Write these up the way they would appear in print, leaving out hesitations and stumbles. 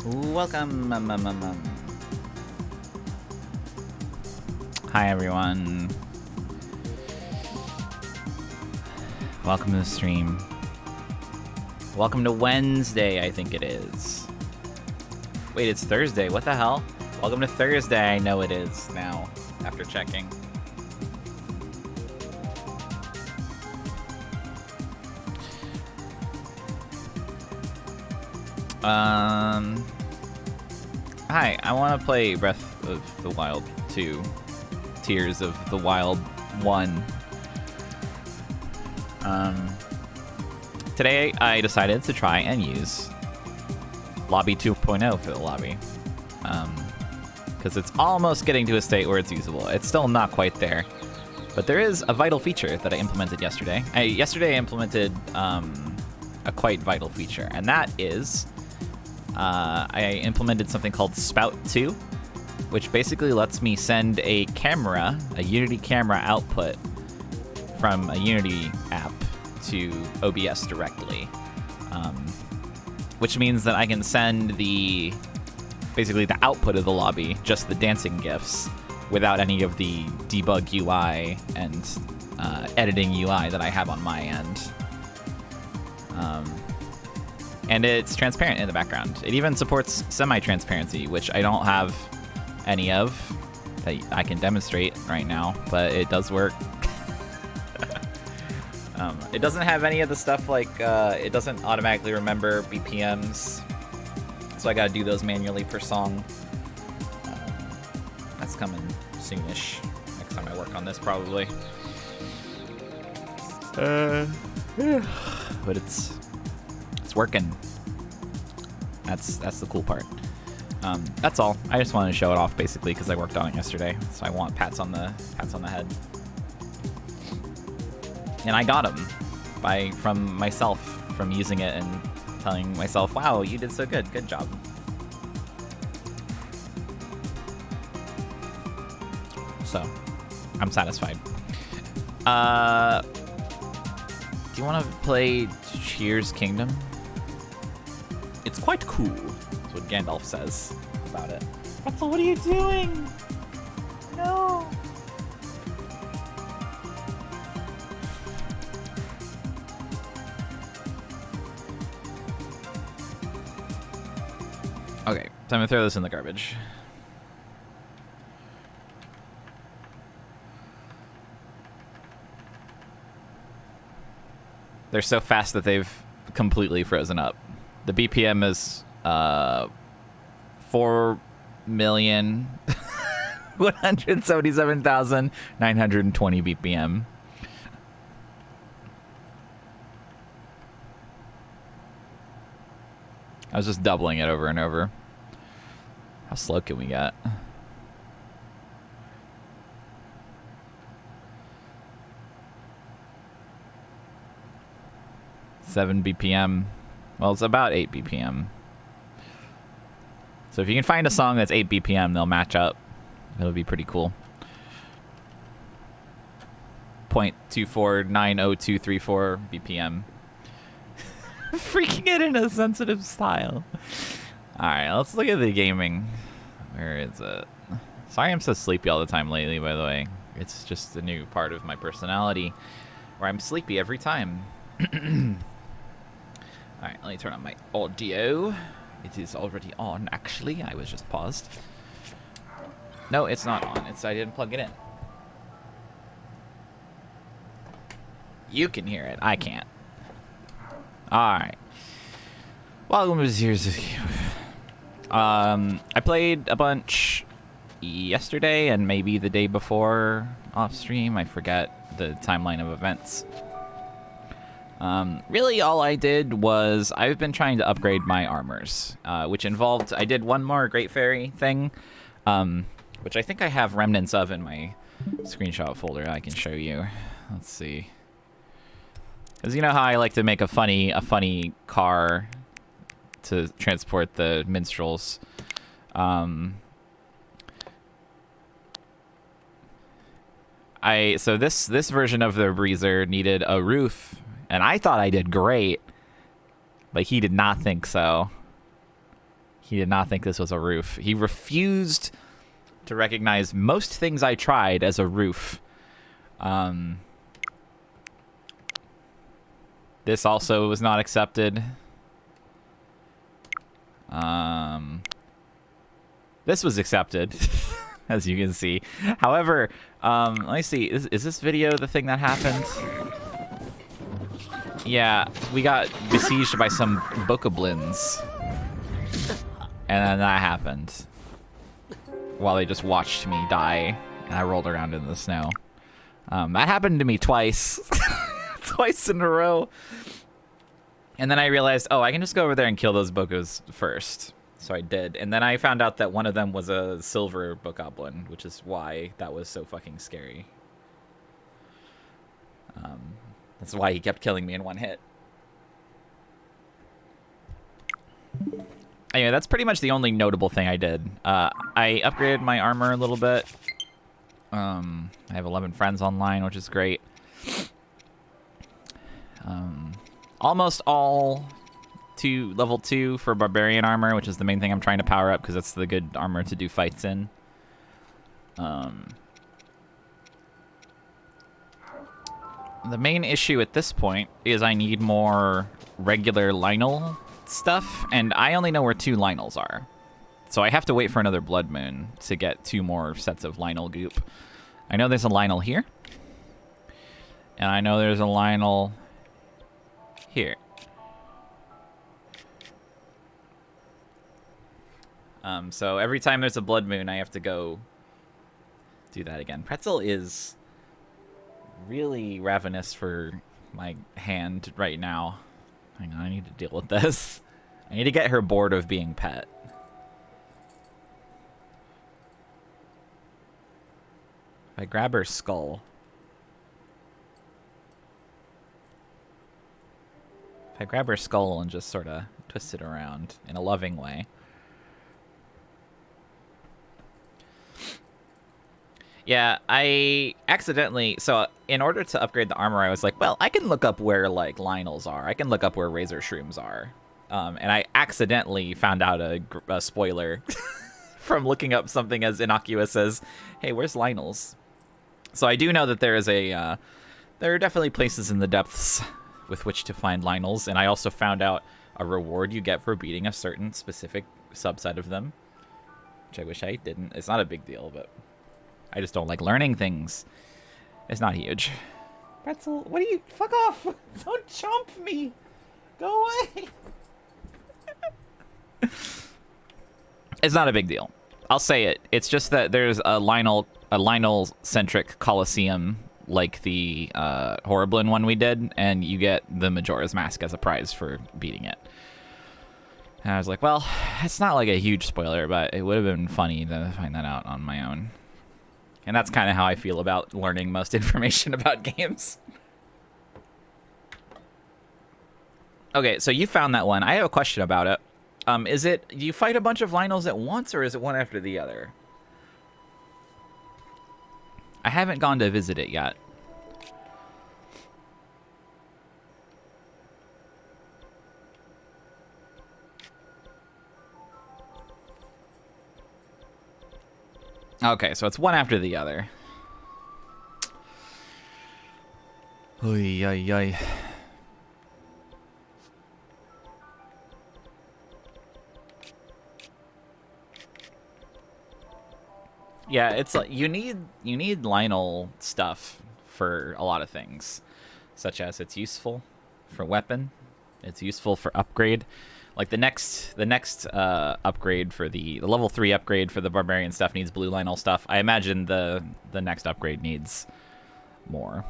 Welcome. Hi, everyone. Welcome to the stream. Welcome to Wednesday, I think it is. Wait, it's Thursday. What the hell? Welcome to Thursday. I know it is now, after checking. Hi, I want to play Breath of the Wild 2. Tears of the Wild 1. Today I decided to try and use Lobby 2.0 for the lobby. Because it's almost getting to a state where it's usable. It's still not quite there. But there is a vital feature that I implemented yesterday. Yesterday I implemented a quite vital feature, and that is I implemented something called Spout 2, which basically lets me send a camera, a Unity camera output from a Unity app to OBS directly, which means that I can send basically the output of the lobby, just the dancing GIFs, without any of the debug UI and editing UI that I have on my end. And it's transparent in the background. It even supports semi-transparency, which I don't have any of that I can demonstrate right now, but it does work. It doesn't have any of the stuff like, it doesn't automatically remember BPMs, so I gotta do those manually per song. That's coming soonish, next time I work on this probably. But it's working. That's the cool part. That's all. I just wanted to show it off basically because I worked on it yesterday, so I want pats on the head. And I got them from myself, from using it and telling myself, "Wow, you did so good. Good job." So, I'm satisfied. Do you want to play Tears Kingdom? It's quite cool, is what Gandalf says about it. Pretzel, what are you doing? No. Okay, time to throw this in the garbage. They're so fast that they've completely frozen up. The BPM is 4,177,920 BPM. I was just doubling it over and over. How slow can we get? $7 BPM. Well, it's about 8 BPM. So if you can find a song that's 8 BPM, they'll match up. It'll be pretty cool. 0.2490234 BPM. Freaking it in a sensitive style. Alright, let's look at the gaming. Where is it? Sorry I'm so sleepy all the time lately, by the way. It's just a new part of my personality where I'm sleepy every time. Alright, let me turn on my audio. It is already on, actually. I was just paused. No, it's not on. I didn't plug it in. You can hear it. I can't. Alright. Welcome to Tears of I played a bunch yesterday and maybe the day before off stream. I forget the timeline of events. Really all I did was I've been trying to upgrade my armors, which involved, I did one more Great Fairy thing, which I think I have remnants of in my screenshot folder I can show you. Let's see. Because you know how I like to make a funny car to transport the minstrels. So this version of the Breezer needed a roof, and I thought I did great, but he did not think so. He did not think this was a roof. He refused to recognize most things I tried as a roof. This also was not accepted. This was accepted, as you can see. However, let me see. Is this video the thing that happened? Yeah, we got besieged by some bokoblins. And then that happened. While they just watched me die, and I rolled around in the snow. That happened to me twice. Twice in a row. And then I realized, oh, I can just go over there and kill those bokos first. So I did. And then I found out that one of them was a silver bokoblin, which is why that was so fucking scary. That's why he kept killing me in one hit. Anyway, that's pretty much the only notable thing I did. I upgraded my armor a little bit. I have 11 friends online, which is great. Almost all to level 2 for barbarian armor, which is the main thing I'm trying to power up because that's the good armor to do fights in. The main issue at this point is I need more regular lynel stuff, and I only know where 2 lynels are. So I have to wait for another blood moon to get 2 more sets of lynel goop. I know there's a lynel here. And I know there's a lynel here. So every time there's a blood moon, I have to go do that again. Pretzel is really ravenous for my hand right now. Hang on, I need to deal with this. I need to get her bored of being pet. If I grab her skull. If I grab her skull and just sort of twist it around in a loving way. Yeah, I accidentally... So, in order to upgrade the armor, I was like, well, I can look up where, like, lynels are. I can look up where razor shrooms are. And I accidentally found out a spoiler from looking up something as innocuous as, hey, where's lynels? So I do know that there is a... there are definitely places in the depths with which to find lynels, and I also found out a reward you get for beating a certain specific subset of them. Which I wish I didn't. It's not a big deal, but... I just don't like learning things. It's not huge. Pretzel, what are you... Fuck off! Don't chomp me! Go away! It's not a big deal. I'll say it. It's just that there's a lynel-centric Coliseum like the Horriblin one we did, and you get the Majora's Mask as a prize for beating it. And I was like, well, it's not like a huge spoiler, but it would have been funny to find that out on my own. And that's kind of how I feel about learning most information about games. Okay, so you found that one. I have a question about it. Do you fight a bunch of lynels at once, or is it one after the other? I haven't gone to visit it yet. Okay, so it's one after the other. Oy, oy, oy. Yeah, it's like you need lynel stuff for a lot of things, such as it's useful for weapon, it's useful for upgrade. Like the next upgrade for the level 3 upgrade for the barbarian stuff needs blue lynel stuff. I imagine the next upgrade needs more.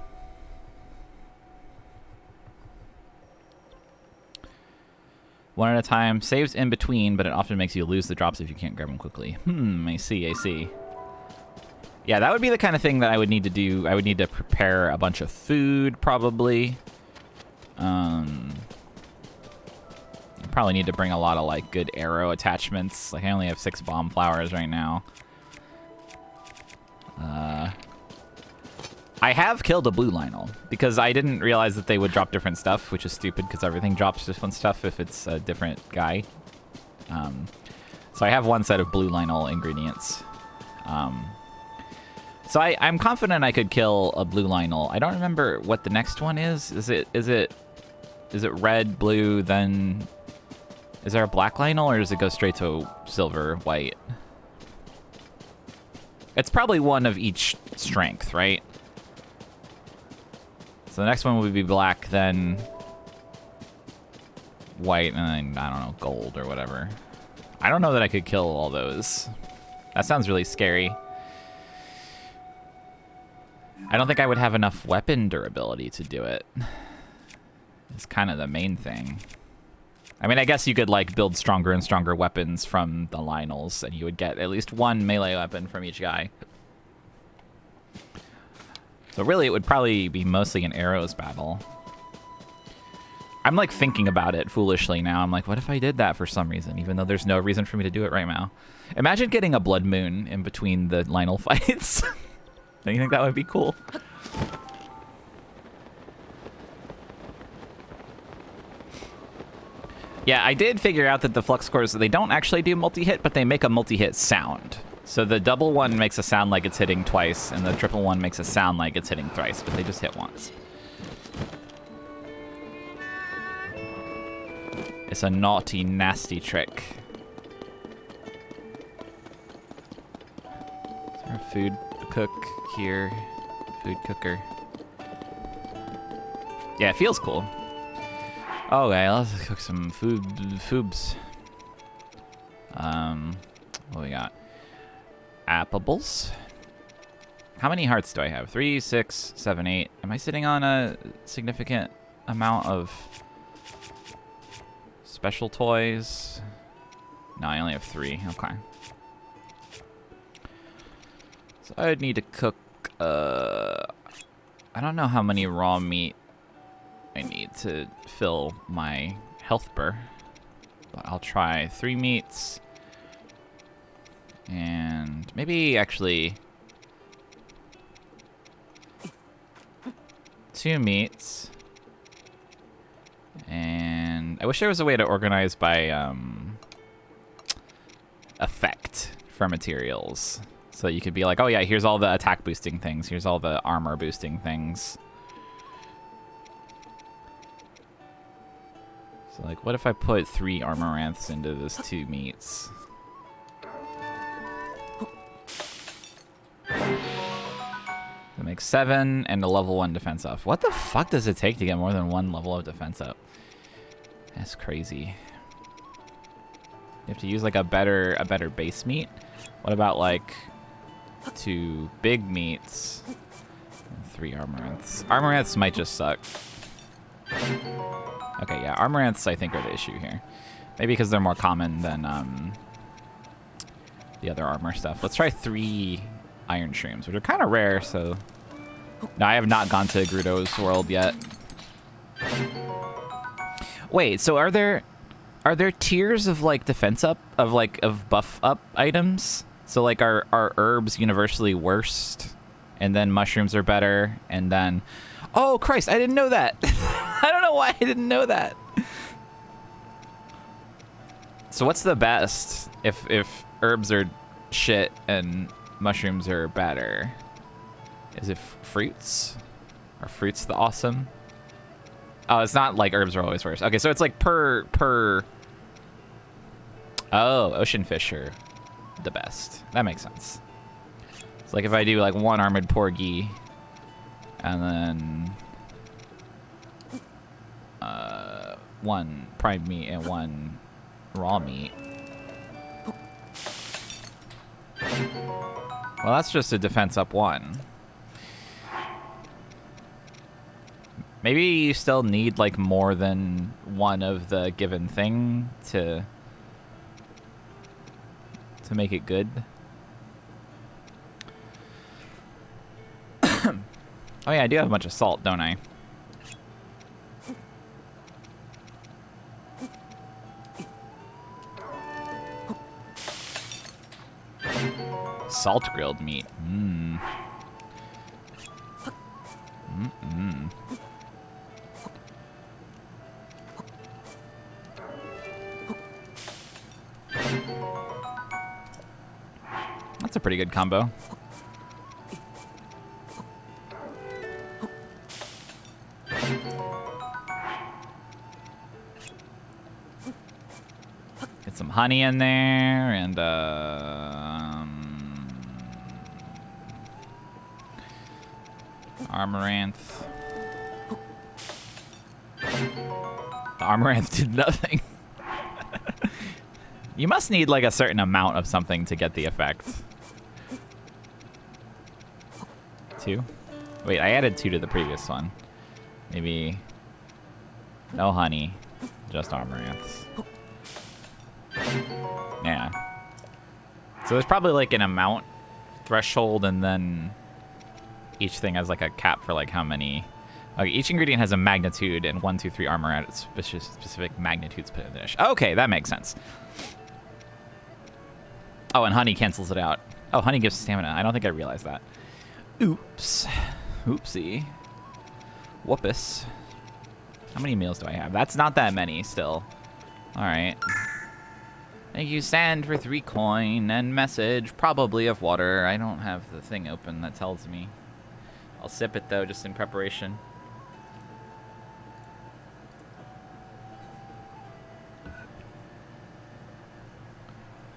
One at a time. Saves in between, but it often makes you lose the drops if you can't grab them quickly. I see. Yeah, that would be the kind of thing that I would need to do. I would need to prepare a bunch of food, probably. Probably need to bring a lot of, like, good arrow attachments. Like, I only have 6 bomb flowers right now. I have killed a blue lynel because I didn't realize that they would drop different stuff, which is stupid because everything drops different stuff if it's a different guy. So I have one set of blue lynel ingredients. So I'm confident I could kill a blue lynel. I don't remember what the next one is. Is it red, blue, then is there a black lynel, or does it go straight to silver, white? It's probably one of each strength, right? So the next one would be black, then white, and then, I don't know, gold or whatever. I don't know that I could kill all those. That sounds really scary. I don't think I would have enough weapon durability to do it. It's kind of the main thing. I mean, I guess you could, like, build stronger and stronger weapons from the lynels, and you would get at least one melee weapon from each guy. So really, it would probably be mostly an arrows battle. I'm, like, thinking about it foolishly now. I'm like, what if I did that for some reason, even though there's no reason for me to do it right now? Imagine getting a blood moon in between the lynel fights. Don't you think that would be cool? Yeah, I did figure out that the flux cores, they don't actually do multi-hit, but they make a multi-hit sound. So the double one makes a sound like it's hitting twice, and the triple one makes a sound like it's hitting thrice, but they just hit once. It's a naughty, nasty trick. Is there a food cook here? Food cooker. Yeah, it feels cool. Okay, let's cook some foobs. What we got? Apples. How many hearts do I have? 3, 6, 7, 8. Am I sitting on a significant amount of special toys? No, I only have 3. Okay. So I'd need to cook, I don't know how many raw meat I need to fill my health bar, but I'll try 3 meats, and maybe actually 2 meats, and I wish there was a way to organize by effect for materials, so you could be like, oh yeah, here's all the attack boosting things, here's all the armor boosting things. So, like, what if I put 3 armoranths into this 2 meats? That makes 7 and a level 1 defense up. What the fuck does it take to get more than 1 level of defense up? That's crazy. You have to use like a better base meat. What about like 2 big meats and 3 armoranths? Armoranths might just suck. Okay, yeah, armoranths I think are the issue here. Maybe because they're more common than the other armor stuff. Let's try 3 iron shrooms, which are kind of rare, so... No, I have not gone to Grudo's world yet. Wait, so are there tiers of like defense up, of buff up items? So like are herbs universally worst, and then mushrooms are better, and then... Oh, Christ, I didn't know that. I don't know why I didn't know that. So what's the best if herbs are shit and mushrooms are better? Is it fruits? Are fruits the awesome? Oh, it's not like herbs are always worse. Okay, so it's like per... Oh, ocean fish are the best. That makes sense. It's like if I do like 1 armored porgy, and then 1 prime meat and 1 raw meat. Well, that's just a defense up 1. Maybe you still need like more than 1 of the given thing to make it good. Oh yeah, I do have a bunch of salt, don't I? Salt grilled meat. Mmm. Mm-mm. That's a pretty good combo. Get some honey in there and Amaranth. The Amaranth did nothing. You must need like a certain amount of something to get the effect. 2? Wait, I added 2 to the previous one. Maybe no honey, just Amaranths. Yeah. So there's probably like an amount threshold, and then each thing has like a cap for like how many. Okay, each ingredient has a magnitude, and 1, 2, 3 armor at its specific magnitudes put in the dish. Okay, that makes sense. Oh, and honey cancels it out. Oh, honey gives stamina. I don't think I realized that. Oops. Oopsie. Whoopus. How many meals do I have? That's not that many still. All right. Thank you, Sand, for 3 coin and message, probably of water. I don't have the thing open that tells me. I'll sip it, though, just in preparation.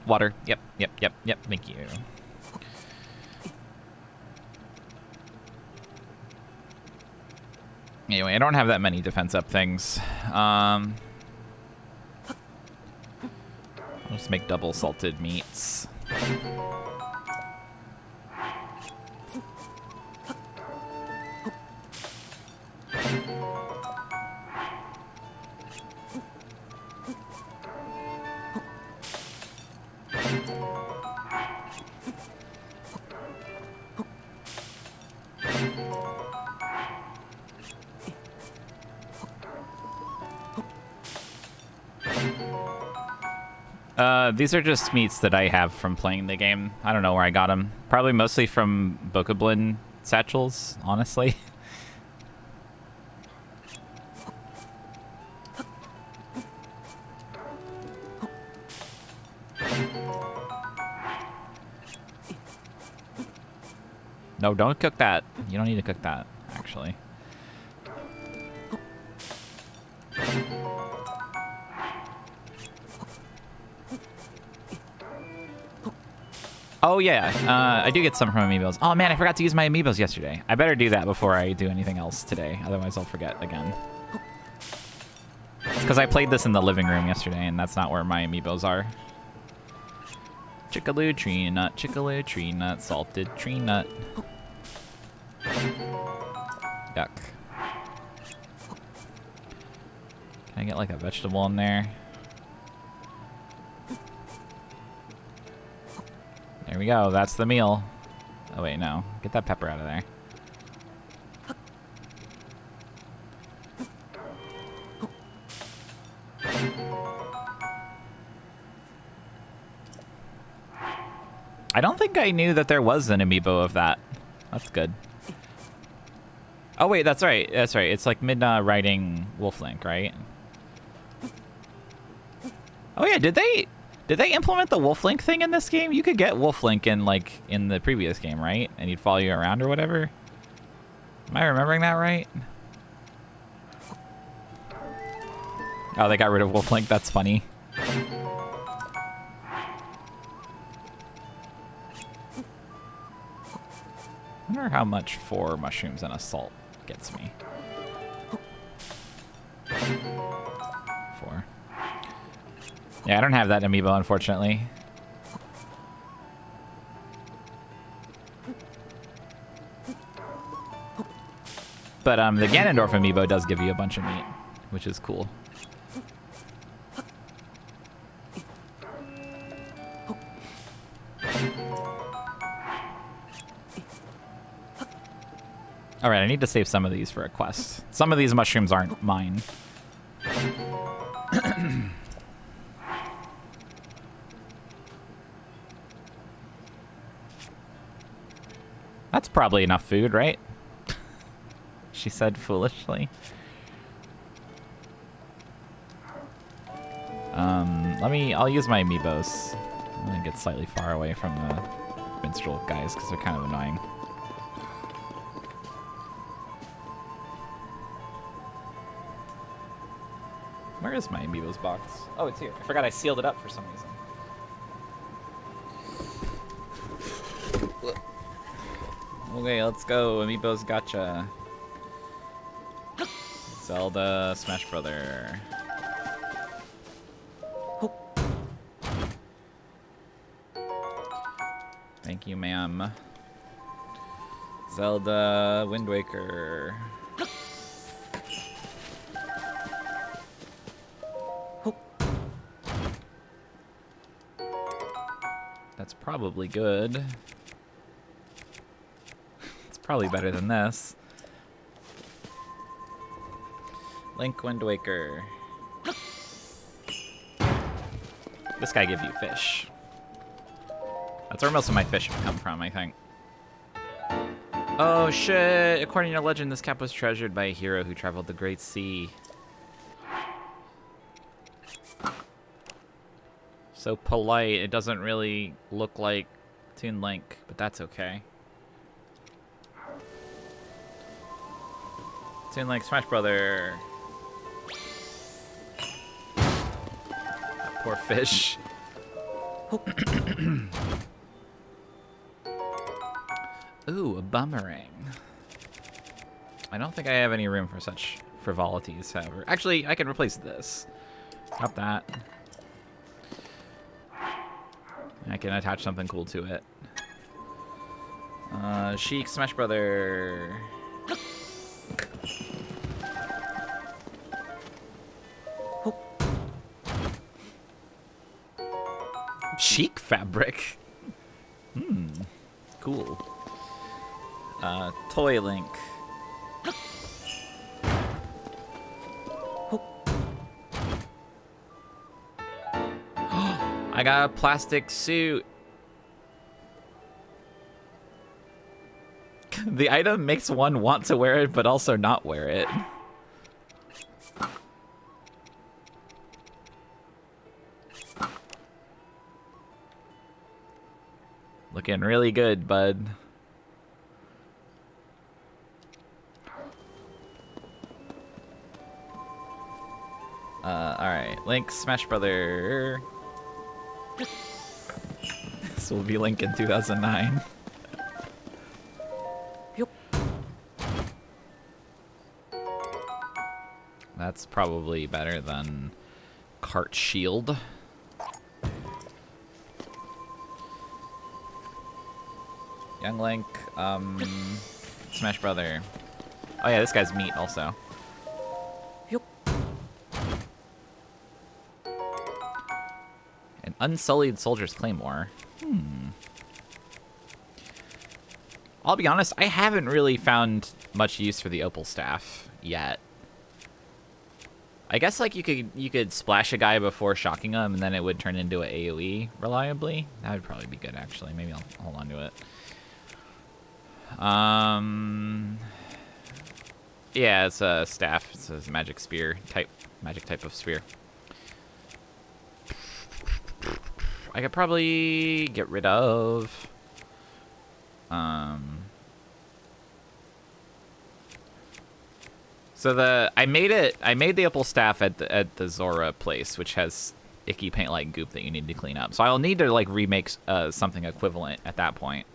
Water. Yep. Thank you. Anyway, I don't have that many defense up things. I'll just make double salted meats. These are just meats that I have from playing the game. I don't know where I got them. Probably mostly from Bokoblin satchels, honestly. No, don't cook that. You don't need to cook that, actually. Oh, yeah. I do get some from amiibos. Oh, man, I forgot to use my amiibos yesterday. I better do that before I do anything else today. Otherwise, I'll forget again. It's because I played this in the living room yesterday, and that's not where my amiibos are. Chickaloo tree nut, salted tree nut. Yuck. Can I get, like, a vegetable in there? There we go. That's the meal. Oh, wait, no. Get that pepper out of there. I don't think I knew that there was an amiibo of that. That's good. Oh, wait, that's right. That's right. It's like Midna riding Wolflink, right? Oh, yeah. Did they implement the Wolflink thing in this game? You could get Wolflink in the previous game, right? And he'd follow you around or whatever. Am I remembering that right? Oh, they got rid of Wolflink. That's funny. I wonder how much 4 mushrooms and a salt gets me. 4. Yeah, I don't have that amiibo, unfortunately. But the Ganondorf amiibo does give you a bunch of meat, which is cool. All right, I need to save some of these for a quest. Some of these mushrooms aren't mine. That's probably enough food, right? She said foolishly. I'll use my amiibos. I'm gonna get slightly far away from the minstrel guys because they're kind of annoying. Where is my amiibos box? Oh, it's here. I forgot I sealed it up for some reason. Okay, let's go. Amiibos gotcha. Zelda Smash Brother. Thank you, ma'am. Zelda Wind Waker. That's probably good. It's probably better than this. Link Wind Waker. This guy gives you fish. That's where most of my fish have come from, I think. Oh shit! According to legend, this cap was treasured by a hero who traveled the Great Sea. So polite, it doesn't really look like Toon Link, but that's okay. Toon Link Smash Brother. That poor fish. Ooh, a boomerang. I don't think I have any room for such frivolities, however. Actually, I can replace this. Stop that. I can attach something cool to it. Sheik Smash Brother. Chic fabric. Cool. Toy Link. I got a plastic suit. The item makes one want to wear it, but also not wear it. Looking really good, bud. Alright. Link, Smash Brother. This will be Link in 2009. Yep. That's probably better than Cart Shield. Young Link, Smash Brother. Oh yeah, this guy's meat also. Yep. An Unsullied Soldier's Claymore. I'll be honest, I haven't really found much use for the Opal Staff yet. I guess like you could splash a guy before shocking him, and then it would turn into an AoE reliably. That would probably be good, actually. Maybe I'll hold on to it. Yeah, it's a staff. It's a magic spear type, magic type of spear. I could probably get rid of. So I made the Opal Staff at the Zora place, which has icky paint-like goop that you need to clean up. So I'll need to like remake something equivalent at that point.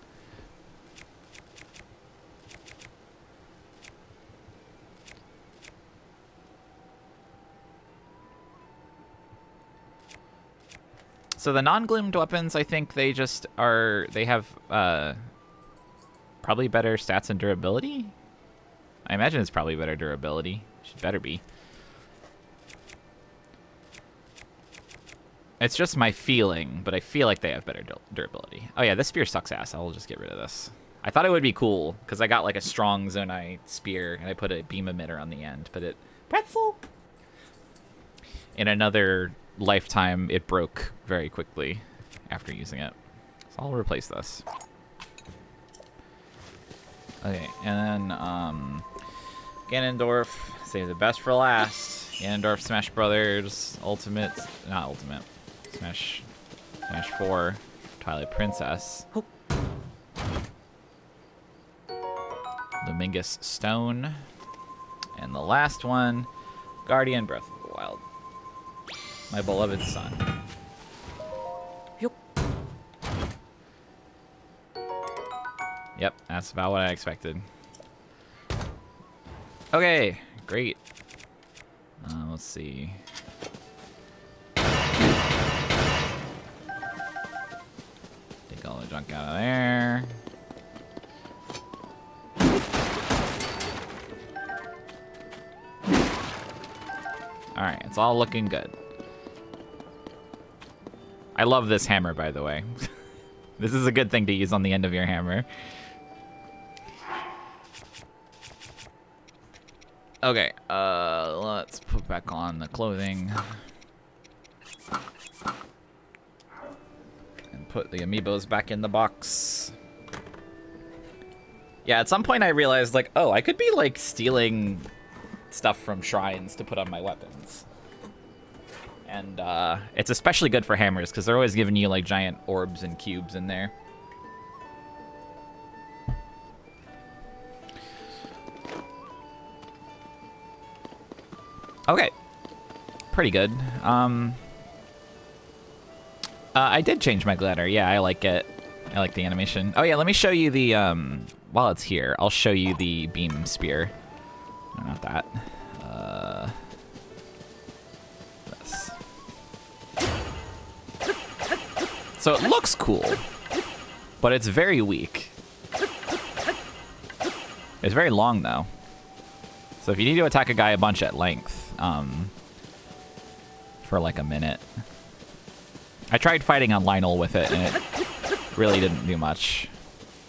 So the non-gloomed weapons, I think they just are, they have probably better stats and durability. I imagine it's probably better durability. Should better be. It's just my feeling, but I feel like they have better durability. Oh yeah, this spear sucks ass. I'll just get rid of this. I thought it would be cool, because I got like a strong Zonai spear, and I put a beam emitter on the end, but it... Pretzel! In another lifetime, it broke very quickly after using it. So I'll replace this. Okay, and then, Ganondorf, save the best for last. Ganondorf Smash Brothers, Ultimate, not Ultimate, Smash 4, Twilight Princess. Dominguez Stone. And the last one, Guardian Breath of the Wild. My beloved son. Yep, that's about what I expected. Okay, great. Let's see. Take all the junk out of there. Alright, it's all looking good. I love this hammer, by the way. This is a good thing to use on the end of your hammer. Okay, let's put back on the clothing. And put the amiibos back in the box. Yeah, at some point I realized, like, oh, I could be, like, stealing stuff from shrines to put on my weapons. And, it's especially good for hammers, because they're always giving you, like, giant orbs and cubes in there. Okay, pretty good. I did change my glitter. Yeah, I like it. I like the animation. Oh yeah, let me show you the, while it's here, I'll show you the beam spear. No, not that. This. So it looks cool, but it's very weak. It's very long though. So if you need to attack a guy a bunch at length, for like a minute. I tried fighting on Lynel with it, and it really didn't do much.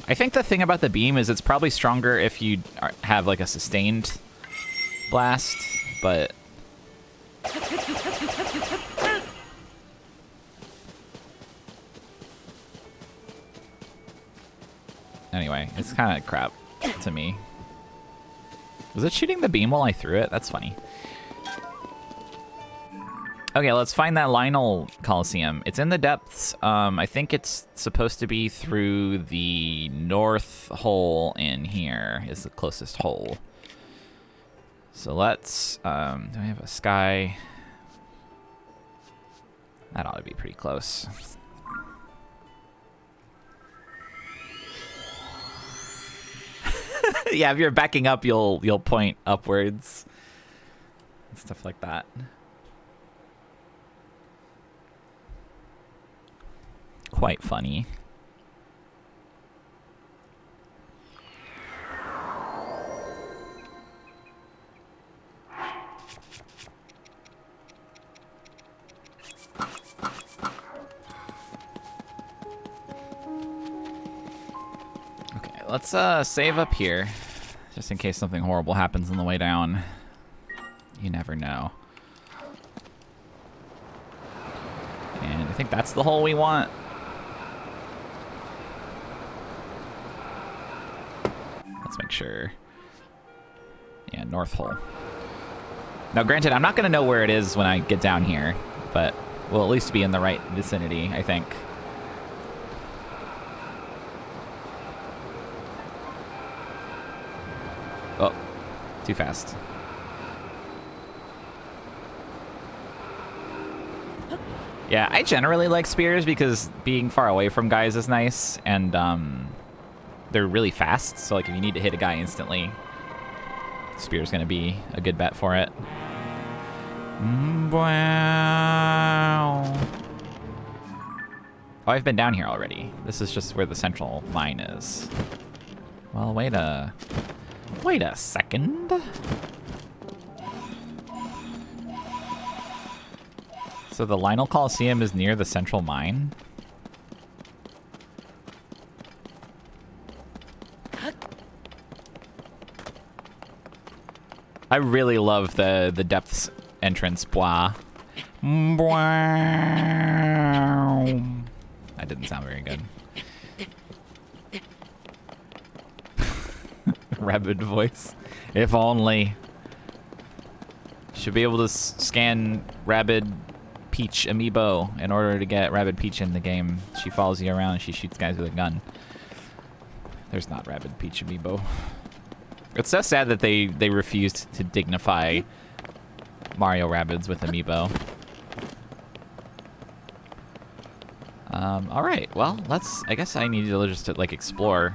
I think the thing about the beam is it's probably stronger if you have like a sustained blast, but... Anyway, it's kind of crap to me. Was it shooting the beam while I threw it? That's funny. Okay, let's find that Lynel Coliseum. It's in the depths. I think it's supposed to be through the north hole in here is the closest hole. So let's, do we have a sky? That ought to be pretty close. Yeah, if you're backing up, you'll point upwards. And stuff like that. Quite funny. Okay, let's save up here, just in case something horrible happens on the way down. You never know. And I think that's the hole we want. Let's make sure. Yeah, north hole. Now, granted, I'm not going to know where it is when I get down here, but we'll at least be in the right vicinity, I think. Oh, too fast. Yeah, I generally like spears because being far away from guys is nice, and they're really fast, so like if you need to hit a guy instantly, spear's gonna be a good bet for it. Wow. Oh, I've been down here already. This is just where the central mine is. Well, wait a second. So the Lynel Coliseum is near the central mine? I really love the depths entrance. Blah. That didn't sound very good. Rabid voice. If only. Should be able to scan Rabid Peach amiibo in order to get Rabid Peach in the game. She follows you around and she shoots guys with a gun. There's not Rabid Peach amiibo. It's so sad that they refused to dignify Mario Rabbids with amiibo. All right. Well, I guess I need to just like explore.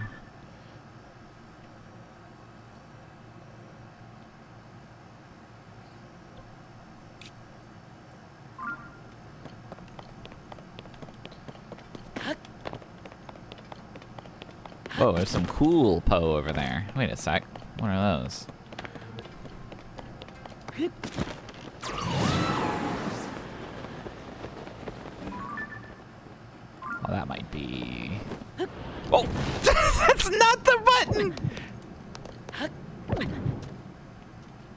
Whoa, there's some cool Poe over there. Wait a sec. What are those? Oh, that might be... Oh! That's not the button!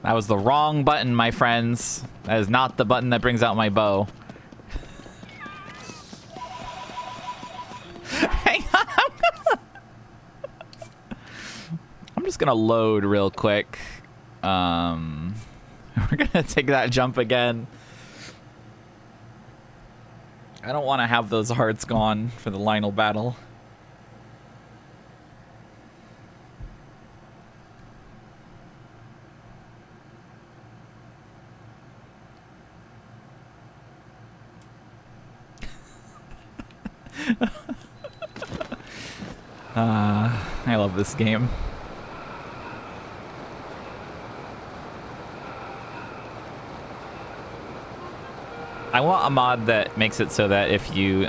That was the wrong button, my friends. That is not the button that brings out my bow. Hang on! I'm just gonna load real quick. We're gonna take that jump again. I don't want to have those hearts gone for the Lynel battle. I love this game. I want a mod that makes it so that if you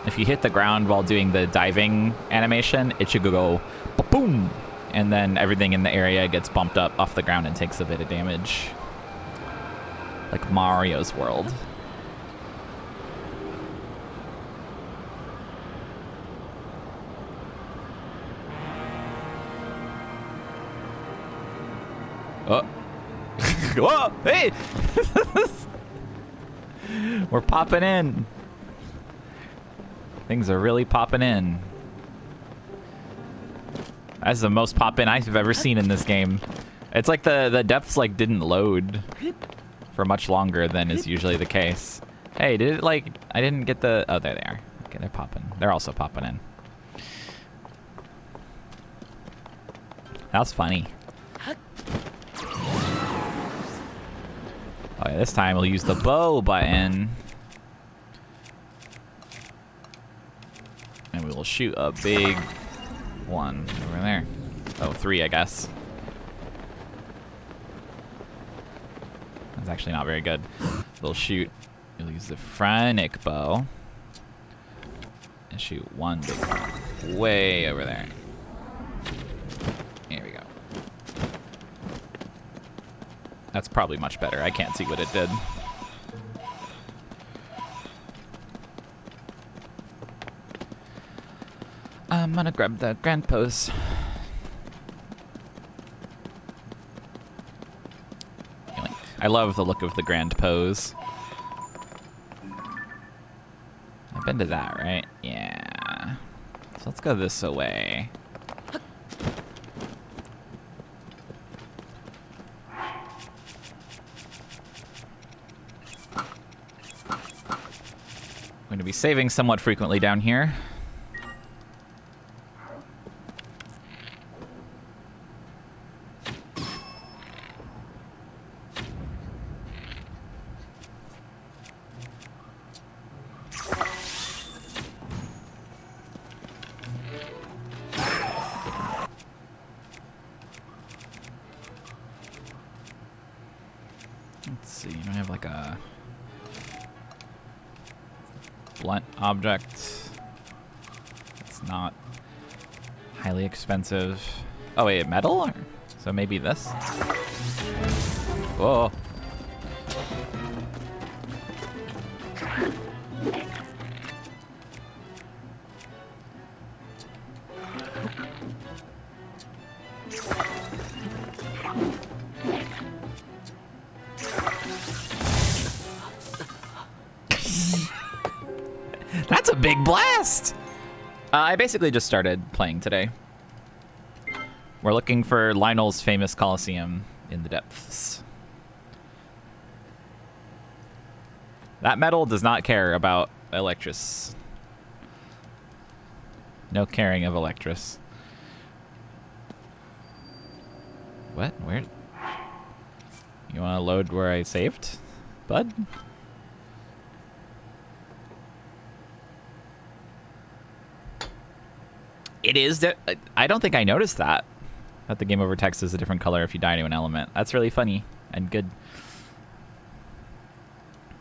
hit the ground while doing the diving animation, it should go ba-POOM, and then everything in the area gets bumped up off the ground and takes a bit of damage, like Mario's World. Oh, whoa! Hey. We're popping in. Things are really popping in. That's the most pop in I've ever seen in this game. It's like the depths like didn't load for much longer than is usually the case. Hey, did it like... I didn't get the... Oh, there they are. Okay, they're popping. They're also popping in. That was funny. Oh yeah, this time we'll use the bow button. And we will shoot a big one over there. Oh, 3, I guess. That's actually not very good. We'll shoot, we'll use the Phrenic bow. And shoot one big one way over there. There we go. That's probably much better. I can't see what it did. I'm gonna grab the grand pose. I love the look of the grand pose. I've been to that, right? Yeah. So let's go this way. I'm going to be saving somewhat frequently down here. Let's see, do I have like a blunt object? It's not highly expensive. Oh wait, metal? So maybe this? Whoa. That's a big blast! I basically just started playing today. We're looking for Lynel's famous Coliseum in the depths. That metal does not care about Electris. No caring of Electris. what? Where? You want to load where I saved, bud? It is. I don't think I noticed that. That the game over text is a different color if you die to an element. That's really funny and good.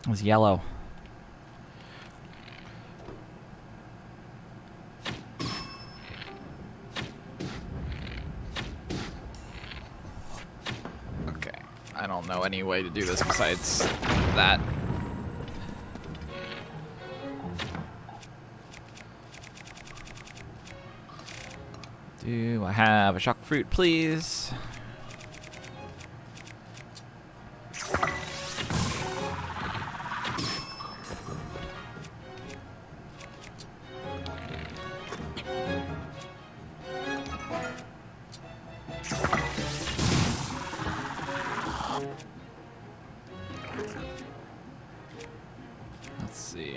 It was yellow. Okay. I don't know any way to do this besides that. Do I have a shock fruit, please? Let's see.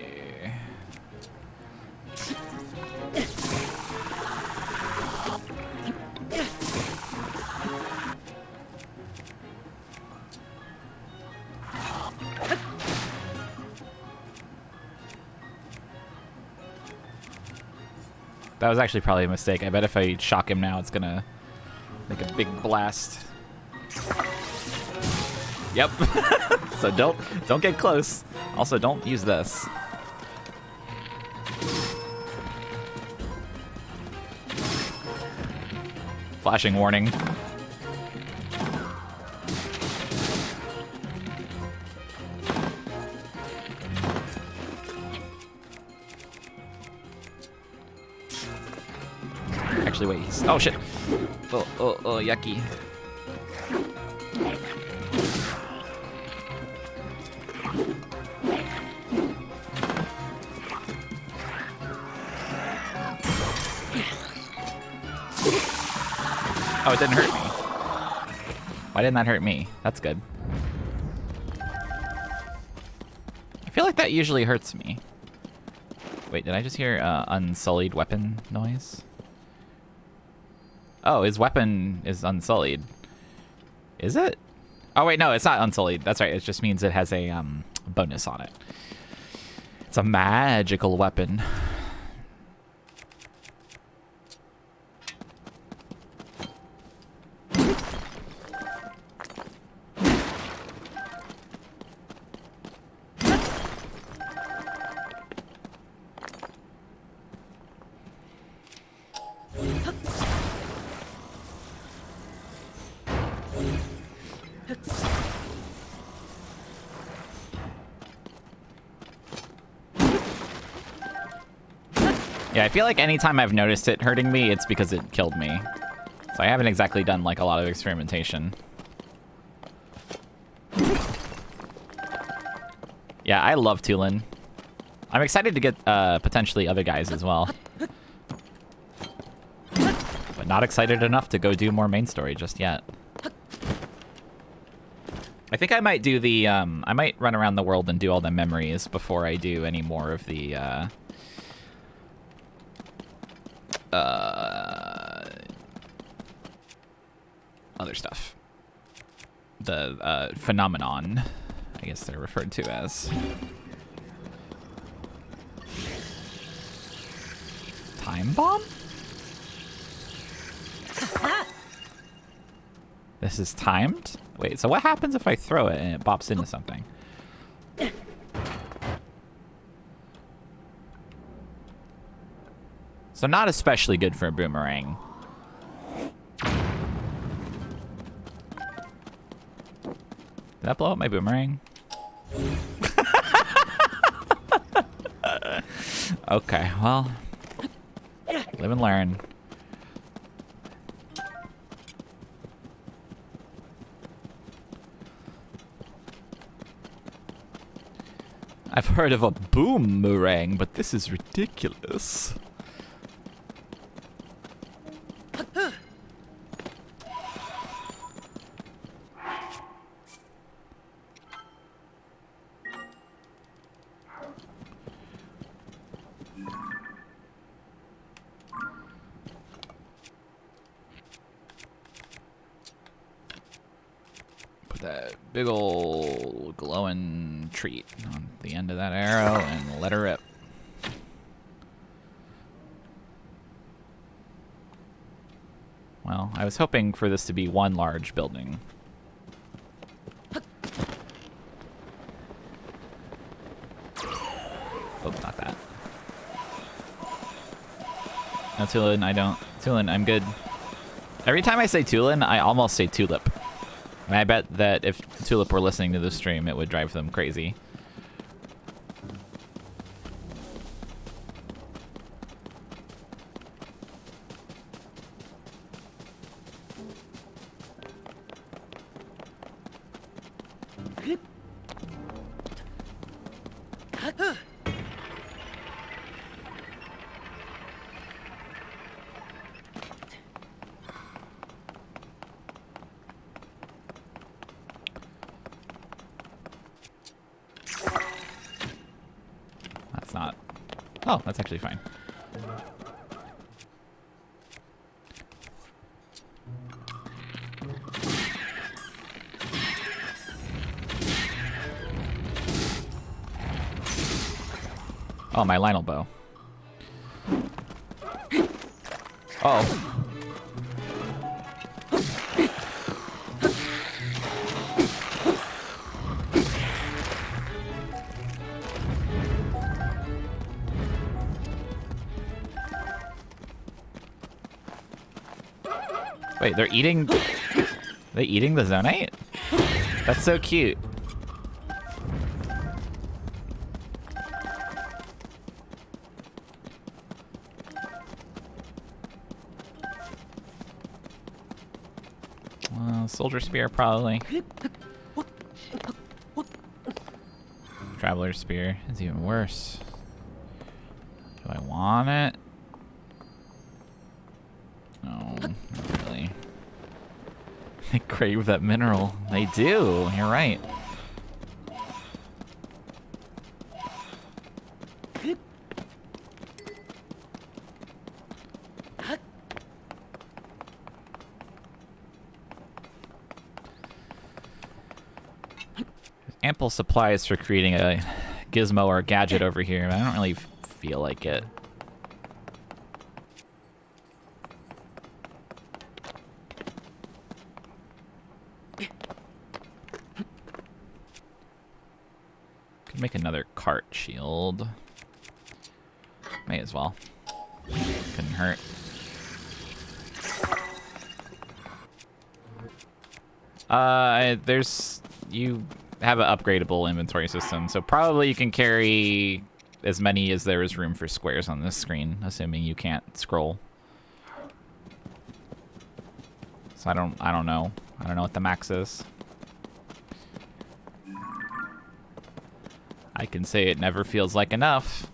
That was actually probably a mistake. I bet if I shock him now, it's gonna make a big blast. Yep. So don't get close. Also, don't use this. Flashing warning. Actually, wait. Oh shit. Oh, yucky. Oh, it didn't hurt me. Why didn't that hurt me? That's good. I feel like that usually hurts me. Wait, did I just hear unsullied weapon noise? Oh, his weapon is unsullied. Is it? Oh wait, no, it's not unsullied. That's right. It just means it has a bonus on it. It's a magical weapon. Yeah, I feel like anytime I've noticed it hurting me, it's because it killed me. So I haven't exactly done like a lot of experimentation. Yeah, I love Tulin. I'm excited to get potentially other guys as well. But not excited enough to go do more main story just yet. I think I might do the, I might run around the world and do all the memories before I do any more of the, other stuff. The phenomenon, I guess they're referred to as. Time bomb? This is timed? Wait, so what happens if I throw it and it bops into something? So not especially good for a boomerang. Did that blow up my boomerang? Okay, well, live and learn. I've heard of a boomerang, but this is ridiculous. that big old glowing treat on the end of that arrow and let her rip. Well, I was hoping for this to be one large building. Oh, not that. No, Tulin, I don't. Tulin, I'm good. Every time I say Tulin, I almost say Tulip. And I bet that if Tulip were listening to the stream, it would drive them crazy. That's not... Oh, that's actually fine. Oh, my lynel bow. Oh. Wait, they're eating... They eating the zonite? That's so cute. Soldier spear, probably. Traveler's spear is even worse. Do I want it? No, not really. They crave that mineral. They do. You're right. Ample supplies for creating a gizmo or a gadget over here, but I don't really feel like it. Could make another cart shield. May as well. Couldn't hurt. You have an upgradable inventory system, so probably you can carry as many as there is room for squares on this screen, assuming you can't scroll. So I don't know. I don't know what the max is. I can say it never feels like enough.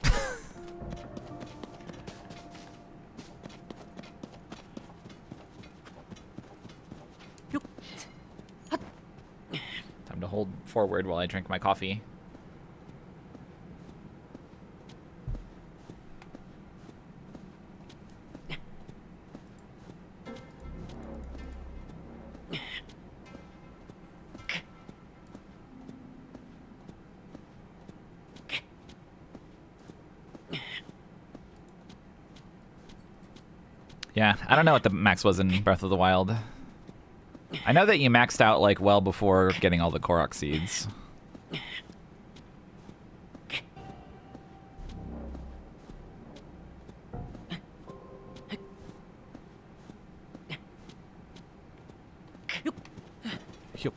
Time to hold forward while I drink my coffee. Yeah, I don't know what the max was in Breath of the Wild. I know that you maxed out like well before getting all the Korok seeds. Yup.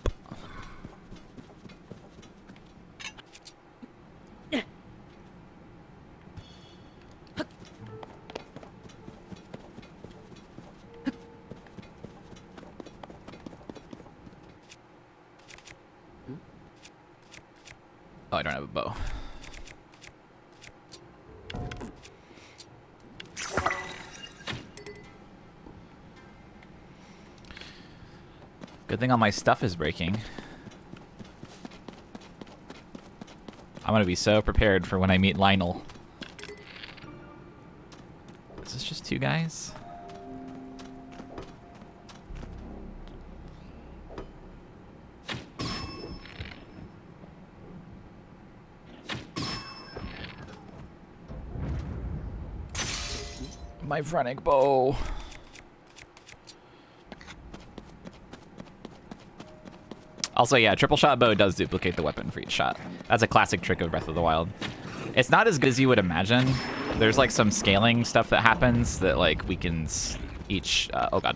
Oh, I don't have a bow. Good thing all my stuff is breaking. I'm gonna be so prepared for when I meet Lynel. Is this just two guys? my Vrenic bow. Also, yeah, triple shot bow does duplicate the weapon for each shot. That's a classic trick of Breath of the Wild. It's not as good as you would imagine. There's like some scaling stuff that happens that like weakens each. Oh god,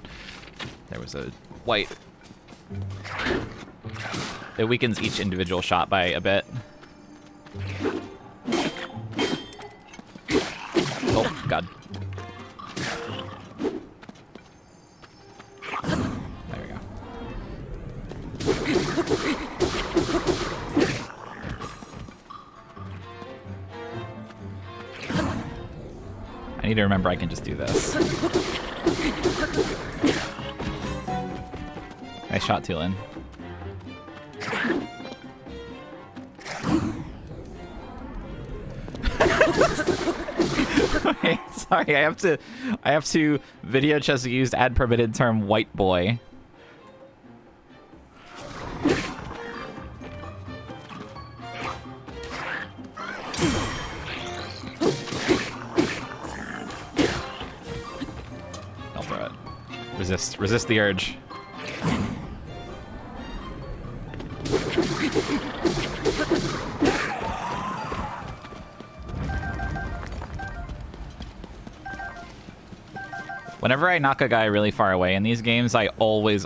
there was a white. It weakens each individual shot by a bit. Oh god. There we go. I need to remember I can just do this. Nice shot, Tulin. Wait, sorry, I have to video chess used ad permitted term white boy. Don't throw it. Resist the urge. Whenever I knock a guy really far away in these games, I always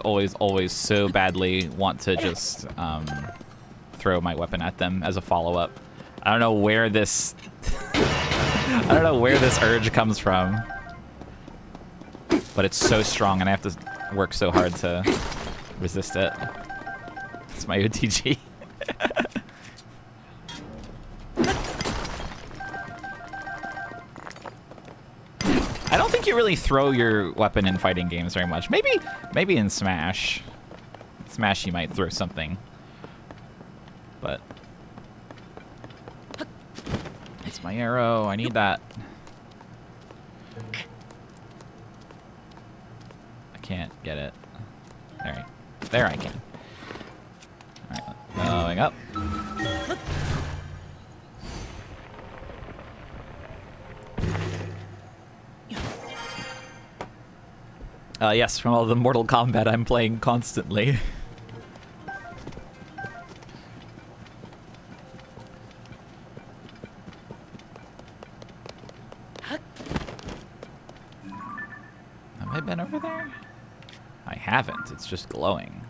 so badly want to just throw my weapon at them as a follow-up. I don't know where this I don't know where this urge comes from, but it's so strong and I have to work so hard to resist it. It's my OTG. I don't think you really throw your weapon in fighting games very much. Maybe in Smash. Smash you might throw something. But it's my arrow. I need that. I can't get it. Alright. There I can. Alright, going up. Yes, from all the Mortal Kombat I'm playing constantly. Have I been over there? I haven't. It's just glowing.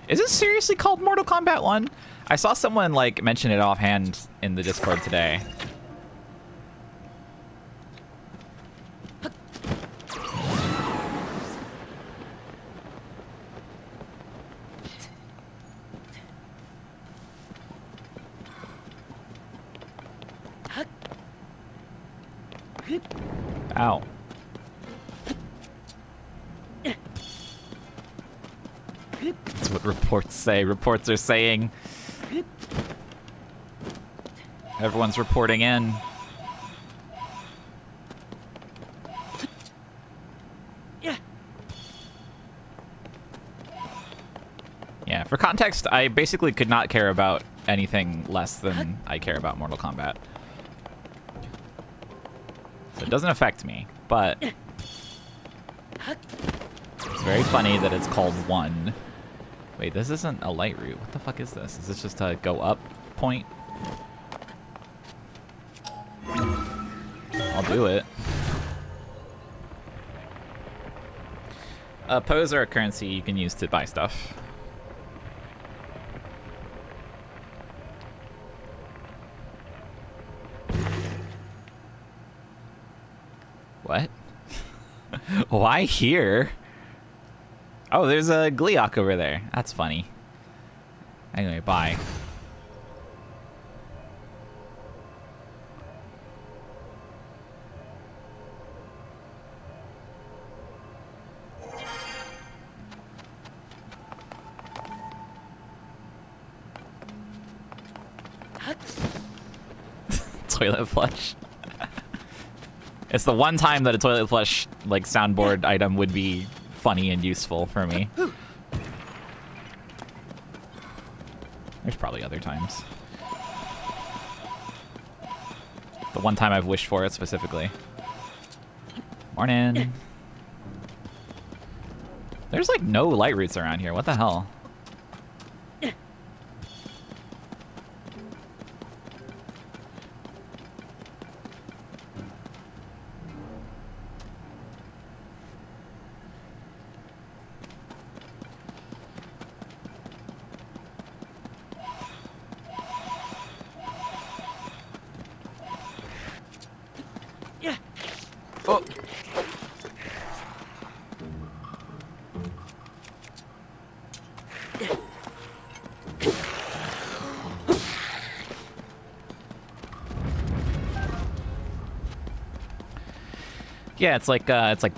Is this seriously called Mortal Kombat 1? I saw someone like mention it offhand in the Discord today. Ow. That's what reports say. Reports are saying. Everyone's reporting in. Yeah, for context, I basically could not care about anything less than I care about Mortal Kombat. So it doesn't affect me, but it's very funny that it's called 1. Wait, this isn't a light route. What the fuck is this? Is this just a go up point? I'll do it. Poes are a currency you can use to buy stuff. What? Why here? Oh, there's a Gleeok over there. That's funny. Anyway, bye. Toilet flush. It's the one time that a toilet flush like soundboard item would be funny and useful for me. There's probably other times. The one time I've wished for it specifically. Morning. There's like no light roots around here. What the hell? Oh. Yeah, it's like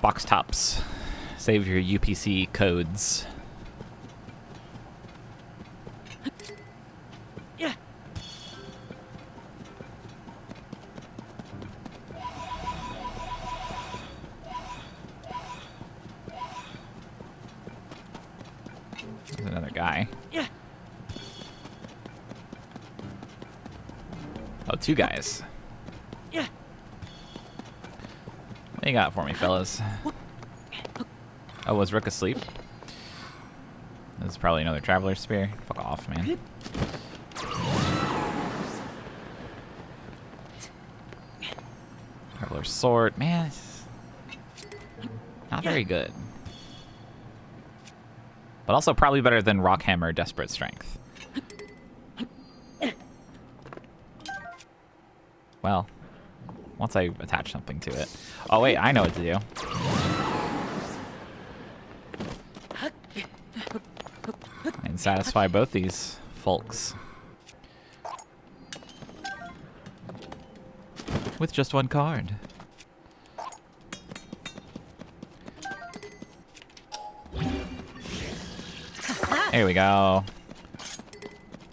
box tops. Save your UPC codes. Yeah. There's another guy. Yeah. Oh, two guys. Yeah. What you got for me, fellas? Oh, was Rook asleep? This is probably another Traveler's Spear. Fuck off, man. Traveler's Sword. Man, it's not very good. But also probably better than Rock Hammer Desperate Strength. Well, once I attach something to it. Oh wait, I know what to do. I can satisfy both these folks. With just one card. There we go.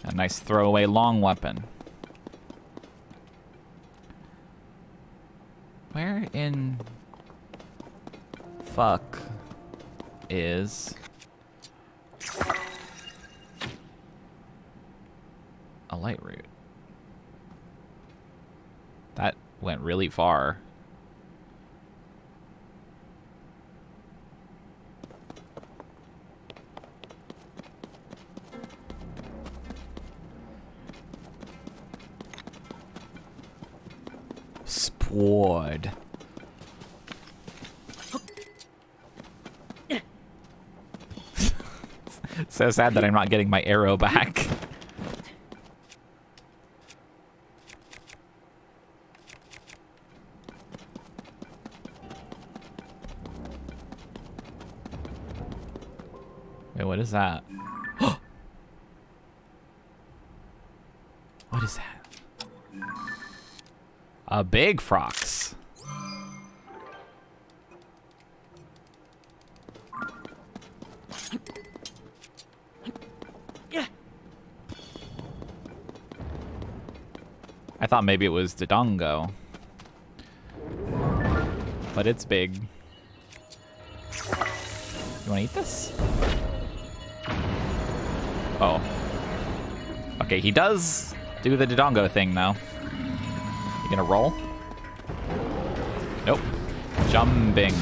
A nice throwaway long weapon. Where in fuck is a light root? That went really far. Sport. So sad that I'm not getting my arrow back. Wait, what is that? What is that? A big frox. Yeah. I thought maybe it was Dodongo. But it's big. You wanna eat this? Oh. Okay, he does do the Dodongo thing though. You gonna roll? Nope. Jumping.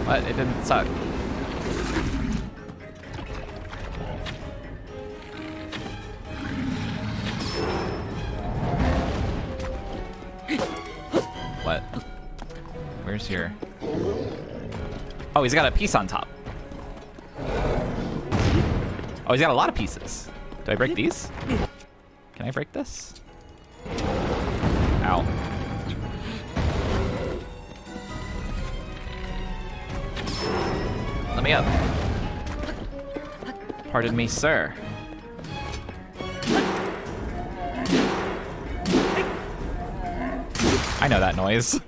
What? It didn't suck. What? Where's your... Oh, he's got a piece on top. Oh, he's got a lot of pieces. Do I break these? Can I break this? Ow. Let me up. Pardon me, sir. I know that noise.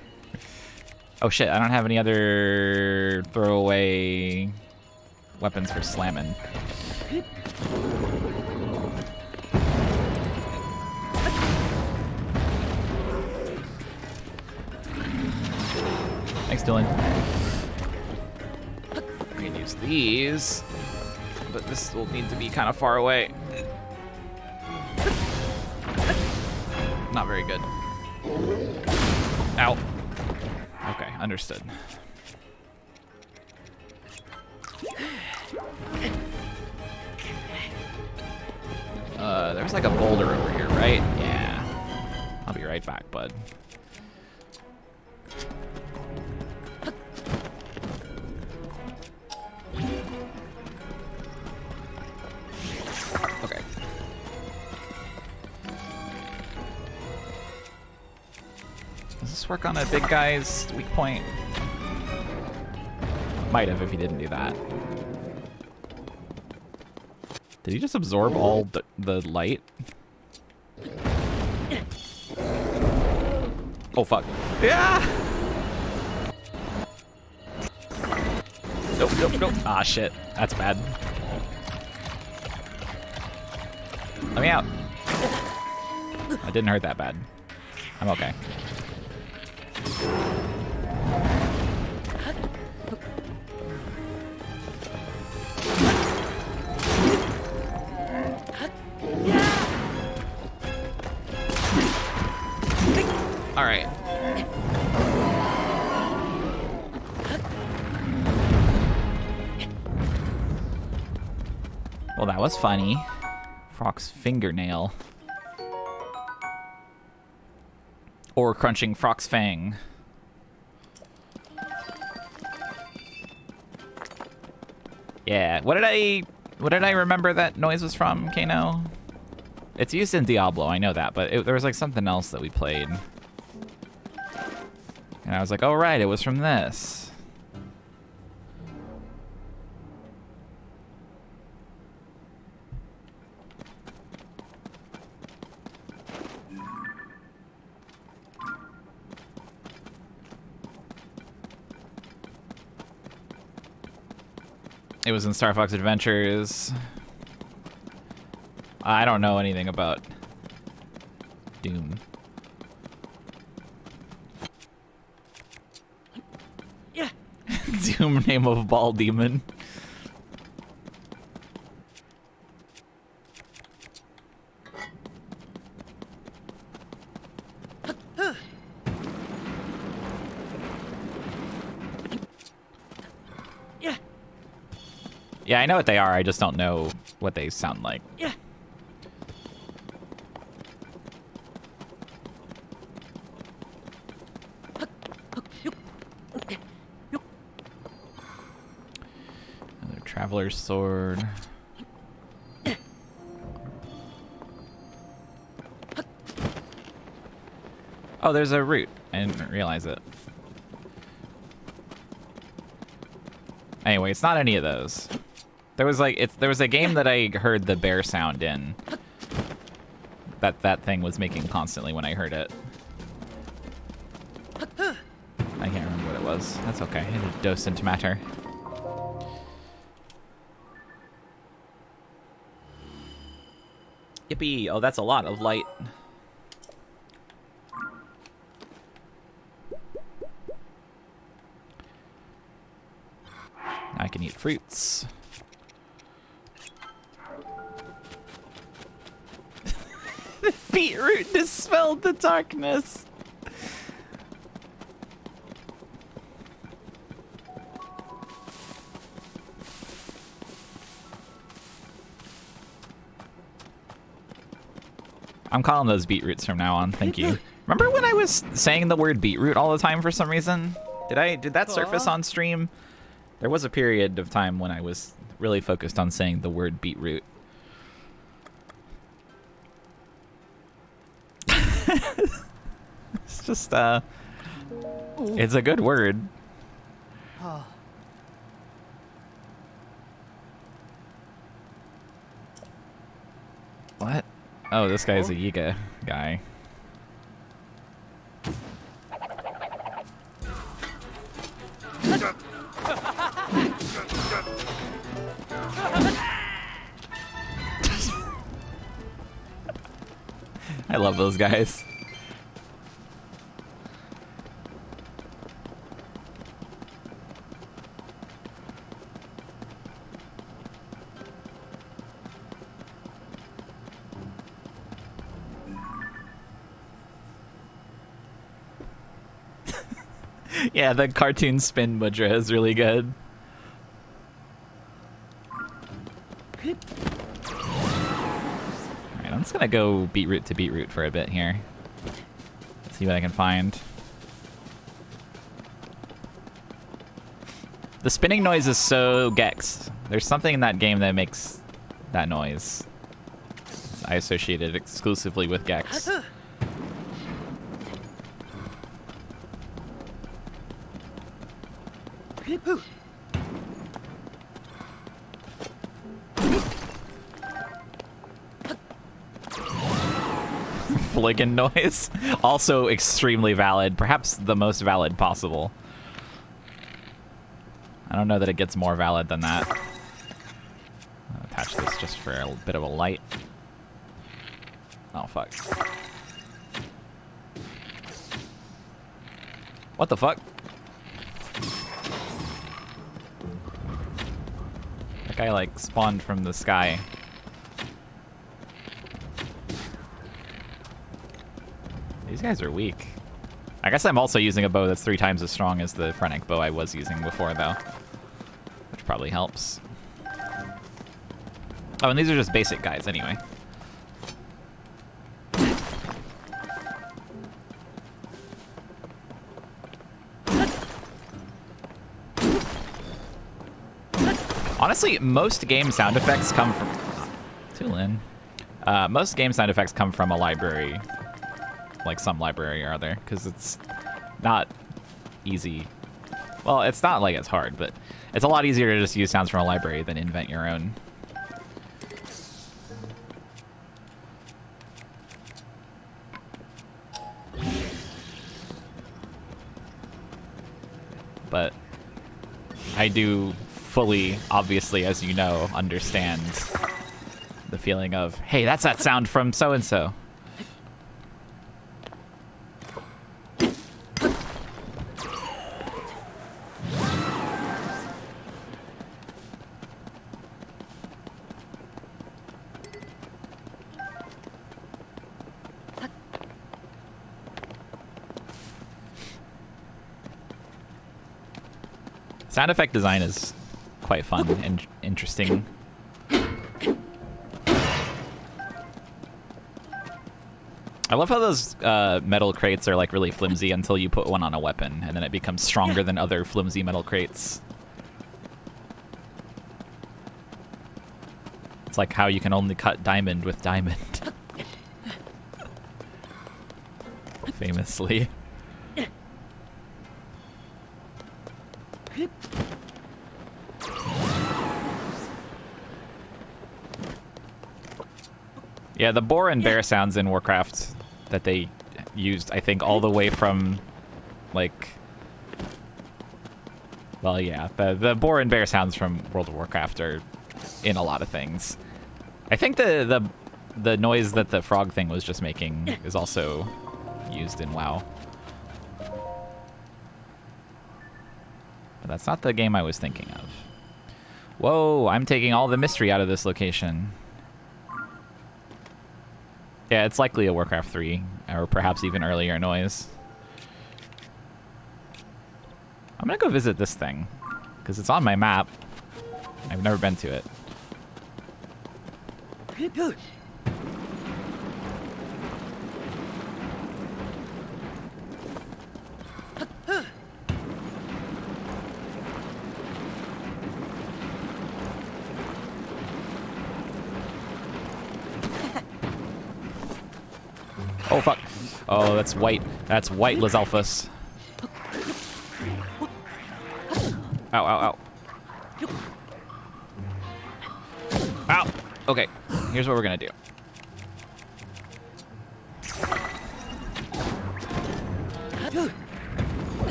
Oh shit, I don't have any other throwaway weapons for slamming. Thanks, Dylan. We can use these, but this will need to be kind of far away. Not very good. Ow. Okay, understood. There's like a boulder over here, right? Yeah. I'll be right back, bud. Okay. Does this work on a big guy's weak point? Might have if he didn't do that. Did he just absorb all the light? Oh, fuck. Yeah! Nope, nope, nope. Ah, shit. That's bad. Let me out. I didn't hurt that bad. I'm okay. All right. Well, that was funny. Frog's fingernail. Or crunching Frog's fang. Yeah. What did I remember that noise was from, Kano? It's used in Diablo, I know that, but there was like something else that we played. And I was like, oh right, it was from this. It was in Star Fox Adventures. I don't know anything about Doom. Yeah. Doom, name of ball demon. Yeah, I know what they are. I just don't know what they sound like. Yeah. Another traveler's sword. Oh, there's a root. I didn't realize it. Anyway, it's not any of those. There was a game that I heard the bear sound in. That thing was making constantly when I heard it. I can't remember what it was. That's okay. It dosed into matter. Yippee! Oh, that's a lot of light. Now I can eat fruits. The beetroot dispelled the darkness. I'm calling those beetroots from now on. Thank you. Remember when I was saying the word beetroot all the time for some reason? Did that surface on stream? There was a period of time when I was really focused on saying the word beetroot. It's just, it's a good word. What? Oh, this guy's a Yiga guy. I love those guys. Yeah, the cartoon spin mudra is really good. Alright, I'm just gonna go beetroot to beetroot for a bit here. Let's see what I can find. The spinning noise is so Gex. There's something in that game that makes that noise. I associate it exclusively with Gex. Fliggin' noise. Also extremely valid. Perhaps the most valid possible. I don't know that it gets more valid than that. I'll attach this just for a bit of a light. Oh, fuck. What the fuck? That guy, like, spawned from the sky. These guys are weak. I guess I'm also using a bow that's 3 times as strong as the Phrenic bow I was using before, though. Which probably helps. Oh, and these are just basic guys anyway. Honestly, most game sound effects come from... Tulin. Most game sound effects come from a library. Like some library or other, because it's not easy. Well, it's not like it's hard, but it's a lot easier to just use sounds from a library than invent your own. But I do fully, obviously, as you know, understand the feeling of, hey, that's that sound from so-and-so. Sound effect design is quite fun and interesting. I love how those metal crates are like really flimsy until you put one on a weapon, and then it becomes stronger than other flimsy metal crates. It's like how you can only cut diamond with diamond. Famously. Yeah, the boar and bear sounds in Warcraft that they used, I think, all the way from, like... Well, yeah, the boar and bear sounds from World of Warcraft are in a lot of things. I think the noise that the frog thing was just making is also used in WoW. But that's not the game I was thinking of. Whoa, I'm taking all the mystery out of this location. Yeah, it's likely a Warcraft 3, or perhaps even earlier noise. I'm gonna go visit this thing, because it's on my map. I've never been to it. Oh, fuck. Oh, that's white. That's white Lizalfus. Ow, ow, ow. Ow. Okay, here's what we're gonna do.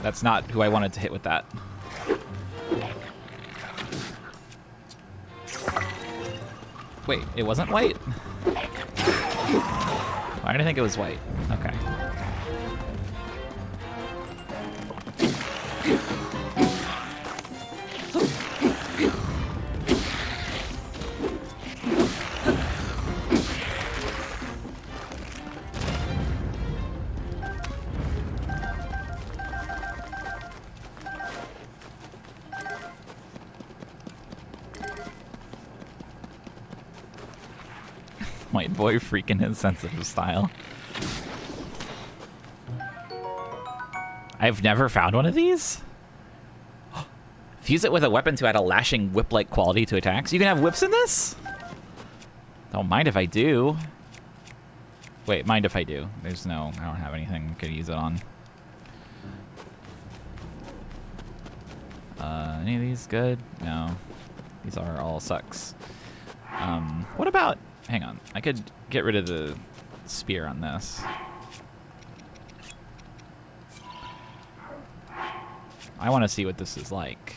That's not who I wanted to hit with that. Wait, it wasn't white? I didn't think it was white. Okay. white boy freaking insensitive style. I've never found one of these. Fuse it with a weapon to add a lashing whip-like quality to attacks. You can have whips in this? Don't mind if I do. Wait, mind if I do. There's no, I don't have anything I could use it on. Any of these good? No. These are all sucks. What about, hang on. I could get rid of the spear on this. I want to see what this is like.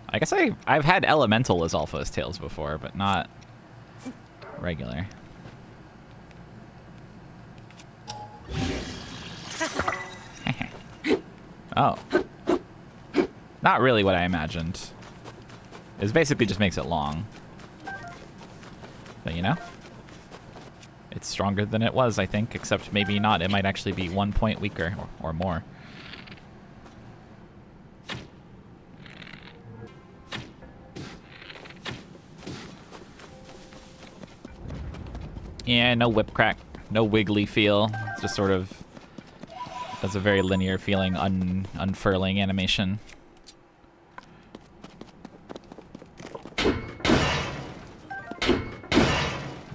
I guess I've had elemental as Alpha's tails before, but not regular. Oh. Not really what I imagined. It basically just makes it long. But you know? It's stronger than it was, I think, except maybe not. It might actually be 1 point weaker or more. Yeah, no whip crack, no wiggly feel. It's just sort of has a very linear feeling, unfurling animation.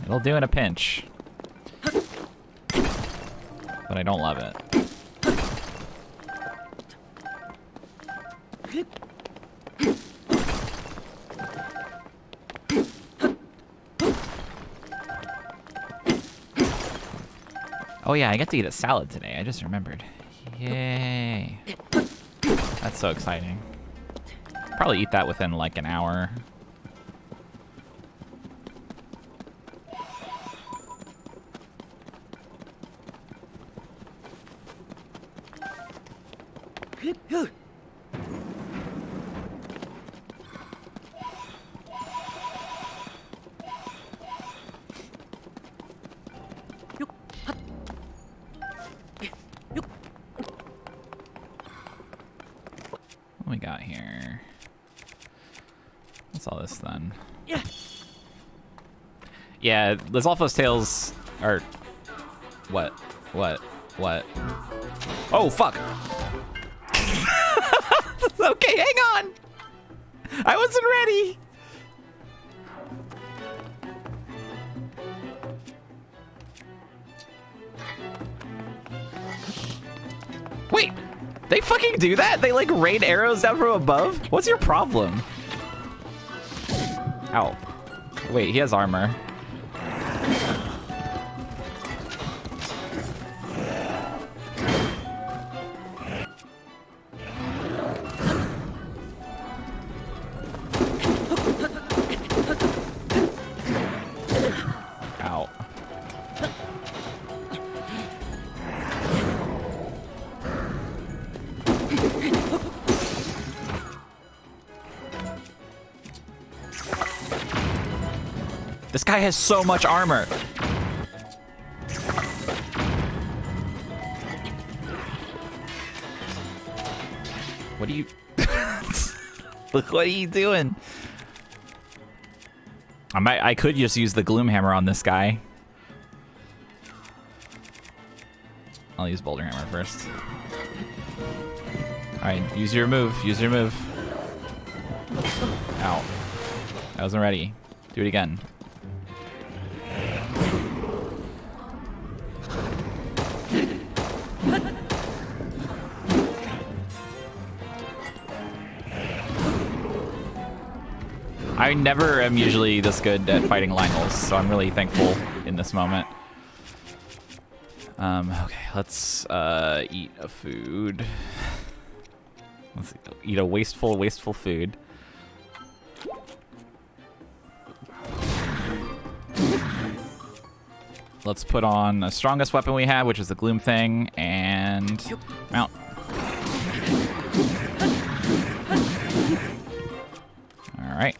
It'll do in a pinch, but I don't love it. Oh yeah, I get to eat a salad today. I just remembered. Yay. That's so exciting. Probably eat that within like an hour. What we got here? What's all this then? Yeah, Lizalfo's tails are... What? Oh, fuck! Okay, hang on! I wasn't ready! Wait! They fucking do that? They like rain arrows down from above? What's your problem? Ow. Wait, he has armor. This guy has so much armor. What are you... Look, what are you doing? I could just use the Gloom Hammer on this guy. I'll use Boulder Hammer first. Alright, use your move. Use your move. Ow. I wasn't ready. Do it again. I never am usually this good at fighting lynels, so I'm really thankful in this moment. Okay, let's eat a food. Let's eat a wasteful food. Let's put on the strongest weapon we have, which is the Gloom thing, and mount. All right.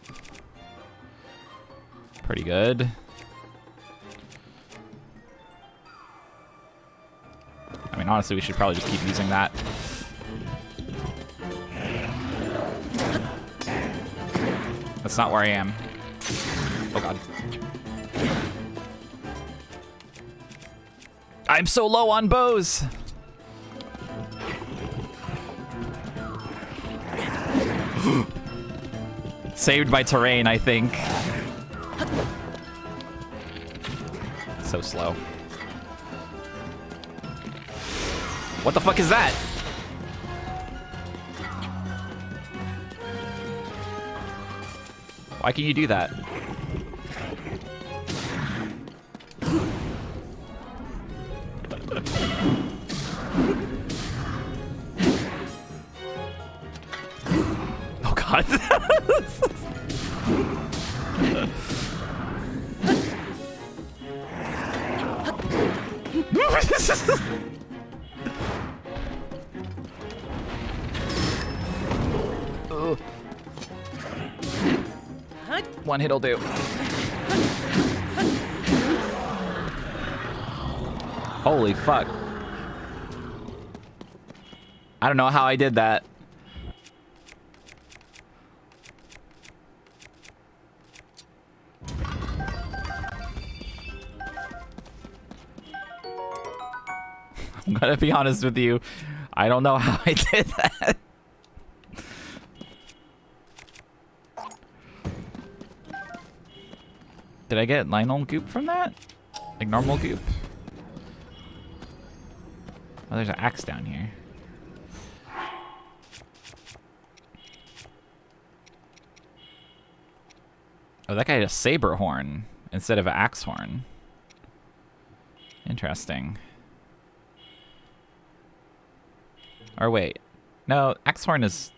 Pretty good. I mean, honestly, we should probably just keep using that. That's not where I am. Oh god. I'm so low on bows. Saved by terrain, I think. So slow. What the fuck is that? Why can you do that? Oh god. One hit'll do. Holy fuck. I don't know how I did that. I'm gonna be honest with you. I don't know how I did that. Did I get lynel goop from that? Like normal goop? Oh, there's an axe down here. Oh, that guy had a saber horn instead of an axe horn. Interesting. Or wait. No, axe horn is...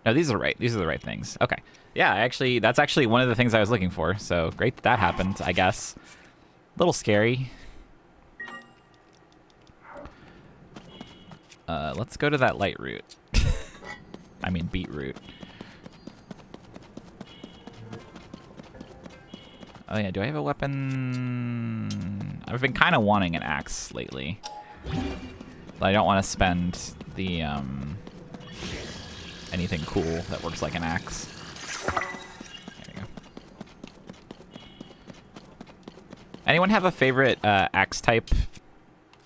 No, these are right. These are the right things. Okay. Yeah, actually, that's actually one of the things I was looking for. So great that happened, I guess. A little scary. Let's go to that light route. I mean beetroot. Oh yeah, do I have a weapon? I've been kind of wanting an axe lately. But I don't want to spend the, anything cool that works like an axe. There we go. Anyone have a favorite axe type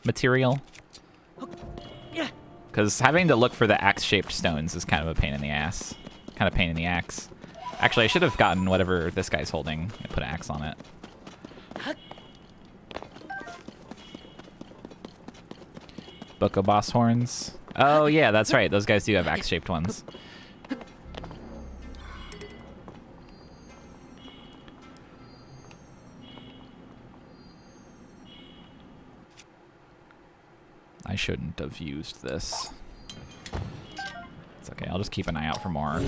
material? Because having to look for the axe-shaped stones is kind of a pain in the ass. Kind of pain in the axe. Actually, I should have gotten whatever this guy's holding and put an axe on it. Boko boss horns. Oh yeah, that's right. Those guys do have axe-shaped ones. I shouldn't have used this. It's okay, I'll just keep an eye out for more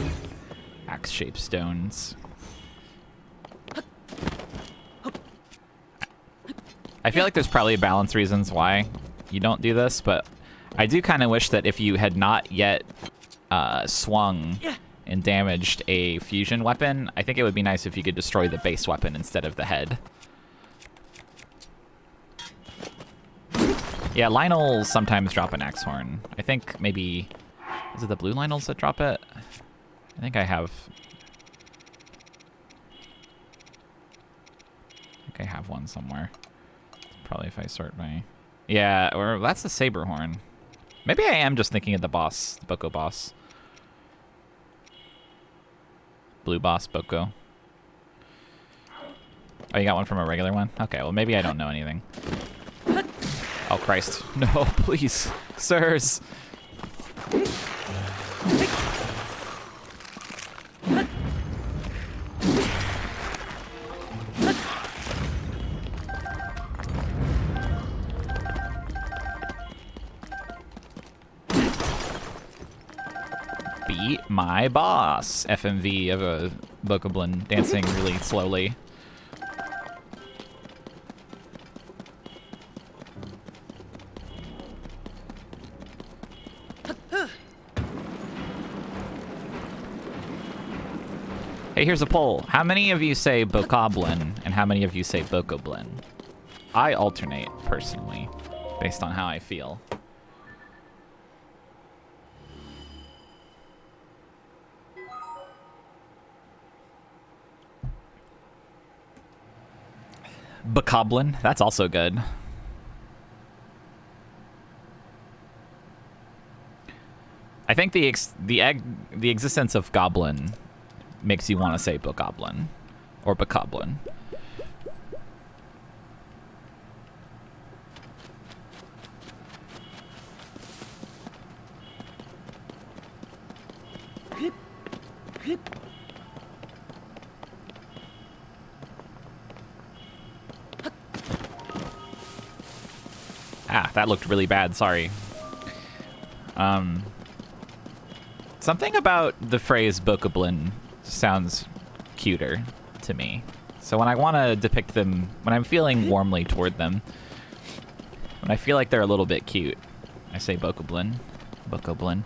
axe-shaped stones. I feel like there's probably balance reasons why you don't do this, but I do kind of wish that if you had not yet swung and damaged a fusion weapon, I think it would be nice if you could destroy the base weapon instead of the head. Yeah, lynels sometimes drop an axe horn. I think maybe... Is it the blue lynels that drop it? I think I have... one somewhere. Probably if I sort by... Yeah, or that's the saber horn. Maybe I am just thinking of the boss, the Boko boss. Blue boss, Boko. Oh, you got one from a regular one? Okay, well maybe I don't know anything. Oh, Christ. No, please. Sirs. Beat my boss. FMV of a Bokoblin dancing really slowly. Hey, here's a poll. How many of you say Bokoblin and how many of you say Bokoblin? I alternate, personally, based on how I feel. Bokoblin, that's also good. I think the existence of goblin makes you want to say Bokoblin or Bokoblin. Ah, that looked really bad, sorry. Something about the phrase Bokoblin sounds cuter to me. So when I want to depict them, when I'm feeling warmly toward them, when I feel like they're a little bit cute, I say Bokoblin. Bokoblin.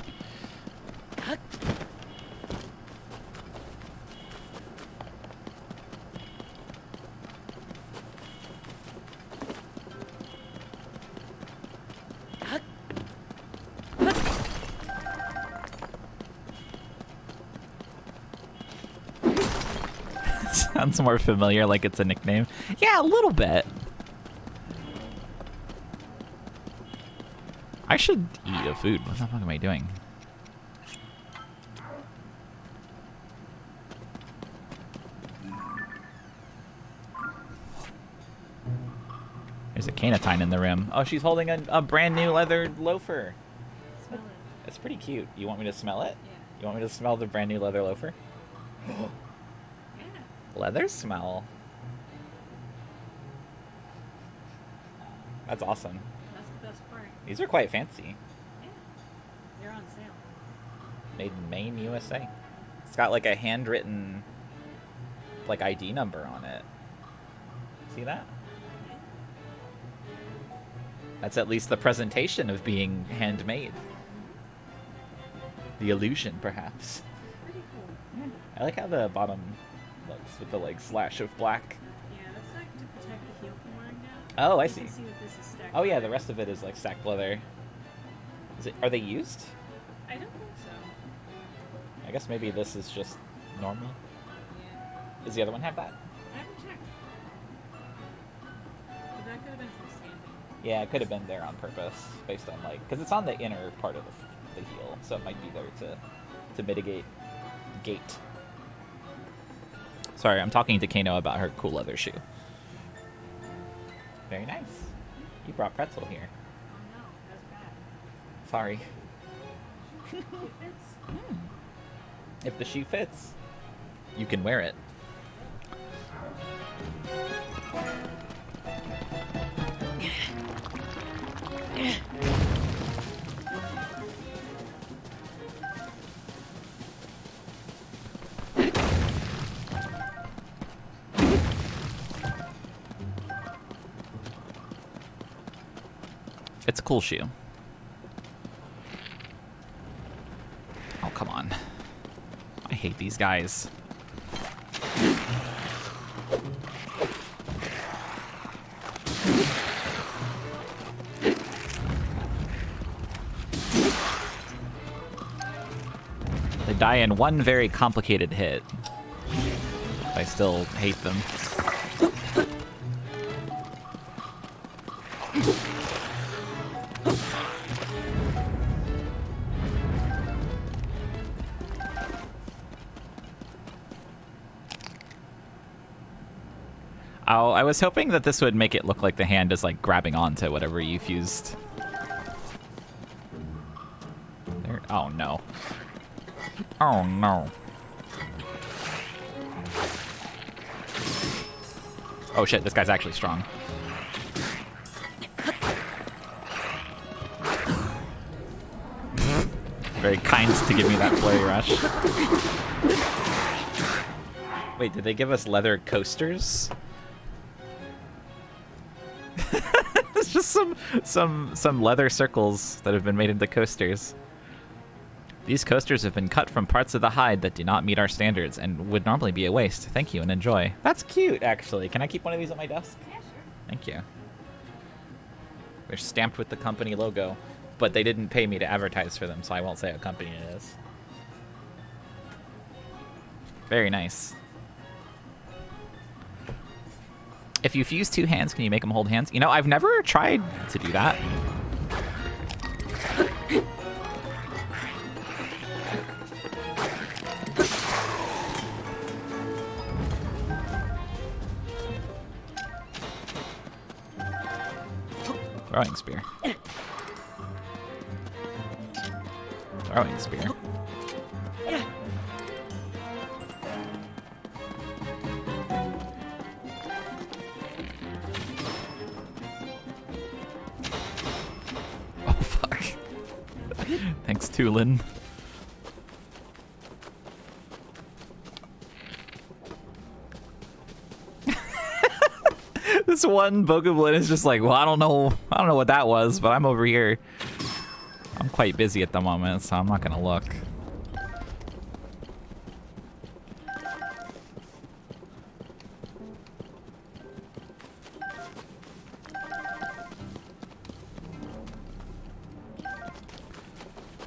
Sounds more familiar, like it's a nickname. Yeah, a little bit. I should eat a food. What the fuck am I doing? There's a canatine in the rim. Oh, she's holding a brand new leather loafer. Smell it. It's pretty cute. You want me to smell it? Yeah. You want me to smell the brand new leather loafer? Yeah. Leather smell. That's awesome. That's the best part. These are quite fancy. Yeah. They're on sale. Made in Maine, USA. It's got like a handwritten like ID number on it. See that? Yeah. That's at least the presentation of being handmade. The illusion, perhaps. Pretty cool. I like how the bottom looks with the like slash of black. Yeah, that's like to protect the heel from wearing down. Oh, I You see. can see that this is stacked Oh yeah, leather. the rest of it is like stacked leather. Are they used? I don't think so. I guess maybe this is just normal. Yeah. Does the other one have that? I haven't checked. But that could have been from sanding. Yeah, it could have been there on purpose, based on like, because it's on the inner part of the heel, so it might be there to mitigate gait. Sorry, I'm talking to Kano about her cool leather shoe. Very nice. You brought pretzel here. Oh no, that's bad. Sorry. It fits. If the shoe fits, you can wear it. It's a cool shoe. Oh, come on. I hate these guys. They die in one very complicated hit. I still hate them. Oh, I was hoping that this would make it look like the hand is like grabbing onto whatever you fused. There. Oh no. Oh no. Oh shit, this guy's actually strong. Very kind to give me that flurry rush. Wait, did they give us leather coasters? It's just some leather circles that have been made into coasters. These coasters have been cut from parts of the hide that do not meet our standards and would normally be a waste. Thank you and enjoy. That's cute, actually. Can I keep one of these at my desk? Yeah, sure. Thank you. They're stamped with the company logo, but they didn't pay me to advertise for them, so I won't say what company it is. Very nice. If you fuse two hands, can you make them hold hands? You know, I've never tried to do that. Throwing spear. Throwing spear. Oh, fuck. Thanks, Tulin. This one Bokoblin is just like, well, I don't know what that was, but I'm over here. I'm quite busy at the moment, so I'm not gonna look.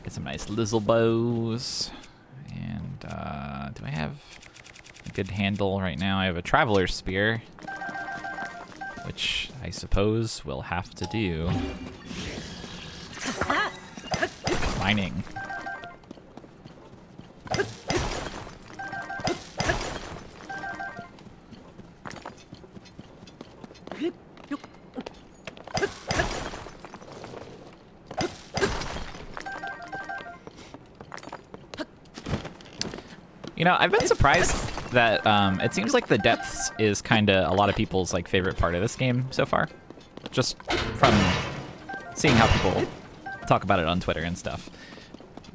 Get some nice lizzle bows. And do I have a good handle right now? I have a traveler's spear, which I suppose we'll have to do. Mining. You know, I've been surprised that it seems like the depths is kind of a lot of people's like favorite part of this game so far. Just from seeing how people talk about it on Twitter and stuff.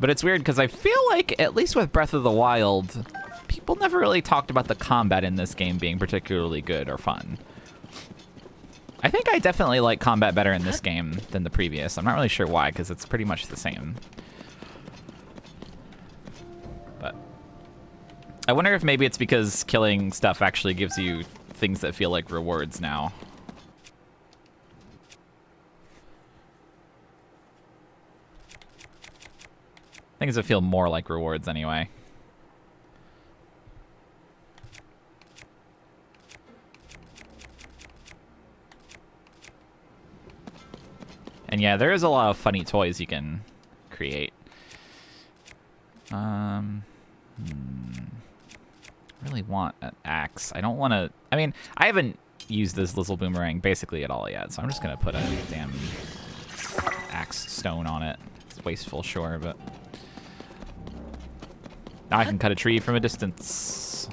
But it's weird because I feel like, at least with Breath of the Wild, people never really talked about the combat in this game being particularly good or fun. I think I definitely like combat better in this game than the previous. I'm not really sure why, because it's pretty much the same. But I wonder if maybe it's because killing stuff actually gives you things that feel like rewards now. Things that feel more like rewards anyway. And yeah, there is a lot of funny toys you can create. Really want an axe. I don't want to... I mean, I haven't used this Lizzle Boomerang basically at all yet, so I'm just going to put a damn axe stone on it. It's wasteful, sure, but... Now I can cut a tree from a distance.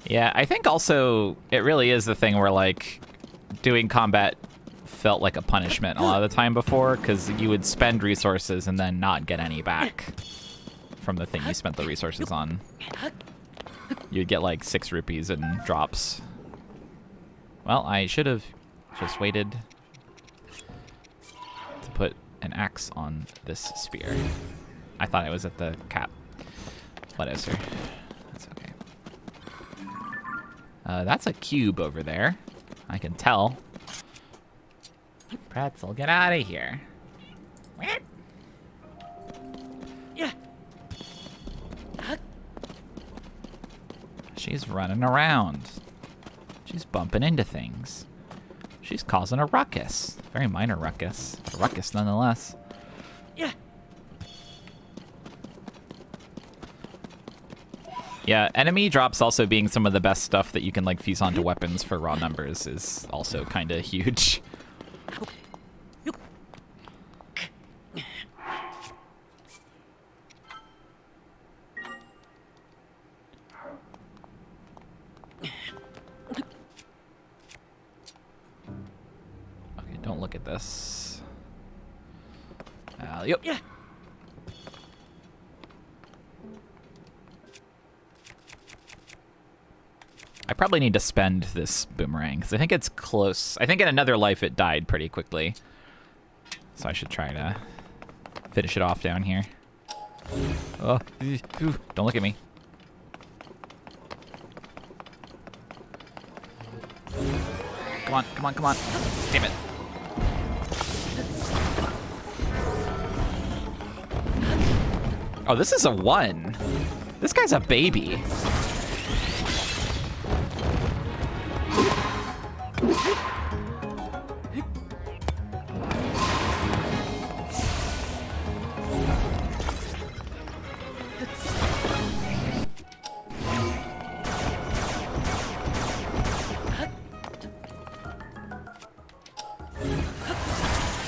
Yeah, I think also it really is the thing where, like, doing combat felt like a punishment a lot of the time before, because you would spend resources and then not get any back from the thing you spent the resources on. You'd get like 6 rupees in drops. Well, I should have just waited to put an axe on this spear. I thought it was at the cap. What is her? That's okay. That's a cube over there. I can tell. Pretzel, get out of here. She's running around. She's bumping into things. She's causing a ruckus. Very minor ruckus. A ruckus nonetheless. Yeah, enemy drops also being some of the best stuff that you can like fuse onto weapons for raw numbers is also kind of huge. Okay, don't look at this. Yep. I probably need to spend this boomerang, because I think it's close. I think in another life it died pretty quickly. So I should try to finish it off down here. Oh, don't look at me. Come on, come on, come on. Damn it. Oh, this is a 1. This guy's a baby.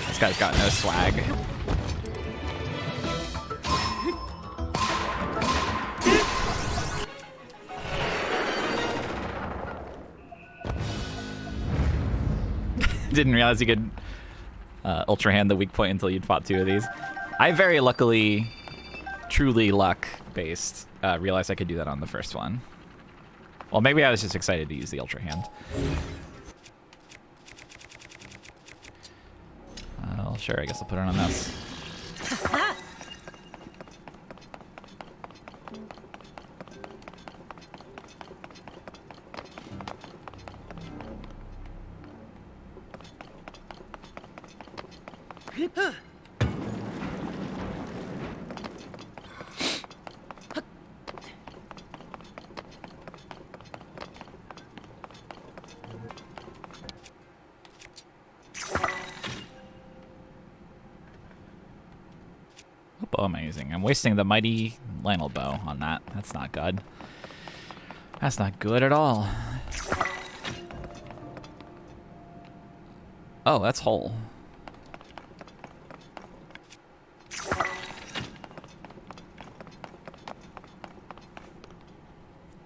This guy's got no swag. Didn't realize you could ultra hand the weak point until you'd fought 2 of these. I very luckily, truly luck-based, realized I could do that on the first one. Well, maybe I was just excited to use the ultra hand. Well, sure, I guess I'll put it on this. What bow am I using? I'm wasting the mighty lynel bow on that. That's not good. That's not good at all. Oh, that's whole.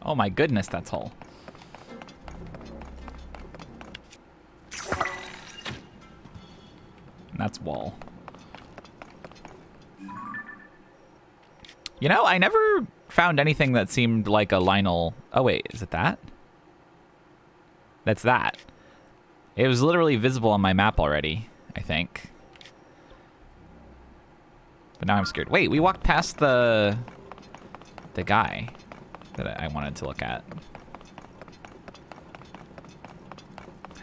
Oh my goodness, that's whole. And that's wall. You know, I never found anything that seemed like a lynel. Oh wait, is it that? That's that. It was literally visible on my map already, I think. But now I'm scared. Wait, we walked past the guy that I wanted to look at.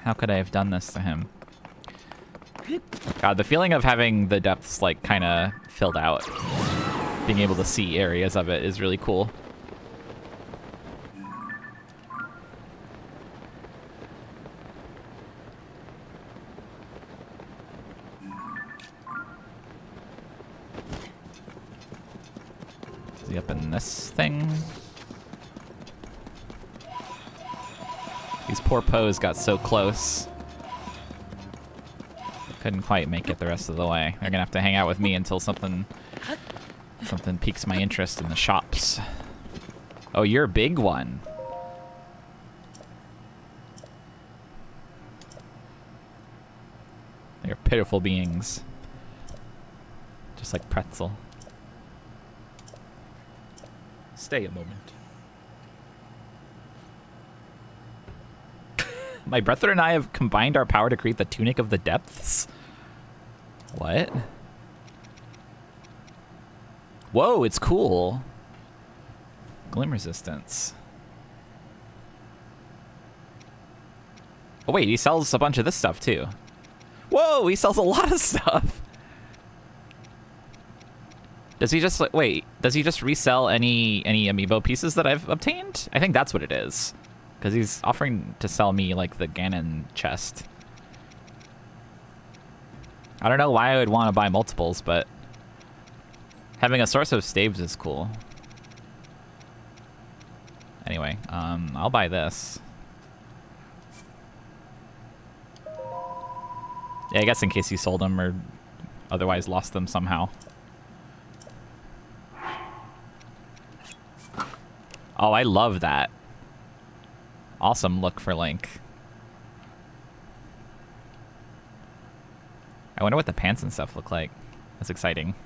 How could I have done this to him? God, the feeling of having the depths like kind of filled out, being able to see areas of it is really cool. Is he up in this thing? These poor Poes got so close. Couldn't quite make it the rest of the way. They're gonna have to hang out with me until something piques my interest in the shops. Oh, you're a big one. They're pitiful beings. Just like pretzel. Stay a moment. My brother and I have combined our power to create the Tunic of the Depths. What? Whoa, it's cool. Glim resistance. Oh wait, he sells a bunch of this stuff too. Whoa, he sells a lot of stuff. Does he just like, wait, does he just resell any amiibo pieces that I've obtained? I think that's what it is. Because he's offering to sell me, like, the Ganon chest. I don't know why I would want to buy multiples, but having a source of staves is cool. Anyway, I'll buy this. Yeah, I guess in case you sold them or otherwise lost them somehow. Oh, I love that. Awesome look for Link. I wonder what the pants and stuff look like. That's exciting.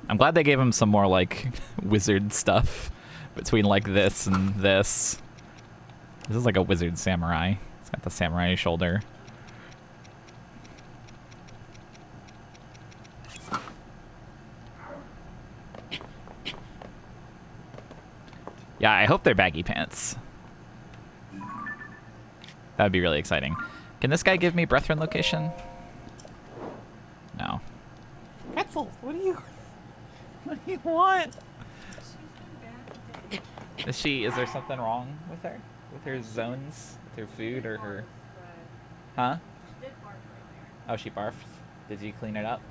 I'm glad they gave him some more, like, wizard stuff between, like, this and this. This is like a wizard samurai. It's got the samurai shoulder. Yeah, I hope they're baggy pants. That would be really exciting. Can this guy give me Brethren location? No. Pretzels, what are you? What do you want? She's been bad today. Is there something wrong with her? With her zones? With her food or her... But Huh? she did barf right there. Oh, she barfed? Did you clean it up?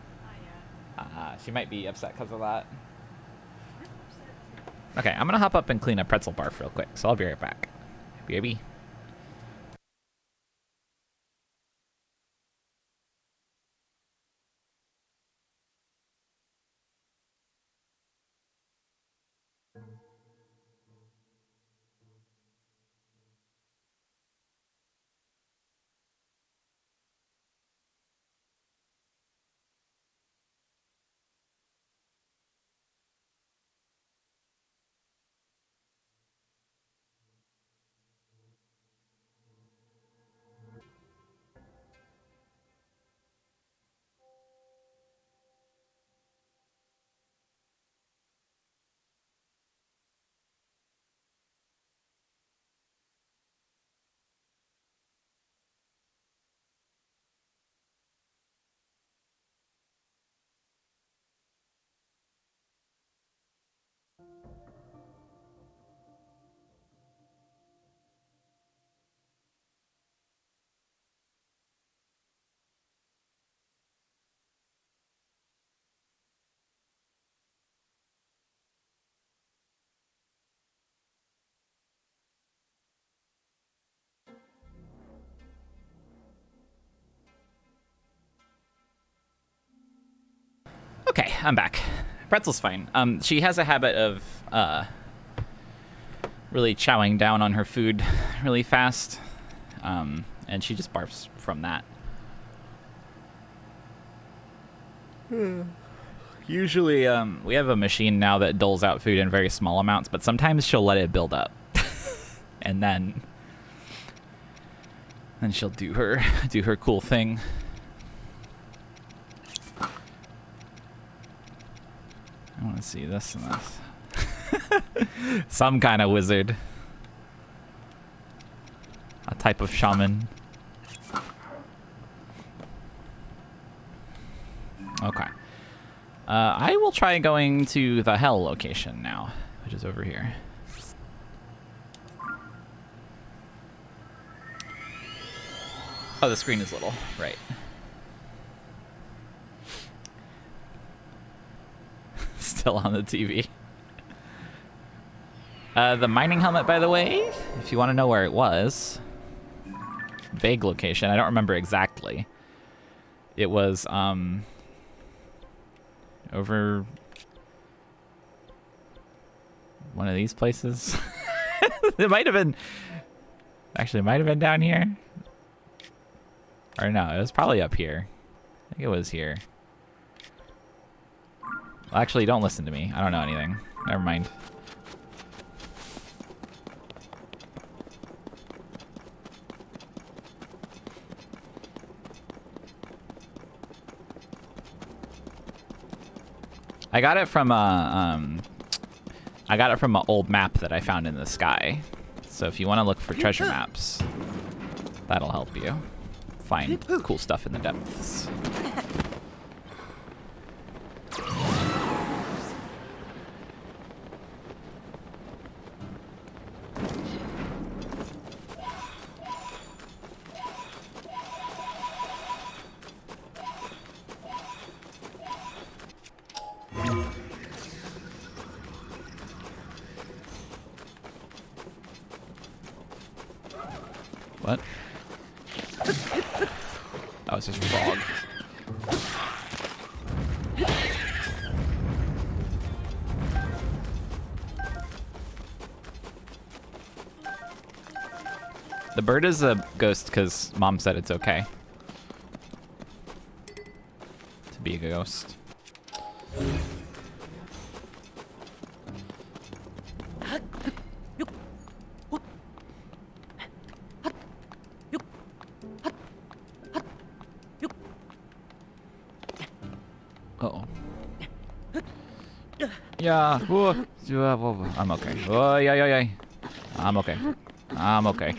Not yet. She might be upset because of that. I'm upset too. Okay, I'm gonna hop up and clean a pretzel barf real quick, so I'll be right back. BRB. Okay, I'm back. Pretzel's fine. She has a habit of really chowing down on her food really fast, and she just barfs from that. Usually, we have a machine now that doles out food in very small amounts, but sometimes she'll let it build up, and then she'll do her cool thing. I want to see this and this. Some kind of wizard. A type of shaman. Okay. I will try going to the hell location now, which is over here. Oh, the screen is little. Right. Still on the TV. The mining helmet, by the way, if you want to know where it was. Vague location. I don't remember exactly. It was, over one of these places. It might have been... Actually, it might have been down here. Or no, it was probably up here. I think it was here. Well, actually, don't listen to me. I don't know anything. Never mind. I got it from an old map that I found in the sky. So if you want to look for treasure maps, that'll help you find cool stuff in the depths. What? Oh, it's just frog. The bird is a ghost because Mom said it's okay to be a ghost. Uh-oh. Yeah. I'm okay. Oh, yeah. I'm okay. I'm okay.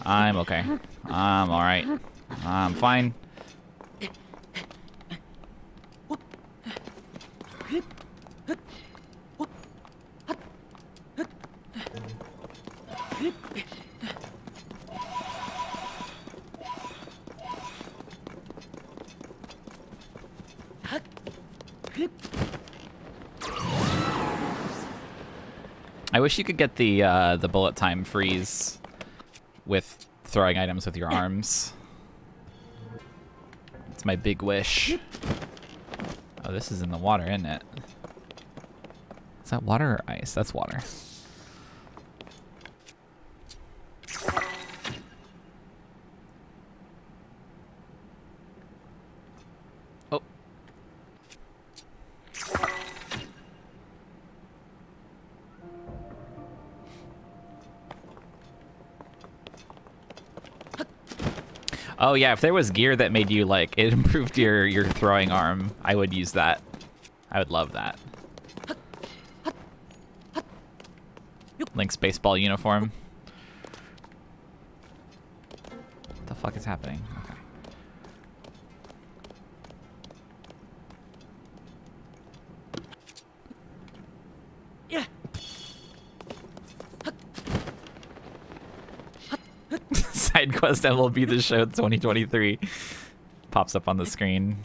I'm okay. I'm alright. I'm fine. I wish you could get the bullet time freeze with throwing items with your arms. It's my big wish. Oh, this is in the water, isn't it? Is that water or ice? That's water. Oh. Oh yeah, if there was gear that made you like it improved your throwing arm, I would use that. I would love that. Link's baseball uniform. What the fuck is happening? Okay. Yeah. Side quest MLB The Show 2023 pops up on the screen.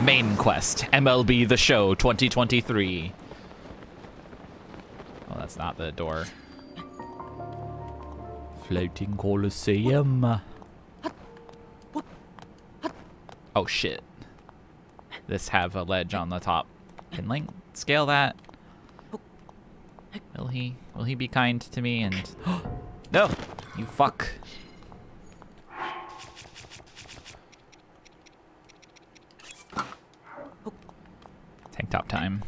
Main quest MLB The Show 2023. Oh, that's not the door. Floating Coliseum. Oh shit. This have a ledge on the top. Can Link scale that? Will he be kind to me and no, you fuck. Tank top time.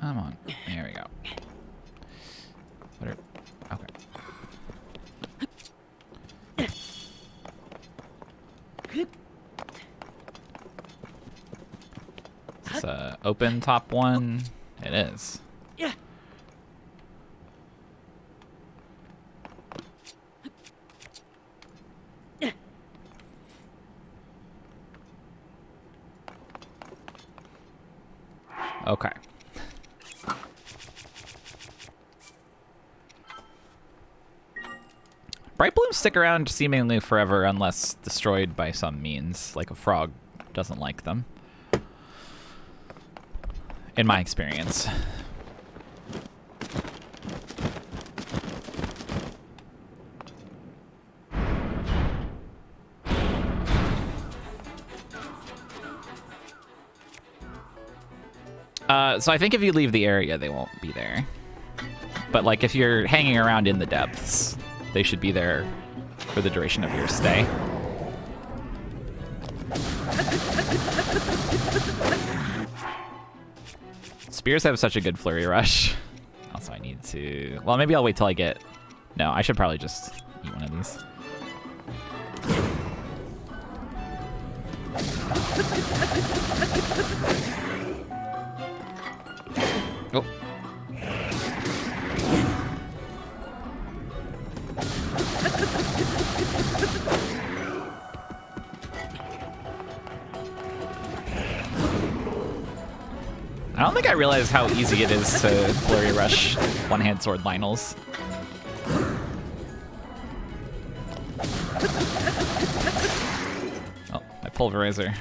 Come on. There we go. What are, okay. Is this a open top one? It is. Yeah. Okay. Bright blooms stick around seemingly forever unless destroyed by some means, like a frog doesn't like them. In my experience. So I think if you leave the area, they won't be there. But like if you're hanging around in the depths, they should be there for the duration of your stay. Spears have such a good flurry rush. Also, I need to... Well, maybe I'll wait till I get... No, I should probably just eat one of these. Oh. I don't think I realized how easy it is to flurry rush one-hand sword Lynels. Oh, my pulverizer.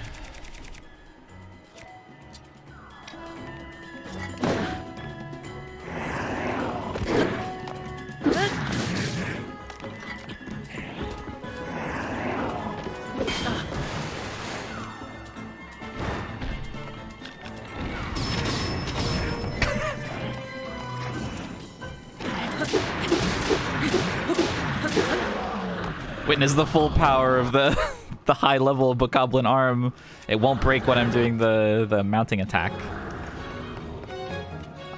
Witness the full power of the the high level bokoblin arm. It won't break when I'm doing the mounting attack.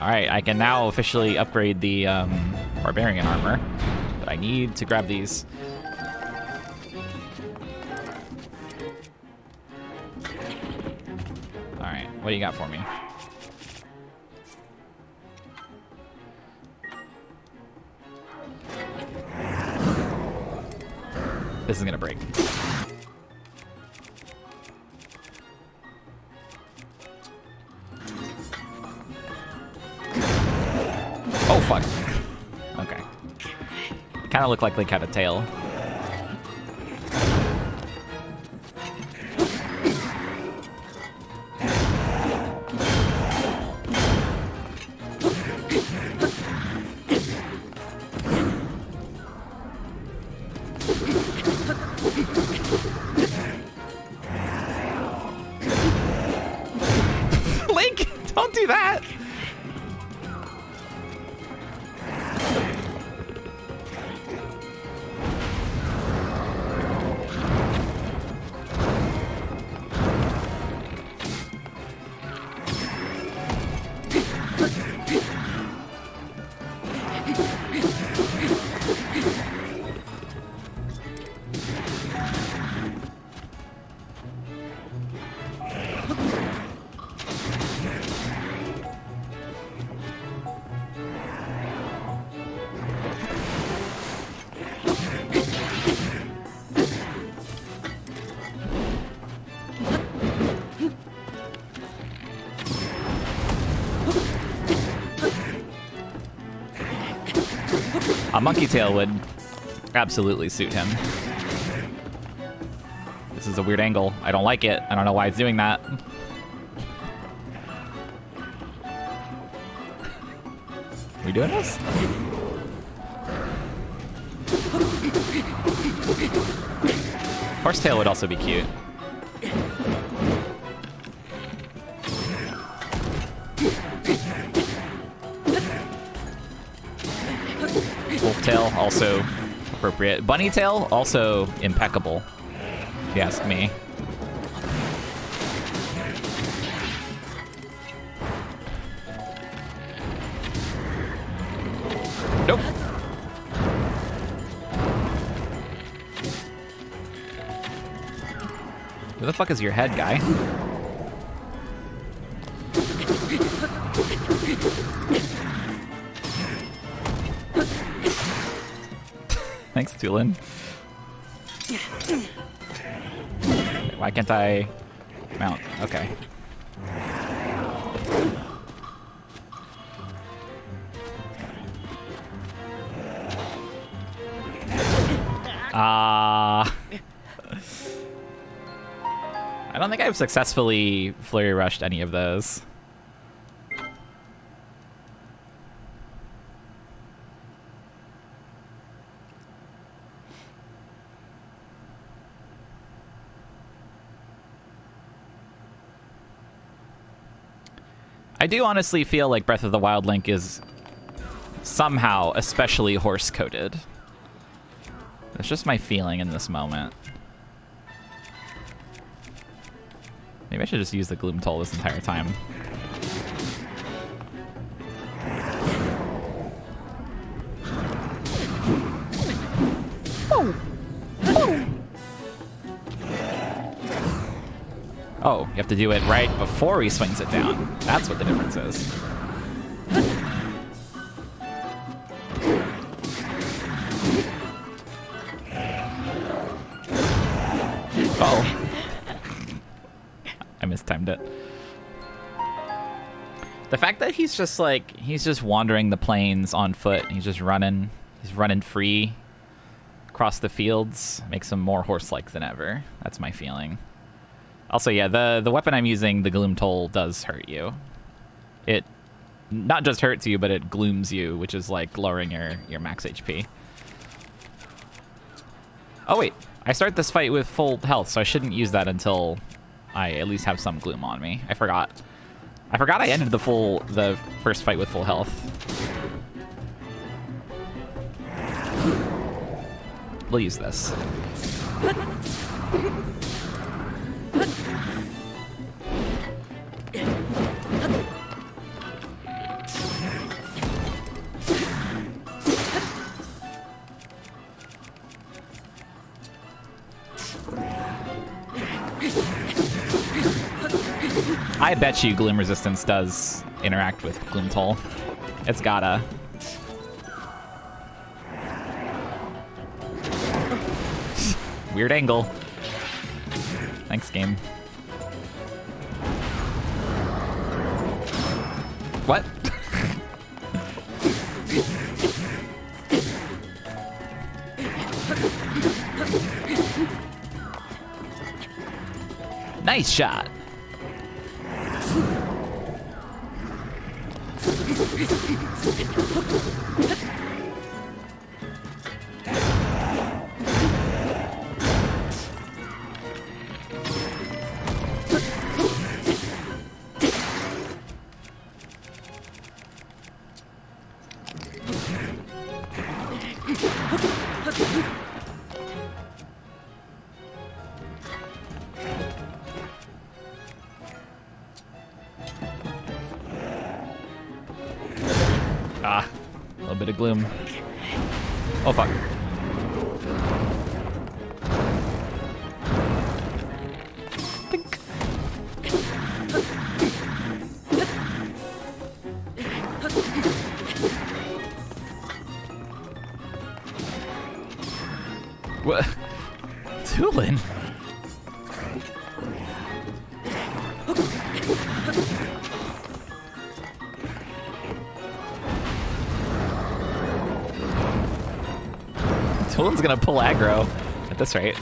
All right, I can now officially upgrade the barbarian armor, but I need to grab these. All Alright, what do you got for me? This is gonna break. Oh, fuck. Okay. Kind of look like they cut a tail. Link, don't do that. A monkey tail would absolutely suit him. This is a weird angle. I don't like it. I don't know why it's doing that. We doing this? Horsetail would also be cute. Wolftail, also appropriate. Bunnytail, also impeccable, if you ask me. Nope. Where the fuck is your head, guy? Thanks, Tulin. Why can't I mount? Okay. I don't think I've successfully flurry rushed any of those. I do honestly feel like Breath of the Wild Link is somehow especially horse-coated. That's just my feeling in this moment. Maybe I should just use the Gloom Toll this entire time. Oh, you have to do it right before he swings it down. That's what the difference is. Uh-oh. I mistimed it. The fact that he's just like, he's just wandering the plains on foot. He's just running. He's running free across the fields. Makes him more horse-like than ever. That's my feeling. Also, yeah, the weapon I'm using, the Gloom Toll, does hurt you. It not just hurts you, but it glooms you, which is like lowering your max HP. Oh wait, I start this fight with full health, so I shouldn't use that until I at least have some gloom on me. I forgot I ended the first fight with full health. We'll use this. I bet you Gloom Resistance does interact with Gloom Toll. It's gotta. Weird angle. Thanks, game. What? Nice shot. Ah, a little bit of gloom. Oh, fuck. Tink. What? Tulin? Tulin's gonna pull aggro at this rate.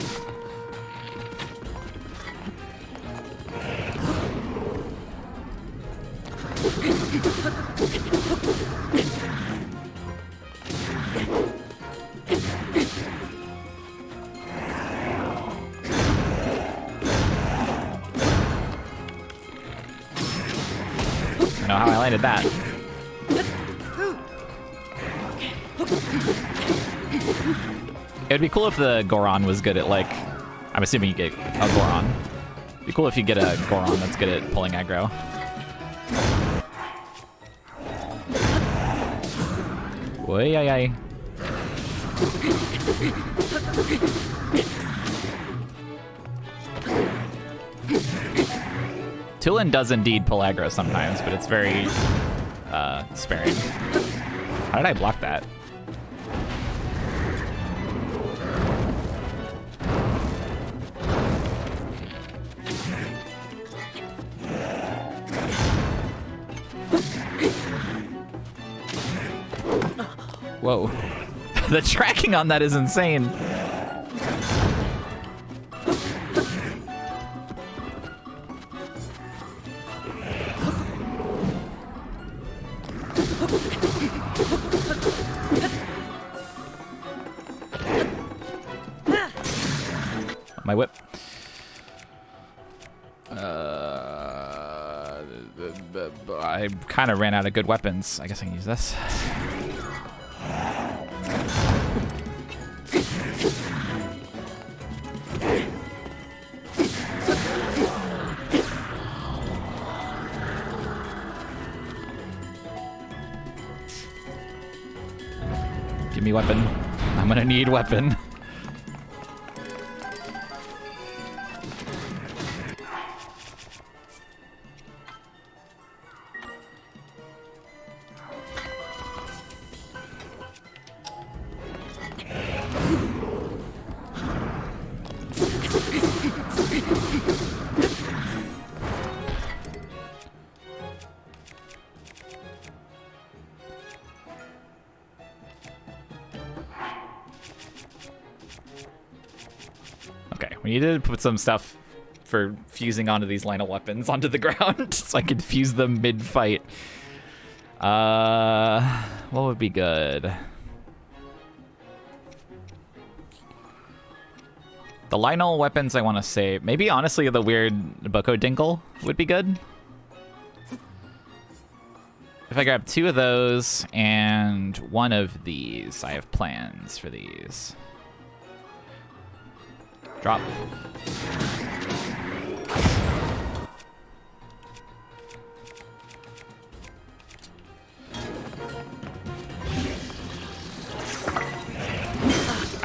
I don't know how I landed that. It would be cool if the Goron was good at, like, I'm assuming you get a Goron. It'd be cool if you get a Goron that's good at pulling aggro. Way, ay, ay. Tulin does indeed pull aggro sometimes, but it's very sparing. How did I block that? Whoa. The tracking on that is insane. My whip. I kind of ran out of good weapons. I guess I can use this. Give me weapon. I'm gonna need weapon. We need to put some stuff for fusing onto these lynel weapons onto the ground so I can fuse them mid-fight. What would be good? The lynel weapons I want to save. Maybe, honestly, the weird Boko Dinkle would be good. If I grab 2 of those and 1 of these, I have plans for these. Drop.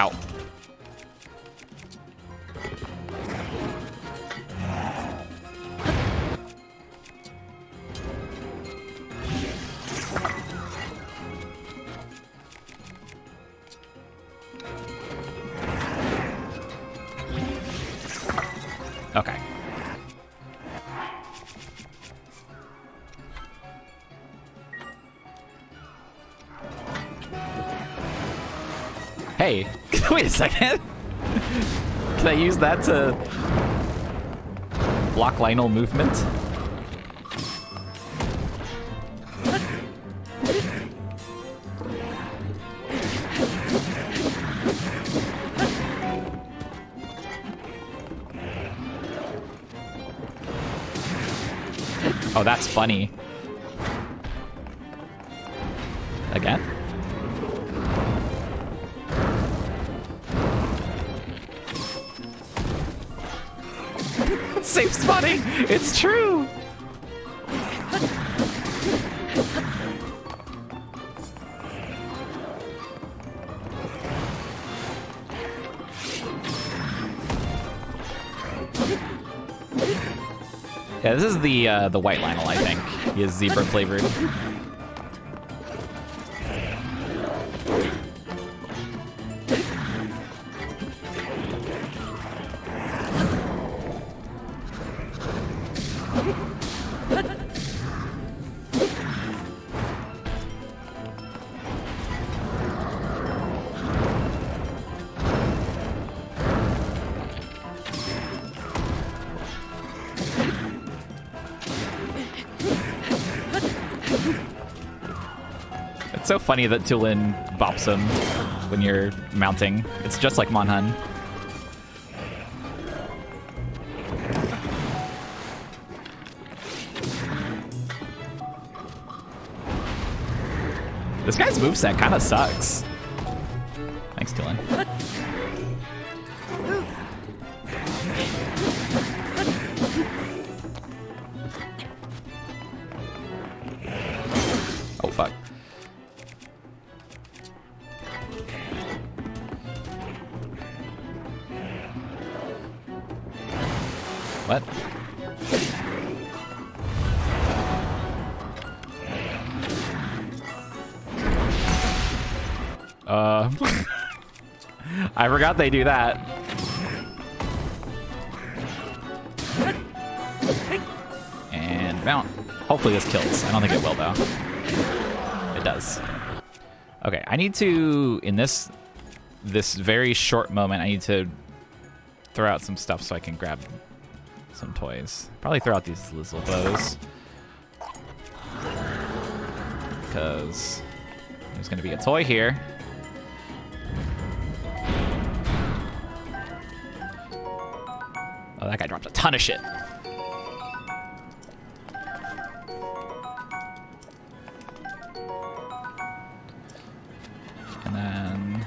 Ow. Hey, wait a second. Can I use that to block lynel movement? Oh, that's funny. Again? Safe spotting! It's true! Yeah, this is the white lynel, I think. He is zebra flavored. It's so funny that Tulin bops him when you're mounting. It's just like Monhun. This guy's moveset kind of sucks. Thanks, Tulin. Oh, fuck. What? I forgot they do that. And mount. Hopefully this kills. I don't think it will, though. It does. Okay, I need to, in this very short moment, I need to throw out some stuff so I can grab some toys. Probably throw out these little bows. Because there's going to be a toy here. Oh, that guy dropped a ton of shit. And then...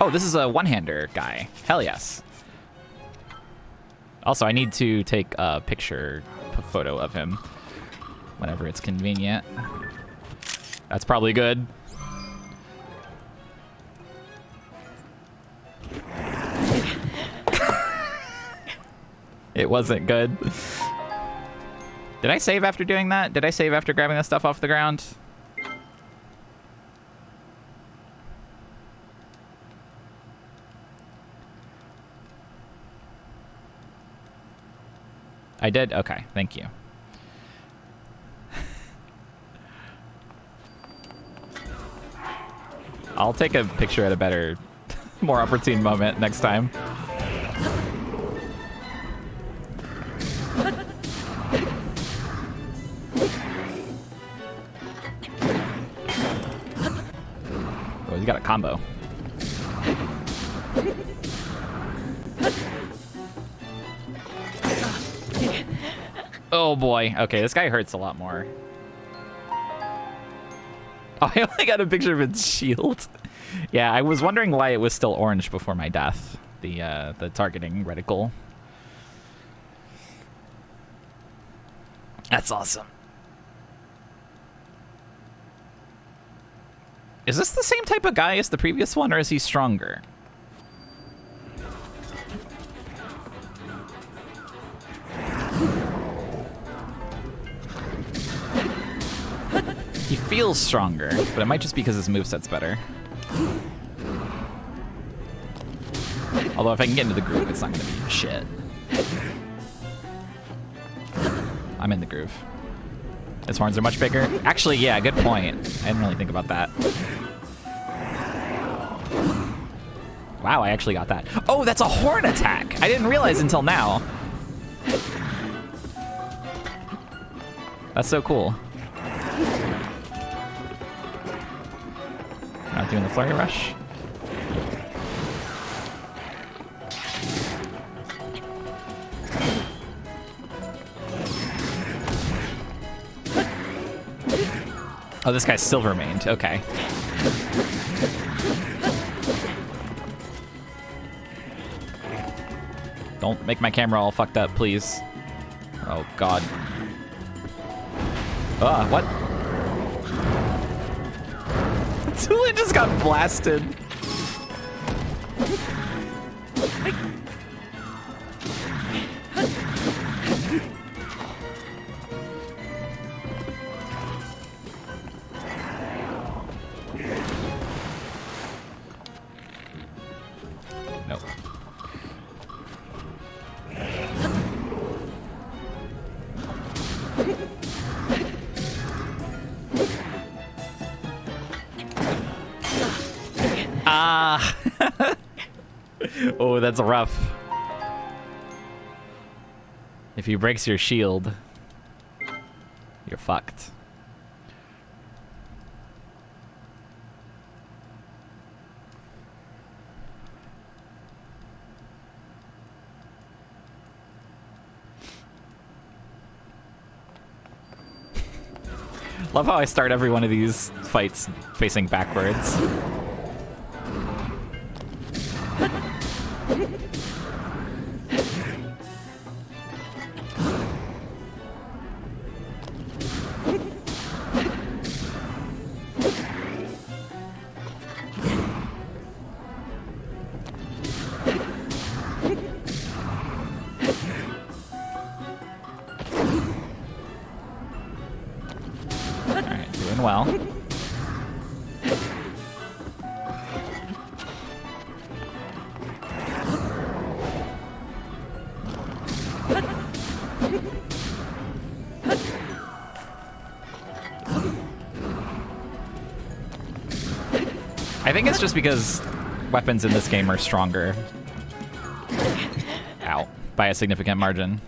Oh, this is a one-hander guy. Hell yes. Also, I need to take a photo of him whenever it's convenient. That's probably good. It wasn't good. Did I save after doing that? Did I save after grabbing the stuff off the ground? I did? Okay, thank you. I'll take a picture at a better, more opportune moment next time. Oh, he's got a combo. Oh boy. Okay, this guy hurts a lot more. Oh, I only got a picture of its shield. Yeah, I was wondering why it was still orange before my death. The targeting reticle. That's awesome. Is this the same type of guy as the previous one, or is he stronger? He feels stronger, but it might just be because his moveset's better. Although if I can get into the groove, it's not going to be shit. I'm in the groove. His horns are much bigger. Actually, yeah, good point. I didn't really think about that. Wow, I actually got that. Oh, that's a horn attack. I didn't realize until now. That's so cool. Not doing the flurry rush. Oh, this guy's silver maned. Okay. Don't make my camera all fucked up, please. Oh, God. What? Tulin just got blasted. Nope. Ah. Oh, that's rough. If he breaks your shield, you're fucked. Love how I start every one of these fights facing backwards. Alright, doing well. I think it's just because weapons in this game are stronger. Ow. By a significant margin.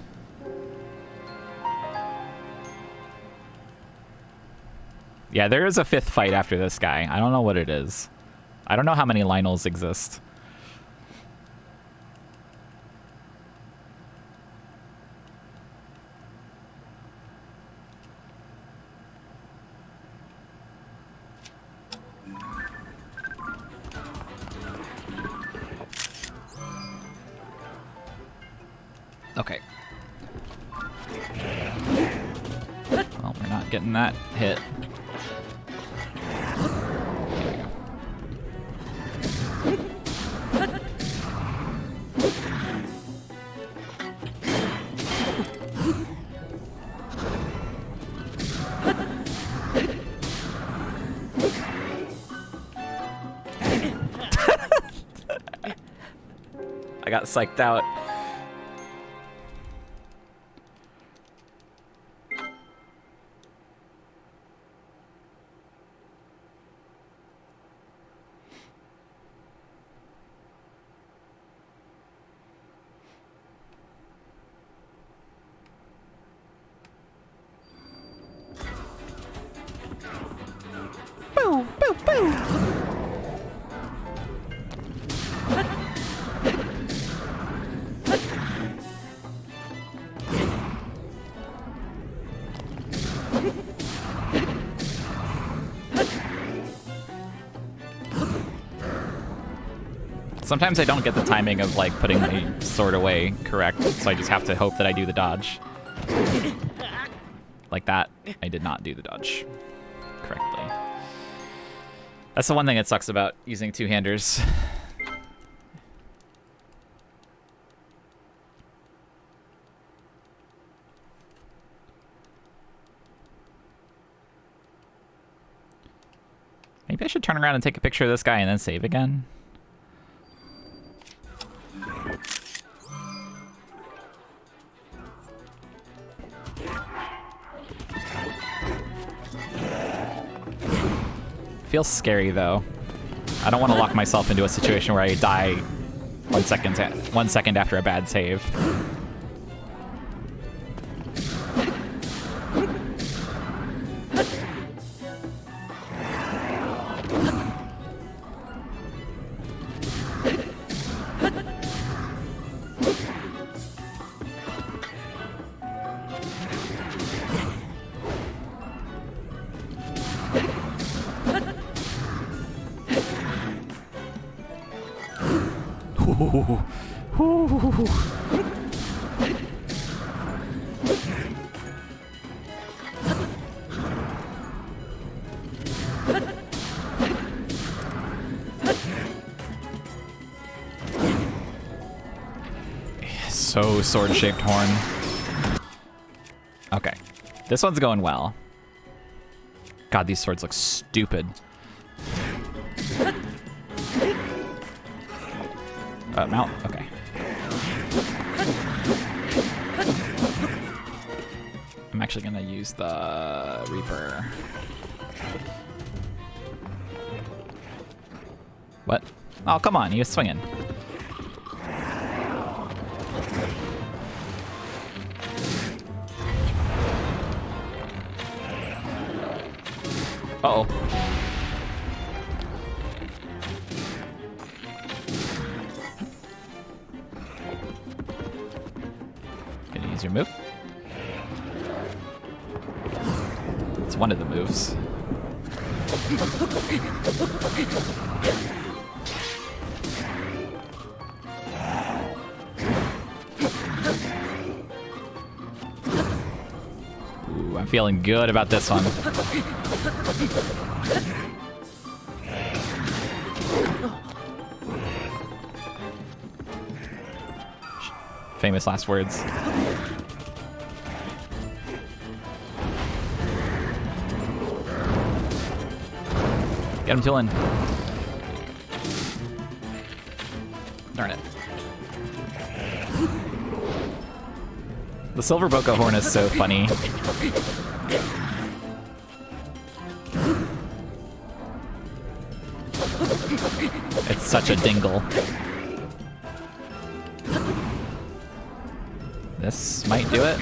Yeah, there is a fifth fight after this guy. I don't know what it is. I don't know how many lynels exist. Okay. Well, we're not getting that hit. I got psyched out. Boo, boo, boo. Sometimes I don't get the timing of like putting the sword away correct, so I just have to hope that I do the dodge. Like that, I did not do the dodge correctly. That's the one thing that sucks about using two-handers. Maybe I should turn around and take a picture of this guy and then save again. Feels scary though. I don't want to lock myself into a situation where I die 1 second after a bad save. So sword-shaped horn. Okay. This one's going well. God, these swords look stupid. Mount? Okay. I'm actually gonna use the Reaper. What? Oh, come on, he was swinging. Uh-oh. Gonna use your move. It's one of the moves. Ooh, I'm feeling good about this one. Famous last words. Get him, Tulin. Darn it. The silver bokeh horn is so funny. It's such a dingle. This might do it.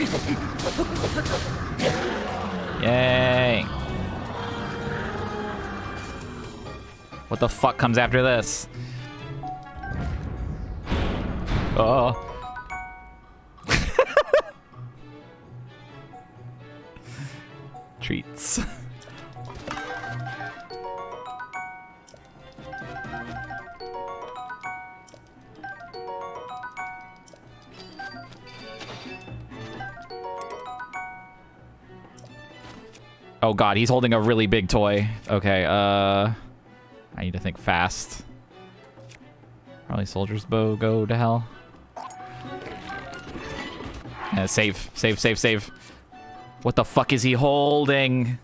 Yay. What the fuck comes after this? Oh. Treats. Oh god, he's holding a really big toy. Okay, I need to think fast. Probably soldier's bow, go to hell. Save, save, save, save. What the fuck is he holding?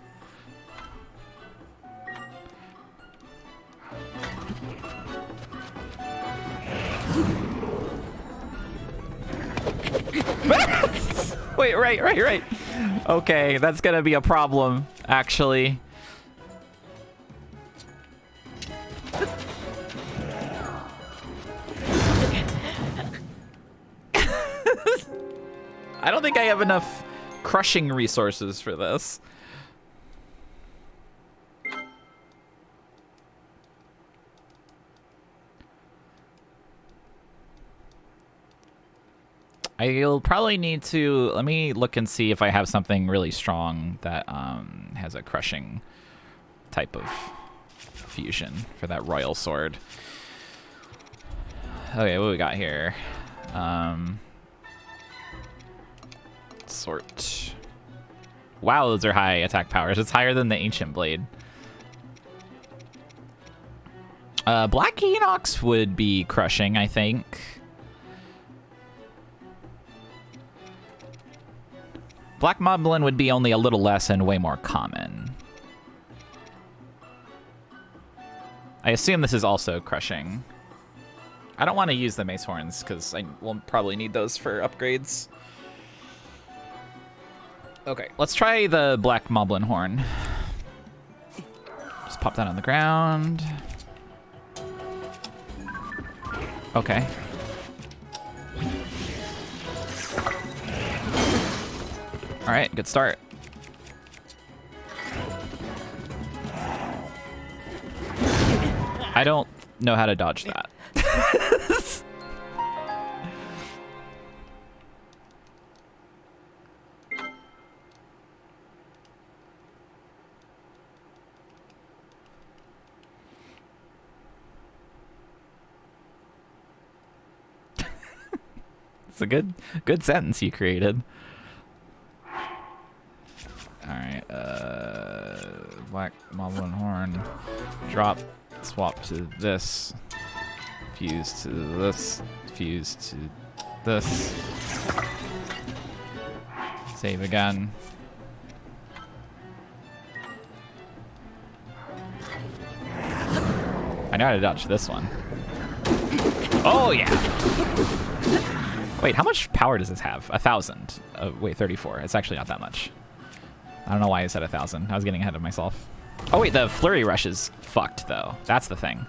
Wait, right. Okay, that's gonna be a problem, actually. I don't think I have enough crushing resources for this. I'll probably need to, let me look and see if I have something really strong that has a crushing type of fusion for that royal sword. Okay, what we got here? Sort. Wow, those are high attack powers. It's higher than the ancient blade. Black Enox would be crushing, I think. Black Moblin would be only a little less and way more common. I assume this is also crushing. I don't want to use the mace horns because I will probably need those for upgrades. Okay, let's try the Black Moblin horn. Just pop that on the ground. Okay. All right, good start. I don't know how to dodge that. It's a good sentence you created. Alright, black moblin horn. Drop, swap to this. Fuse to this. Fuse to this. Save again. I know how to dodge this one. Oh yeah! Wait, how much power does this have? 1,000. Wait, 34. It's actually not that much. I don't know why I said 1,000. I was getting ahead of myself. Oh wait, the flurry rush is fucked though. That's the thing.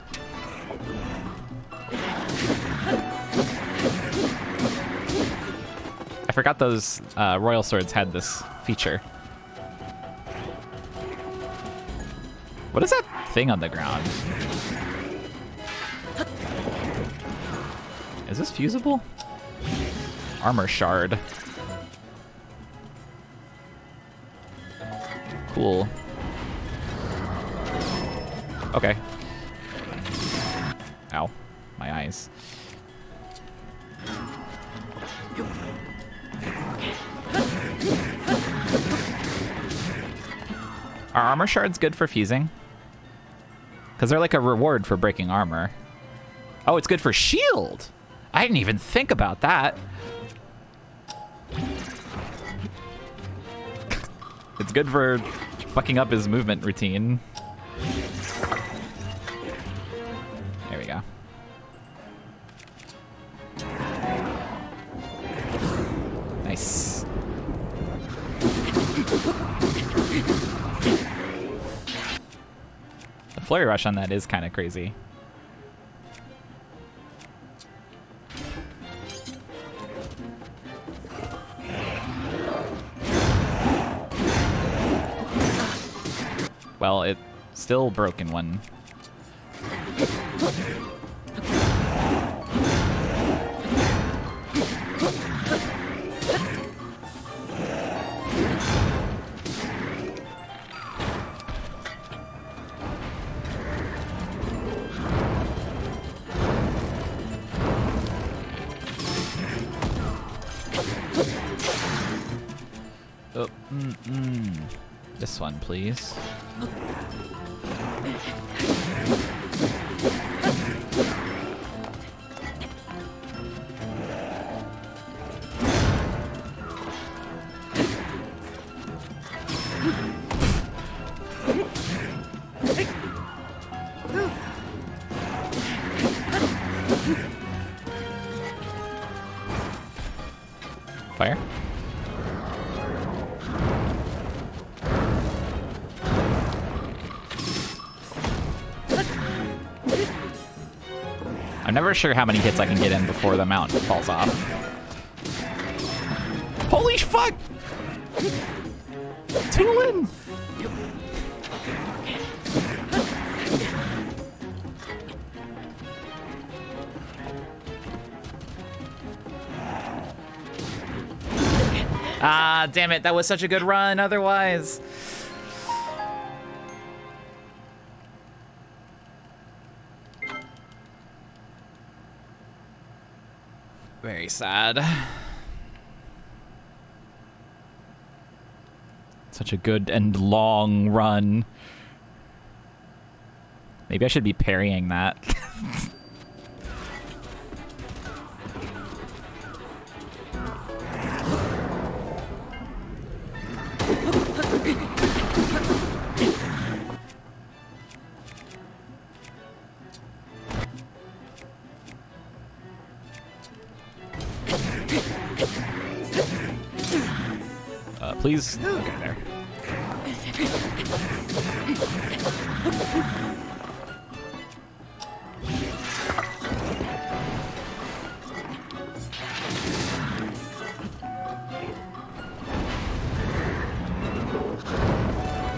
I forgot those royal swords had this feature. What is that thing on the ground? Is this fusible? Armor shard. Cool. Okay. Ow. My eyes. Are armor shards good for fusing? Because they're like a reward for breaking armor. Oh, it's good for shield! I didn't even think about that. It's good for fucking up his movement routine. There we go. Nice. The flurry rush on that is kind of crazy. Well, it still broke in one. Oh, This one, please. Fire. I'm never sure how many hits I can get in before the mount falls off. Holy fuck! Tulin! Ah, damn it. That was such a good run otherwise. Very sad. Such a good and long run. Maybe I should be parrying that. Please. Okay, there.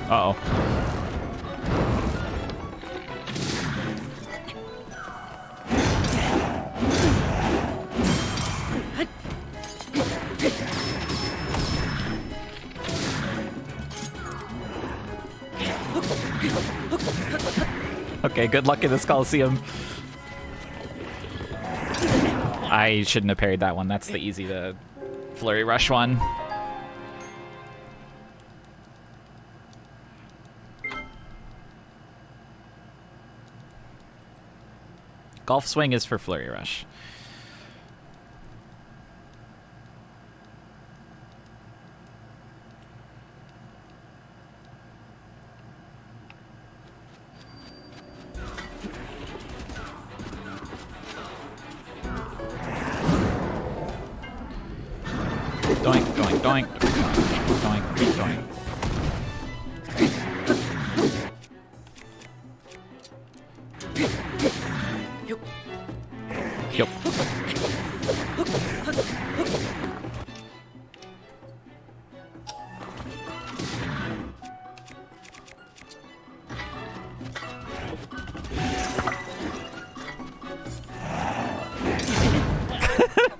Uh-oh. Okay, good luck in this Coliseum. I shouldn't have parried that one. That's the easy to flurry rush one. Golf swing is for flurry rush. Doink, doink, doink. Doink, doink. Yup.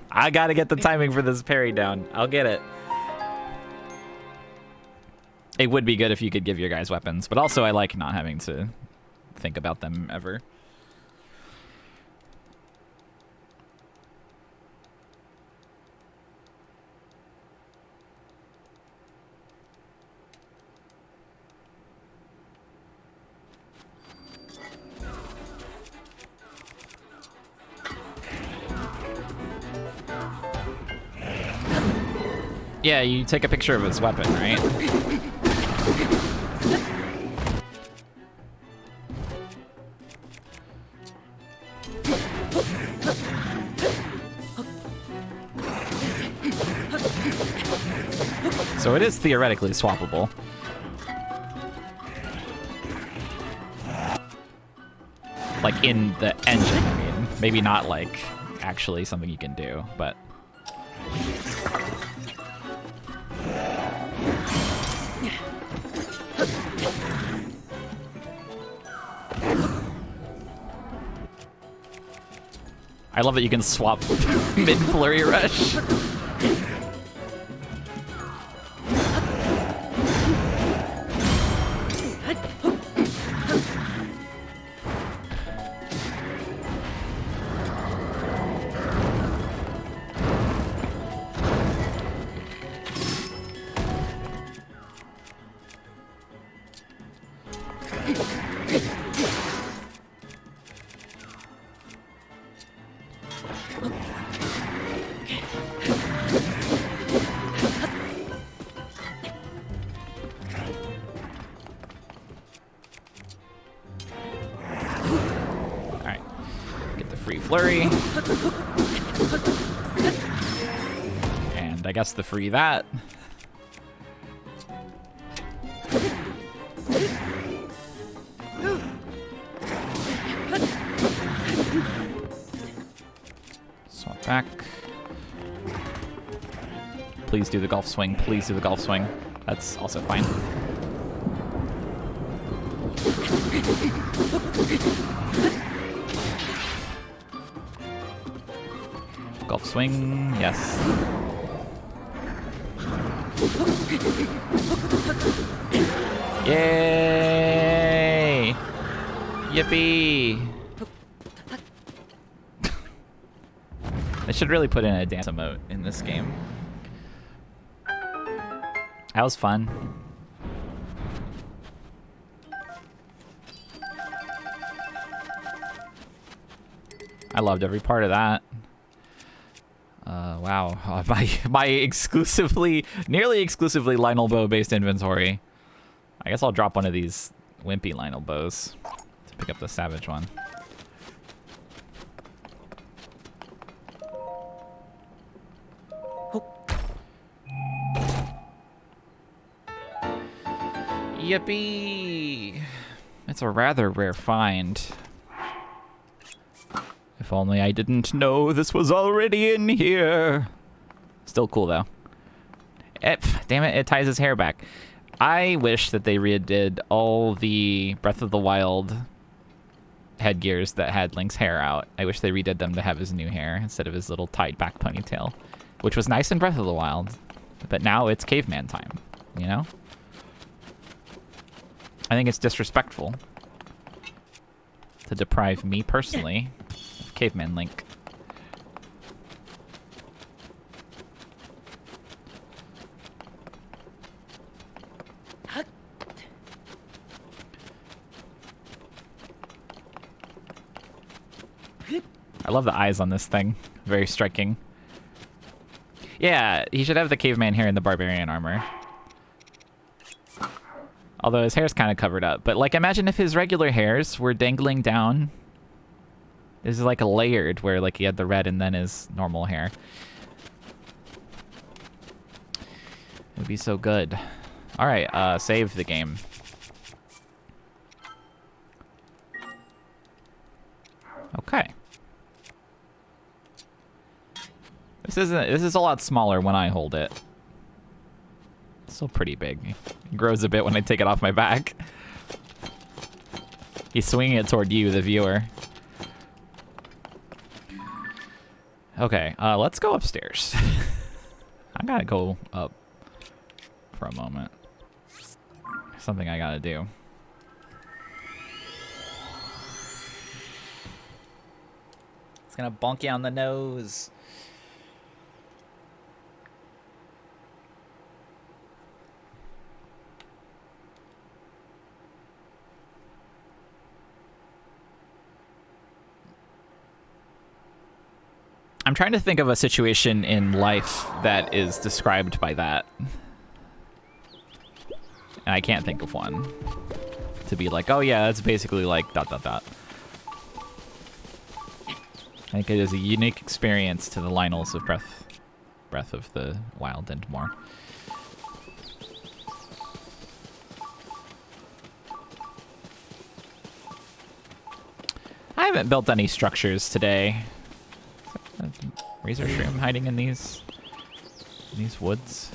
I gotta get the timing for this parry down. I'll get it. It would be good if you could give your guys weapons, but also I like not having to think about them ever. Yeah, you take a picture of his weapon, right? So it is theoretically swappable. Like in the engine, I mean. Maybe not like actually something you can do, but... I love that you can swap mid-flurry rush. Flurry. And I guess the free that. Swap back. Please do the golf swing. Please do the golf swing. That's also fine. Golf swing, yes. Yay! Yippee! I should really put in a dance emote in this game. That was fun. I loved every part of that. Wow, my exclusively, nearly exclusively lynel bow based inventory. I guess I'll drop one of these wimpy lynel bows to pick up the savage one. Yippee! It's a rather rare find. If only I didn't know this was already in here. Still cool, though. Damn it, it ties his hair back. I wish that they redid all the Breath of the Wild headgears that had Link's hair out. I wish they redid them to have his new hair instead of his little tied back ponytail, which was nice in Breath of the Wild. But now it's caveman time, you know? I think it's disrespectful to deprive me personally of caveman Link. I love the eyes on this thing. Very striking. Yeah, he should have the caveman hair and the barbarian armor. Although his hair's kind of covered up. But, like, imagine if his regular hairs were dangling down. This is like a layered where, like, he had the red and then his normal hair. It would be so good. Alright, save the game. Okay. This is a lot smaller when I hold it. It's still pretty big. It grows a bit when I take it off my back. He's swinging it toward you, the viewer. Okay, let's go upstairs. I gotta go up for a moment. Something I gotta do. It's gonna bonk you on the nose. I'm trying to think of a situation in life that is described by that. And I can't think of one. To be like, oh yeah, that's basically like ... I think it is a unique experience to the lynels of Breath of the Wild and more. I haven't built any structures today. Razor shroom hiding in these woods.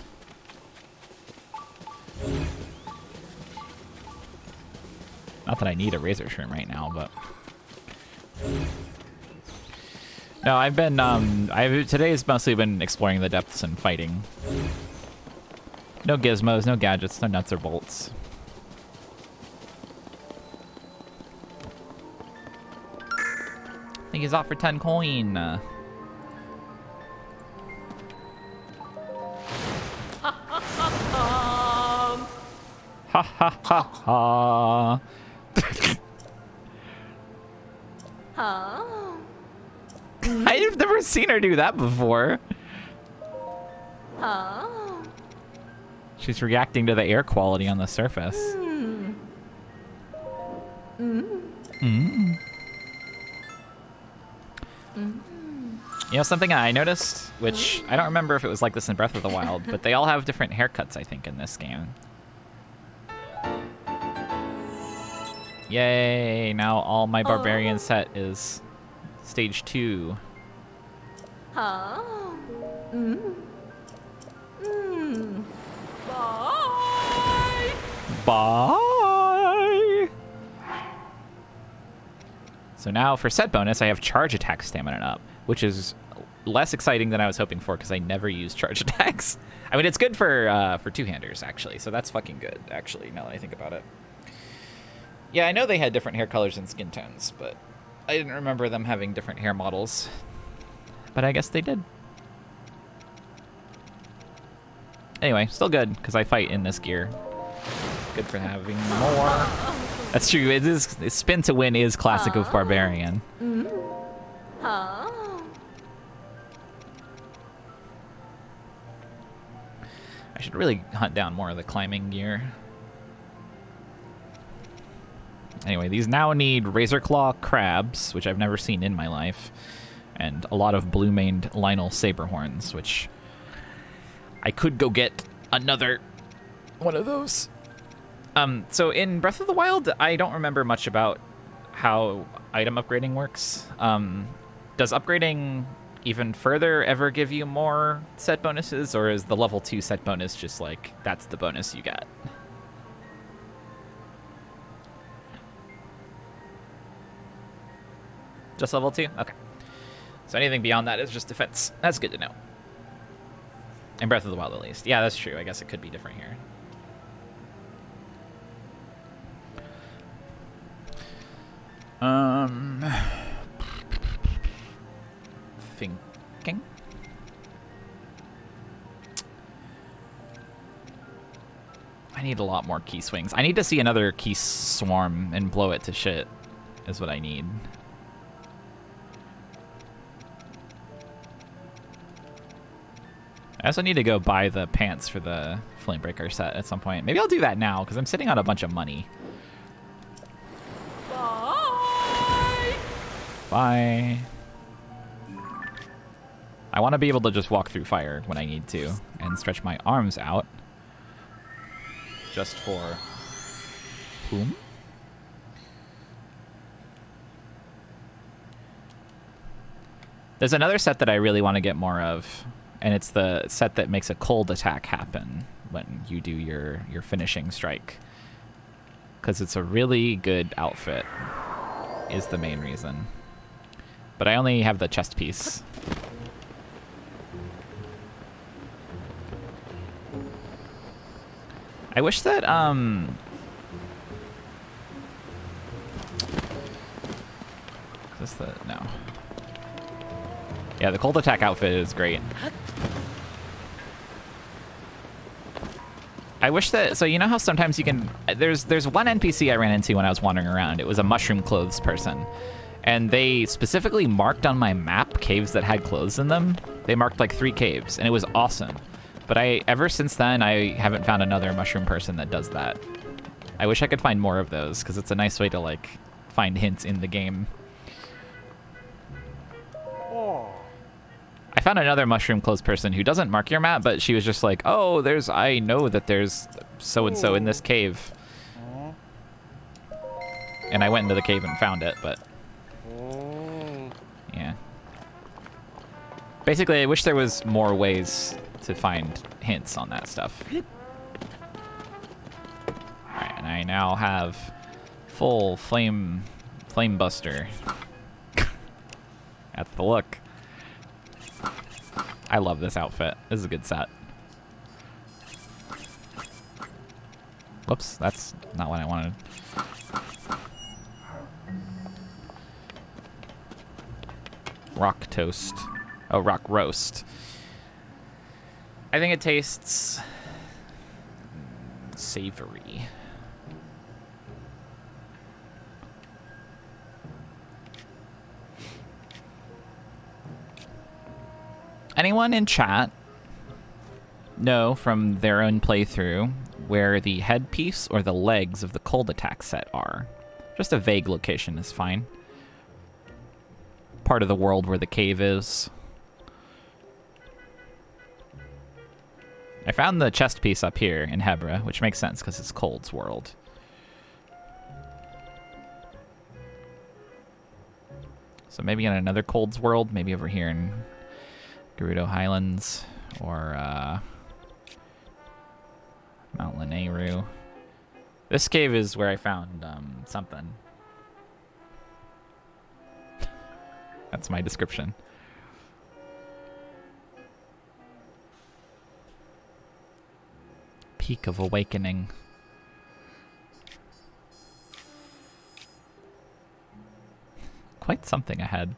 Not that I need a razor shroom right now, but no, I've been today has mostly been exploring the depths and fighting. No gizmos, no gadgets, no nuts or bolts. I think he's off for 10 coin. Ha ha ha ha. Huh? I've never seen her do that before. Huh? She's reacting to the air quality on the surface. Mm. Mm. You know something I noticed, which I don't remember if it was like this in Breath of the Wild, but they all have different haircuts, I think, in this game. Yay, now all my barbarian set is stage 2. Huh? Mm. Mm. Bye. Bye! So now for set bonus, I have charge attack stamina up, which is less exciting than I was hoping for because I never use charge attacks. I mean, it's good for two-handers, actually, so that's fucking good, actually, now that I think about it. Yeah, I know they had different hair colors and skin tones, but I didn't remember them having different hair models. But I guess they did. Anyway, still good, because I fight in this gear. Good for having more. That's true, it is, spin to win is classic of Barbarian. Huh? I should really hunt down more of the climbing gear. Anyway, these now need Razor Claw crabs, which I've never seen in my life, and a lot of blue-maned lynel saberhorns, which I could go get another one of those. So in Breath of the Wild, I don't remember much about how item upgrading works. Does upgrading even further ever give you more set bonuses, or is the level 2 set bonus just like, that's the bonus you get? Just level 2? Okay. So anything beyond that is just defense. That's good to know. In Breath of the Wild, at least. Yeah, that's true. I guess it could be different here. Thinking. I need a lot more key swings. I need to see another key swarm and blow it to shit, is what I need. I also need to go buy the pants for the Flamebreaker set at some point. Maybe I'll do that now, because I'm sitting on a bunch of money. Bye. Bye. I want to be able to just walk through fire when I need to, and stretch my arms out. Just for boom. There's another set that I really want to get more of, and it's the set that makes a cold attack happen when you do your finishing strike. Because it's a really good outfit, is the main reason. But I only have the chest piece. I wish that, is this the, no. Yeah, the cold attack outfit is great. I wish that, so you know how sometimes you can, there's one NPC I ran into when I was wandering around. It was a mushroom clothes person. And they specifically marked on my map caves that had clothes in them. They marked like 3 caves, and it was awesome. But ever since then, I haven't found another mushroom person that does that. I wish I could find more of those, because it's a nice way to, like, find hints in the game. I found another mushroom clothes person who doesn't mark your map, but she was just like, oh, I know that there's so-and-so in this cave. And I went into the cave and found it, but... yeah. Basically, I wish there was more ways to find hints on that stuff. Alright, and I now have full flame buster. That's the look. I love this outfit. This is a good set. Whoops, that's not what I wanted. Rock toast. Oh, rock roast. I think it tastes savory. Anyone in chat know from their own playthrough where the headpiece or the legs of the cold attack set are? Just a vague location is fine. Part of the world where the cave is. I found the chest piece up here in Hebra, which makes sense because it's Cold's world. So maybe in another Cold's world, maybe over here in Gerudo Highlands, or Mount Lynel. This cave is where I found something. That's my description. Peak of Awakening. Quite something I had.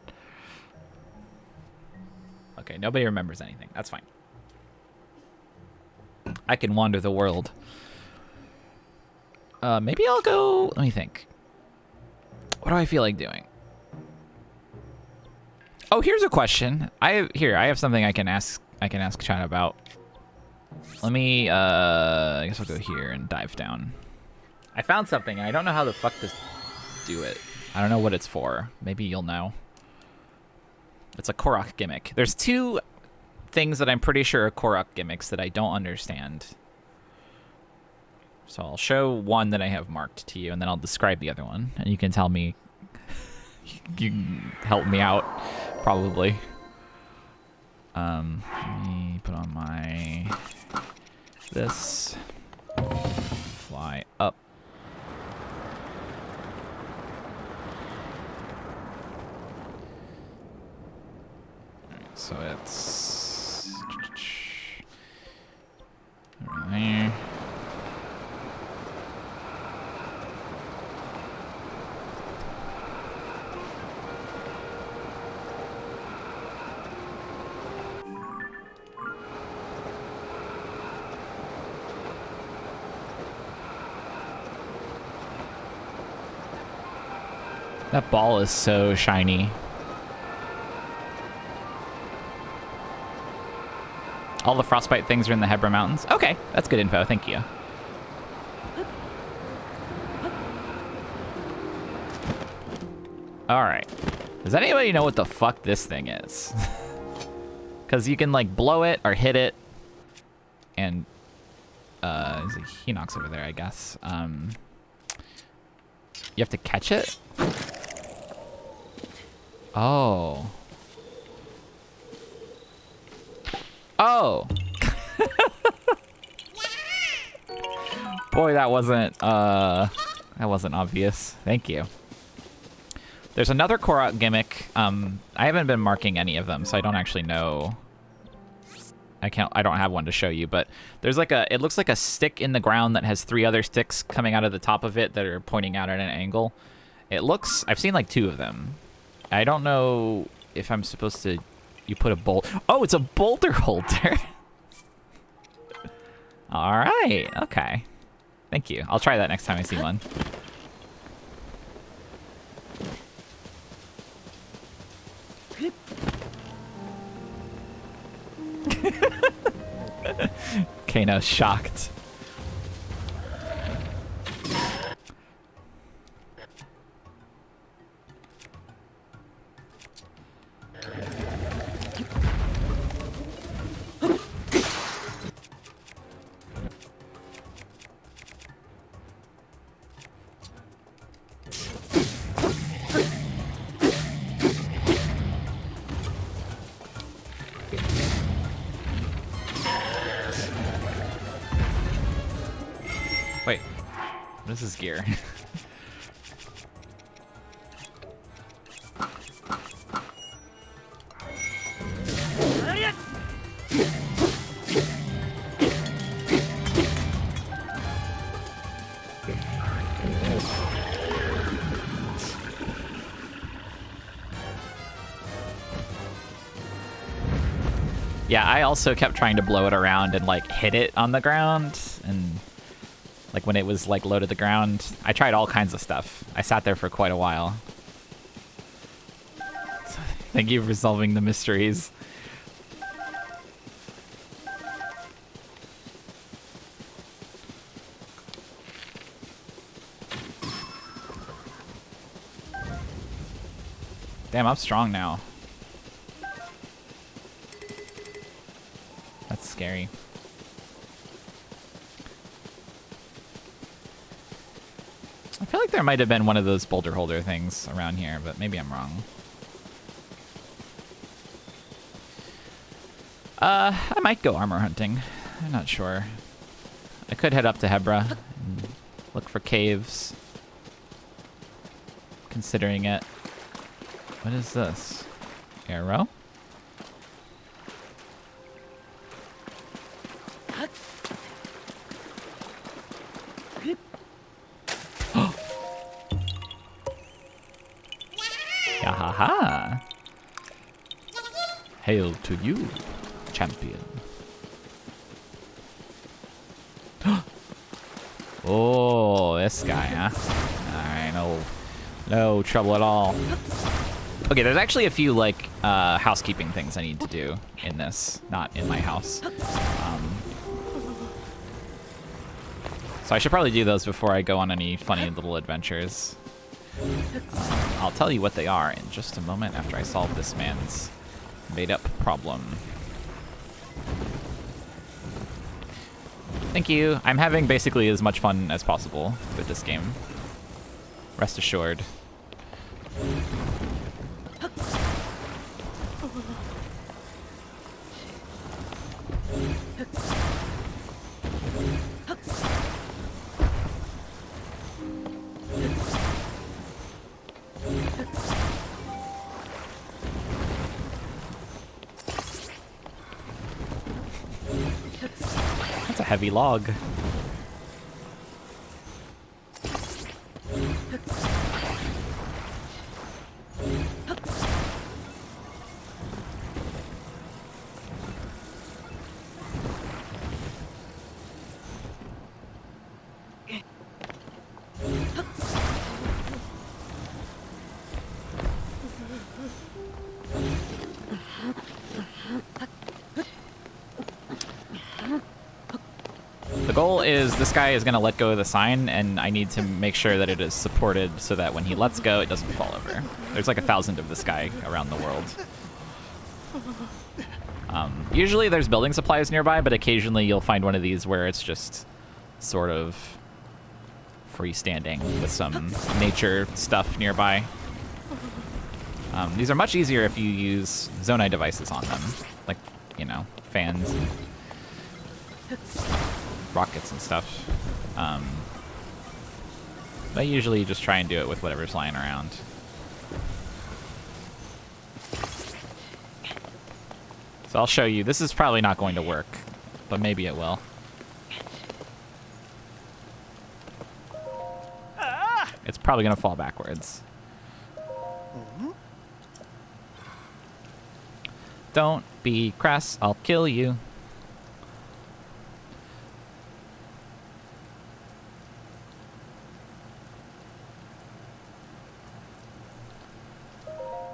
Okay, nobody remembers anything. That's fine. I can wander the world. Maybe I'll go... let me think. What do I feel like doing? Oh, here's a question. I have something I can ask chat about. Let me, I guess I'll go here and dive down. I found something, and I don't know how the fuck to do it. I don't know what it's for. Maybe you'll know. It's a Korok gimmick. There's 2 things that I'm pretty sure are Korok gimmicks that I don't understand. So I'll show one that I have marked to you, and then I'll describe the other one, and you can tell me. You can help me out, probably. Let me put on my this. Fly up. So it's over there. That ball is so shiny. All the frostbite things are in the Hebra Mountains. Okay, that's good info. Thank you. All right. Does anybody know what the fuck this thing is? Because you can like blow it or hit it, and there's a Hinox over there, I guess. You have to catch it. Oh. Oh. Boy, that wasn't obvious. Thank you. There's another Korok gimmick. I haven't been marking any of them, so I don't actually know. I don't have one to show you, but there's like it looks like a stick in the ground that has 3 other sticks coming out of the top of it that are pointing out at an angle. I've seen like 2 of them. I don't know if I'm supposed to, you put a bolt. Oh, it's a boulder holder. All right, okay. Thank you. I'll try that next time I see one. Kano's shocked. Wait, what is this gear? Yeah, I also kept trying to blow it around and like hit it on the ground, and like when it was like low to the ground. I tried all kinds of stuff. I sat there for quite a while. So thank you for solving the mysteries. Damn, I'm strong now. That's scary. I feel like there might have been one of those boulder holder things around here, but maybe I'm wrong. I might go armor hunting. I'm not sure. I could head up to Hebra and look for caves. Considering it. What is this? Arrow? Yahaha! Hail to you, champion. Oh, this guy, huh? Alright, no trouble at all. Okay, there's actually a few, like, housekeeping things I need to do in this, not in my house. So I should probably do those before I go on any funny little adventures. I'll tell you what they are in just a moment after I solve this man's made-up problem. Thank you. I'm having basically as much fun as possible with this game. Rest assured. That's a heavy log. The goal is this guy is going to let go of the sign, and I need to make sure that it is supported so that when he lets go, it doesn't fall over. There's like 1,000 of this guy around the world. Usually there's building supplies nearby, but occasionally you'll find one of these where it's just sort of freestanding with some nature stuff nearby. These are much easier if you use Zonai devices on them, like, you know, fans and rockets and stuff. I usually just try and do it with whatever's lying around. So I'll show you. This is probably not going to work, but maybe it will. It's probably going to fall backwards. Don't be crass, I'll kill you.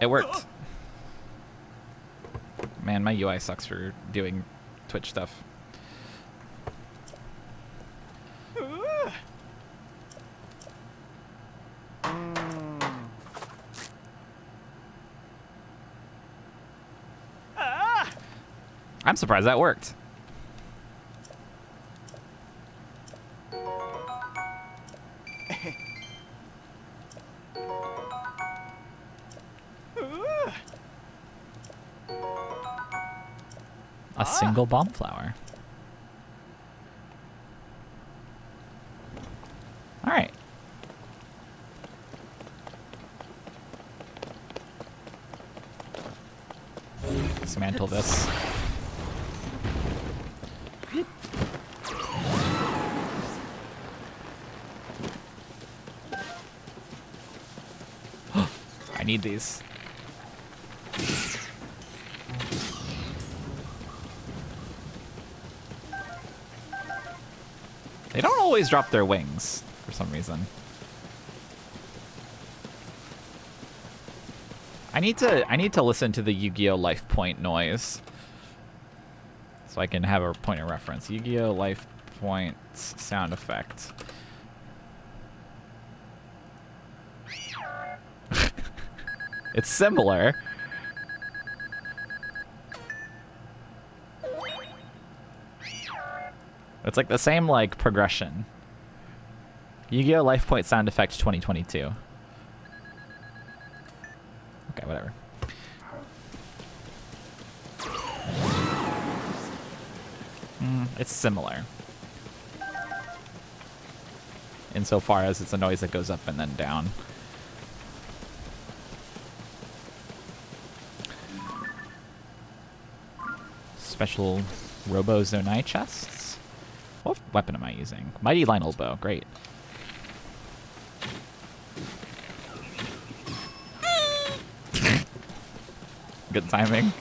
It worked. Man, my UI sucks for doing Twitch stuff. I'm surprised that worked. A single bomb flower. All right. Dismantle this. I need these. They don't always drop their wings for some reason. I need to listen to the Yu-Gi-Oh! Life Point noise so I can have a point of reference. Yu-Gi-Oh! Life Points sound effect. It's similar. It's like the same like progression. Yu-Gi-Oh! Life Point sound effect 2022. Okay, whatever. It's similar. Insofar as it's a noise that goes up and then down. Special Robo Zonai chests? What weapon am I using? Mighty Lynel bow, great. Good timing.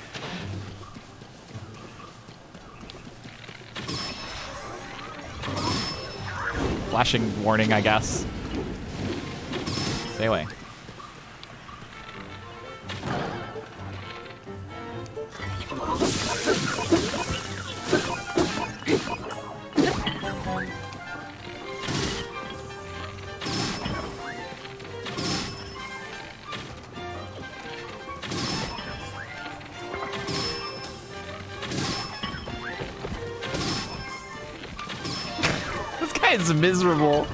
Flashing warning, I guess. Stay away. guy's miserable.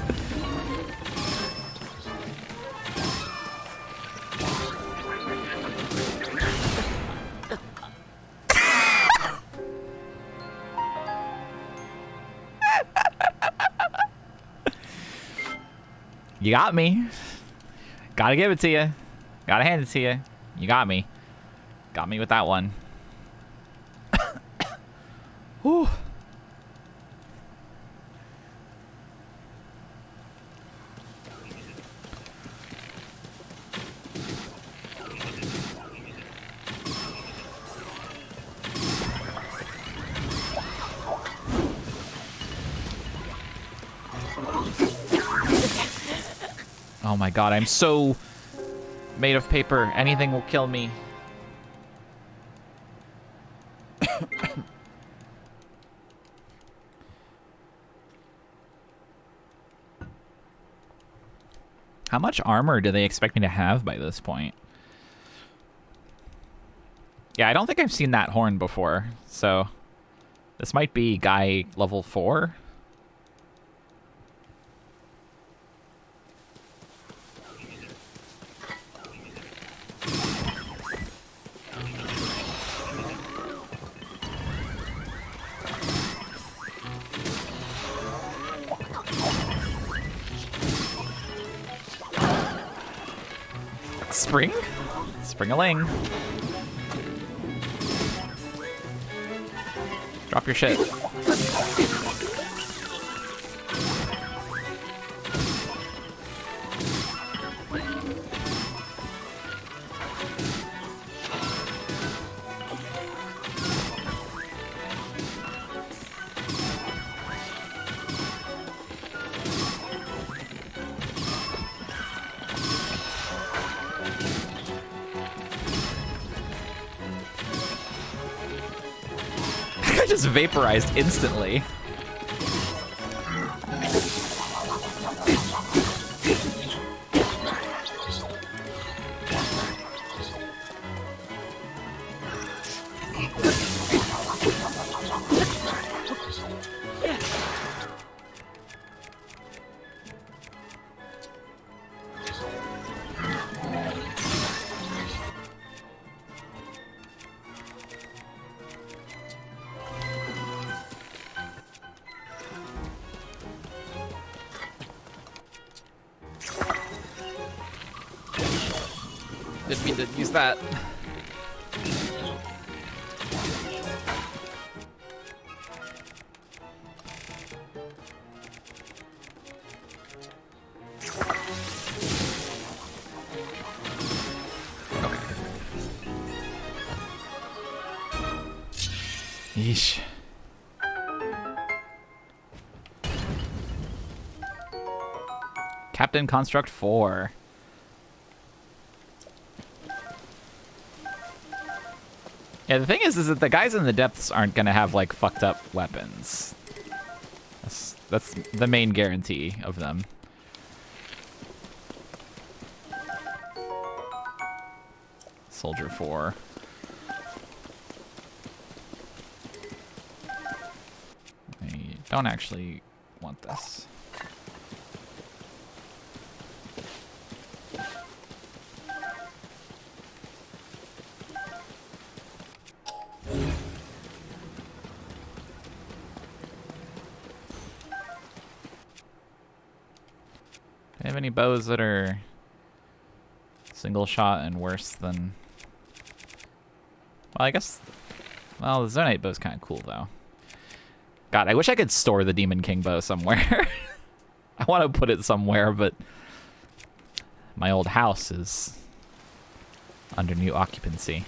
You got me. Gotta give it to you. Gotta hand it to you. You got me. Got me with that one. Whew. Oh my god, I'm so made of paper. Anything will kill me. How much armor do they expect me to have by this point? Yeah, I don't think I've seen that horn before, so this might be guy level 4. Spring? Spring-a-ling. Drop your shit. I just vaporized instantly. Didn't mean to use that. Yeesh. Captain Construct 4. Yeah, the thing is that the guys in the depths aren't gonna have like fucked up weapons. That's the main guarantee of them. Soldier 4. I don't actually want this. Do I have any bows that are single shot and worse than... Well, I guess... Well, the Zonite bow's kind of cool, though. God, I wish I could store the Demon King bow somewhere. I want to put it somewhere, but... my old house is under new occupancy.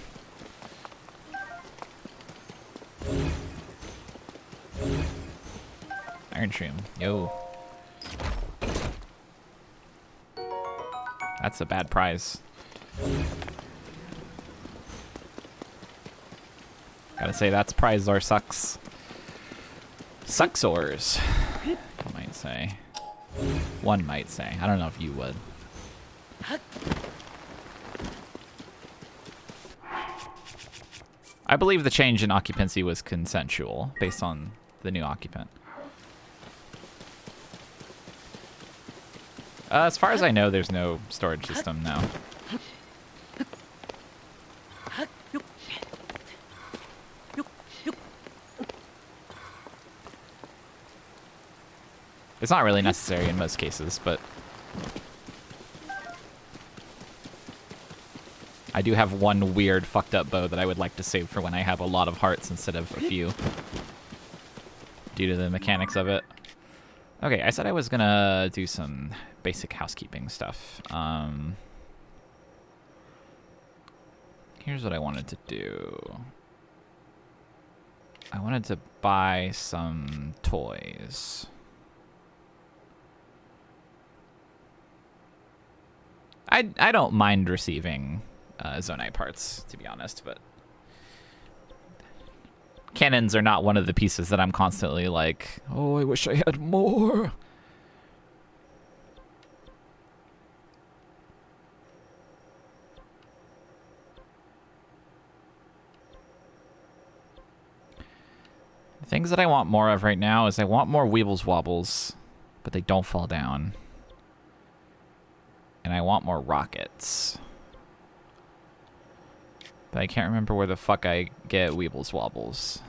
Iron Shroom. Yo. That's a bad prize. Gotta say, that's prize or sucks. Sucksors, I might say. One might say. I don't know if you would. I believe the change in occupancy was consensual, based on the new occupant. As far as I know, there's no storage system now. It's not really necessary in most cases, but I do have one weird fucked up bow that I would like to save for when I have a lot of hearts instead of a few, due to the mechanics of it. Okay, I said I was gonna do some basic housekeeping stuff. Here's what I wanted to do. I wanted to buy some toys. I don't mind receiving Zonite parts, to be honest, but cannons are not one of the pieces that I'm constantly like, oh, I wish I had more. The things that I want more of right now is I want more Weebles Wobbles, but they don't fall down. And I want more rockets. But I can't remember where the fuck I get Weebles Wobbles.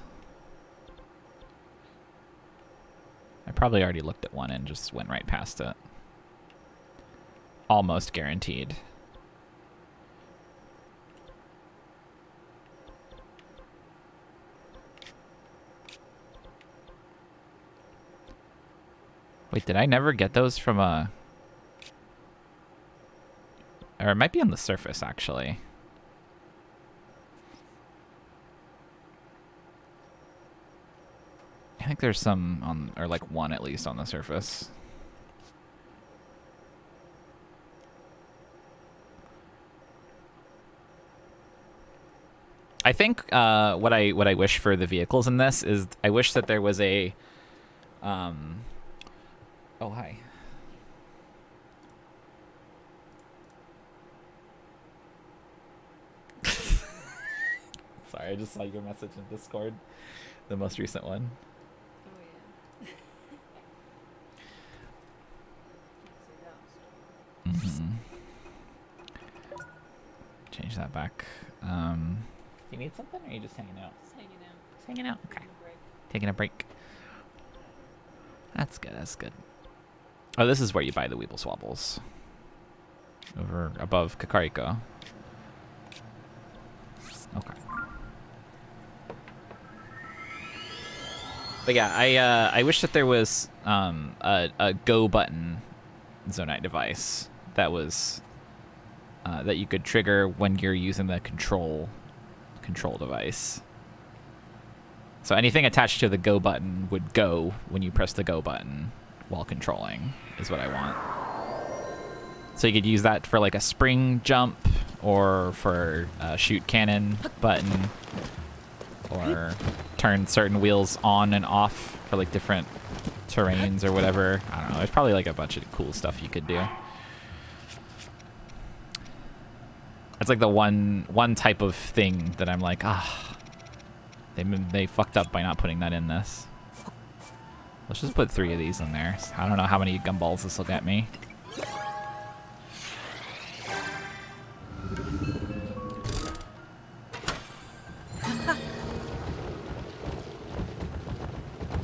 I probably already looked at one and just went right past it. Almost guaranteed. Wait, did I never get those from a... Or it might be on the surface, actually. I think there's some on, or like one at least on the surface. I think what I wish for the vehicles in this is I wish that there was a oh, hi. Sorry, I just saw your message in Discord, the most recent one. Change that back. You need something, or are you just hanging out? Just hanging out. Just hanging out? Okay. Taking a break. That's good, that's good. Oh, this is where you buy the Weeble Swabbles. Over above Kakariko. Okay. But yeah, I wish that there was a go button Zonite device that was that you could trigger when you're using the control device. So anything attached to the go button would go when you press the go button while controlling is what I want. So you could use that for like a spring jump or for a shoot cannon button or turn certain wheels on and off for like different terrains or whatever. I don't know. There's probably like a bunch of cool stuff you could do. It's like the one type of thing that I'm like, they fucked up by not putting that in this. Let's just put 3 of these in there. I don't know how many gumballs this will get me.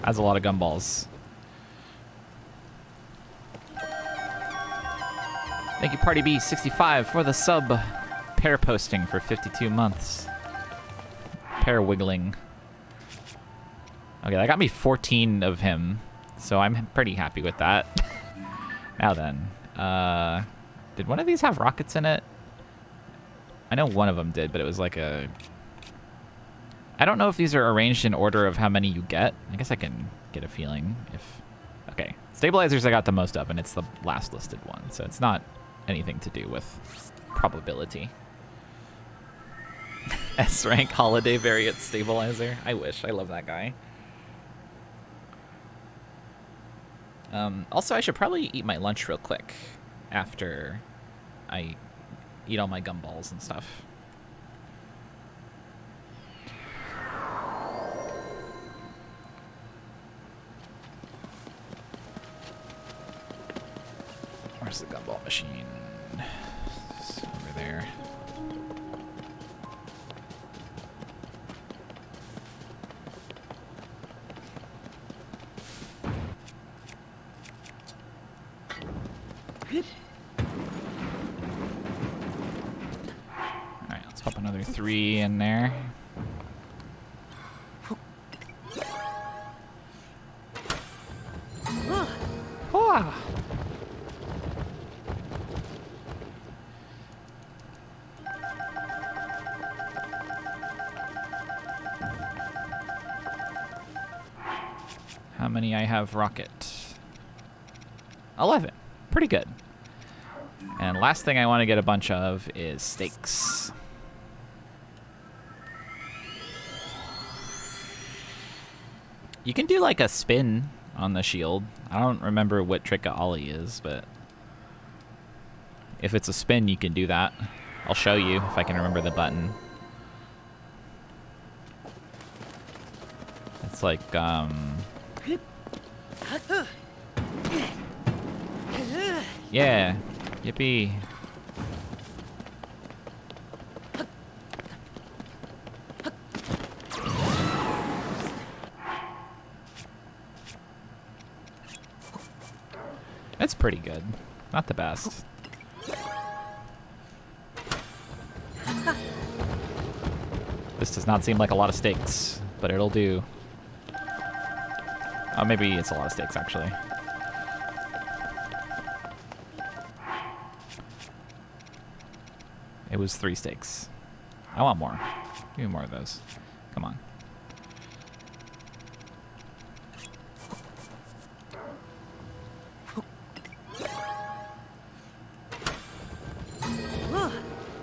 That's a lot of gumballs. Thank you, Party B65, for the sub. Pair posting for 52 months. Pair wiggling. Okay, that got me 14 of him, so I'm pretty happy with that. Now then, did one of these have rockets in it? I know one of them did, but it was like a... I don't know if these are arranged in order of how many you get. I guess I can get a feeling if... Okay, stabilizers I got the most of, and it's the last listed one, so it's not anything to do with probability. S-rank holiday variant stabilizer. I wish. I love that guy. Also, I should probably eat my lunch real quick after I eat all my gumballs and stuff. Where's the gumball machine? It's over there. Alright, let's pop another 3 in there. How many I have rocket? 11. Pretty good. And last thing I want to get a bunch of is steaks. You can do like a spin on the shield. I don't remember what trick a ollie is, but if it's a spin, you can do that. I'll show you if I can remember the button. It's like, yeah, yippee. That's pretty good. Not the best. This does not seem like a lot of steaks, but it'll do. Oh, maybe it's a lot of steaks, actually. It was 3 steaks. I want more. Give me more of those. Come on.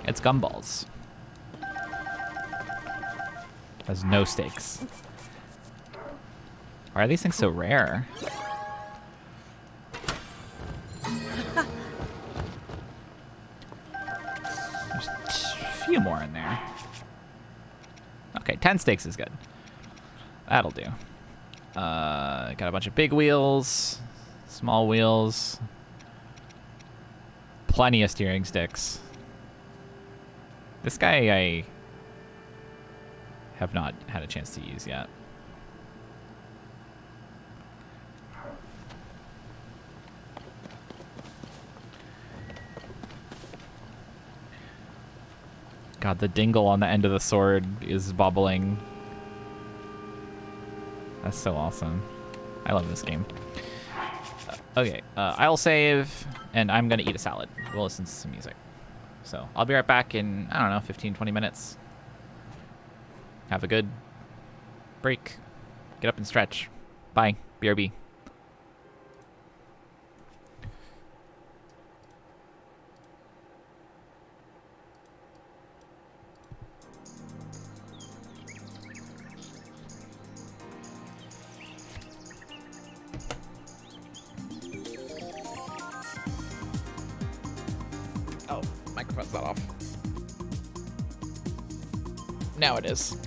It's gumballs. Has no steaks. Why are these things so rare? There's a few more in there. Okay, 10 steaks is good. That'll do. Got a bunch of big wheels, small wheels, plenty of steering sticks. This guy I have not had a chance to use yet. God, the dingle on the end of the sword is bubbling. That's so awesome. I love this game. Okay, I'll save, and I'm gonna eat a salad. We'll listen to some music. So I'll be right back in, I don't know, 15, 20 minutes. Have a good break. Get up and stretch. Bye. BRB. Oh, microphone's not off. Now it is.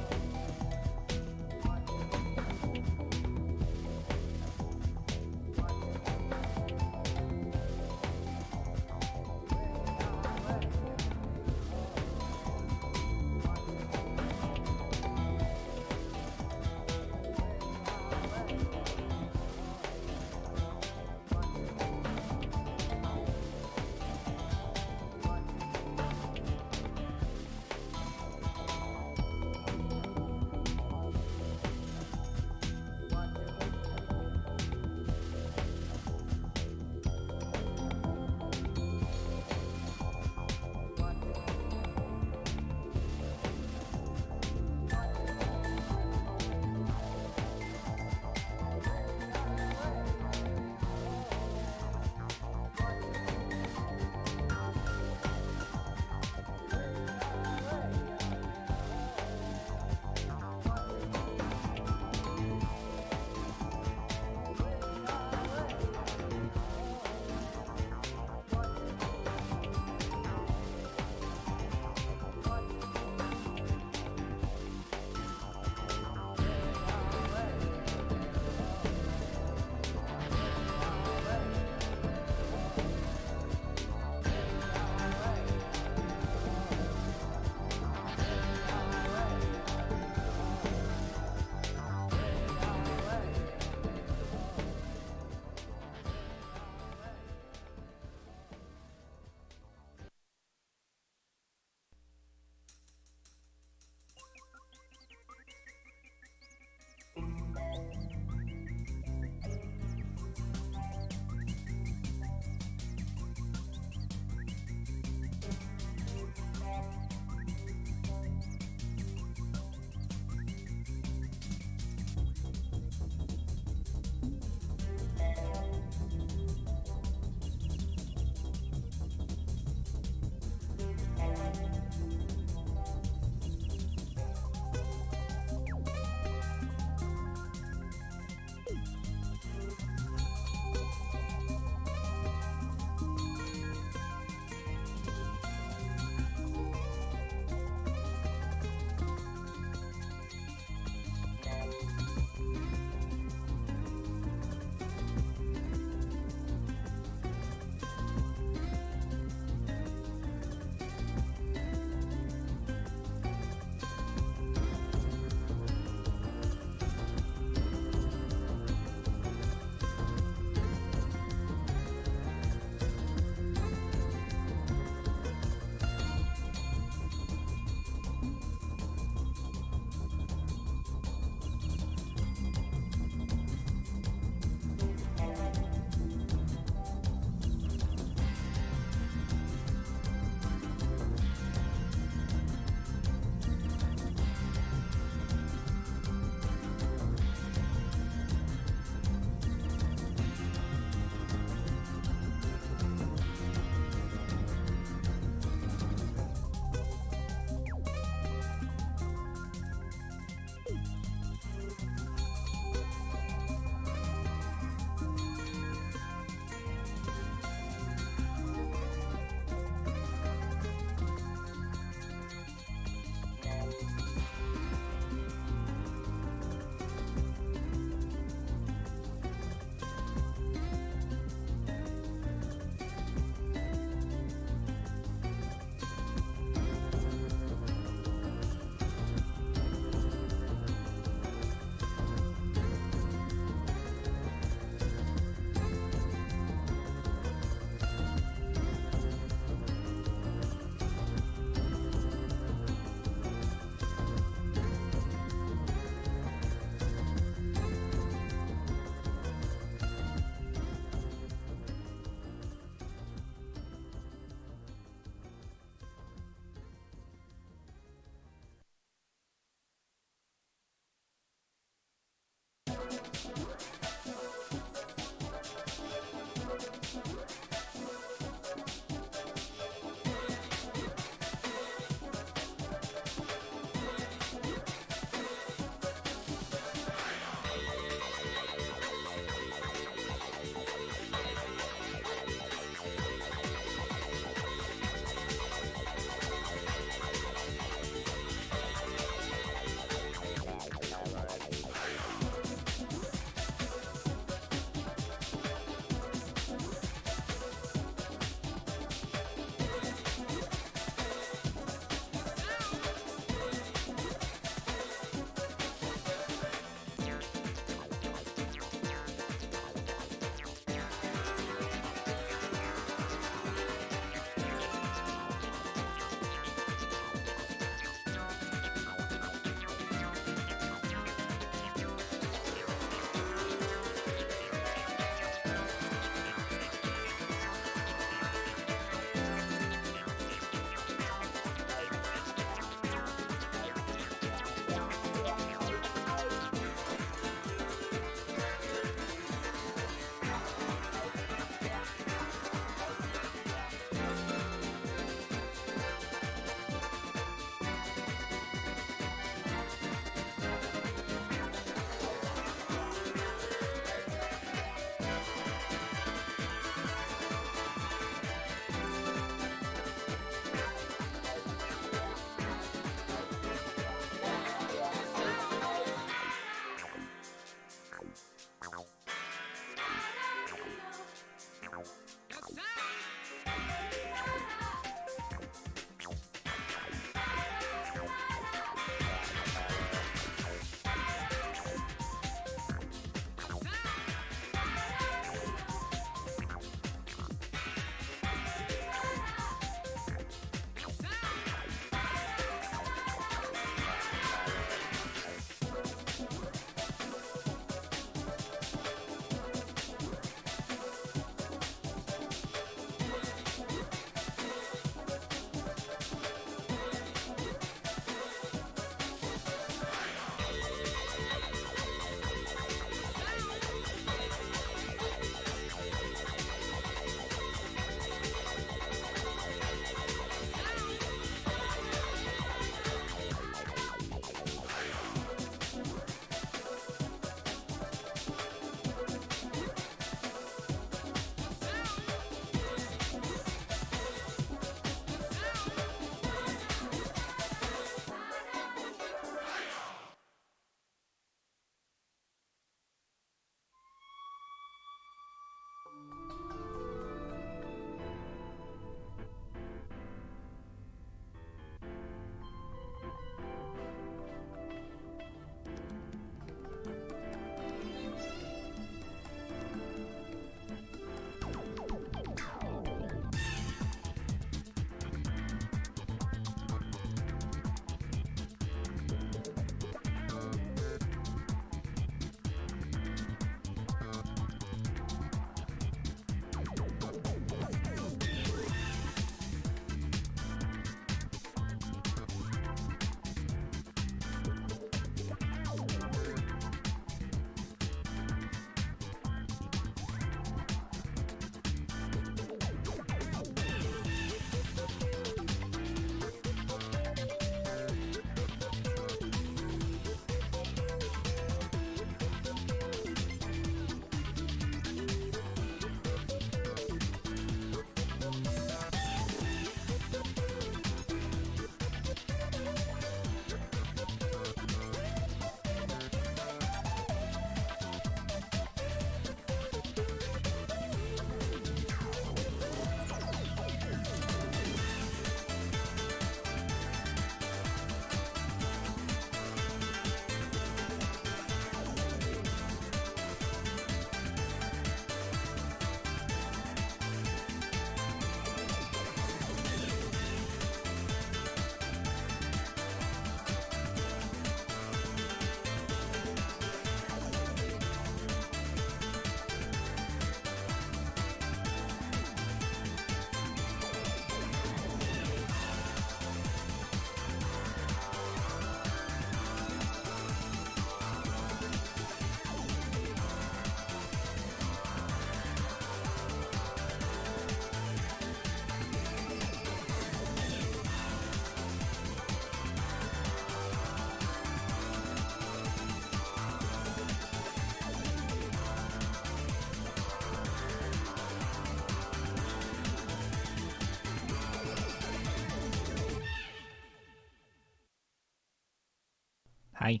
Hi.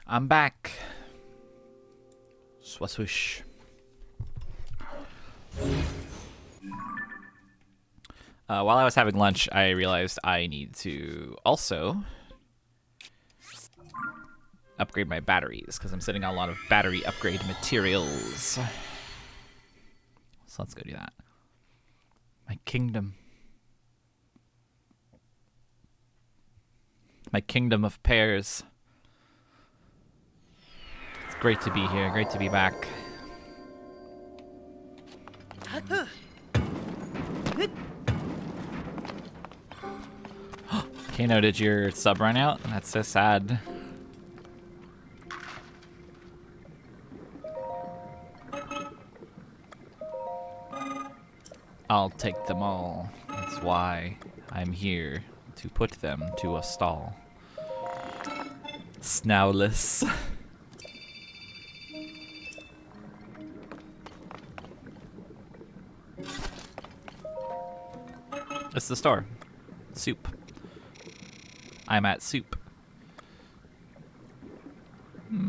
I'm back. Swoosh. While I was having lunch, I realized I need to also upgrade my batteries because I'm sitting on a lot of battery upgrade materials. So let's go do that. My kingdom. My kingdom of pears. It's great to be here. Great to be back. Kano, did your sub run out? That's so sad. I'll take them all. That's why I'm here, to put them to a stall. Snowless. It's the store. Soup. I'm at soup.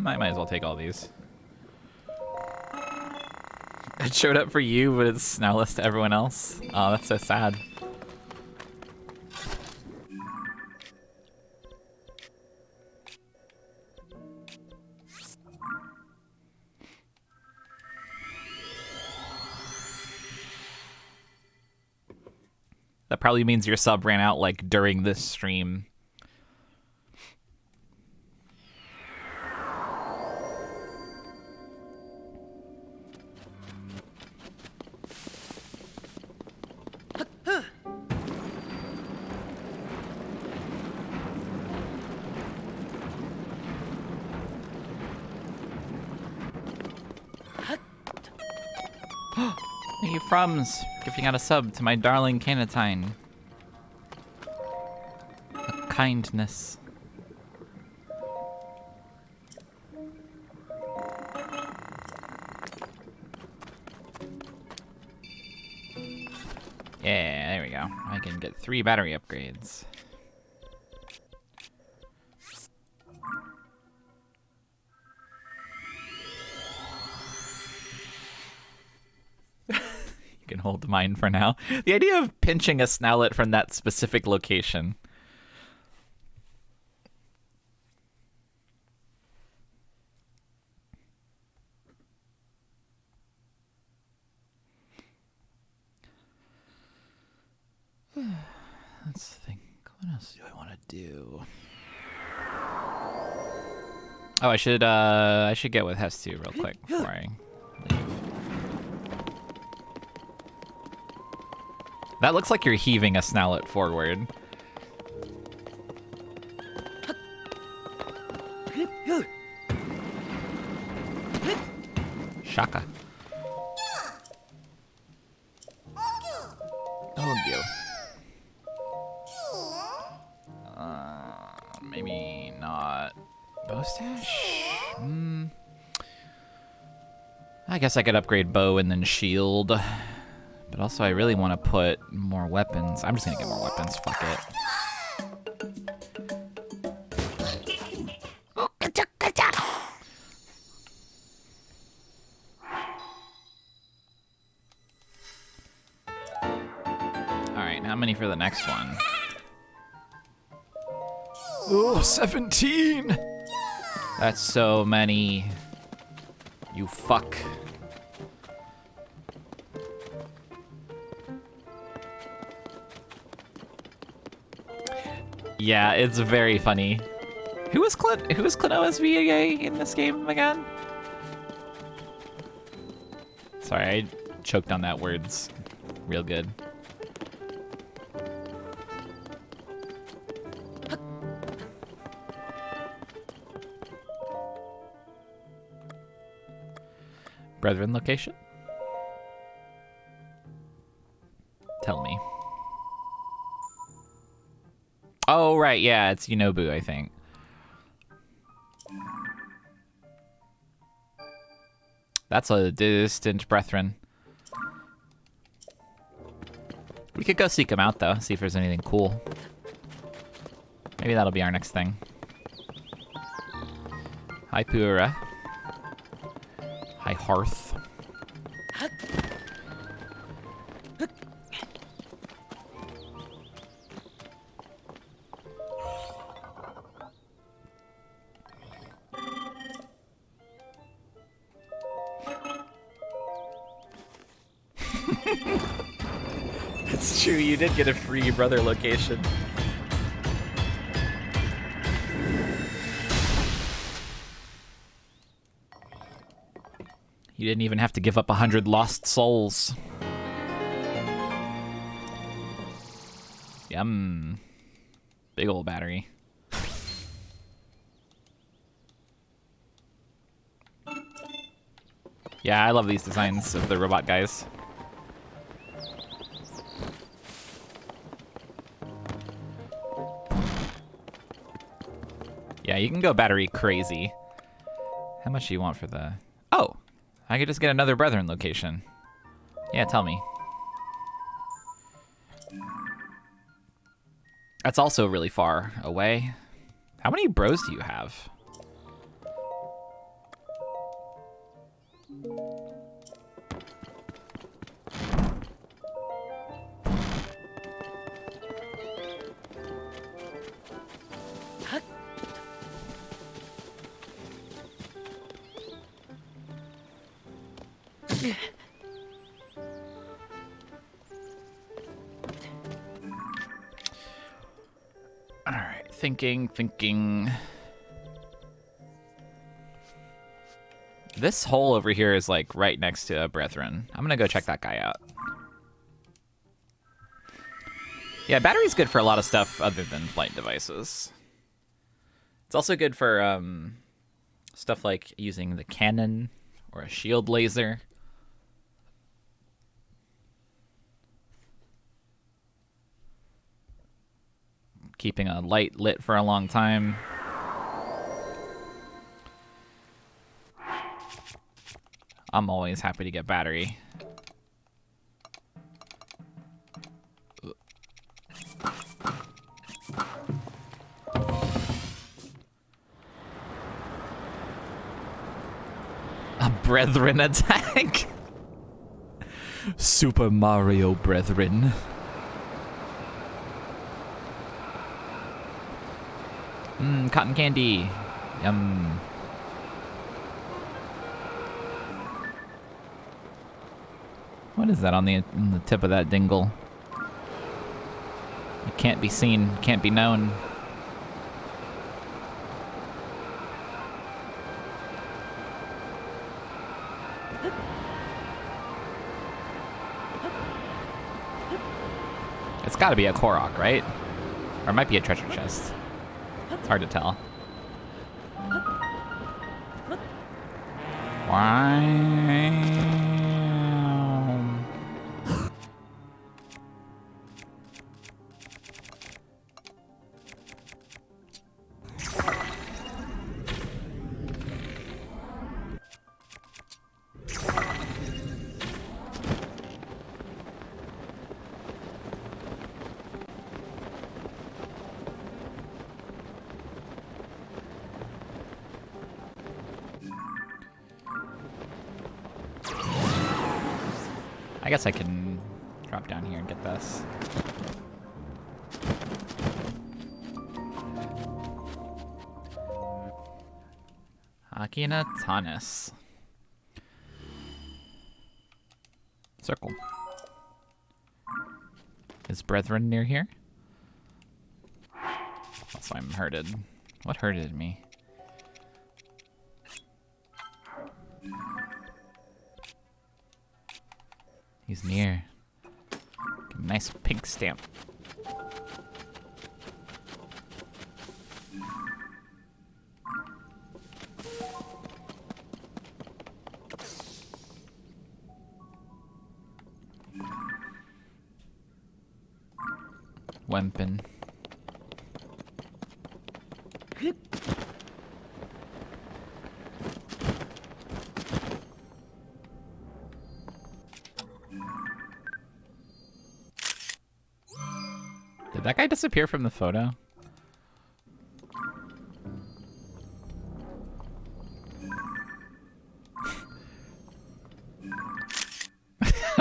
I might as well take all these. It showed up for you, but it's snowless to everyone else. Oh, that's so sad. That probably means your sub ran out like during this stream. Thank you, Frums, gifting out a sub to my darling Canatine. A kindness. Yeah, there we go. I can get 3 battery upgrades. You can hold mine for now. The idea of pinching a snowlet from that specific location. Let's think. What else do I want to do? Oh, I should get with Hess too real quick before I leave. That looks like you're heaving a snowlet forward. Shaka. Oh, you. Maybe not. Bow stash? I guess I could upgrade bow and then shield. But also, I really want to put more weapons. I'm just gonna get more weapons. Fuck it. Alright, how many for the next one? Oh, 17! That's so many. You fuck. Yeah, it's very funny. Who was OSVA in this game again? Sorry, I choked on that words real good. Brethren location? Tell me. Oh, right, yeah, it's Yunobu, I think. That's a distant brethren. We could go seek him out, though, see if there's anything cool. Maybe that'll be our next thing. Hi, Pura. Hi, Hearth. That's true, you did get a free brother location. You didn't even have to give up 100 lost souls. Yum. Big ol' battery. Yeah, I love these designs of the robot guys. Yeah, you can go battery crazy. How much do you want for the... Oh! I could just get another Brethren location. Yeah, tell me. That's also really far away. How many bros do you have? Alright, thinking. This hole over here is like right next to a Brethren. I'm gonna go check that guy out. Yeah, battery's good for a lot of stuff other than flight devices. It's also good for stuff like using the cannon or a shield laser. Keeping a light lit for a long time. I'm always happy to get battery. A Brethren attack? Super Mario Brethren. Cotton candy. Yum. What is that on the tip of that dingle? It can't be seen, can't be known. It's gotta be a Korok, right? Or it might be a treasure chest. It's hard to tell. Wow. I guess I can drop down here and get this. Akina Tanis. Circle. Is Brethren near here? Also, I'm hurted. What hurted me? He's near. Nice pink stamp. Wempin. Did that guy disappear from the photo?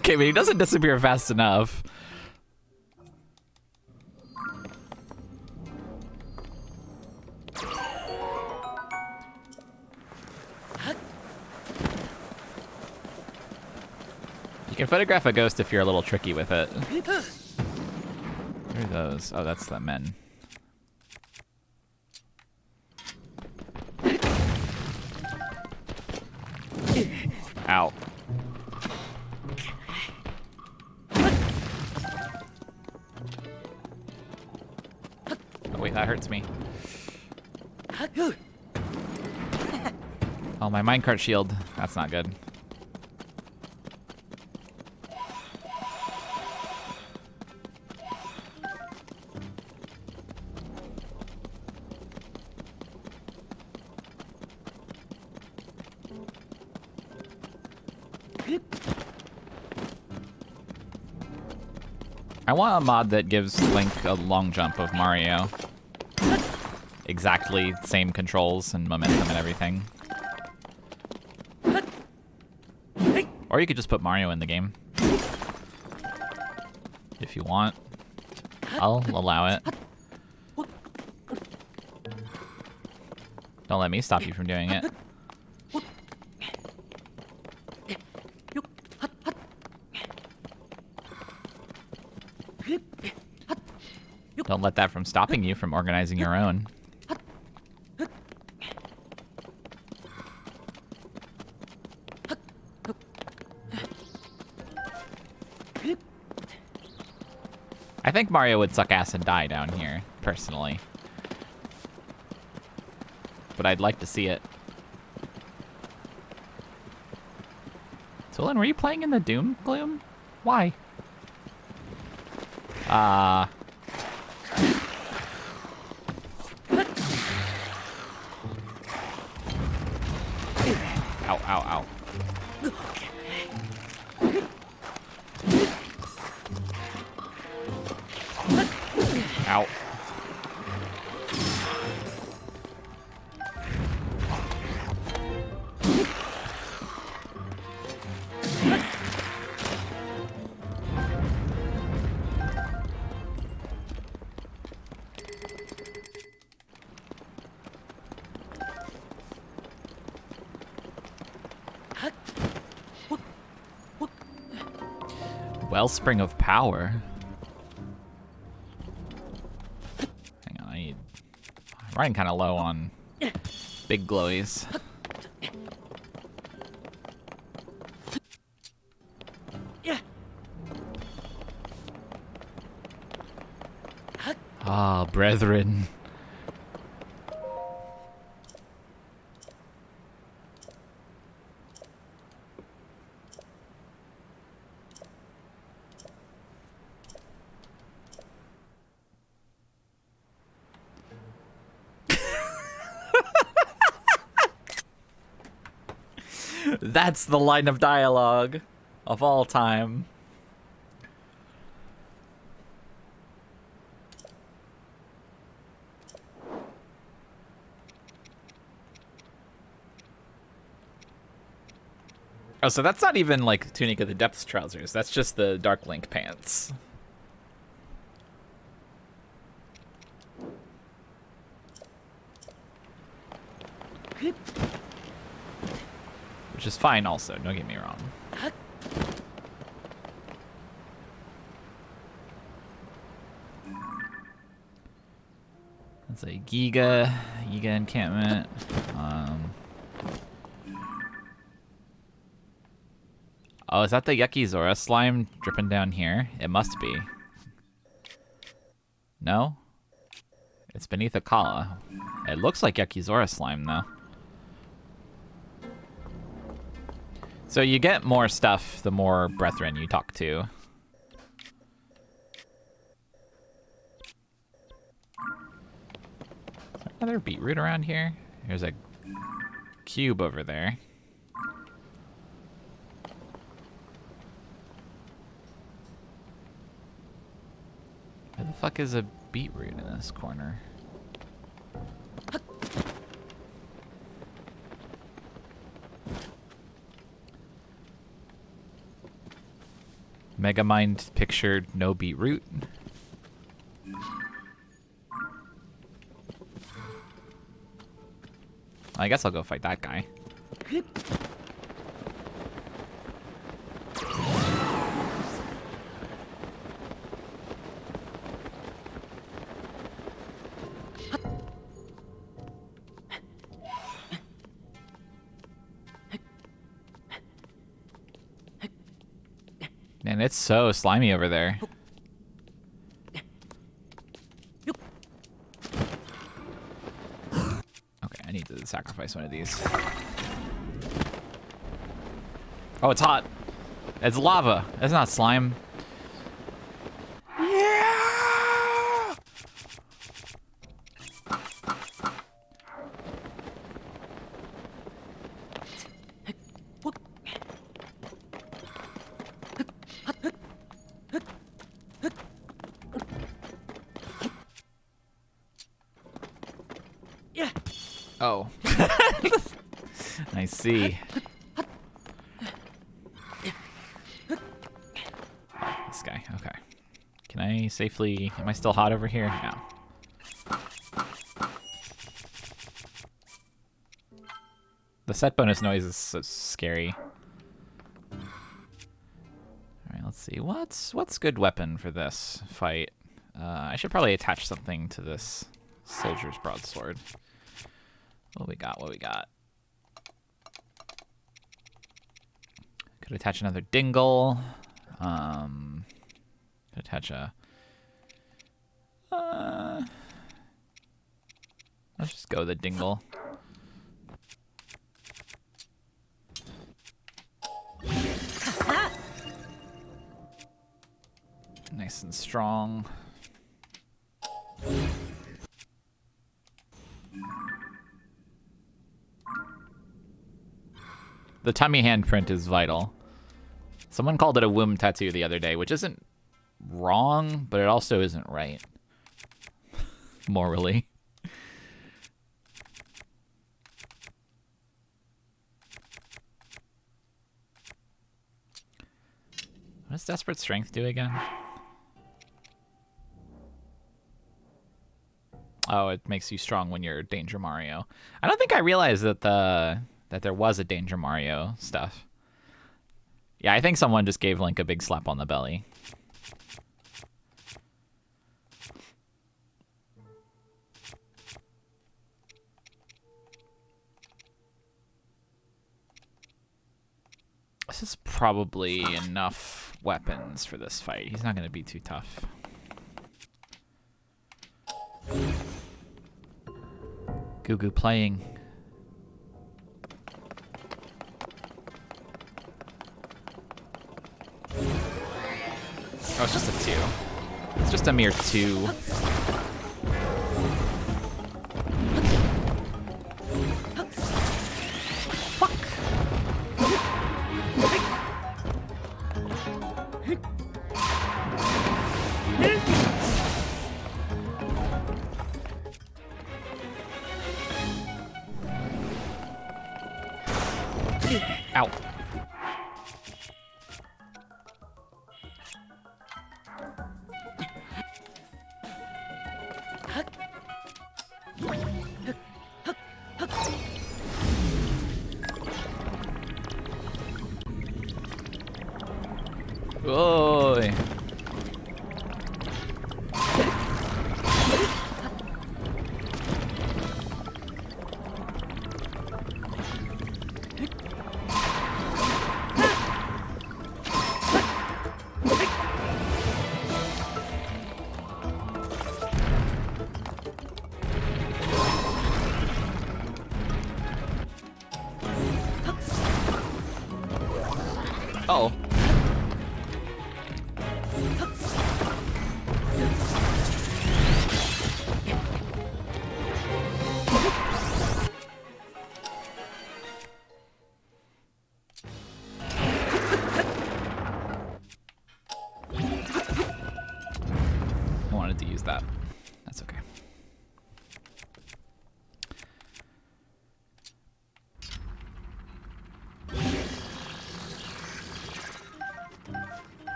Okay, but he doesn't disappear fast enough. You can photograph a ghost if you're a little tricky with it. Where are those? Oh, that's the men. Ow. Oh, wait, that hurts me. Oh, my minecart shield. That's not good. I want a mod that gives Link a long jump of Mario. Exactly same controls and momentum and everything. Or you could just put Mario in the game. If you want. I'll allow it. Don't let me stop you from doing it. Don't let that from stopping you from organizing your own. I think Mario would suck ass and die down here, personally. But I'd like to see it. Tulin, were you playing in the Doom Gloom? Why? Ow, ow, ow. Ow. Wellspring of power. Hang on, I'm running kind of low on big glowies. Ah, brethren. That's the line of dialogue of all time. Oh, so that's not even like Tunic of the Depths trousers. That's just the Dark Link pants. Which is fine also, don't get me wrong. That's a Giga encampment. Oh, is that the Yucky Zora slime dripping down here? It must be. No? It's beneath a Kala. It looks like Yucky Zora slime, though. So you get more stuff the more brethren you talk to. Is there another beetroot around here? There's a cube over there. Where the fuck is a beetroot in this corner? Megamind pictured no beetroot. I guess I'll go fight that guy. Man, it's so slimy over there. Okay, I need to sacrifice one of these. Oh, it's hot. It's lava. It's not slime. Yeah! Oh. I see. This guy, okay. Can I safely... Am I still hot over here? No. The set bonus noise is so scary. Alright, let's see. What's good weapon for this fight? I should probably attach something to this soldier's broadsword. What we got? What we got? Could attach another dingle. Could attach a... let's just go with the dingle. Nice and strong. The tummy handprint is vital. Someone called it a womb tattoo the other day, which isn't wrong, but it also isn't right. Morally. What does Desperate Strength do again? Oh, it makes you strong when you're Danger Mario. I don't think I realized that that there was a Danger Mario stuff. Yeah, I think someone just gave Link a big slap on the belly. This is probably enough weapons for this fight. He's not going to be too tough. Goo playing. Oh, it's just a 2. It's just a mere 2. Fuck. Ow. Oy. Oh. I wanted to use that. That's okay.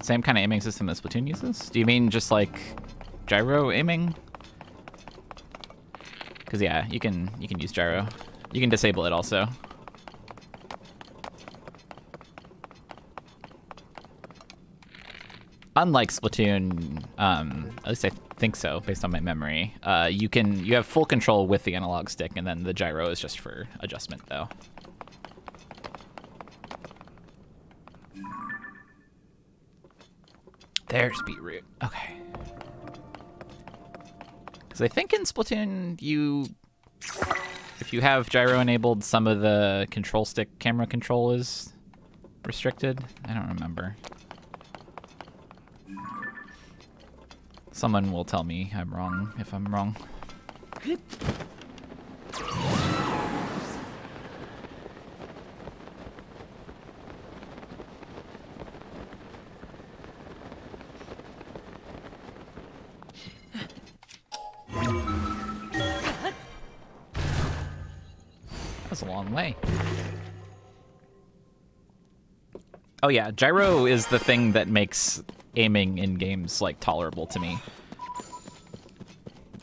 Same kind of aiming system that Splatoon uses? Do you mean just like gyro aiming? Because yeah, you can use gyro. You can disable it also. Unlike Splatoon, at least I think so, based on my memory, you have full control with the analog stick, and then the gyro is just for adjustment, though. There's beetroot. Okay. Because I think in Splatoon, if you have gyro enabled, some of the control stick camera control is restricted. I don't remember. Someone will tell me I'm wrong if I'm wrong. That's a long way. Oh yeah, gyro is the thing that makes aiming in games like tolerable to me.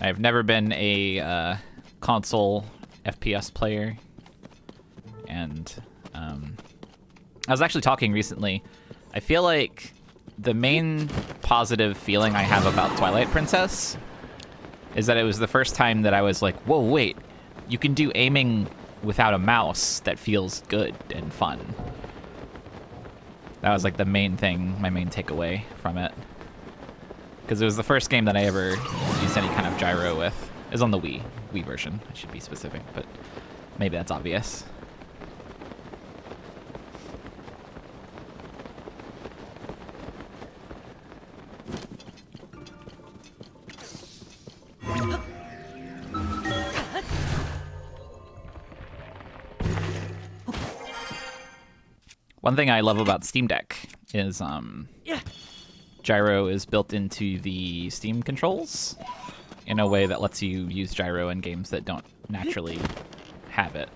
I've never been a console FPS player, and I was actually talking recently. I feel like the main positive feeling I have about Twilight Princess is that it was the first time that I was like, whoa, wait, you can do aiming without a mouse that feels good and fun. That was like the main thing, my main takeaway from it. Because it was the first game that I ever used any kind of gyro with. It was on the Wii version, I should be specific, but maybe that's obvious. One thing I love about Steam Deck is gyro is built into the Steam controls in a way that lets you use gyro in games that don't naturally have it.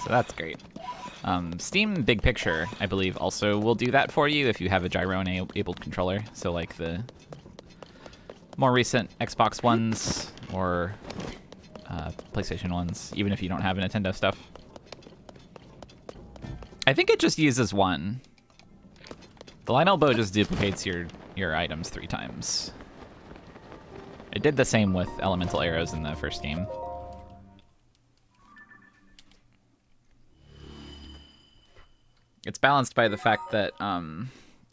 So that's great. Steam Big Picture, I believe, also will do that for you if you have a gyro-enabled controller. So like the more recent Xbox ones or PlayStation ones, even if you don't have a Nintendo stuff. I think it just uses one. The lynel bow just duplicates your items 3 times. It did the same with elemental arrows in the first game. It's balanced by the fact that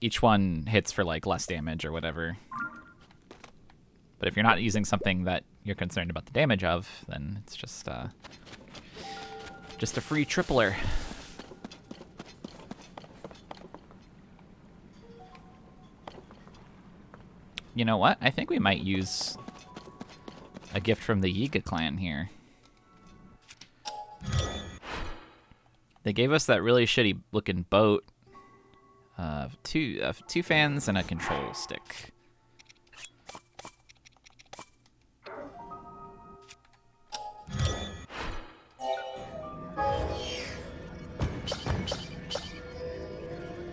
each one hits for like less damage or whatever. But if you're not using something that you're concerned about the damage of, then it's just a free tripler. You know what? I think we might use a gift from the Yiga clan here. They gave us that really shitty looking boat. Two fans and a control stick.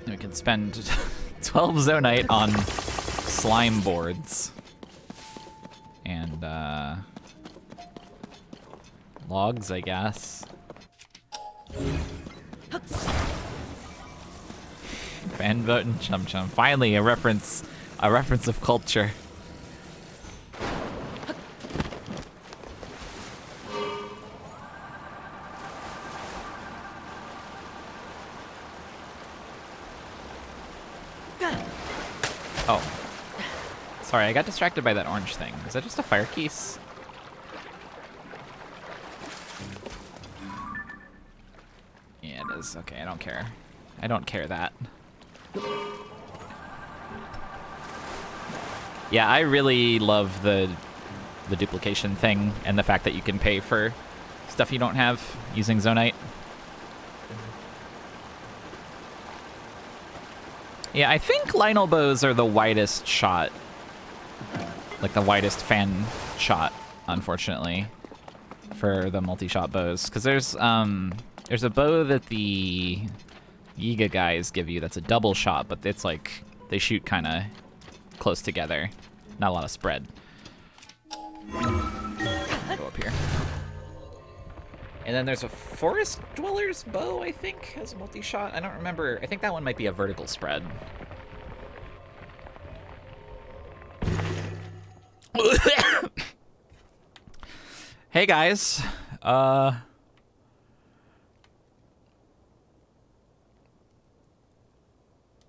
We can spend 12 zonite on slime boards. And, logs, I guess. Fan vote and chum chum. Finally, a reference of culture. Oh. Sorry, I got distracted by that orange thing. Is that just a fire keys? Yeah, it is. Okay, I don't care. I don't care that. Yeah, I really love the duplication thing and the fact that you can pay for stuff you don't have using zonite. Yeah, I think lynel bows are the widest shot like the widest fan shot, unfortunately, for the multi-shot bows. Because there's a bow that the Yiga guys give you that's a double shot, but it's like they shoot kind of close together. Not a lot of spread. Go up here. And then there's a Forest Dweller's bow, I think, has a multi-shot. I don't remember. I think that one might be a vertical spread. Hey, guys.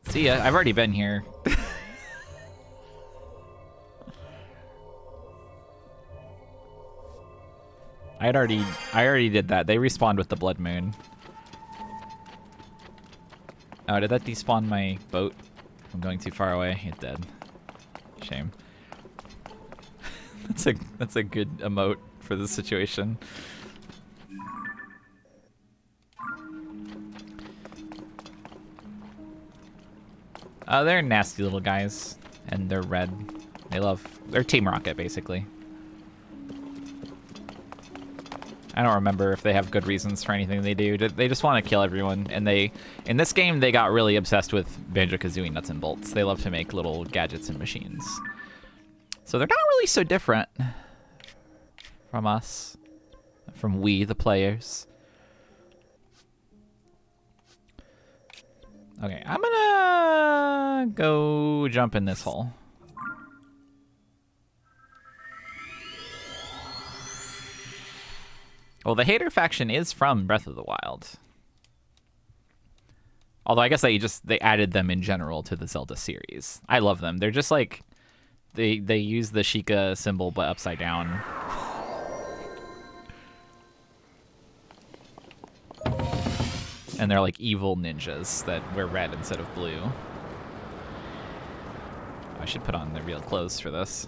See ya. I've already been here. I already did that. They respawned with the Blood Moon. Oh, did that despawn my boat? I'm going too far away. It did. Shame. That's a good emote for this situation. They're nasty little guys, and they're red. They're Team Rocket, basically. I don't remember if they have good reasons for anything they do. They just want to kill everyone, and in this game, they got really obsessed with Banjo-Kazooie nuts and bolts. They love to make little gadgets and machines. So they're not really so different from us, from we, the players. Okay, I'm gonna go jump in this hole. Well, the hater faction is from Breath of the Wild. Although I guess they added them in general to the Zelda series. I love them. They're just like they use the Sheikah symbol but upside down. And they're like evil ninjas that wear red instead of blue. I should put on the real clothes for this.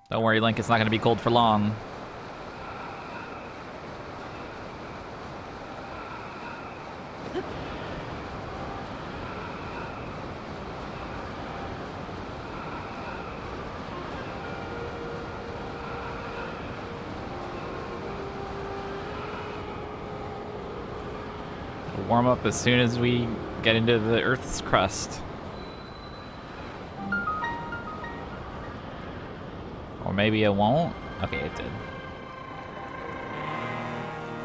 Don't worry, Link, it's not going to be cold for long. It'll warm up as soon as we get into the Earth's crust. Or maybe it won't. Okay, it did.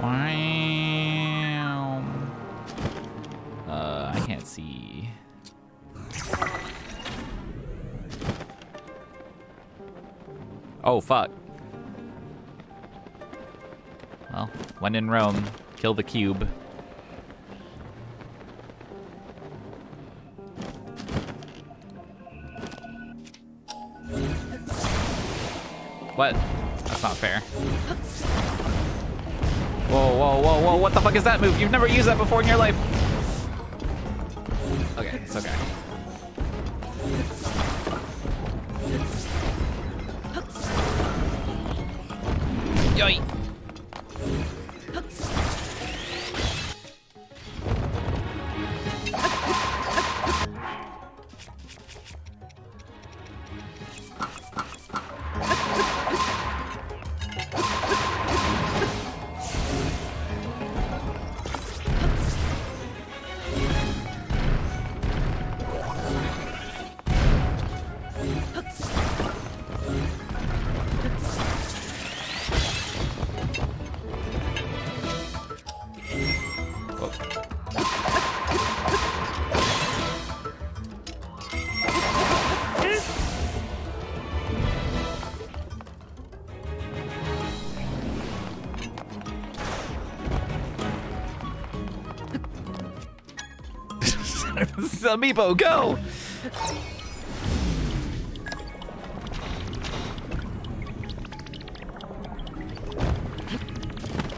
Wow. I can't see. Oh, fuck. Well, when in Rome, kill the cube. What? That's not fair. Whoa, whoa, whoa, whoa, what the fuck is that move? You've never used that before in your life. Okay, it's okay. Yoy! Amiibo, go!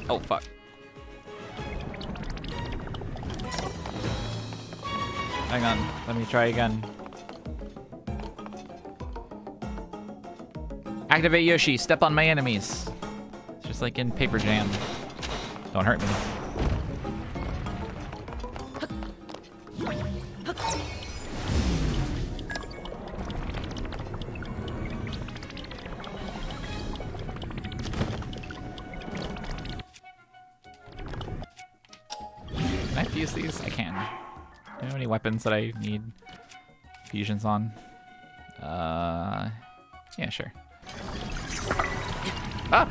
Oh, fuck. Hang on, let me try again. Activate Yoshi, step on my enemies. It's just like in Paper Jam. Don't hurt me. fuse these? I can. Do you have any weapons that I need fusions on? Yeah, sure. Ah!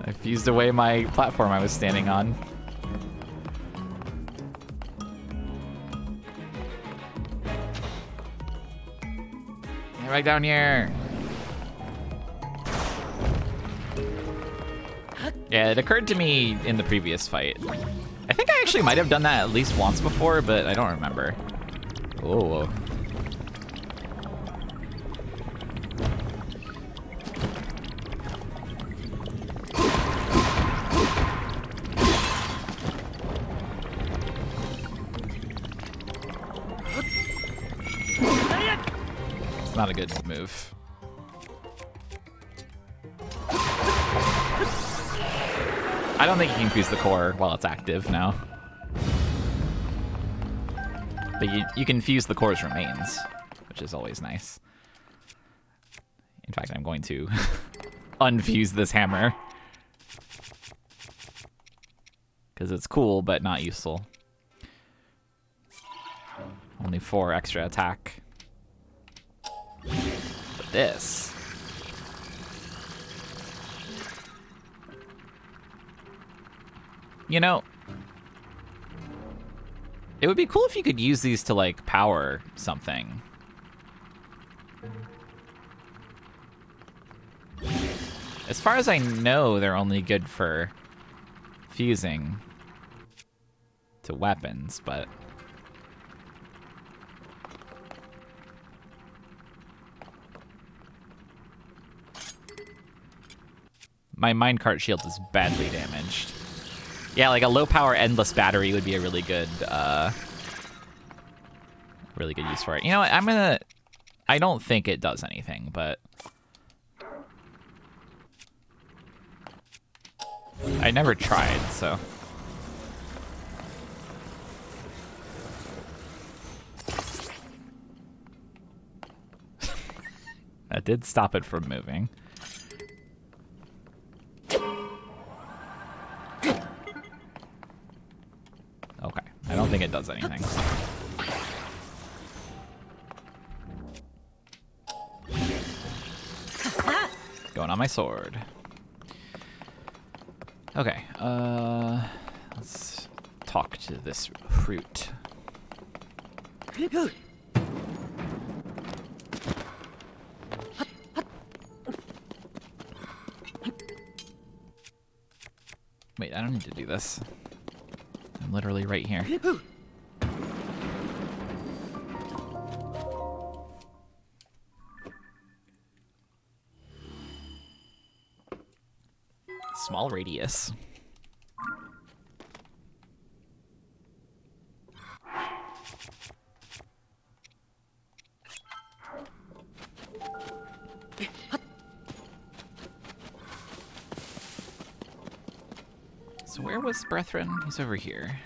I fused away my platform I was standing on. Get back down here. Yeah, it occurred to me in the previous fight. I think I actually might have done that at least once before, but I don't remember. Oh. It's not a good move. I don't think you can fuse the core while it's active now. But you can fuse the core's remains, which is always nice. In fact, I'm going to unfuse this hammer. Because it's cool, but not useful. Only 4 extra attack. But this... You know, it would be cool if you could use these to, like, power something. As far as I know, they're only good for fusing to weapons, but... My minecart shield is badly damaged. Yeah, like a low-power endless battery would be a really good use for it. You know what? I don't think it does anything, but I never tried, so. That did stop it from moving. Okay, I don't think it does anything. Going on my sword. Okay, let's talk to this fruit. Wait, I don't need to do this. I'm literally right here. Small radius. So where was Brethren? He's over here.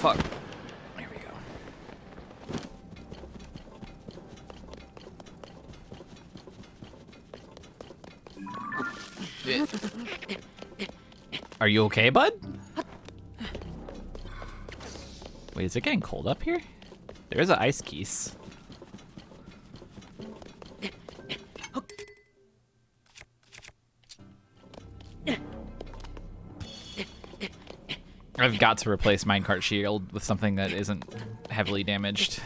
Fuck. There we go. Are you okay, bud? Wait, is it getting cold up here? There's an ice keys. I've got to replace minecart shield with something that isn't heavily damaged.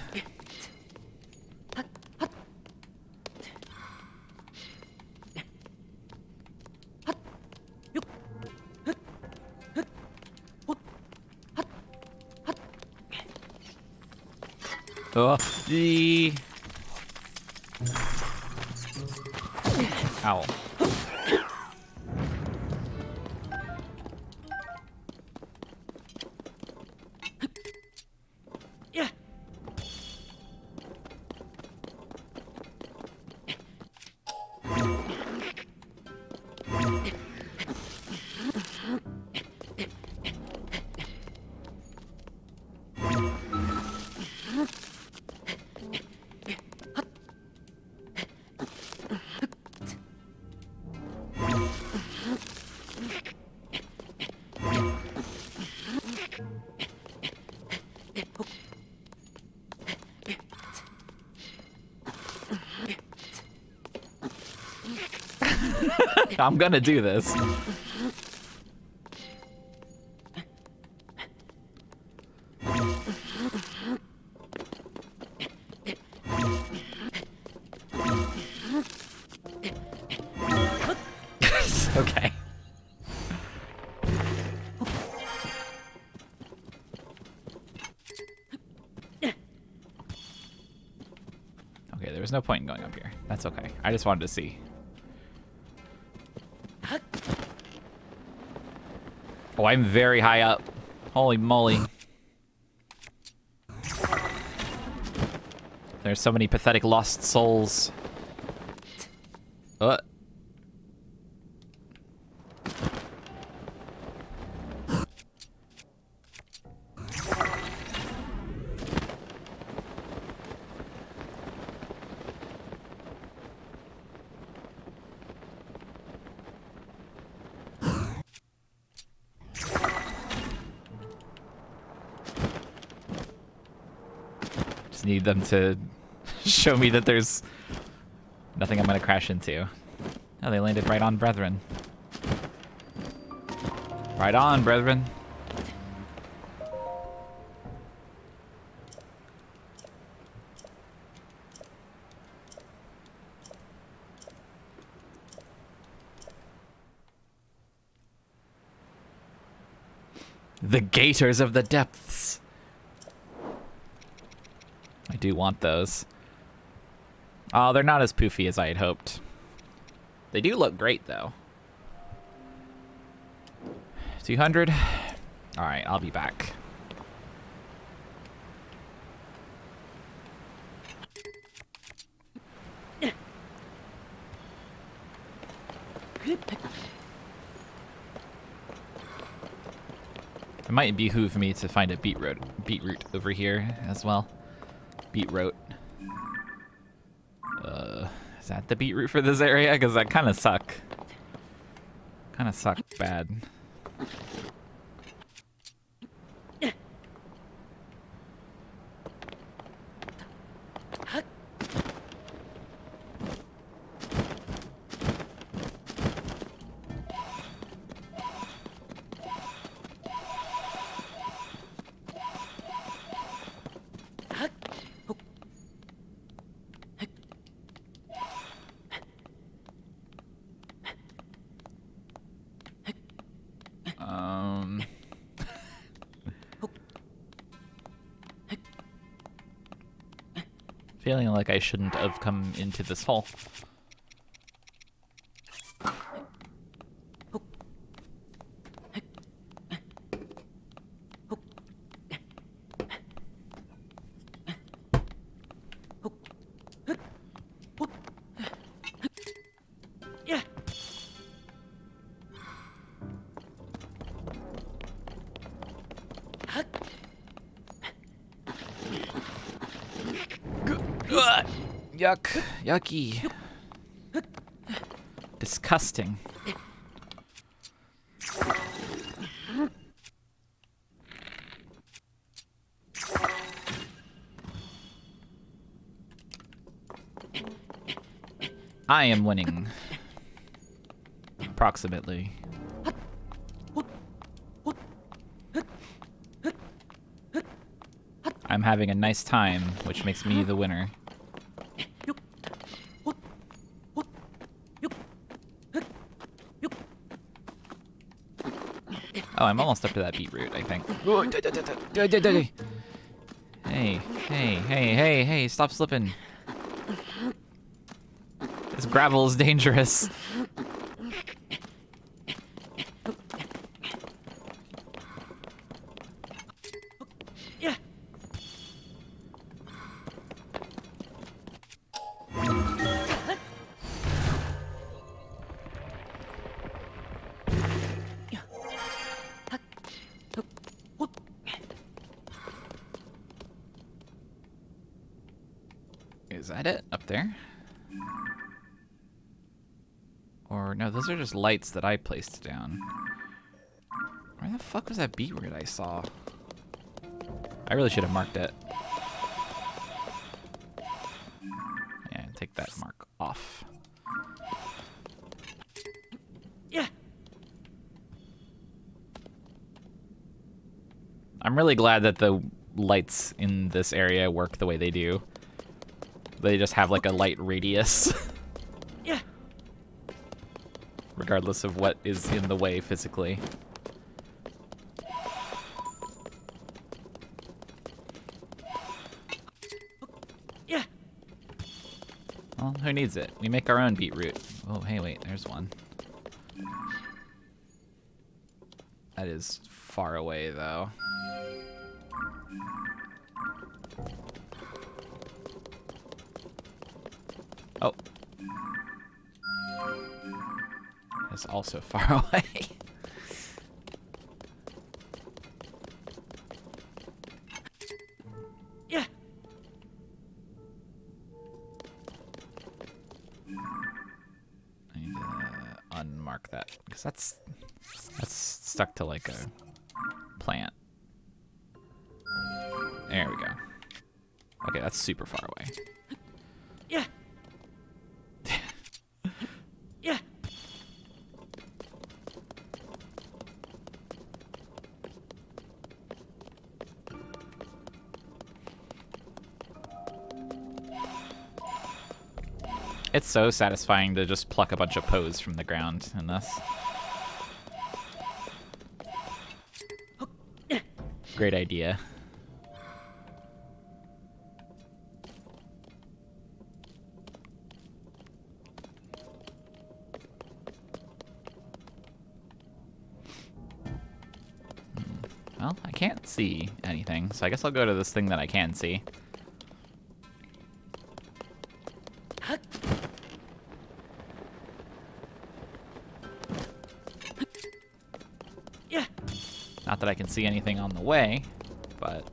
Oh, ow. I'm gonna do this. Okay. Okay, there was no point in going up here. That's okay. I just wanted to see. Oh, I'm very high up. Holy moly. There's so many pathetic lost souls. Just need them to show me that there's nothing I'm gonna crash into. Oh, they landed right on brethren. Right on, brethren. The gators of the depths. I do want those. Oh, they're not as poofy as I had hoped. They do look great, though. 200. All right, I'll be back. It might behoove me to find a beetroot over here as well. Beetroot. Is that the beetroot for this area? Because that kind of suck. Kind of suck bad. Feeling like I shouldn't have come into this hole. Yuck. Yucky. Disgusting. I am winning. Approximately. I'm having a nice time, which makes me the winner. Oh, I'm almost up to that beetroot, I think. Hey, stop slipping. This gravel is dangerous. Is that it up there? Or no, those are just lights that I placed down. Where the fuck was that beetroot I saw? I really should have marked it. Yeah, take that mark off. I'm really glad that the lights in this area work the way they do. They just have like a light radius. Yeah. Regardless of what is in the way physically. Yeah. Well, who needs it? We make our own beetroot. Oh, hey, wait, there's one. That is far away, though. Oh. That's also far away. Yeah. I need to unmark that because that's stuck to like a plant. There we go. Okay, that's super far away. Yeah. Yeah. It's so satisfying to just pluck a bunch of pose from the ground in this. Great idea. Well, I can't see anything, so I guess I'll go to this thing that I can see. Yeah. Not that I can see anything on the way, but...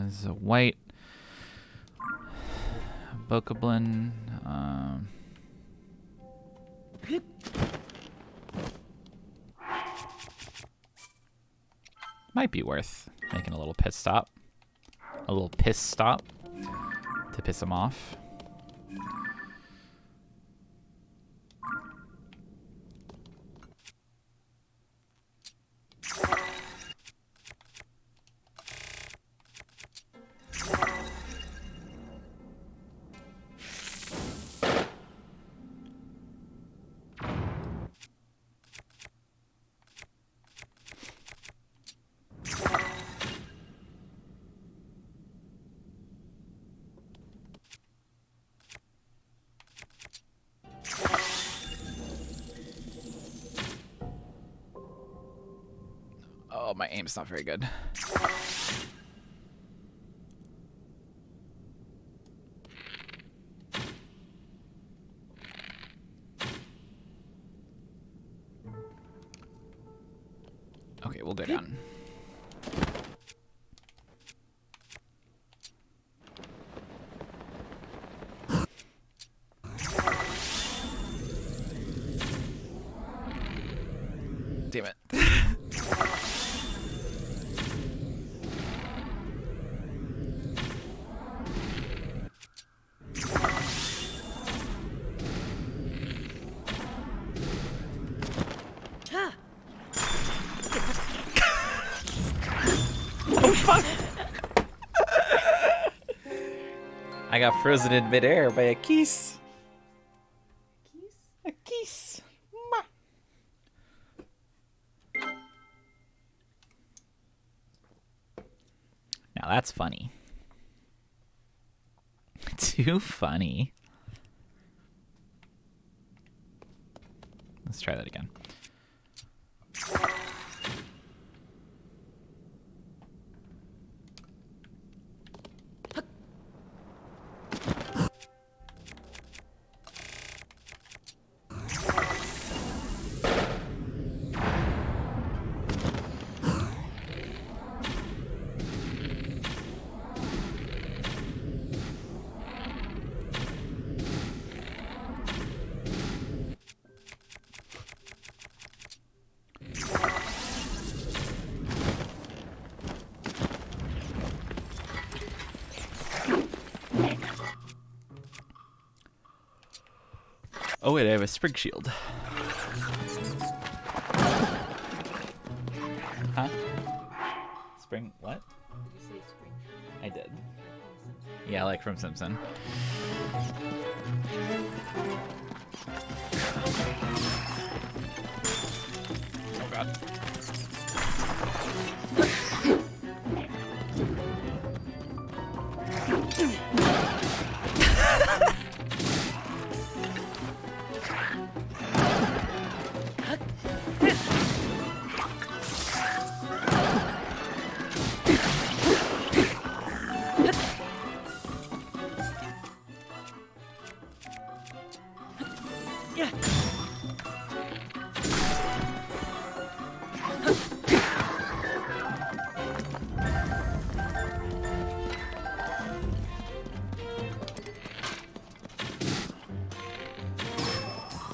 There's a white bokoblin. Might be worth making a little piss stop. A little piss stop to piss him off. Oh, my aim's not very good. Okay, we'll go down. Damn it. Oh, fuck! I got frozen in midair by a geese. A geese. Ma. Now that's funny. Too funny. Let's try that again. Oh wait, I have a spring shield. Huh? Spring what? Did you say spring? I did. Yeah, like from Simpson. Oh god. Yeah.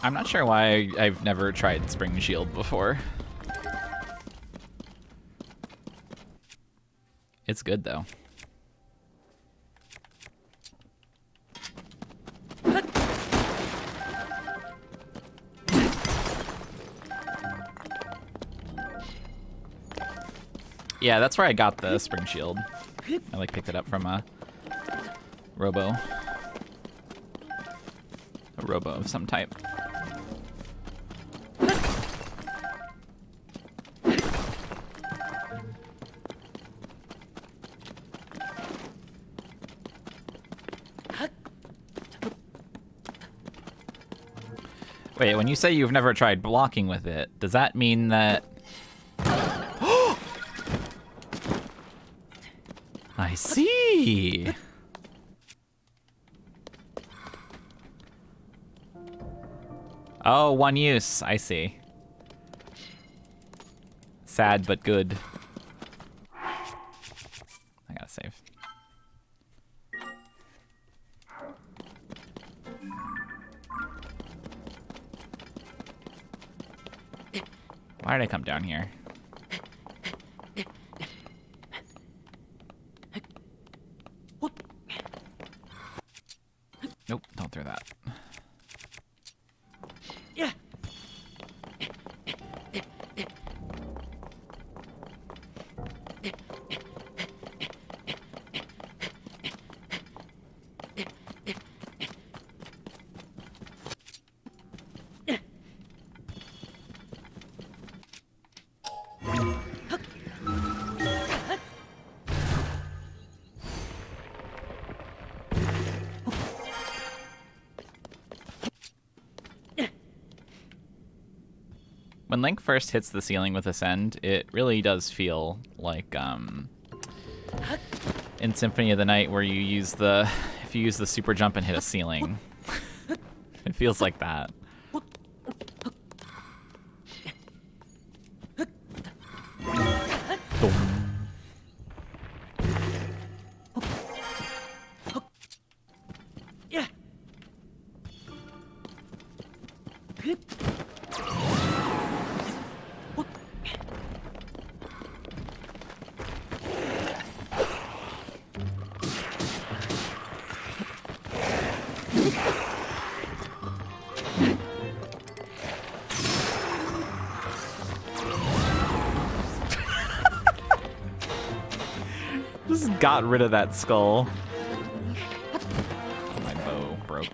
I'm not sure why I've never tried Spring Shield before. It's good though. Yeah, that's where I got the Spring Shield. I like picked it up from a robo. A robo of some type. Wait, when you say you've never tried blocking with it, does that mean that... I see! Oh, one use. I see. Sad, but good. I gotta save. Why did I come down here? Nope, don't throw that. Yeah. When Link first hits the ceiling with Ascend, it really does feel like in Symphony of the Night where you use the if you use the super jump and hit a ceiling. It feels like that. Boom. Yeah. Just got rid of that skull. My bow broke.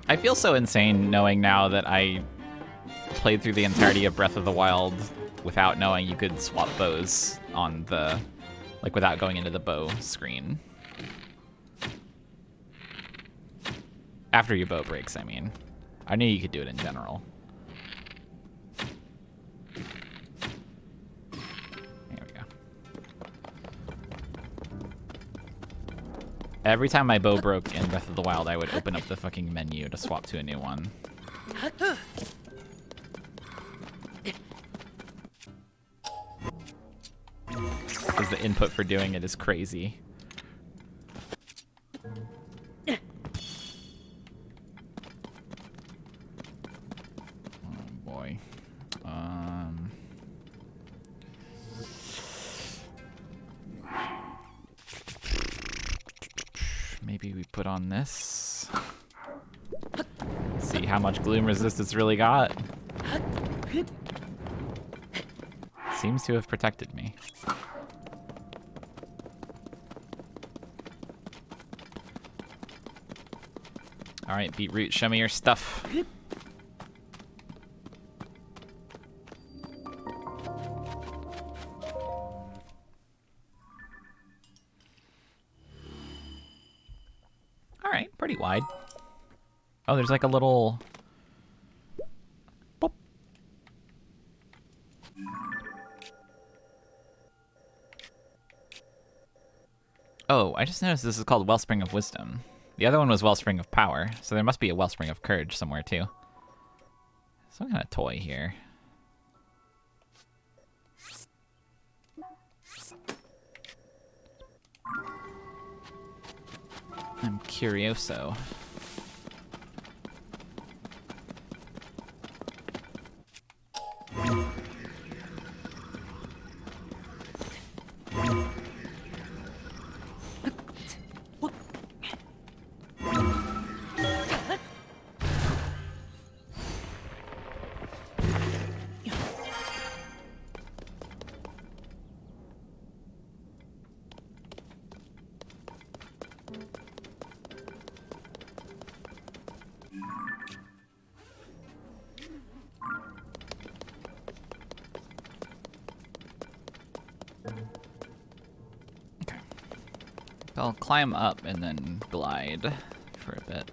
I feel so insane knowing now that I played through the entirety of Breath of the Wild without knowing you could swap bows on the, like, without going into the bow screen. After your bow breaks, I mean. I knew you could do it in general. There we go. Every time my bow broke in Breath of the Wild, I would open up the fucking menu to swap to a new one. Because the input for doing it is crazy. Oh boy. Maybe we put on this. See how much gloom resist it's really got. Seems to have protected me. All right, Beetroot, show me your stuff. All right, pretty wide. Oh, there's like a little... Boop. Oh, I just noticed this is called Wellspring of Wisdom. The other one was Wellspring of Power, so there must be a Wellspring of Courage somewhere too. Some kind of toy here. I'm curioso. I'll climb up and then glide for a bit.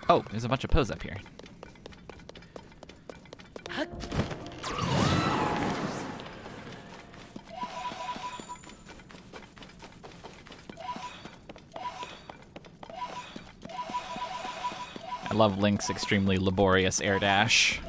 Oh, there's a bunch of pose up here. I love Link's extremely laborious air dash.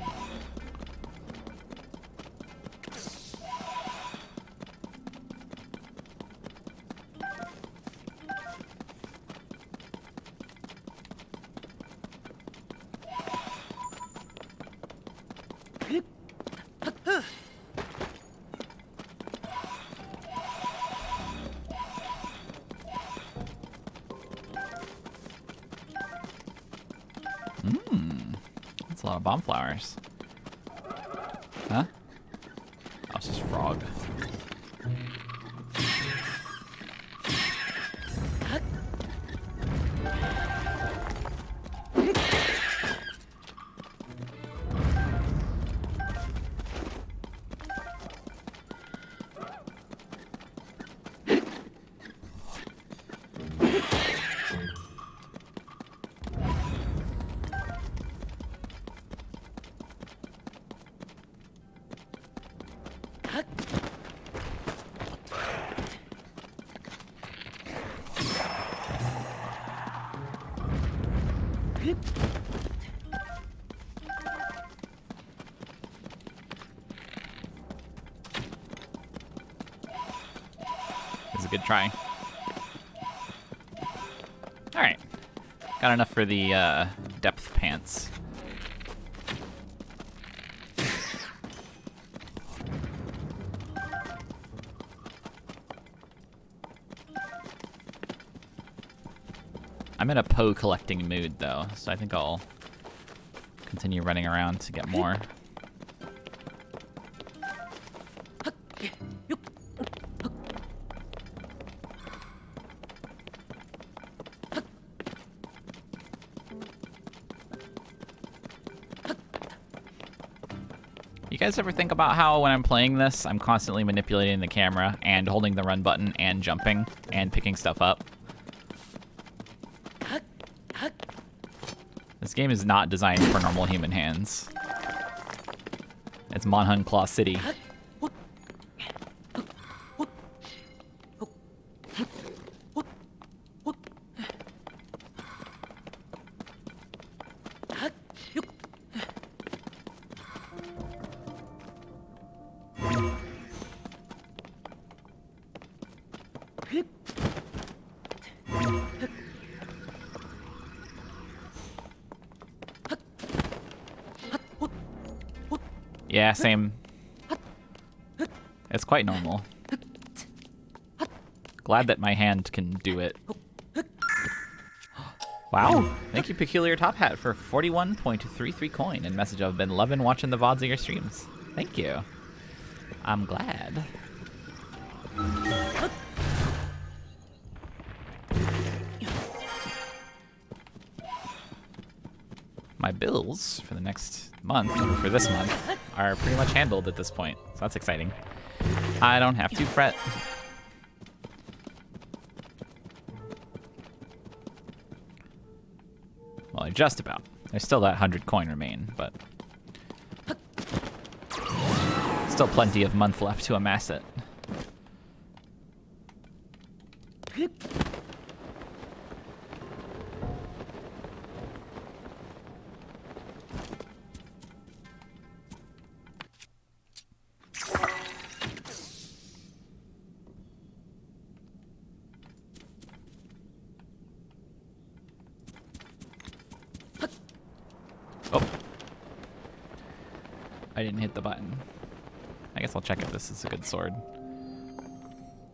That's a lot of bomb flowers. Huh? Oh, it's just frog. It's a good try. Alright. Got enough for the depth pants. I'm in a Poe collecting mood though, so I think I'll continue running around to get more. You guys ever think about how when I'm playing this, I'm constantly manipulating the camera and holding the run button and jumping and picking stuff up? This game is not designed for normal human hands. It's Monhun Claw City. Yeah, same. It's quite normal. Glad that my hand can do it. Wow. Thank you, Peculiar Top Hat, for 41.33 coin. And message, I've been loving watching the VODs of your streams. Thank you. I'm glad. My bills for the next month, or for this month, are pretty much handled at this point. So that's exciting. I don't have to fret. Well, just about. There's still that 100 coin remain, but still plenty of month left to amass it. Oh. I didn't hit the button. I guess I'll check if this is a good sword.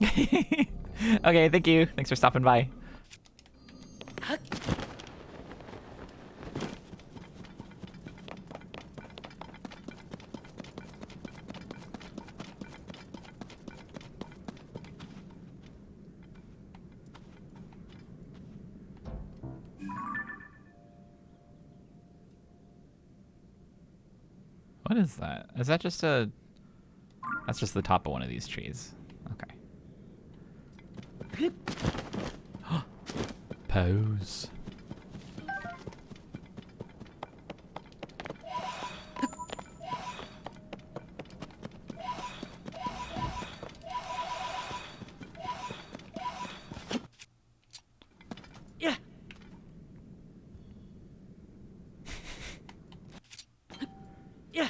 Okay, thank you. Thanks for stopping by. What is that? Is that just a... That's just the top of one of these trees. Okay. Pose. Yeah. Yeah.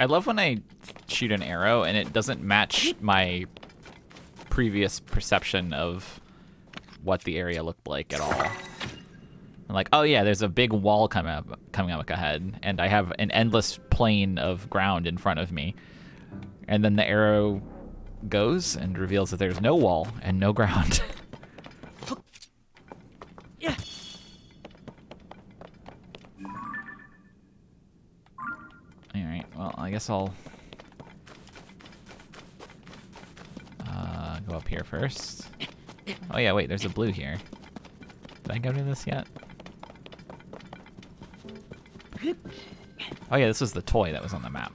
I love when I shoot an arrow and it doesn't match my previous perception of what the area looked like at all. I'm like, oh yeah, there's a big wall coming up ahead, and I have an endless plane of ground in front of me. And then the arrow goes and reveals that there's no wall and no ground. Yeah. Alright, well, I guess I'll go up here first. Oh yeah, wait, there's a blue here. Did I go to this yet? Oh yeah, this was the toy that was on the map.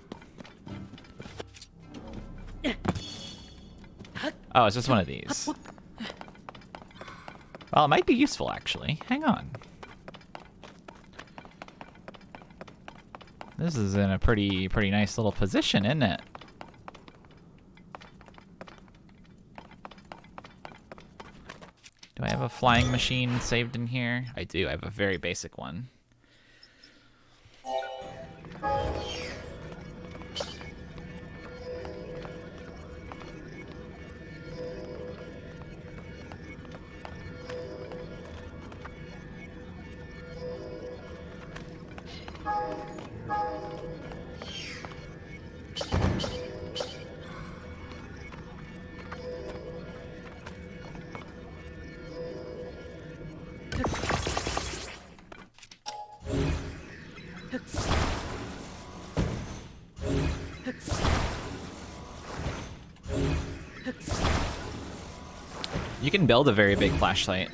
Oh, it's just one of these. Well, it might be useful, actually. Hang on. This is in a pretty nice little position, isn't it? Do I have a flying machine saved in here? I do. I have a very basic one. You can build a very big flashlight,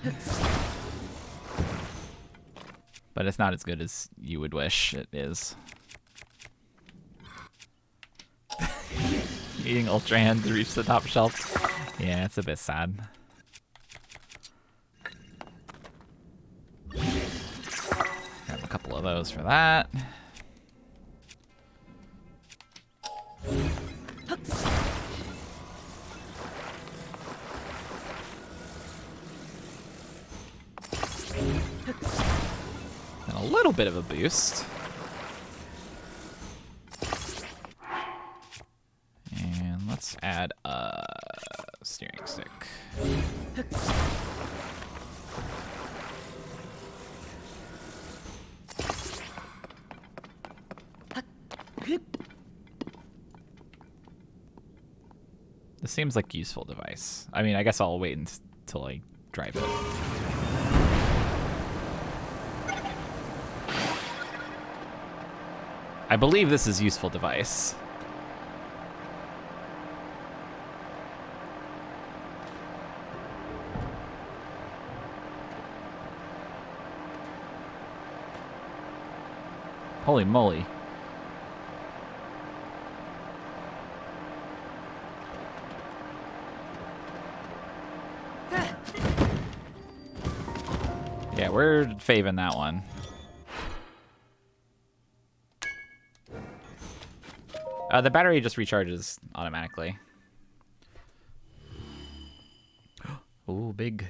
but it's not as good as you would wish it is. Eating Ultra Hand to reach the top shelf. Yeah, it's a bit sad. Grab a couple of those for that. And a little bit of a boost. steering stick. This seems like a useful device. I mean, I guess I'll wait until I drive it. I believe this is a useful device. Holy moly. Yeah, we're faving that one. The battery just recharges automatically. Ooh, big.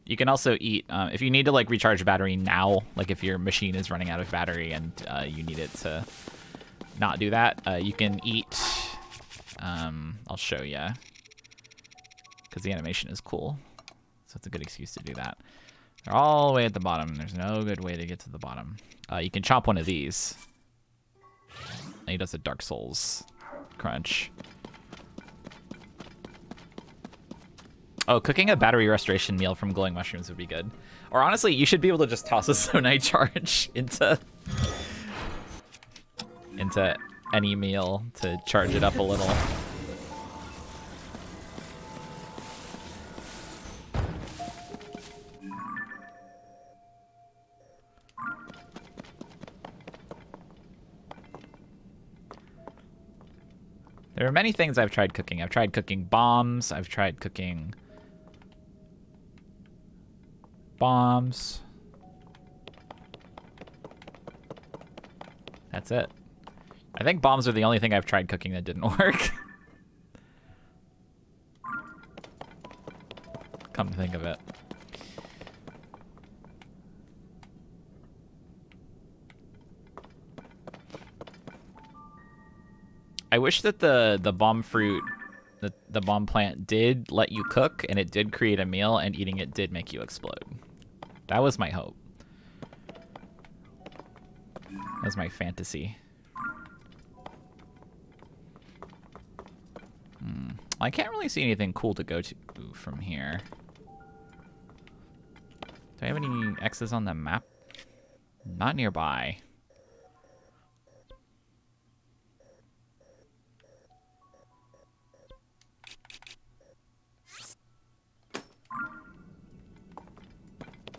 You can also eat, if you need to like recharge a battery now, like if your machine is running out of battery and you need it to not do that, you can eat, I'll show you, because the animation is cool. So it's a good excuse to do that. They're all the way at the bottom. There's no good way to get to the bottom. You can chop one of these. And he does a Dark Souls crunch. Oh, cooking a battery restoration meal from glowing mushrooms would be good. Or honestly, you should be able to just toss a Zonai charge into any meal to charge it up a little. There are many things I've tried cooking. I've tried cooking bombs. I've tried cooking bombs. That's it. I think bombs are the only thing I've tried cooking that didn't work. Come to think of it. I wish that the bomb fruit, the bomb plant did let you cook, and it did create a meal, and eating it did make you explode. That was my hope. That was my fantasy. I can't really see anything cool to go to from here. Do I have any X's on the map? Not nearby.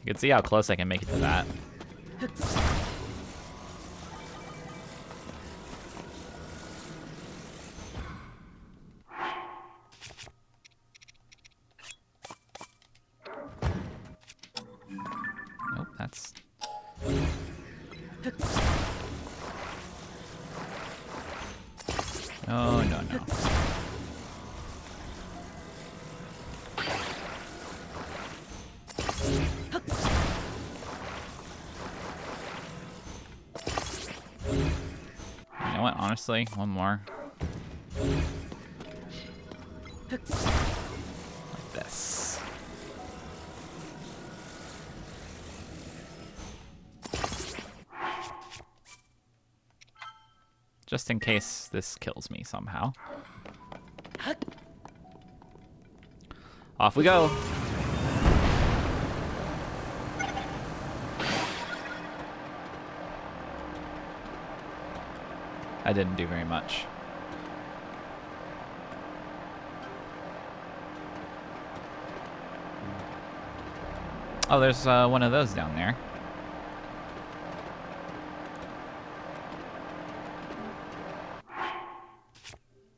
You can see how close I can make it to that. Nope, that's... Oh, no, no. You know what, honestly, one more. Like this. Just in case this kills me somehow. Off we go. I didn't do very much. Oh, there's one of those down there.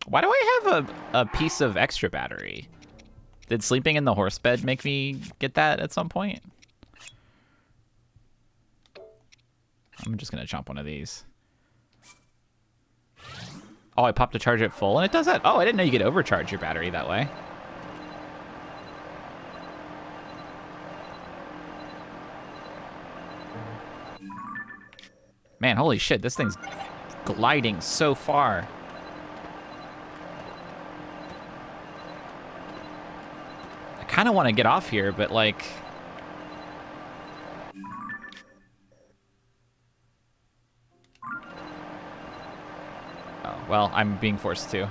Why do I have a piece of extra battery? Did sleeping in the horse bed make me get that at some point? I'm just gonna chomp one of these. Oh, I popped to charge it full, and it does that. Oh, I didn't know you could overcharge your battery that way. Man, holy shit, this thing's gliding so far. kind of want to get off here, but like... Oh, well, I'm being forced to.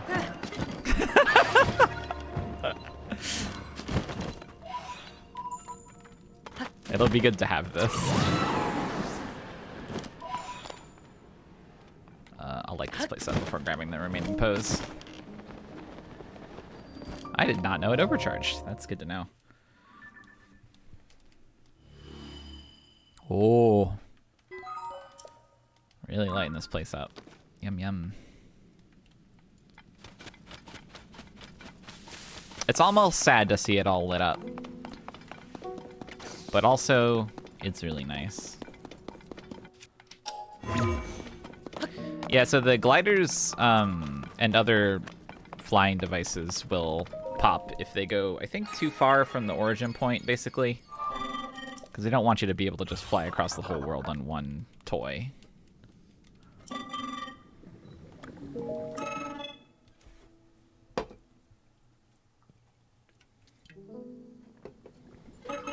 It'll be good to have this. I'll light this place up before grabbing the remaining pose. I did not know it overcharged. That's good to know. Oh. Really lighting this place up. Yum, yum. It's almost sad to see it all lit up. But also, it's really nice. Yeah, so the gliders and other flying devices will pop if they go, I think, too far from the origin point, basically. Because they don't want you to be able to just fly across the whole world on one toy.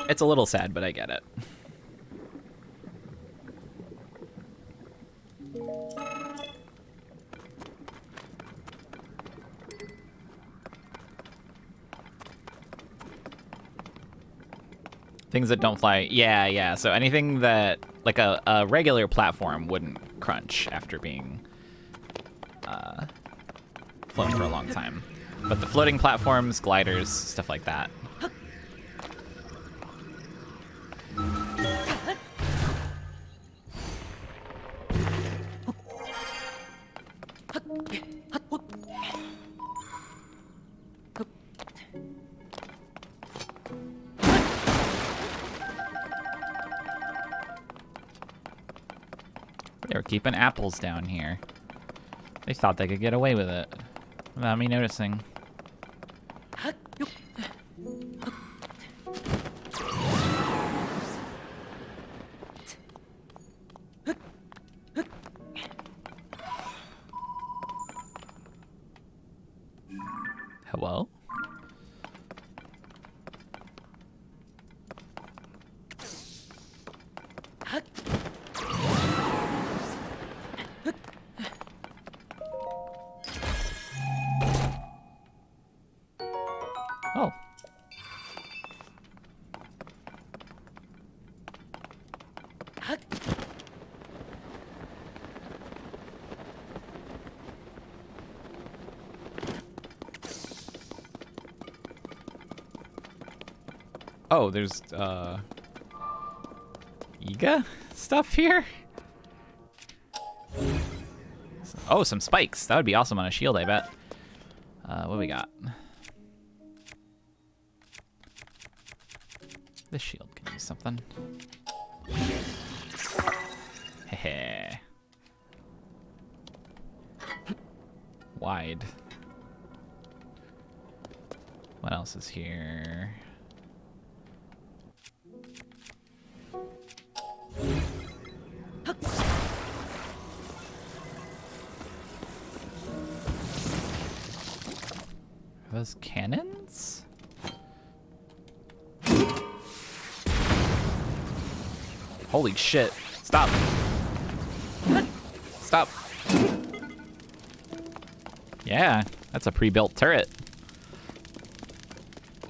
It's a little sad, but I get it. Things that don't fly. Yeah, yeah. So anything that, like a regular platform wouldn't crunch after being flown for a long time. But the floating platforms, gliders, stuff like that. They were keeping apples down here. They thought they could get away with it without me noticing. Hello? Oh. Oh, there's, Iga stuff here? Oh, some spikes. That would be awesome on a shield, I bet. What do we got? This shield can use something. Heh. Wide. What else is here? Are those cannons? Holy shit. Stop. Stop. Yeah, that's a pre-built turret.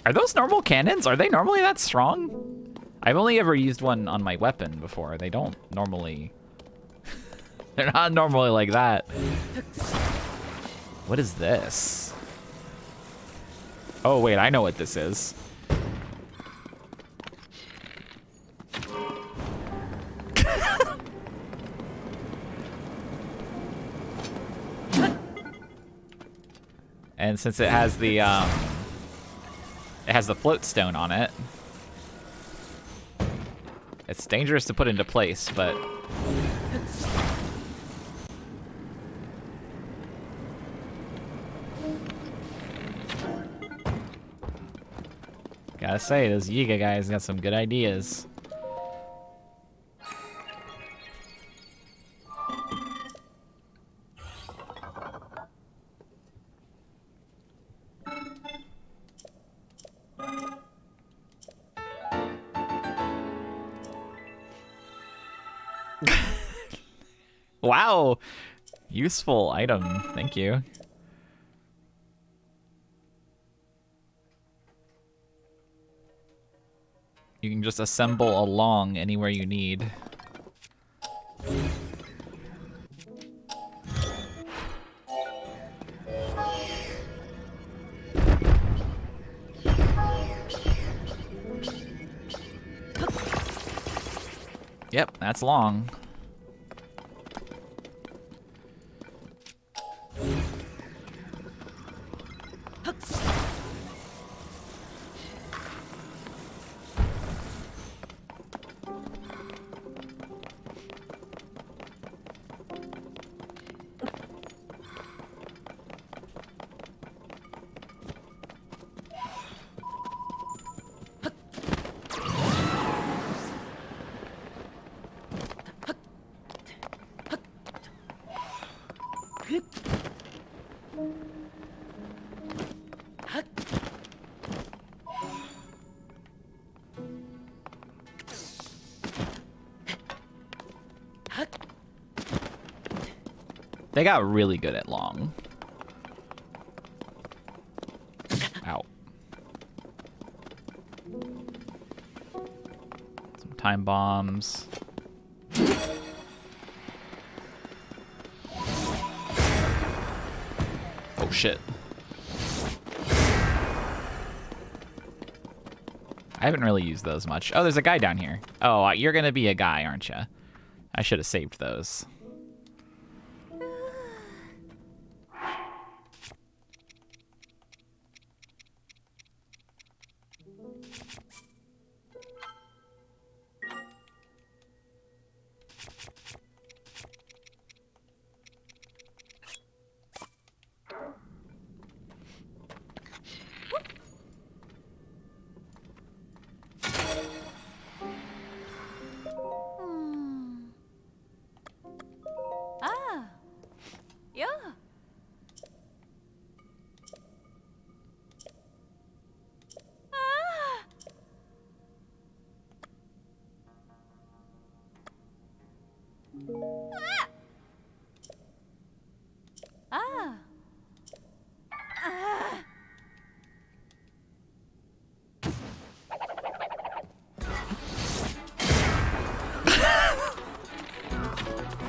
Are those normal cannons? Are they normally that strong? I've only ever used one on my weapon before. They don't normally... They're not normally like that. What is this? Oh, wait, I know what this is. And since it has the float stone on it, it's dangerous to put into place, but gotta say, those Yiga guys got some good ideas. Wow. Useful item. Thank you. You can just assemble a log anywhere you need. Yep, that's long. They got really good at long. Ow. Some time bombs. Oh shit. I haven't really used those much. Oh, there's a guy down here. Oh, you're gonna be a guy, aren't you? I should have saved those.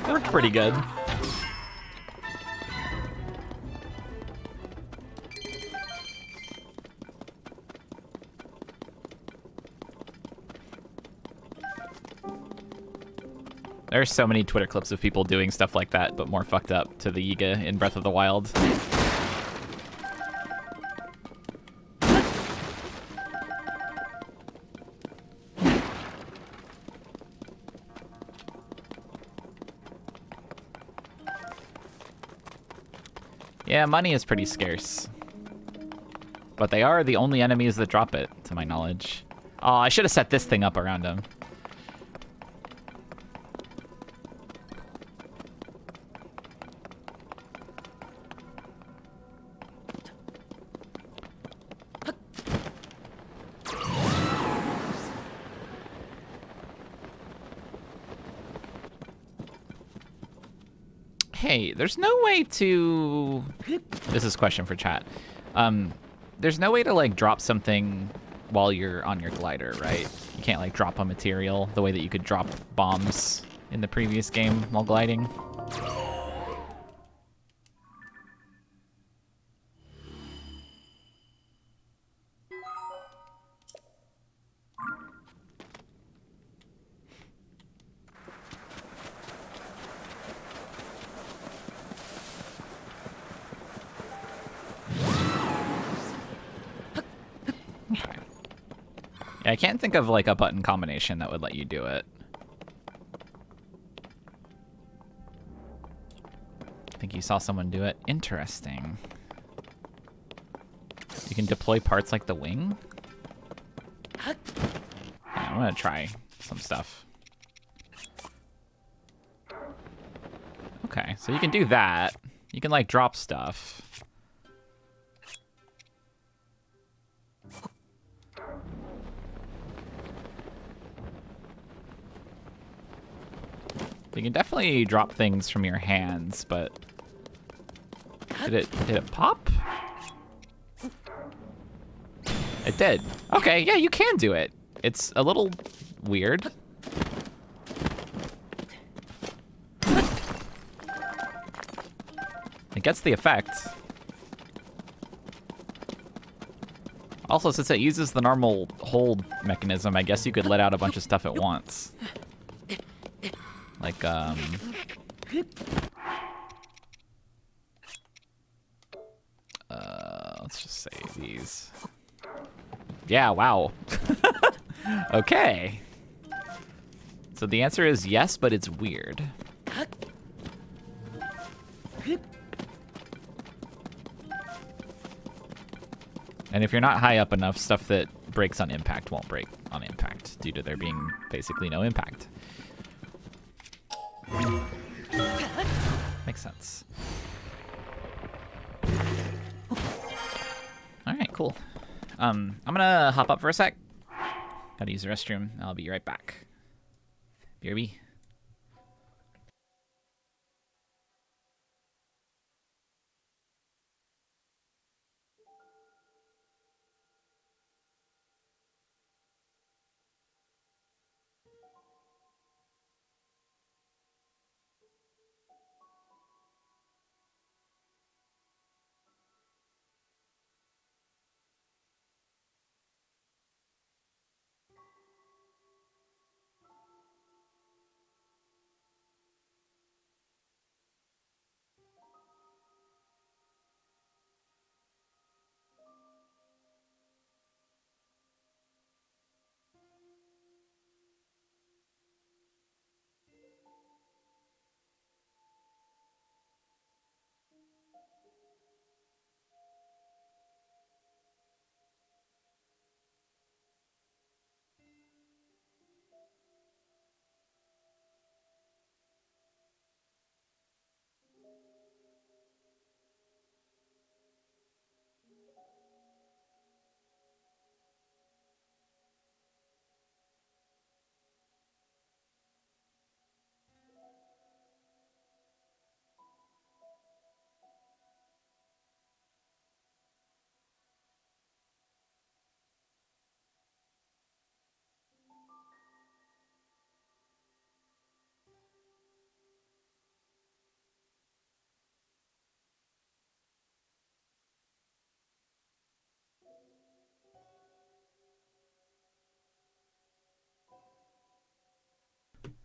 Worked pretty good. There's so many Twitter clips of people doing stuff like that, but more fucked up to the Yiga in Breath of the Wild. Yeah, money is pretty scarce. But they are the only enemies that drop it, to my knowledge. Oh, I should have set this thing up around him. Hey, there's no way to... This is a question for chat. There's no way to, like, drop something while you're on your glider, right? You can't, like, drop a material the way that you could drop bombs in the previous game while gliding. Yeah, I can't think of, like, a button combination that would let you do it. I think you saw someone do it. Interesting. You can deploy parts like the wing? Yeah, I'm gonna try some stuff. Okay, so you can do that. You can, like, drop stuff. You can definitely drop things from your hands, but did it pop? It did. Okay, yeah, you can do it. It's a little weird. It gets the effect. Also, since it uses the normal hold mechanism, I guess you could let out a bunch of stuff at once. Like, let's just say these. Yeah, wow. Okay. So the answer is yes, but it's weird. And if you're not high up enough, stuff that breaks on impact won't break on impact due to there being basically no impact. Makes sense. All right, cool. I'm gonna hop up for a sec. Gotta use the restroom. I'll be right back. BRB.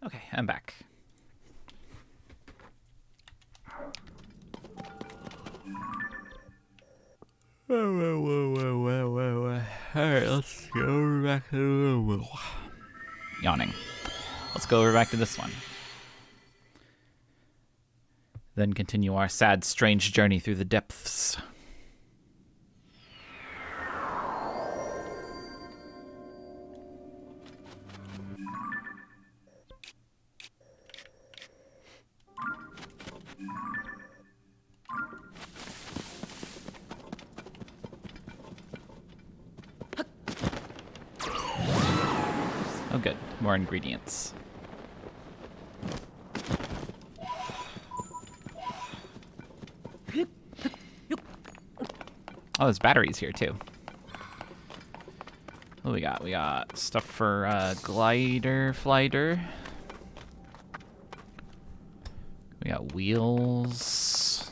Okay, I'm back. Alright, let's go over back to yawning. Let's go over back to this one. Then continue our sad, strange journey through the depths. Oh good, more ingredients. Oh, there's batteries here too. What do we got? We got stuff for glider, flighter. We got wheels.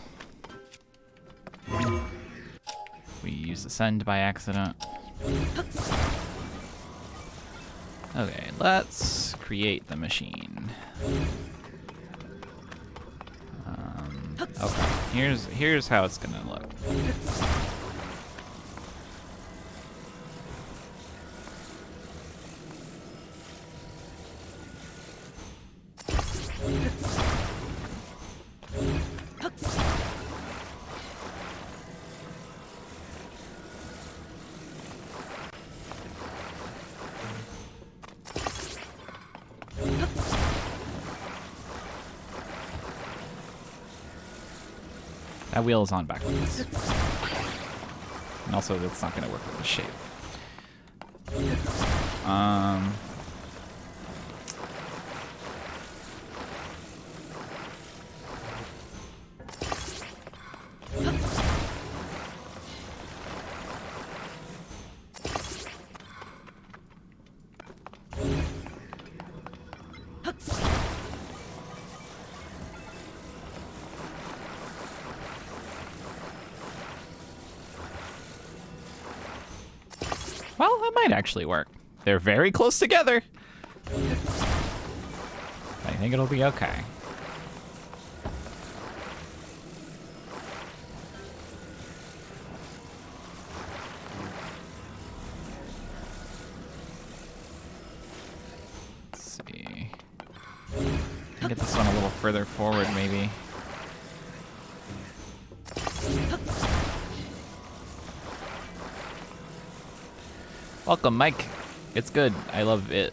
We used the send by accident. Okay, let's create the machine. Okay, here's how it's gonna look. That wheel is on backwards. And also, that's not going to work with the shape. Well, that might actually work. They're very close together. I think it'll be okay. Let's see. Can get this one a little further forward, maybe. Welcome, Mike. It's good. I love it.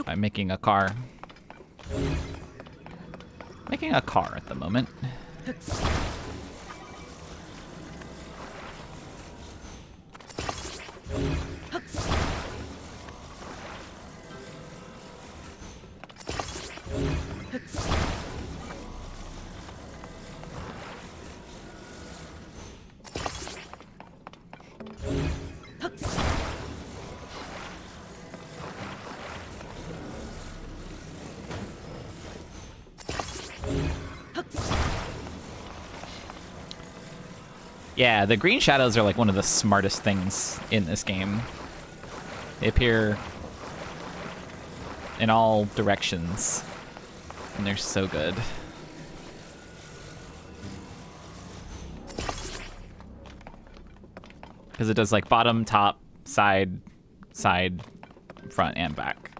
I'm making a car. Making a car at the moment. Yeah, the green shadows are like one of the smartest things in this game. They appear in all directions, and they're so good. Because it does like bottom, top, side, front, and back.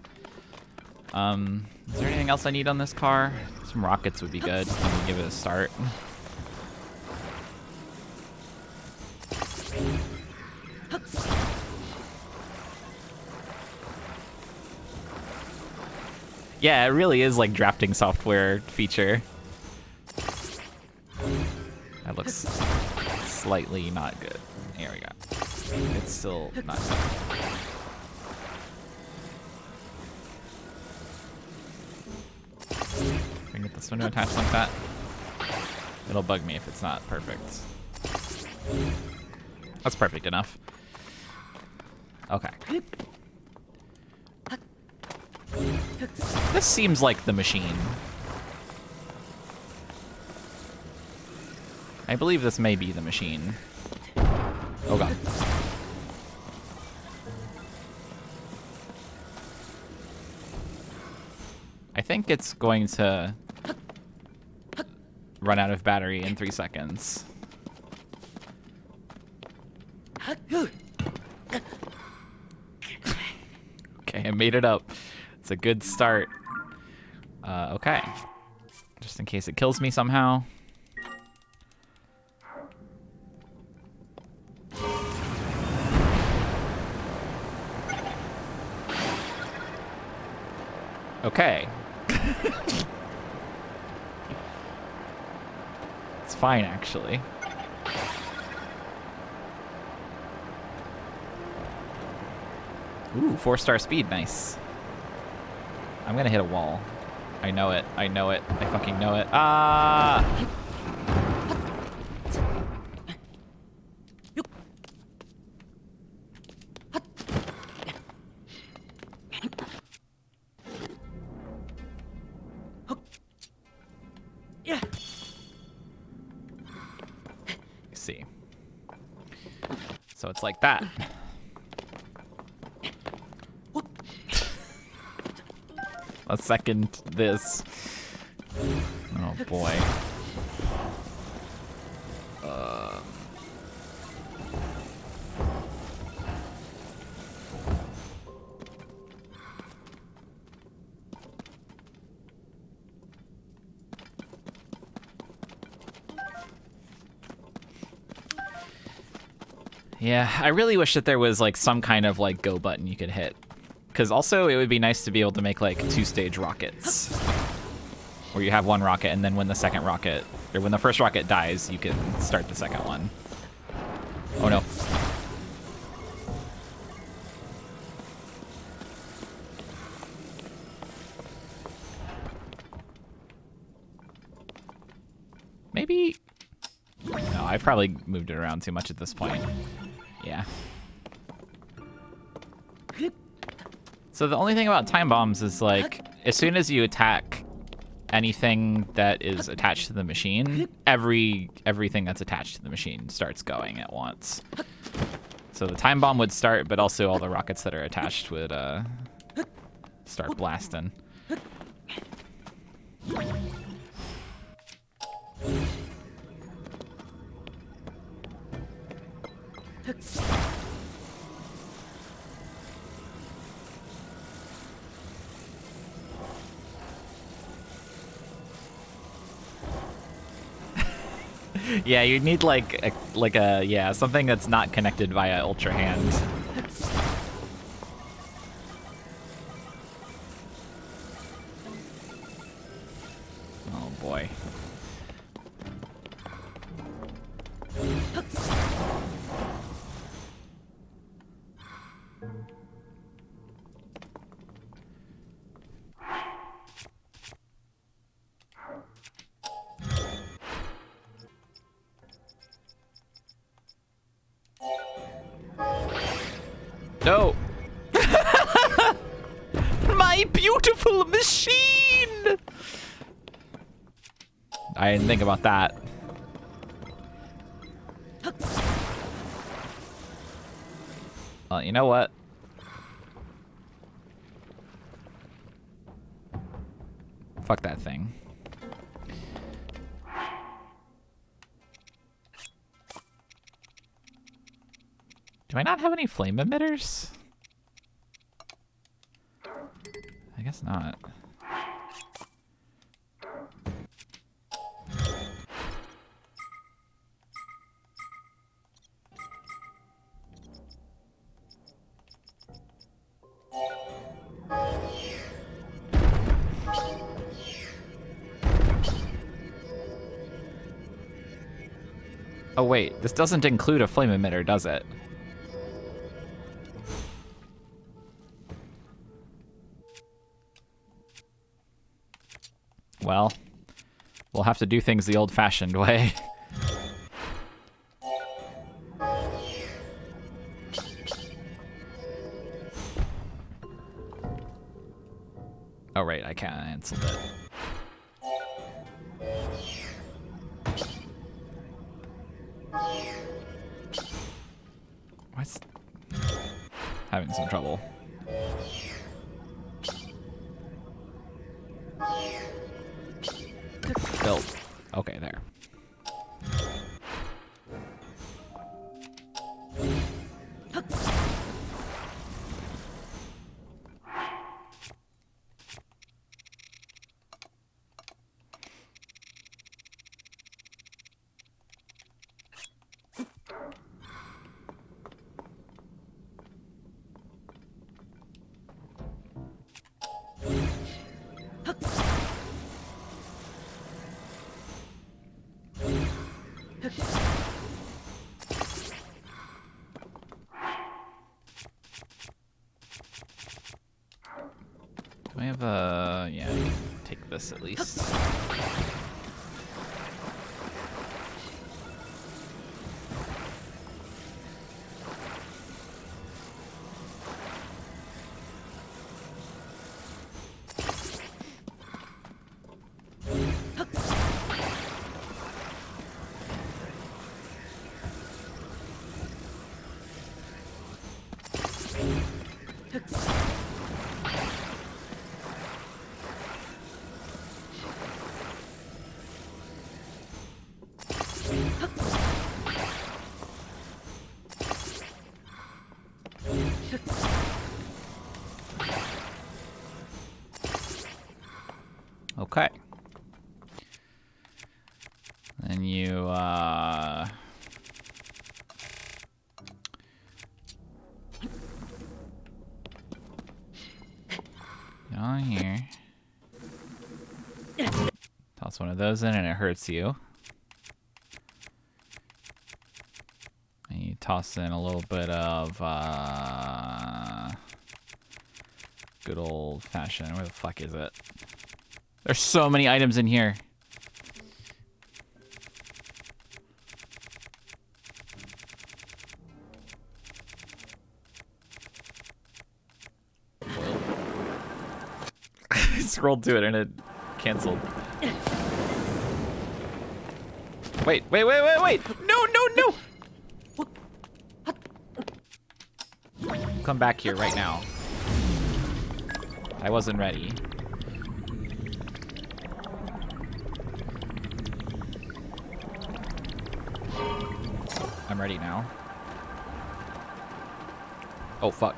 Is there anything else I need on this car? Some rockets would be good. Let me give it a start. Yeah, it really is like drafting software feature. That looks slightly not good. Here we go. It's still not good. I can get this window attached like that. It'll bug me if it's not perfect. That's perfect enough. Okay. This seems like the machine. I believe this may be the machine. Oh god. I think it's going to run out of battery in 3 seconds. Okay, I made it up. It's a good start. Okay. Just in case it kills me somehow. Okay. It's fine, actually. Ooh, 4-star speed, nice. I'm gonna hit a wall. I know it, I know it, I fucking know it. Ah! Let's see. So it's like that. Let's second this. Oh boy. Yeah, I really wish that there was like some kind of like go button you could hit. Because also it would be nice to be able to make like 2-stage rockets. Where you have one rocket and then when the second rocket, or when the first rocket dies, you can start the second one. Oh no. Maybe... No, I've probably moved it around too much at this point. Yeah. So the only thing about time bombs is like, as soon as you attack anything that is attached to the machine, everything that's attached to the machine starts going at once. So the time bomb would start, but also all the rockets that are attached would start blasting. Yeah, you'd need like a something that's not connected via ultra hand. Oh boy. No! My beautiful machine! I didn't think about that. Well, you know what? Fuck that thing. Do I not have any flame emitters? I guess not. Oh wait, this doesn't include a flame emitter, does it? Well, we'll have to do things the old-fashioned way. Oh right, I canceled it. What's having some trouble? Build. Okay, there. Do I have a... yeah, I can take this at least. Okay. Then you, on here. Toss one of those in and it hurts you. And you toss in a little bit of, good old fashioned, where the fuck is it? There's so many items in here. I scrolled to it and it canceled. Wait. No! come back here right now. I wasn't ready. I'm ready now. Oh, fuck.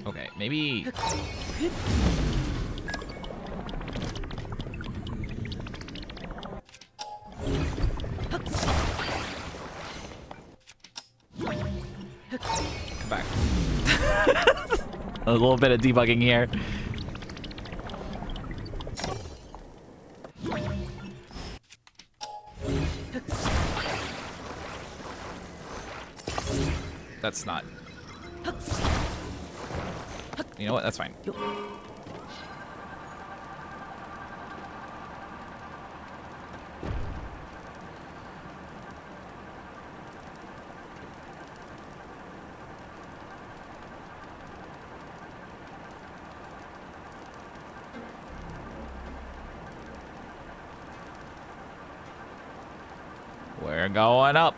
Okay, maybe... Come back. A little bit of debugging here. That's not... You know what? That's fine. We're going up.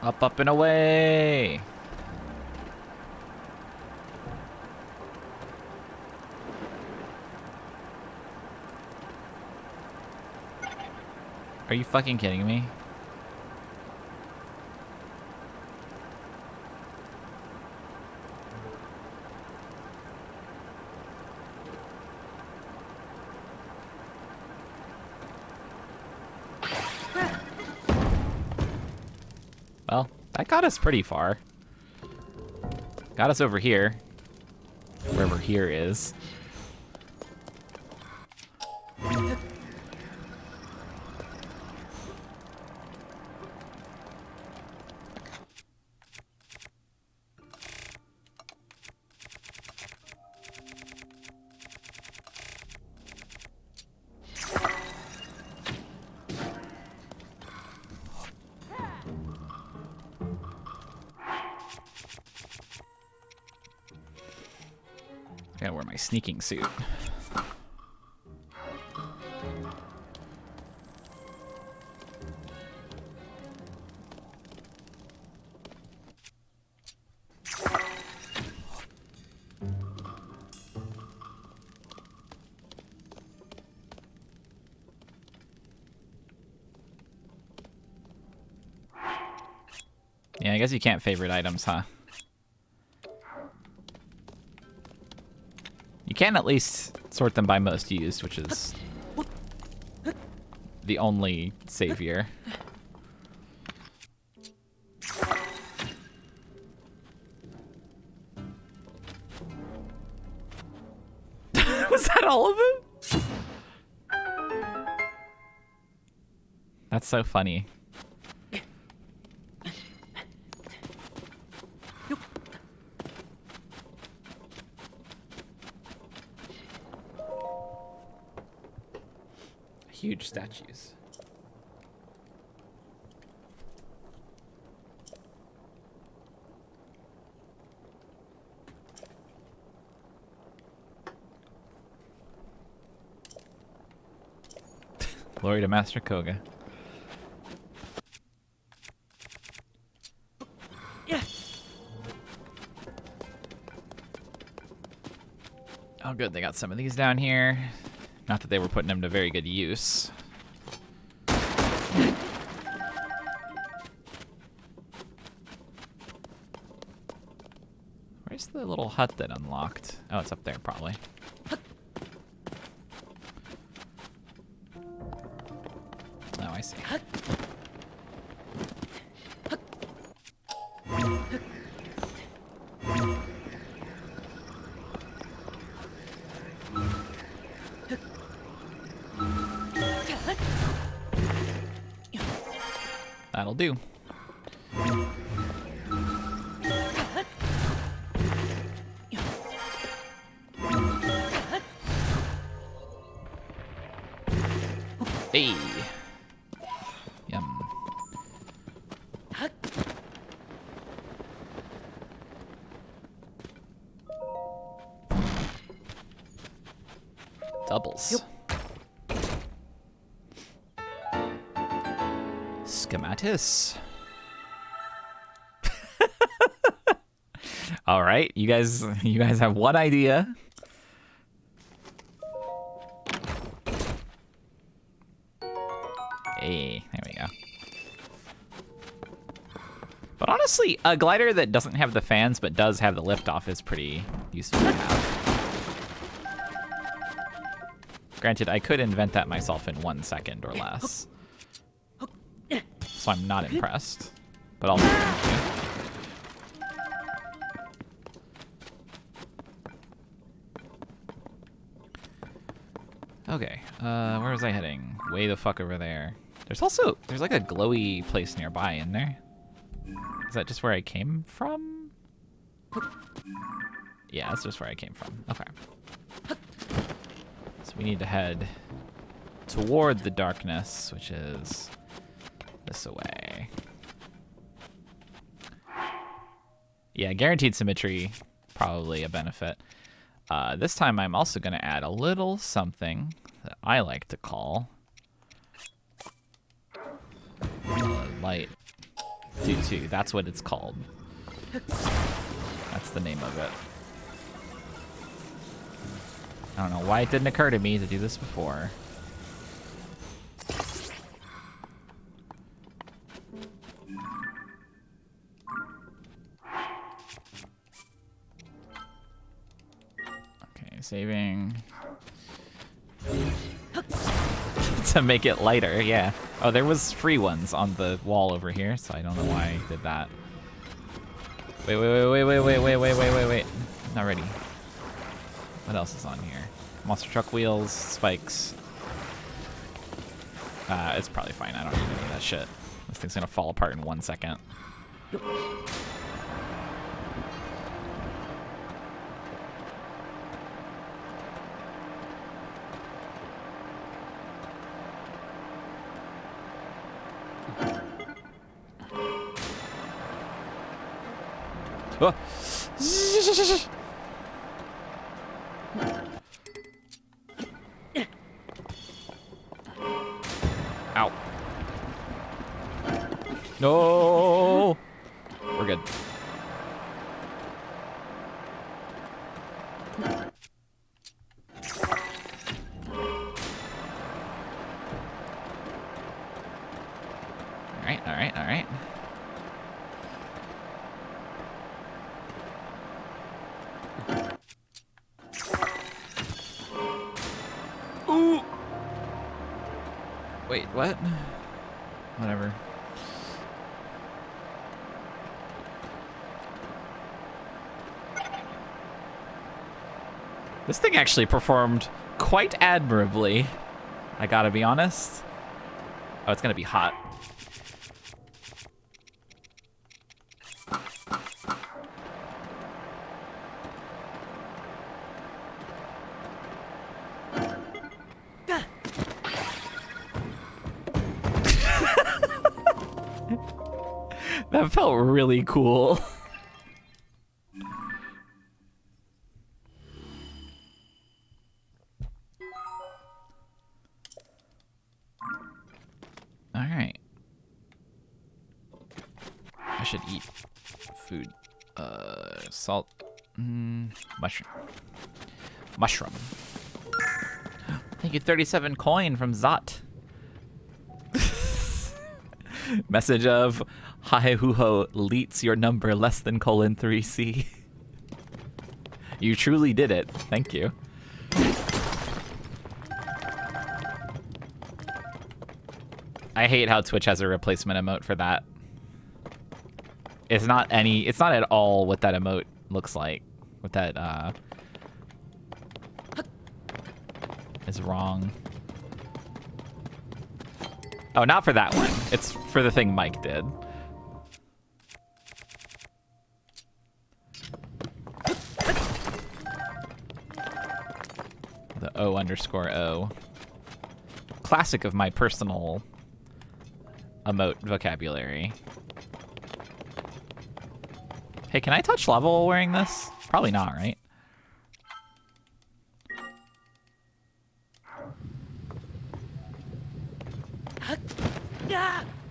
Up, up, and away. Are you fucking kidding me? Well, that got us pretty far. Got us over here. Wherever here is. Gotta wear my sneaking suit. Yeah, I guess you can't favorite items, huh? You can at least sort them by most used, which is the only savior. Was that all of it? That's so funny. Huge statues. Glory to Master Koga. Yeah. Oh good, they got some of these down here. Not that they were putting them to very good use. Where's the little hut that unlocked? Oh, it's up there probably. Oh, I see. That'll do. Hey. Yum. Doubles. Schematis. All right, you guys have one idea. Hey, there we go. But honestly, a glider that doesn't have the fans but does have the liftoff is pretty useful to have. Granted, I could invent that myself in 1 second or less. So I'm not impressed. But I'll thank you. Okay, where was I heading? Way the fuck over there. There's like a glowy place nearby in there. Is that just where I came from? Yeah, that's just where I came from. Okay. So we need to head toward the darkness, which is this away. Yeah, guaranteed symmetry, probably a benefit. This time I'm also going to add a little something that I like to call light tutu. That's what it's called. That's the name of it. I don't know why it didn't occur to me to do this before. Saving to make it lighter, yeah. Oh, there was free ones on the wall over here, so I don't know why I did that. Wait. Not ready. What else is on here? Monster truck wheels, spikes. It's probably fine. I don't need any of that shit. This thing's gonna fall apart in 1 second. Oh. Ow. No. We're good. All right. Ooh. Wait, what? Whatever. This thing actually performed quite admirably. I gotta be honest. Oh, it's gonna be hot. That felt really cool. All right. I should eat food. Salt. Mushroom. Mushroom. Thank you, 37 coin from Zot. Message of hi huho leets your number less than :3C. You truly did it. Thank you. I hate how Twitch has a replacement emote for that. It's not at all what that emote looks like. What that is wrong. Oh, not for that one. It's for the thing Mike did. The O_O. Classic of my personal emote vocabulary. Hey, can I touch lava while wearing this? Probably not, right?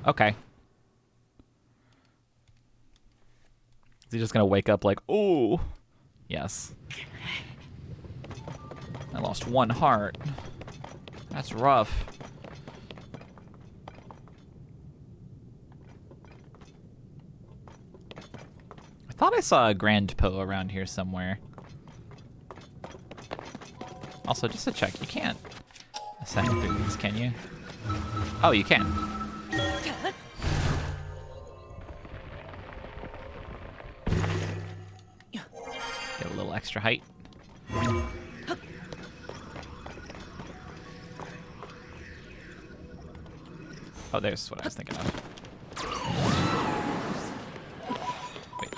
Okay. Is he just gonna wake up like, ooh? Yes. I lost 1 heart. That's rough. I thought I saw a Grand Po around here somewhere. Also, just to check, you can't ascend through these, can you? Oh, you can. Get a little extra height. Oh, there's what I was thinking of. Wait.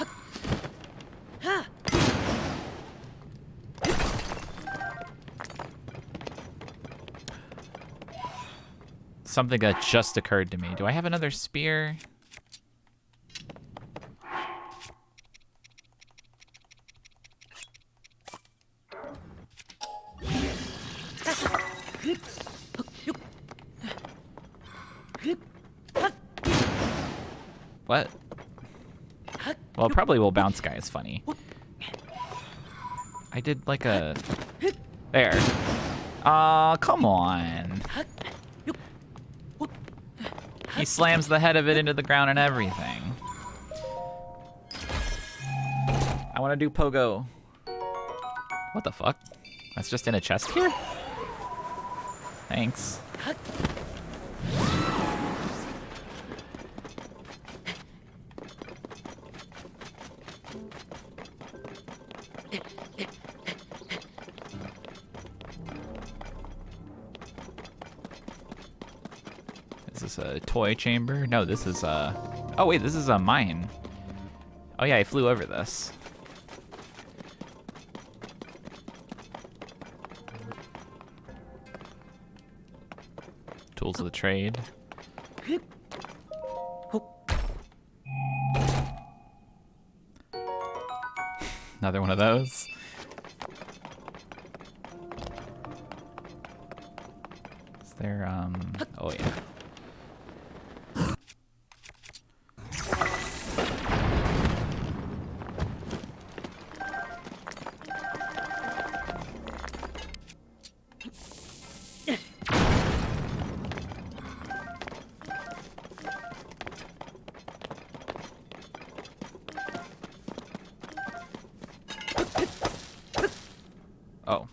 Something that just occurred to me. Do I have another spear? What? Well, it probably will bounce guy is funny. I did like a... There. Aw, come on. He slams the head of it into the ground and everything. I want to do pogo. What the fuck? That's just in a chest here? Thanks. Is this a toy chamber? No, this is a... Oh wait, this is a mine. Oh yeah, I flew over this. Tools of the trade. Another one of those. Is there, oh yeah. Oh.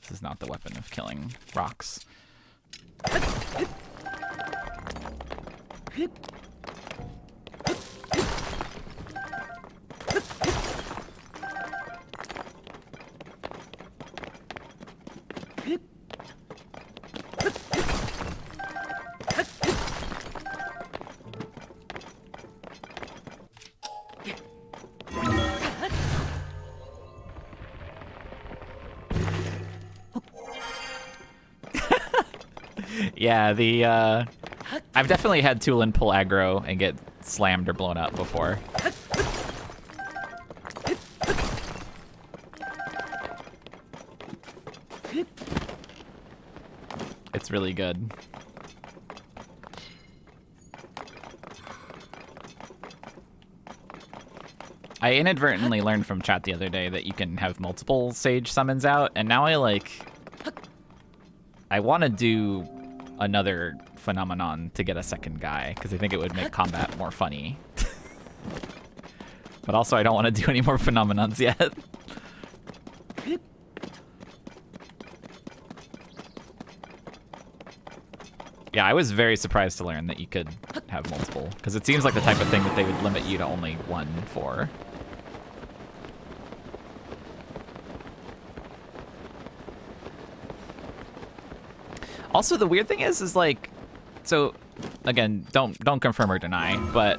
This is not the weapon of killing rocks. Yeah, the, I've definitely had Tulin pull aggro and get slammed or blown up before. It's really good. I inadvertently learned from chat the other day that you can have multiple sage summons out, and now I want to do another phenomenon to get a second guy, because I think it would make combat more funny. But also I don't want to do any more phenomenons yet. Yeah, I was very surprised to learn that you could have multiple, because it seems like the type of thing that they would limit you to only one for. Also, the weird thing is like, so again, don't confirm or deny, but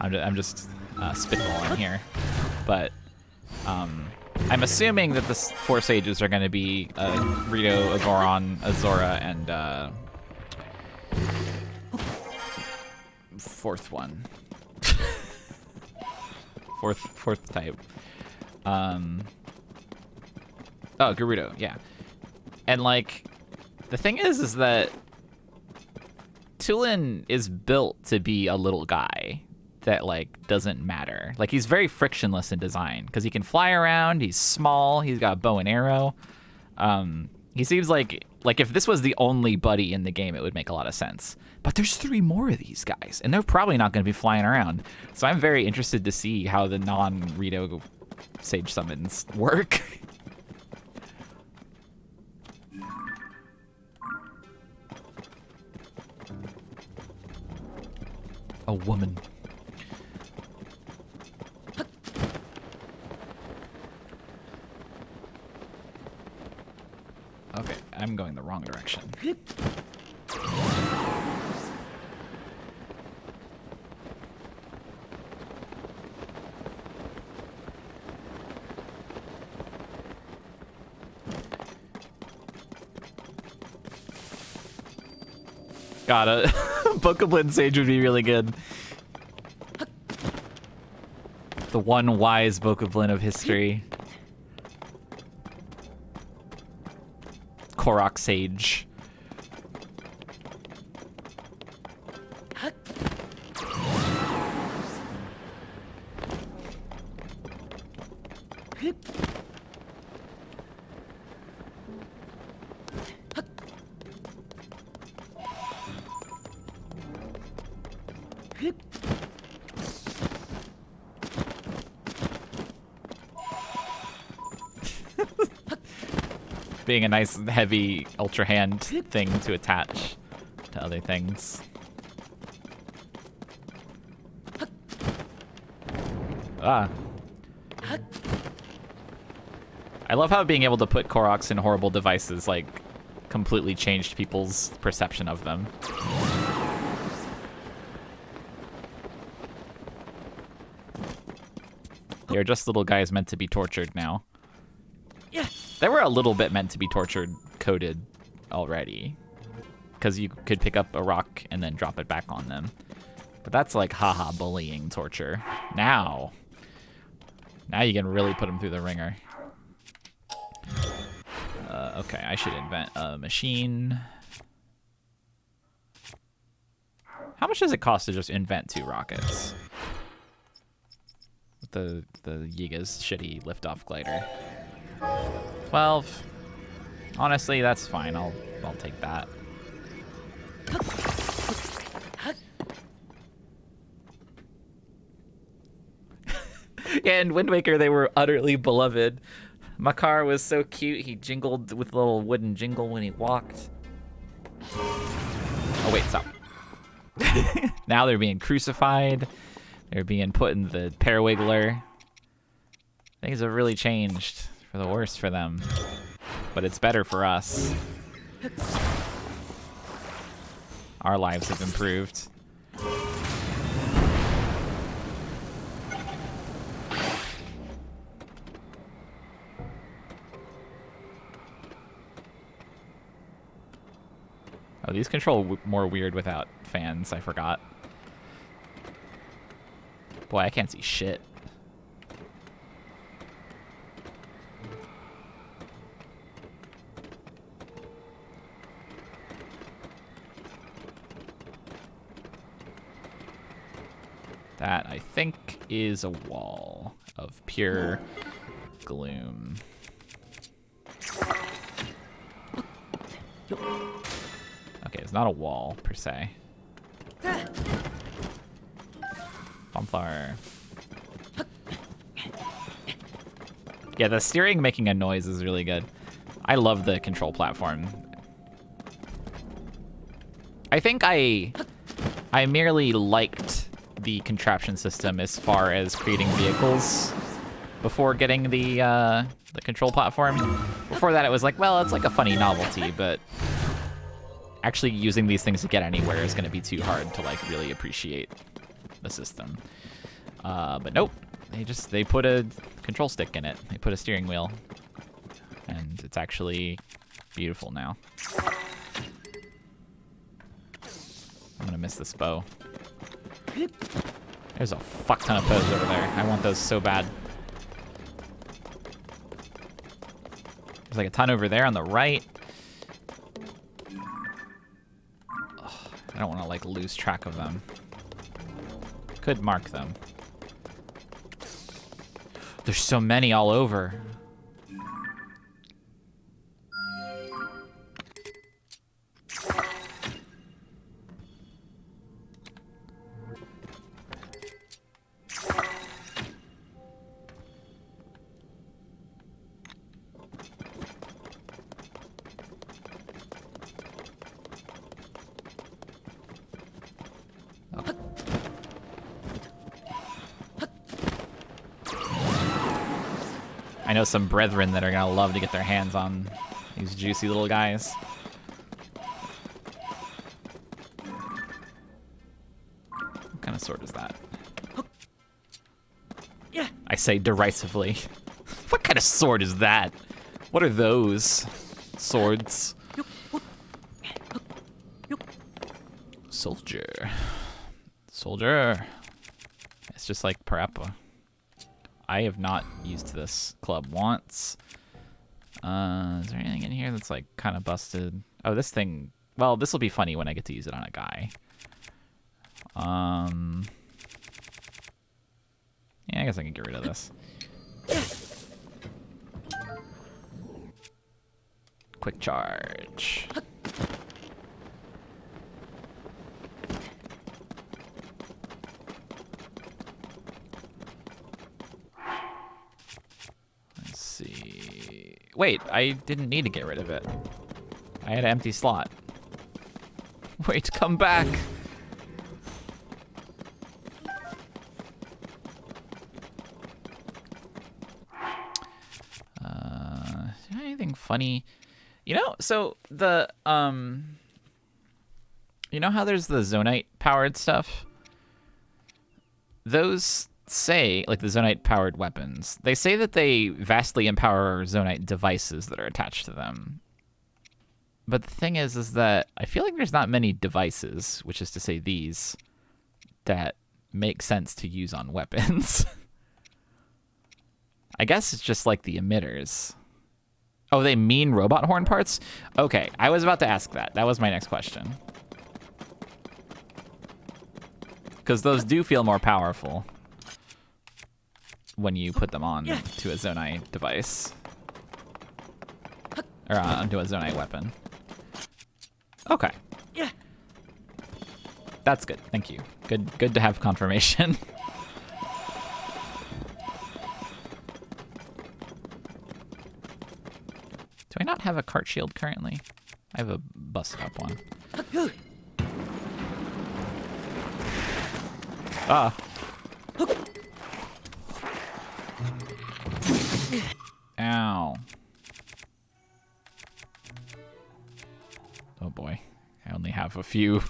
I'm just spitballing here. But I'm assuming that the 4 sages are going to be Rito, Agoron, Azora, and fourth one, fourth type. Oh, Gerudo, yeah, and like. The thing is that Tulin is built to be a little guy that like doesn't matter. Like he's very frictionless in design because he can fly around. He's small. He's got a bow and arrow. He seems like if this was the only buddy in the game, it would make a lot of sense. But there's 3 more of these guys, and they're probably not going to be flying around. So I'm very interested to see how the non-Rito Sage summons work. A woman. Okay, I'm going the wrong direction. Got it. Bokoblin Sage would be really good. The one wise Bokoblin of history. Korok Sage. Being a nice heavy ultra hand thing to attach to other things. Ah. I love how being able to put Koroks in horrible devices like completely changed people's perception of them. They're just little guys meant to be tortured now. They were a little bit meant to be tortured coded already, because you could pick up a rock and then drop it back on them. But that's like haha bullying torture. Now you can really put them through the ringer. Okay, I should invent a machine. How much does it cost to just invent 2 rockets? With the Yiga's shitty liftoff glider. 12. Honestly, that's fine. I'll take that. Yeah, in Wind Waker, they were utterly beloved. Makar was so cute. He jingled with a little wooden jingle when he walked. Oh, wait, stop. Now they're being crucified. They're being put in the Parawiggler. Things have really changed for the worse for them. But it's better for us. Our lives have improved. Oh, these control more weird without fans, I forgot. Boy, I can't see shit. That, I think, is a wall of pure gloom. Okay, it's not a wall, per se. Bonfire. Yeah, the steering making a noise is really good. I love the control platform. I think I merely liked the contraption system as far as creating vehicles before getting the control platform. Before that, it was like, well, it's like a funny novelty, but actually using these things to get anywhere is going to be too hard to like really appreciate the system. But nope, they put a control stick in it. They put a steering wheel, and it's actually beautiful now. I'm gonna miss this bow. There's a fuck ton of bows over there. I want those so bad. There's like a ton over there on the right. I don't want to like lose track of them. Could mark them. There's so many all over. I know some brethren that are gonna love to get their hands on these juicy little guys. What kind of sword is that? I say derisively. What kind of sword is that? What are those swords? Soldier. Soldier. It's just like Parappa. I have not used this club once. Is there anything in here that's like kind of busted? Oh, this thing. Well, this will be funny when I get to use it on a guy. Yeah, I guess I can get rid of this. Quick charge. Let's see. Wait, I didn't need to get rid of it. I had an empty slot. Wait, come back. Is there anything funny? You know, so the you know how there's the zonite powered stuff? Those say, like the zonite powered weapons, they say that they vastly empower zonite devices that are attached to them. But the thing is that I feel like there's not many devices, which is to say these, that make sense to use on weapons. I guess it's just like the emitters. Oh, they mean robot horn parts? Okay, I was about to ask that. That was my next question. Because those do feel more powerful when you put them on to a zonite device. Or onto a zonite weapon. Okay. That's good. Thank you. Good to have confirmation. Do I not have a cart shield currently? I have a busted up one. Ah. Ow. Oh boy. I only have a few.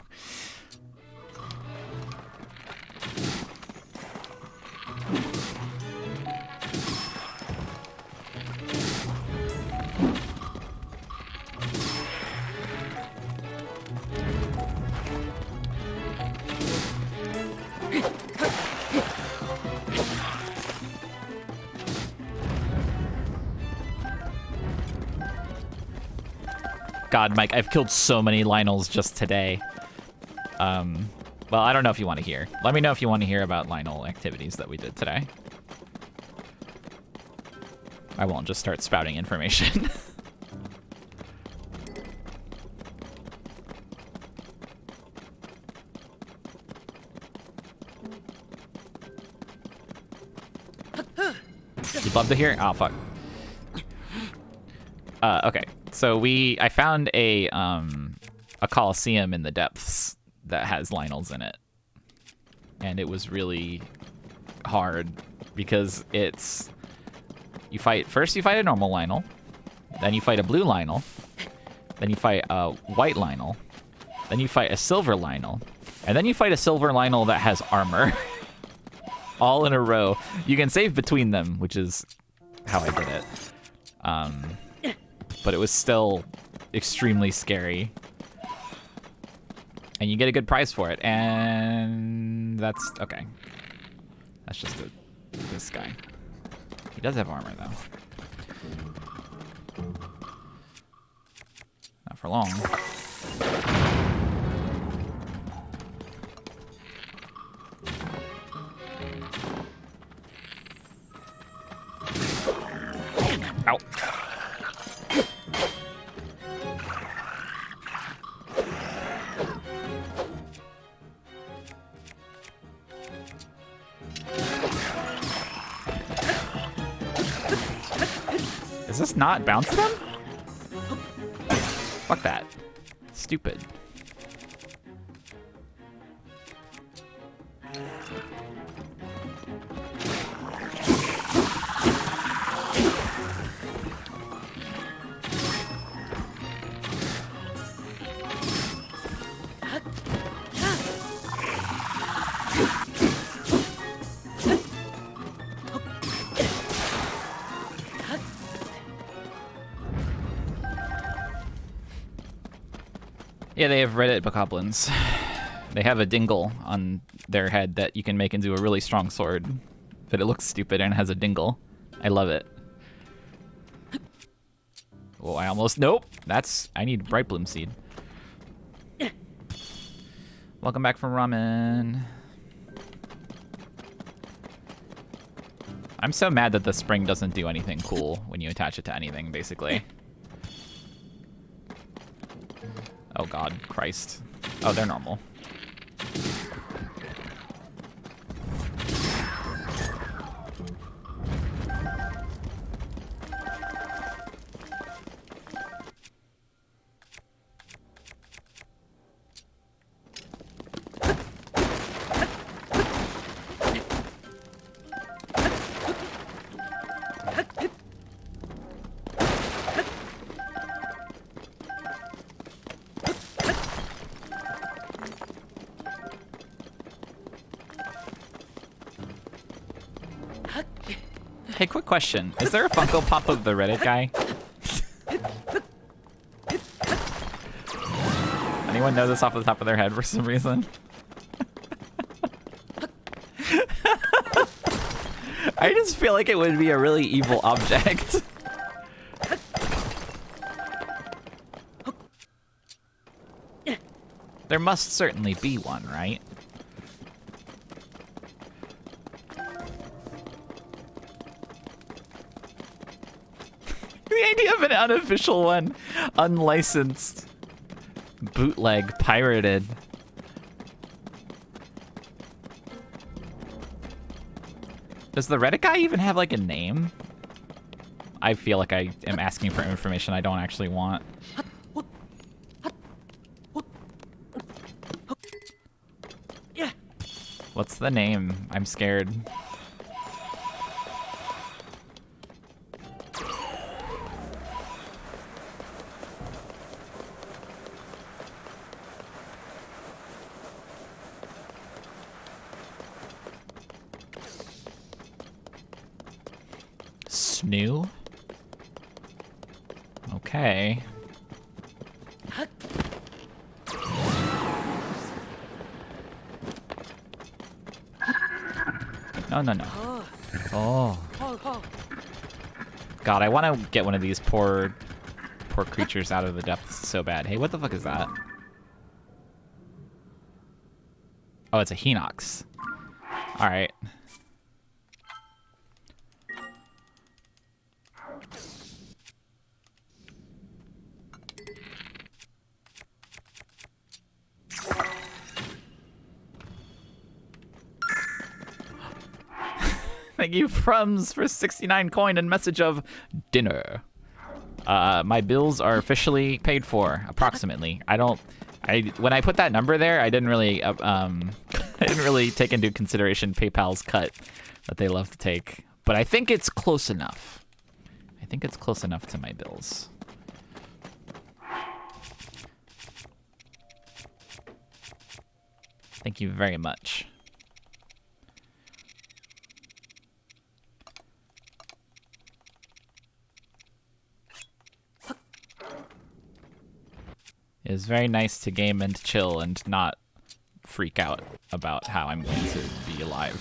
God, Mike, I've killed so many lynels just today. Well, I don't know if you want to hear. Let me know if you want to hear about lynel activities that we did today. I won't just start spouting information. You'd love to hear? Oh, fuck. Okay. So I found a coliseum in the depths that has lynels in it, and it was really hard because you fight a normal lynel, then you fight a blue lynel, then you fight a white lynel, then you fight a silver lynel, and then you fight a silver lynel that has armor. All in a row. You can save between them, which is how I did it. But it was still extremely scary. And you get a good prize for it. And that's okay. That's just this guy. He does have armor, though. Not for long. Ow. Does this not bounce them? Fuck that. Stupid. Yeah, they have Reddit bokoblins. They have a dingle on their head that you can make into a really strong sword, but it looks stupid and has a dingle. I love it. Oh, I almost... Nope! I need bright bloom seed. Welcome back from ramen. I'm so mad that the spring doesn't do anything cool when you attach it to anything, basically. Oh god, Christ. Oh, they're normal. Hey, quick question. Is there a Funko Pop of the Reddit guy? Anyone know this off the top of their head for some reason? I just feel like it would be a really evil object. There must certainly be one, right? The idea of an unofficial one, unlicensed, bootleg, pirated. Does the Reddit guy even have like a name? I feel like I am asking for information I don't actually want. What's the name? I'm scared. Snoo? Okay. No, no, no. Oh. God, I want to get one of these poor creatures out of the depths so bad. Hey, what the fuck is that? Oh, it's a Hinox. All right. Thank you, Frums, for 69 coin and message of dinner. My bills are officially paid for, approximately. When I put that number there, I didn't really, I didn't really take into consideration PayPal's cut that they love to take. But I think it's close enough. I think it's close enough to my bills. Thank you very much. It is very nice to game and chill and not freak out about how I'm going to be alive.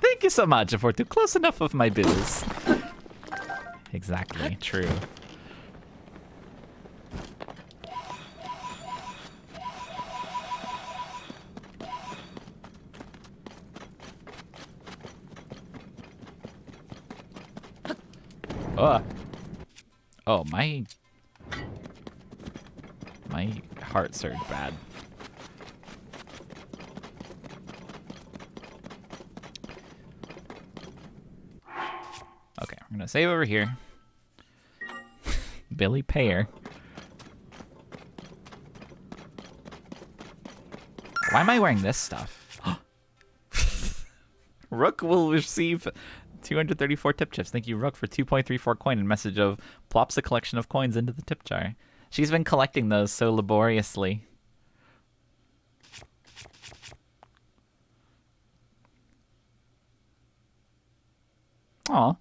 Thank you so much for too close enough of my bills. Exactly, true. Oh. Oh, my heart surged bad. Okay, we're gonna save over here. Billy Pear. Why am I wearing this stuff? Rook will receive 234 tip chips. Thank you, Rook, for 2.34 coin and message of plops a collection of coins into the tip jar. She's been collecting those so laboriously. Aw.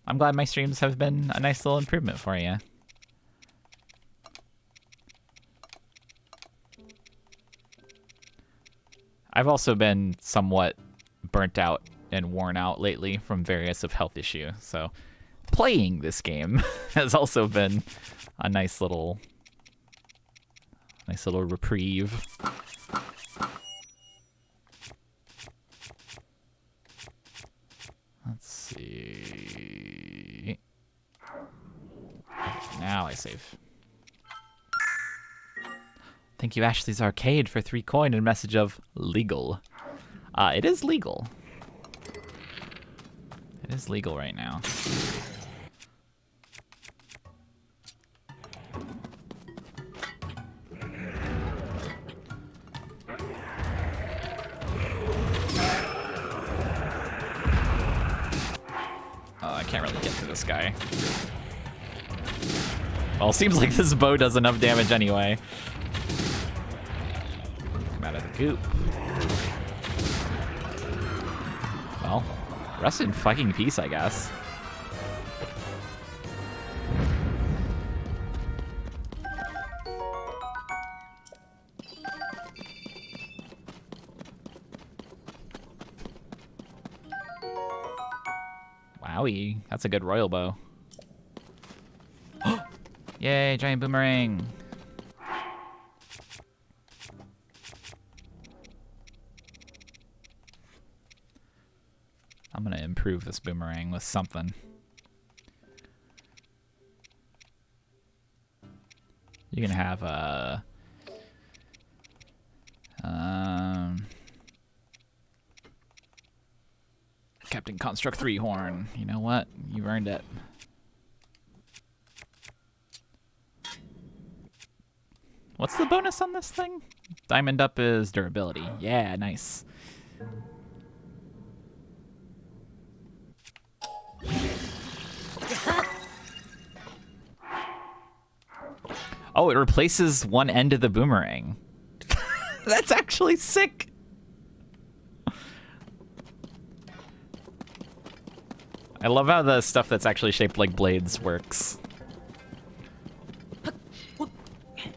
I'm glad my streams have been a nice little improvement for you. I've also been somewhat burnt out and worn out lately from various of health issue, so playing this game has also been a nice little reprieve. Let's see. Okay, now I save. Thank you, Ashley's Arcade, for 3 coin and message of legal. It is legal. It is legal right now. Oh, I can't really get to this guy. Well, it seems like this bow does enough damage anyway. Come out of the goop. Well, rest in fucking peace, I guess. Wowie, that's a good royal bow. Yay, giant boomerang. I'm gonna improve this boomerang with something. You can have a Captain Construct 3 horn. You know what? You've earned it. What's the bonus on this thing? Diamond up is durability. Yeah, nice. Oh, it replaces one end of the boomerang. That's actually sick. I love how the stuff that's actually shaped like blades works.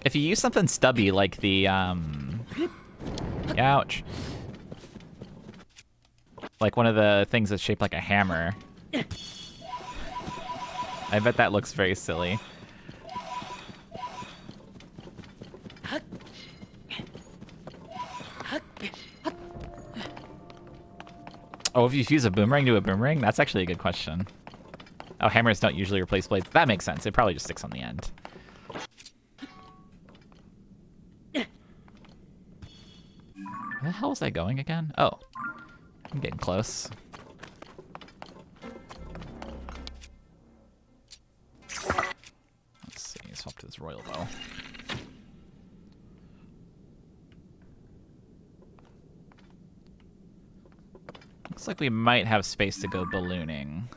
If you use something stubby like the, ouch. Like one of the things that's shaped like a hammer. I bet that looks very silly. Oh, if you fuse a boomerang to a boomerang? That's actually a good question. Oh, hammers don't usually replace blades. That makes sense. It probably just sticks on the end. Where the hell was I going again? Oh, I'm getting close. Let's see, swap to this royal bow. Looks like we might have space to go ballooning.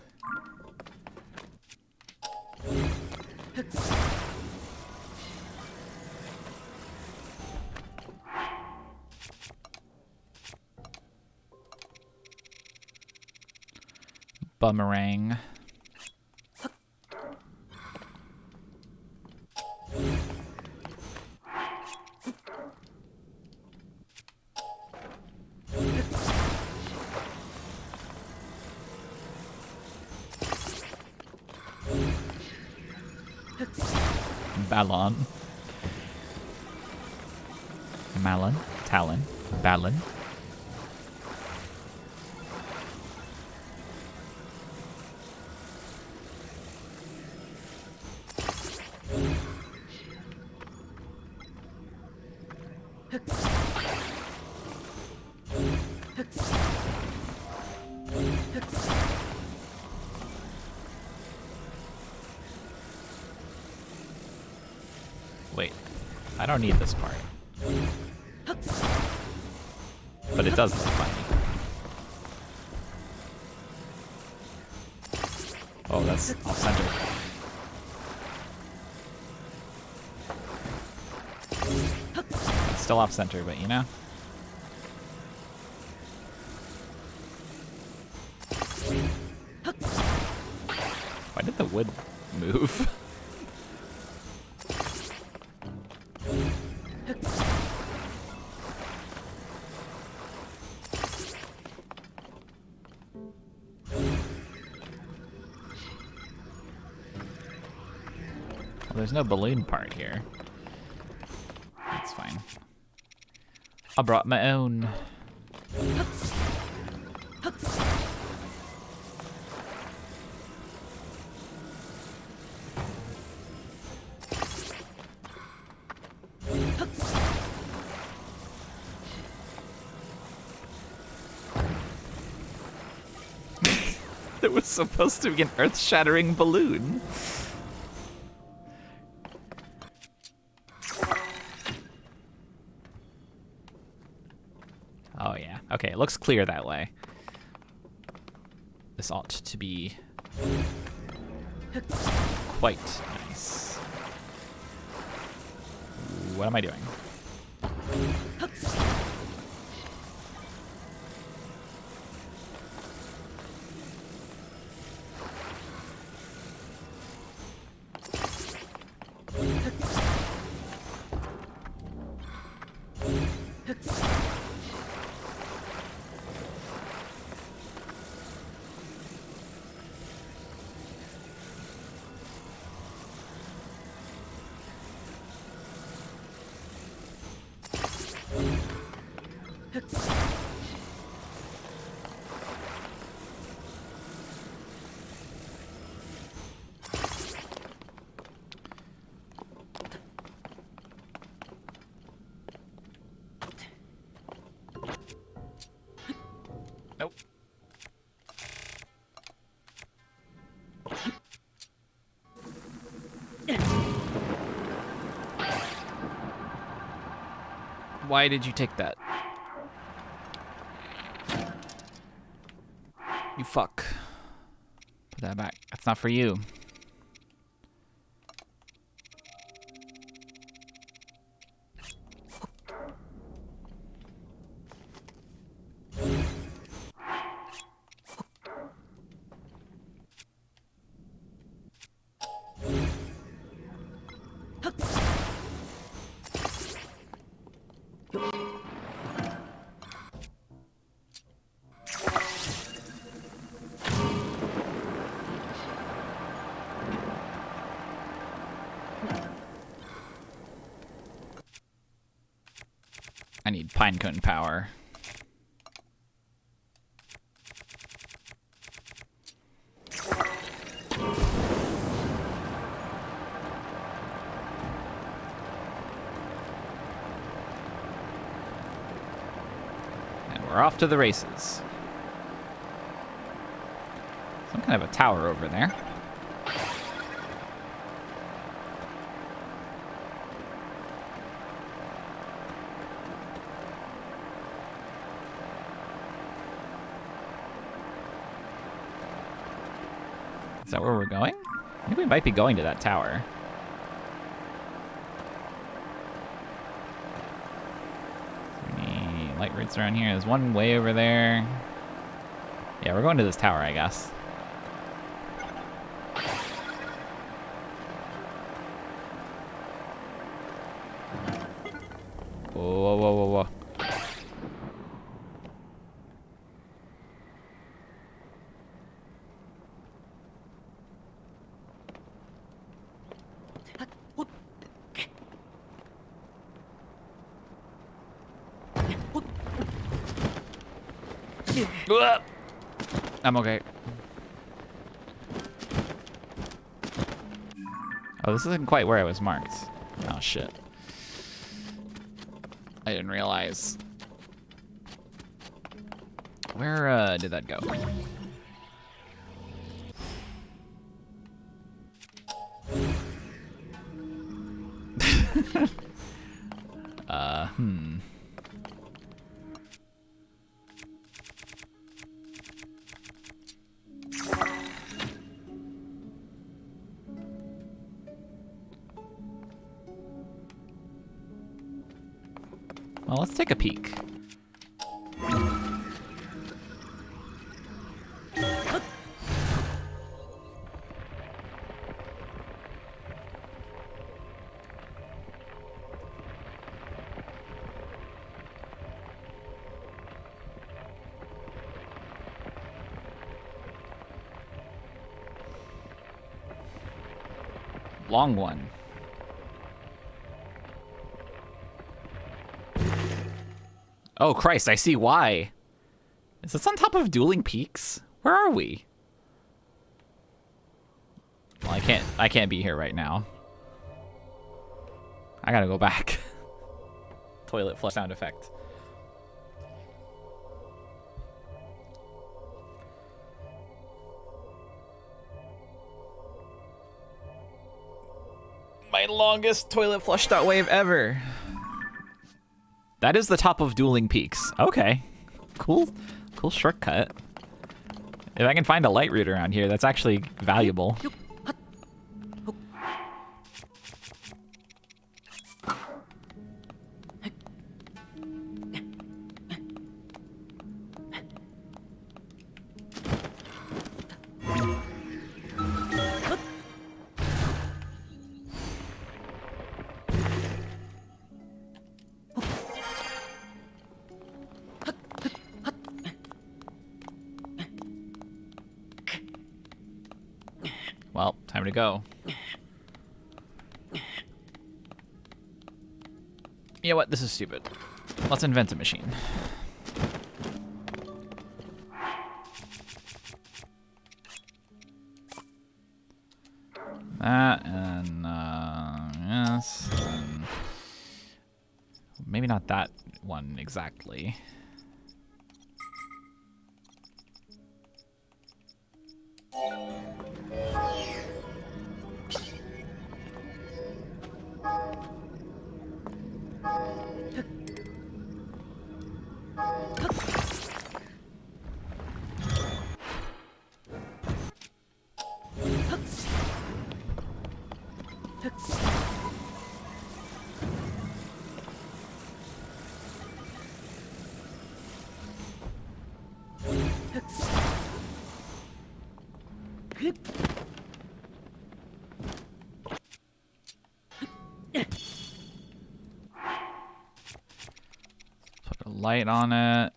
Boomerang. Ballon. Malon. Talon. Ballon. I don't need this part. But it does look funny. Oh, that's off center. It's still off center, but you know. Why did the wood move? Well, there's no balloon part here. That's fine. I brought my own. It was supposed to be an earth-shattering balloon. Oh yeah, okay, it looks clear that way. This ought to be quite nice. What am I doing? Nope. Why did you take that? You fuck. Put that back. That's not for you. I need pinecone power. And we're off to the races. Some kind of a tower over there. Is that where we're going? I think we might be going to that tower. Any light routes around here? There's one way over there. Yeah, we're going to this tower, I guess. Whoa, whoa, whoa, whoa, whoa. I'm okay. Oh, this isn't quite where I was marked. Oh, shit. I didn't realize. Where did that go? Well, let's take a peek. Long one. Oh Christ, I see why. Is this on top of dueling peaks? Where are we? Well, I can't be here right now. I gotta go back. Toilet flush sound effect. My longest toilet flush wave ever. That is the top of dueling peaks. Okay. Cool shortcut. If I can find a light route around here, that's actually valuable. Well, time to go. You know what? This is stupid. Let's invent a machine. That and yes. And maybe not that one exactly. Put a light on it.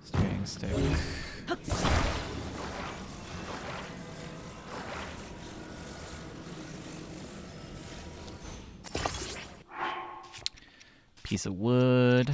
Steering stick. Piece of wood.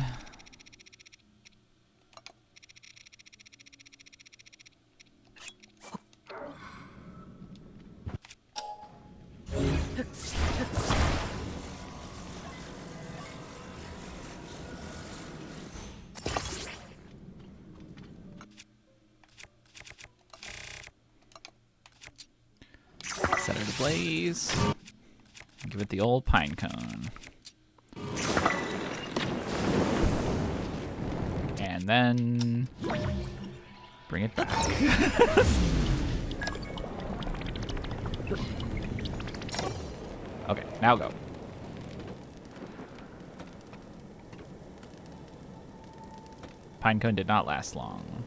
Set it ablaze. Give it the old pine cone. And then bring it back. Okay, now go. Pine cone did not last long.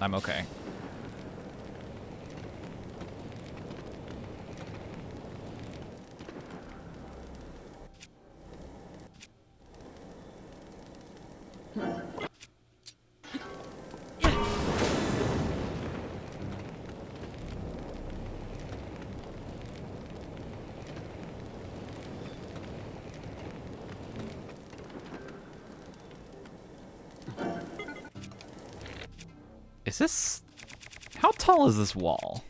I'm okay. Is this... How tall is this wall?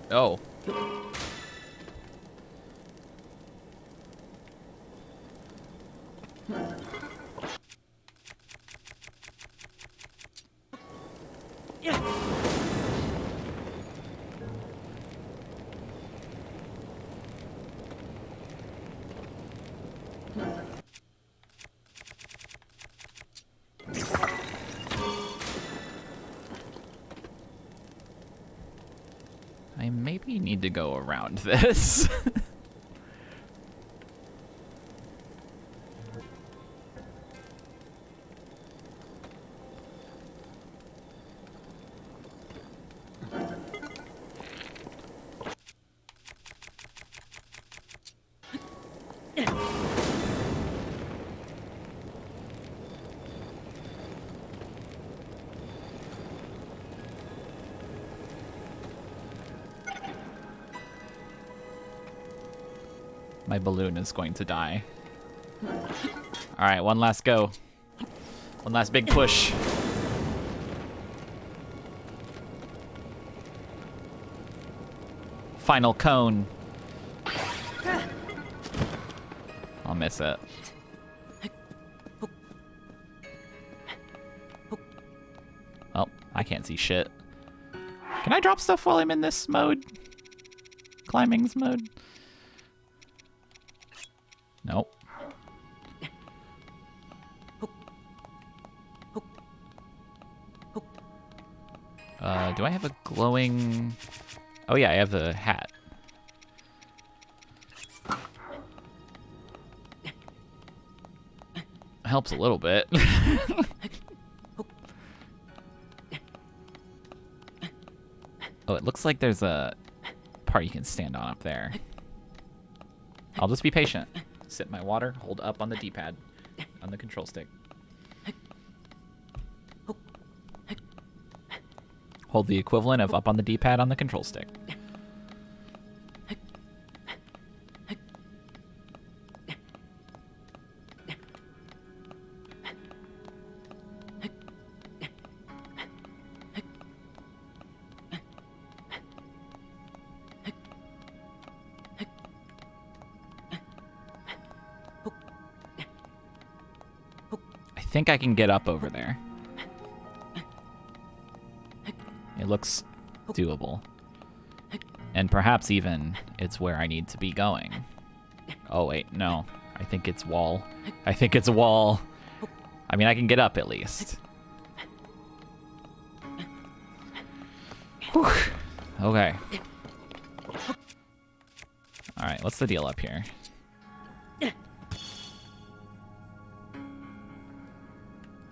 Oh. Yeah. I maybe need to go around this. My balloon is going to die. All right, one last go. One last big push. Final cone. I'll miss it. Oh, I can't see shit. Can I drop stuff while I'm in this mode? Climbing's mode? Nope. Do I have a glowing... Oh yeah, I have a hat. Helps a little bit. Oh, it looks like there's a part you can stand on up there. I'll just be patient. Sip my water, hold up on the D-pad, on the control stick. Hold the equivalent of up on the D-pad on the control stick. I think I can get up over there. It looks doable. And perhaps even it's where I need to be going. Oh wait, no. I think it's wall. I think it's a wall. I mean, I can get up at least. Whew. Okay. Alright, what's the deal up here?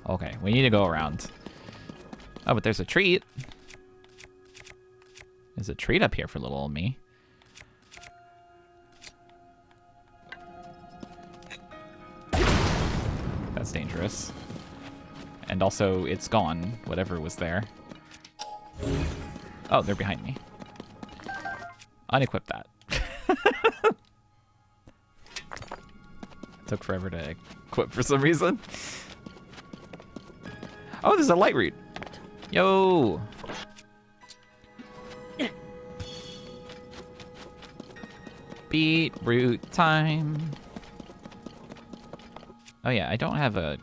Okay, we need to go around. Oh, but there's a treat. There's a treat up here for little old me. That's dangerous. And also, it's gone, whatever was there. Oh, they're behind me. Unequip that. Took forever to equip for some reason. Oh, there's a light root. Yo! Beetroot time. Oh yeah, I don't have a...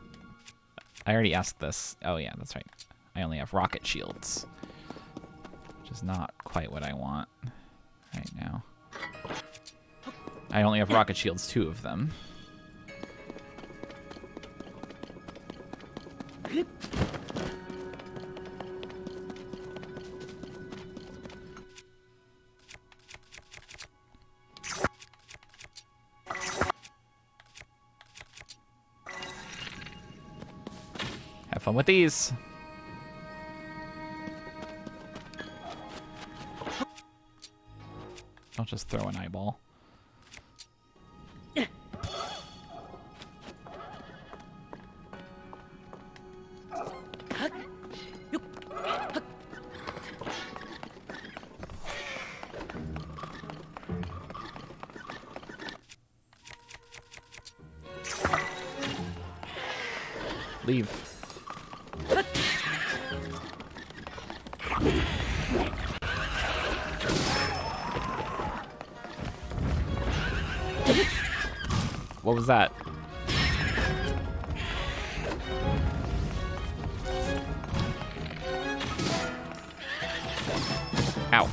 I already asked this. Oh yeah, that's right. I only have rocket shields. Which is not quite what I want right now. I only have rocket shields, 2 of them. Have fun with these. I'll just throw an eyeball. Leave. What was that? Ow.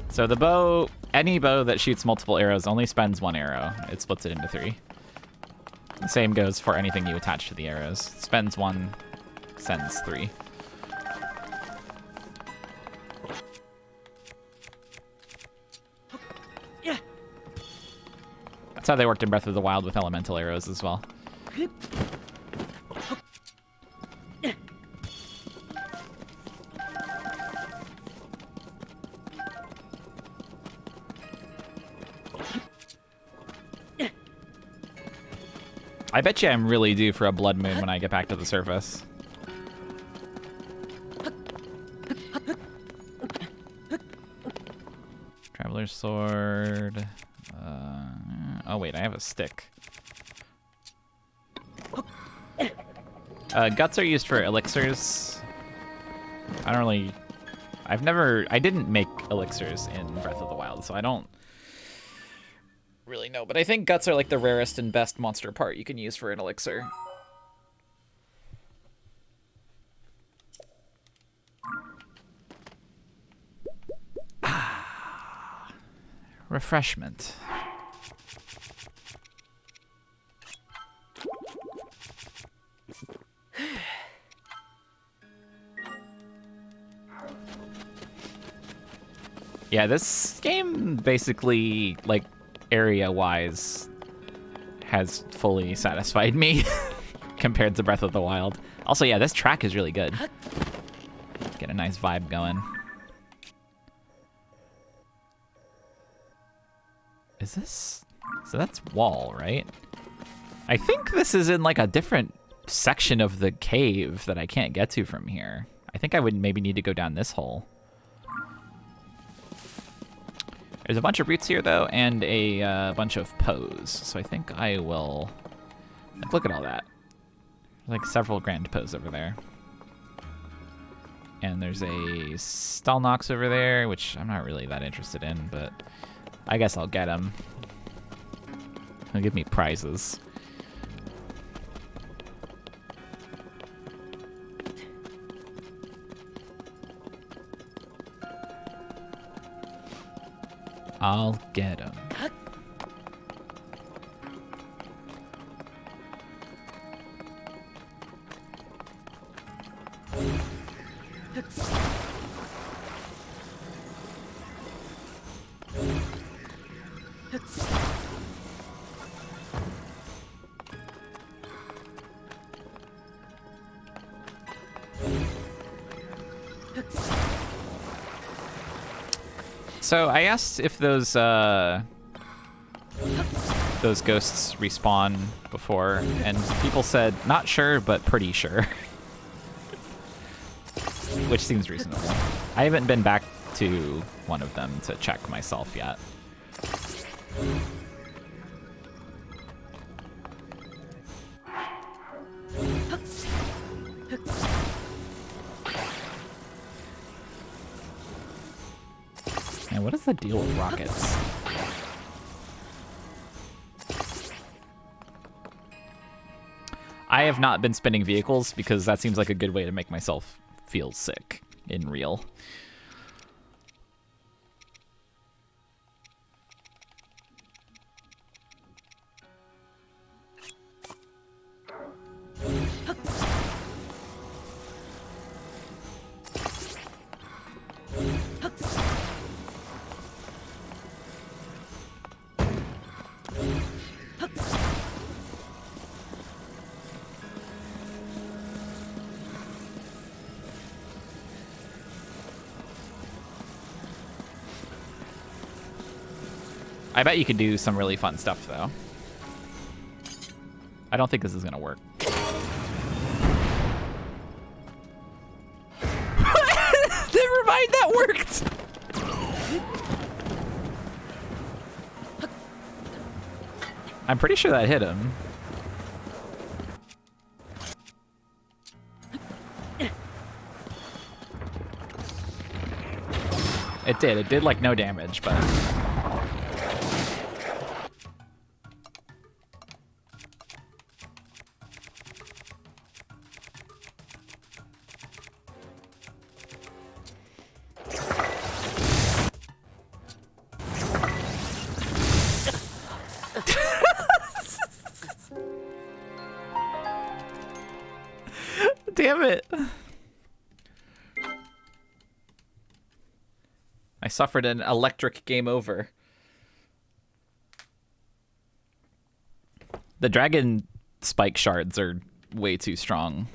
So the bow, any bow that shoots multiple arrows only spends 1 arrow. It splits it into 3. The same goes for anything you attach to the arrows. Spends 1, sends 3. Yeah. That's how they worked in Breath of the Wild with elemental arrows as well. I bet you I'm really due for a blood moon when I get back to the surface. Traveler's sword. Oh wait, I have a stick. Guts are used for elixirs. I didn't make elixirs in Breath of the Wild, so I don't really know. But I think guts are like the rarest and best monster part you can use for an elixir. Refreshment. Yeah, this game basically, like, area-wise, has fully satisfied me compared to Breath of the Wild. Also, yeah, this track is really good. Get a nice vibe going. Is this... So that's wall, right? I think this is in, like, a different section of the cave that I can't get to from here. I think I would maybe need to go down this hole. There's a bunch of roots here, though, and a bunch of poes. So I think I will... Look at all that. There's like several grand poes over there. And there's a Stalnox over there, which I'm not really that interested in, but I guess I'll get him. He'll give me prizes. I'll get him. So I asked if those ghosts respawn before, and people said not sure, but pretty sure, which seems reasonable. I haven't been back to one of them to check myself yet. Man, what is the deal with rockets? I have not been spinning vehicles because that seems like a good way to make myself feel sick in real. I bet you could do some really fun stuff, though. I don't think this is gonna work. Never mind, that worked! I'm pretty sure that hit him. It did. It did, like, no damage, but... Damn it. I suffered an electric game over. The dragon spike shards are way too strong.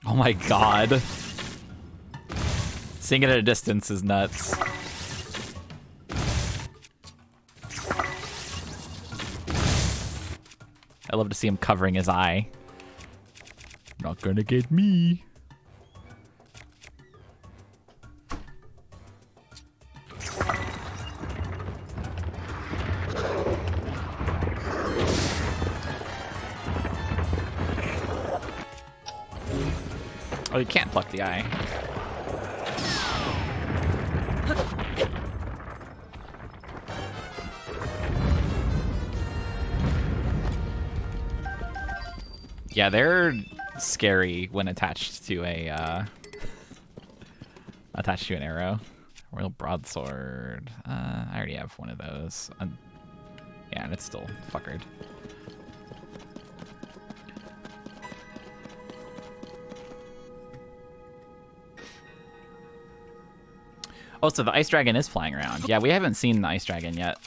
Oh my god. Seeing it at a distance is nuts. I love to see him covering his eye. Not gonna get me. Oh, you can't pluck the eye. Yeah, they're scary when attached to a attached to an arrow. Royal broadsword. I already have one of those. Yeah, and it's still fuckered. Oh, so the ice dragon is flying around. Yeah, we haven't seen the ice dragon yet.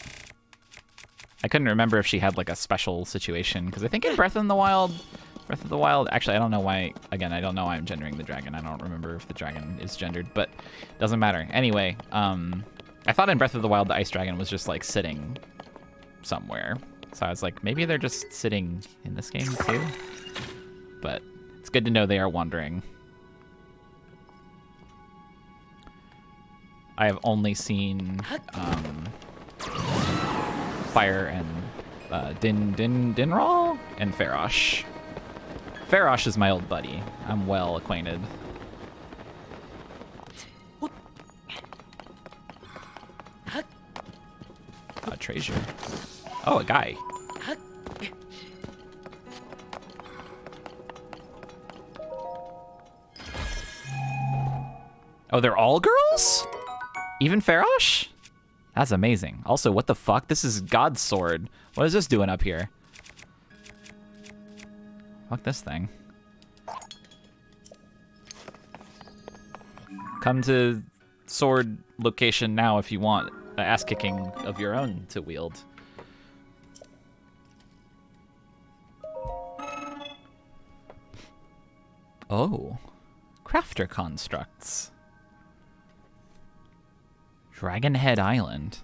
I couldn't remember if she had like a special situation because I think in Breath of the Wild, actually I don't know why, again, I don't know why I'm gendering the dragon. I don't remember if the dragon is gendered, but it doesn't matter. Anyway, I thought in Breath of the Wild the ice dragon was just like sitting somewhere. So I was like, maybe they're just sitting in this game too? But it's good to know they are wandering. I have only seen Fire and Dinral and Farosh. Farosh is my old buddy. I'm well acquainted. A treasure. Oh, a guy. Oh, they're all girls? Even Farosh? That's amazing. Also, what the fuck? This is God's sword. What is this doing up here? Fuck this thing. Come to sword location now if you want ass kicking of your own to wield. Oh. Crafter constructs. Dragonhead Island.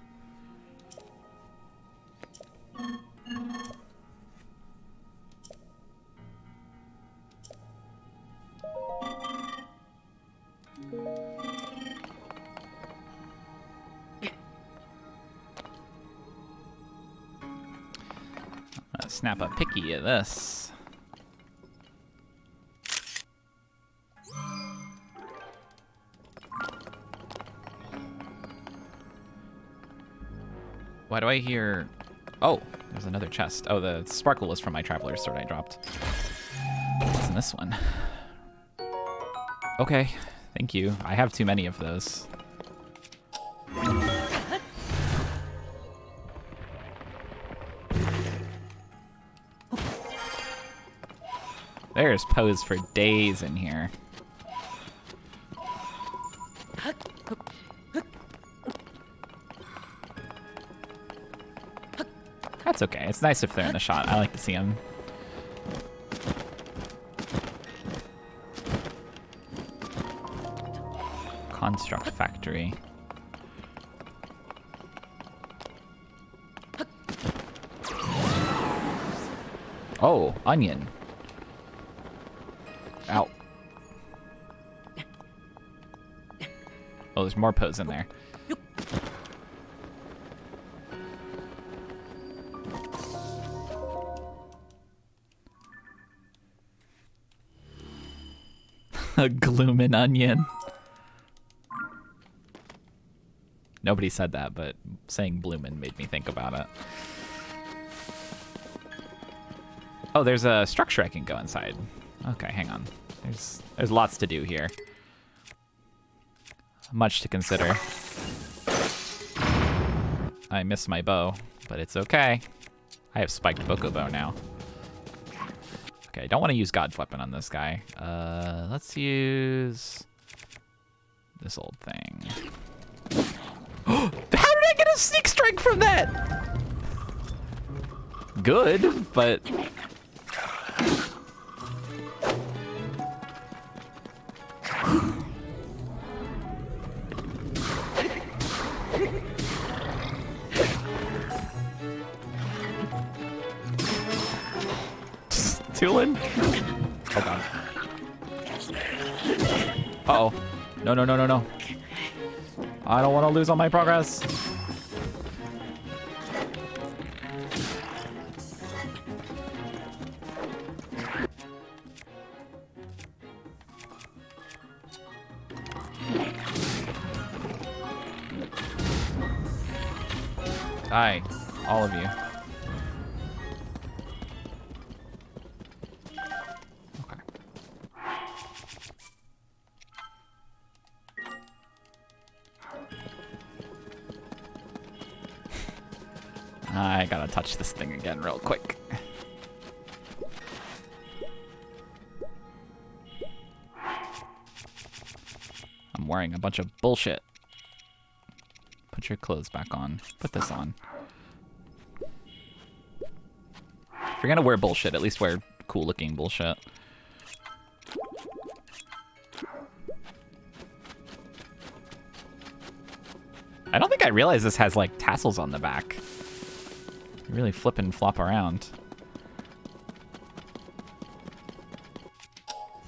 Snap a picky at this. Why do I hear... Oh, there's another chest. Oh, the sparkle was from my traveler's sword I dropped. What's in this one? Okay, thank you. I have too many of those. There's pose for days in here. That's okay. It's nice if they're in the shot. I like to see them. Construct factory. Oh, onion. Ow. Oh, there's more pose in there. A gloomin' onion. Nobody said that, but saying bloomin' made me think about it. Oh, there's a structure I can go inside. Okay, hang on. There's lots to do here. Much to consider. I missed my bow, but it's okay. I have spiked Boko bow now. Okay, I don't want to use God's weapon on this guy. Let's use this old thing. How did I get a sneak strike from that? Good, but... Tulin? Oh god. Uh-oh. No, no, no, no, no. I don't want to lose all my progress. Die, all of you. Okay. I gotta touch this thing again real quick. I'm wearing a bunch of bullshit. Put your clothes back on. Put this on. If you're gonna wear bullshit, at least wear cool looking bullshit. I don't think I realized this has like tassels on the back. You really flip and flop around.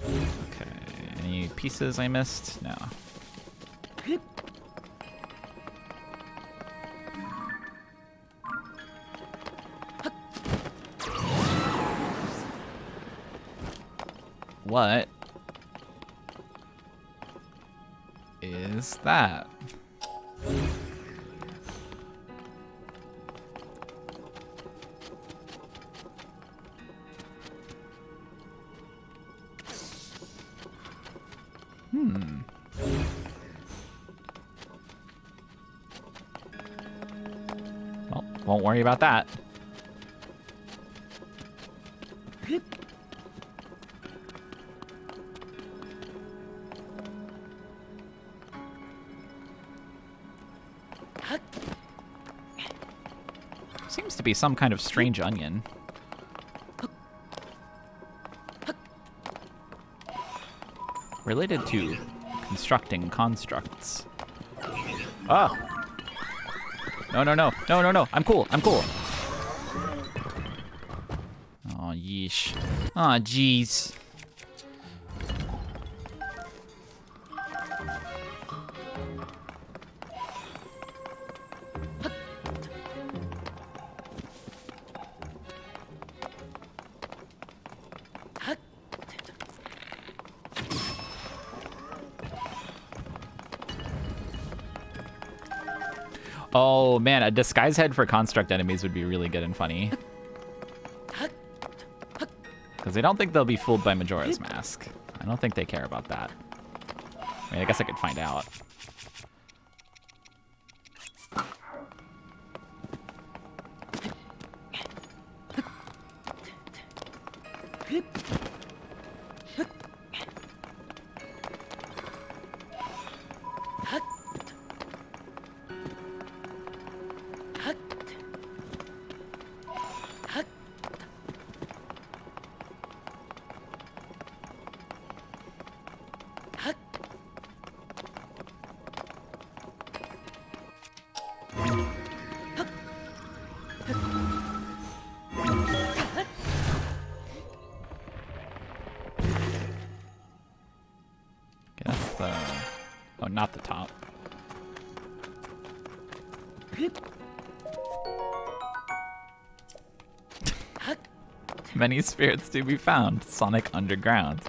Okay, any pieces I missed? No. What is that? Well, won't worry about that. Seems to be some kind of strange onion. Related to constructing constructs. Oh! No, no, no. No, no, no. I'm cool. I'm cool. Oh, yeesh. Aw, oh, jeez. Oh man, a disguise head for construct enemies would be really good and funny. Because I don't think they'll be fooled by Majora's Mask. I don't think they care about that. I mean, I guess I could find out. Oh, not the top. Many spirits to be found. Sonic Underground.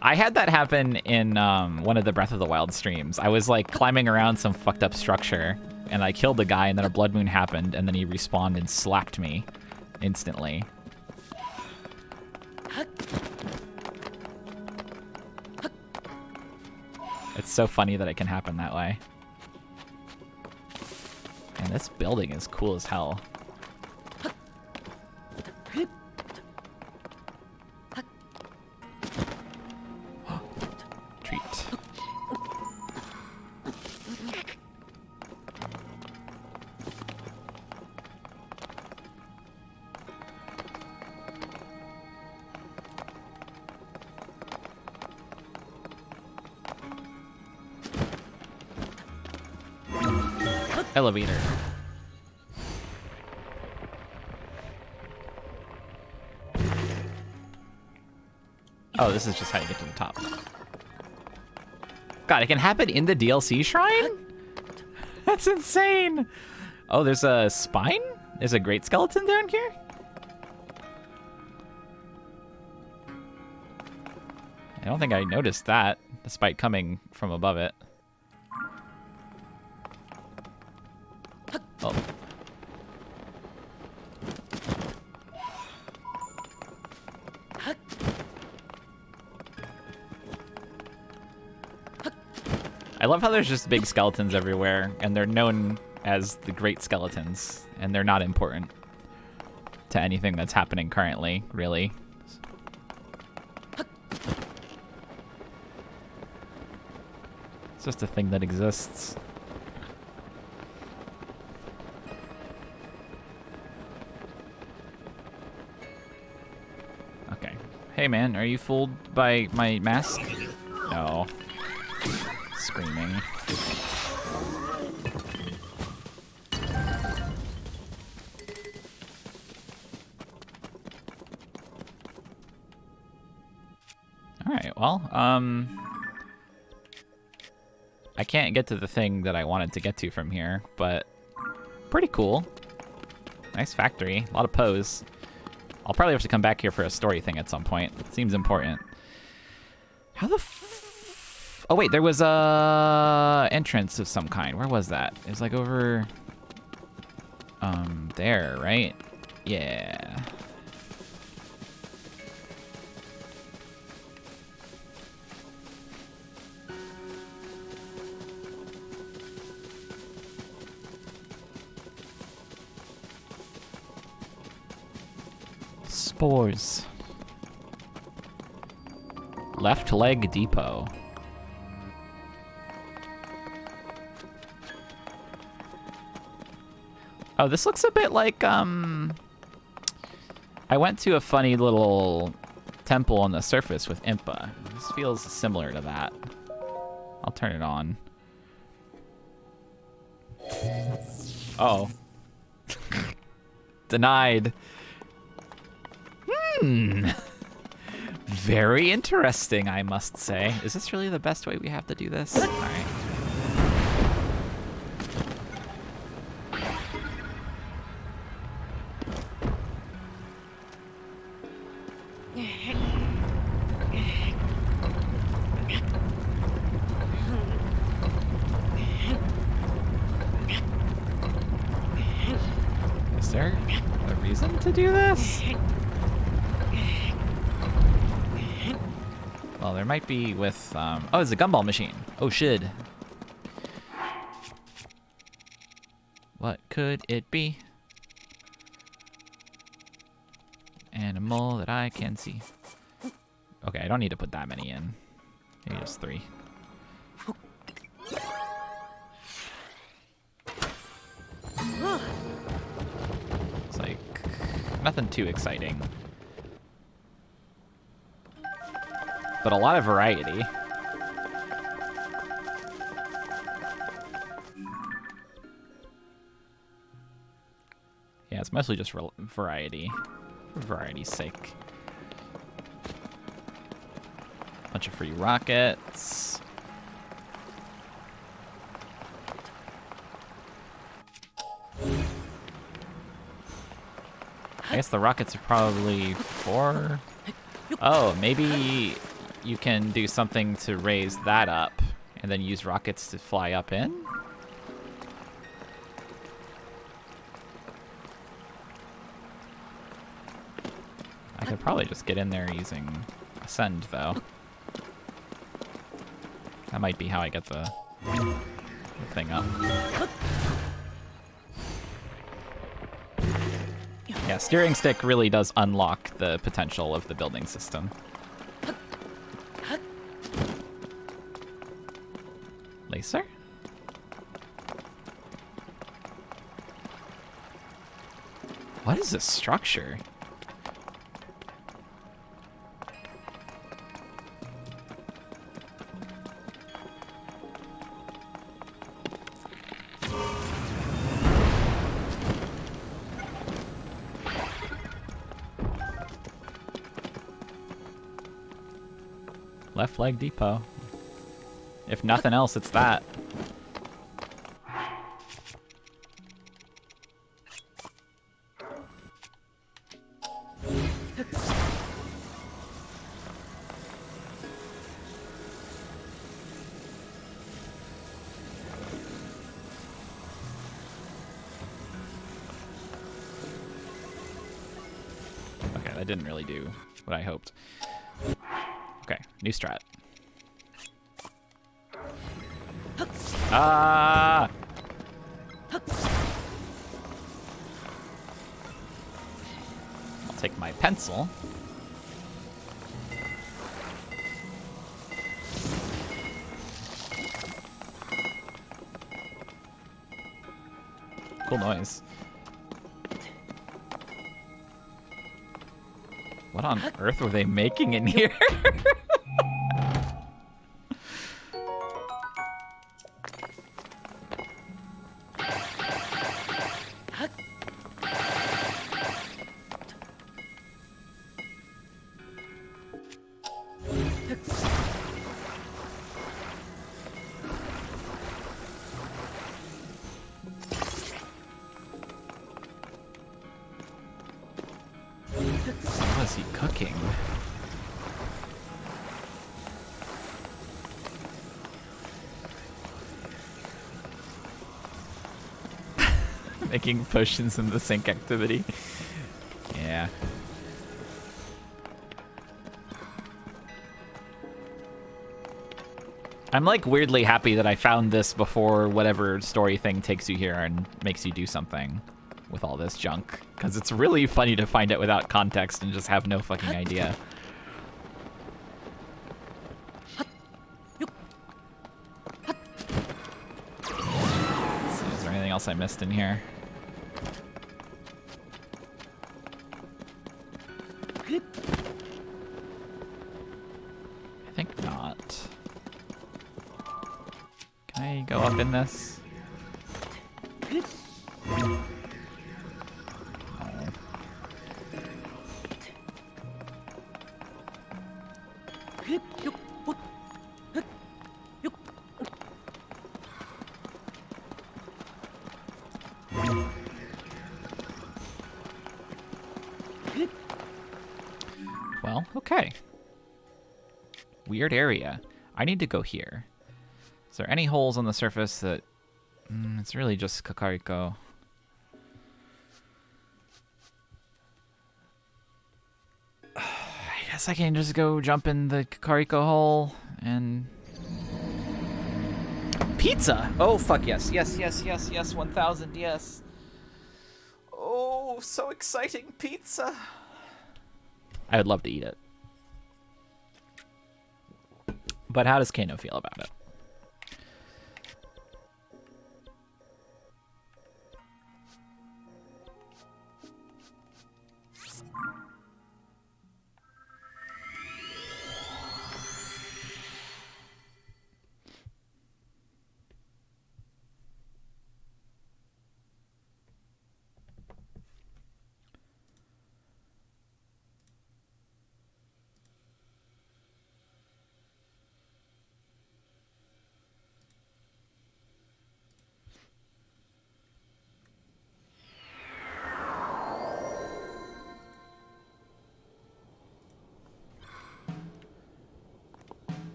I had that happen in one of the Breath of the Wild streams. I was like climbing around some fucked up structure and I killed a guy and then a blood moon happened and then he respawned and slapped me. instantly. It's so funny that it can happen that way. And this building is cool as hell. Treat. Elevator. Oh, this is just how you get to the top. God, it can happen in the DLC shrine? That's insane. Oh, there's a spine? There's a great skeleton down here? I don't think I noticed that, despite coming from above it. Oh. I love how there's just big skeletons everywhere, and they're known as the Great Skeletons, and they're not important to anything that's happening currently, really. It's just a thing that exists. Okay. Hey man, are you fooled by my mask? No. Screaming. Alright, well, I can't get to the thing that I wanted to get to from here, but pretty cool. Nice factory, a lot of pose. I'll probably have to come back here for a story thing at some point. It seems important. How the oh wait, there was a entrance of some kind. Where was that? It was like over there, right? Yeah. Spores. Left leg depot. Oh, this looks a bit like, I went to a funny little temple on the surface with Impa. This feels similar to that. I'll turn it on. Uh-oh. Denied. Very interesting, I must say. Is this really the best way we have to do this? All right. Is there a reason to do this? Well, there might be with, oh, it's a gumball machine. Oh, shit. What could it be? Animal that I can see. Okay, I don't need to put that many in. Maybe just 3. It's like nothing too exciting. But a lot of variety. Yeah, it's mostly just variety. For variety's sake. Bunch of free rockets. I guess the rockets are probably 4. Oh, maybe you can do something to raise that up and then use rockets to fly up in? Could probably just get in there using ascend, though. That might be how I get the thing up. Yeah, steering stick really does unlock the potential of the building system. Laser? What is this structure? Left leg depot. If nothing else, it's that. Okay, that didn't really do what I hoped. Okay, new strat. Ah! I'll take my pencil. Cool noise. What on earth were they making in here? What is he cooking? Making potions in the sink activity. Yeah. I'm like weirdly happy that I found this before whatever story thing takes you here and makes you do something with all this junk. Because it's really funny to find it without context and just have no fucking idea. Let's see, is there anything else I missed in here? I think not. Can I go up in this? No. Well, okay. Weird area. I need to go here. Is there any holes on the surface that... it's really just Kakariko. I guess I can just go jump in the Kakariko hole and... Pizza! Oh, fuck yes. Yes, yes, yes, yes. 1000, yes. Oh, so exciting. Pizza. I would love to eat it. But how does Kano feel about it?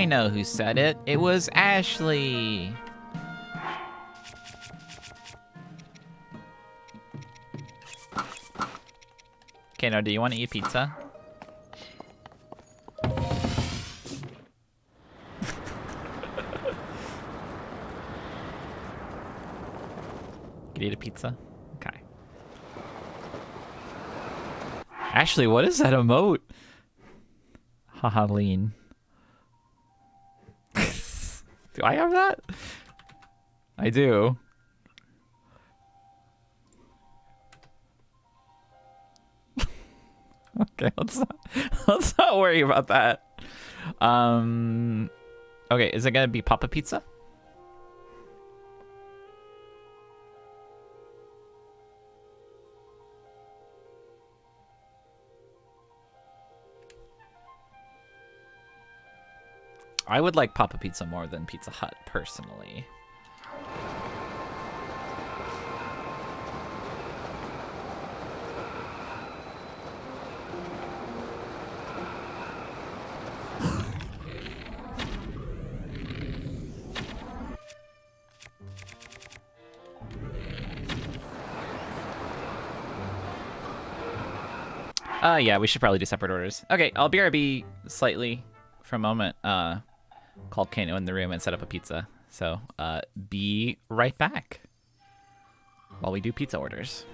I know who said it. It was Ashley. Okay, now do you want to eat pizza? Can you eat a pizza? Okay. Ashley, what is that emote? Haha, lean. Do I have that? I do. Okay, let's not worry about that. Okay, is it gonna be Papa Pizza? I would like Papa Pizza more than Pizza Hut, personally. Yeah, we should probably do separate orders. Okay, I'll BRB slightly for a moment. Call Kano in the room and set up a pizza. So, be right back while we do pizza orders.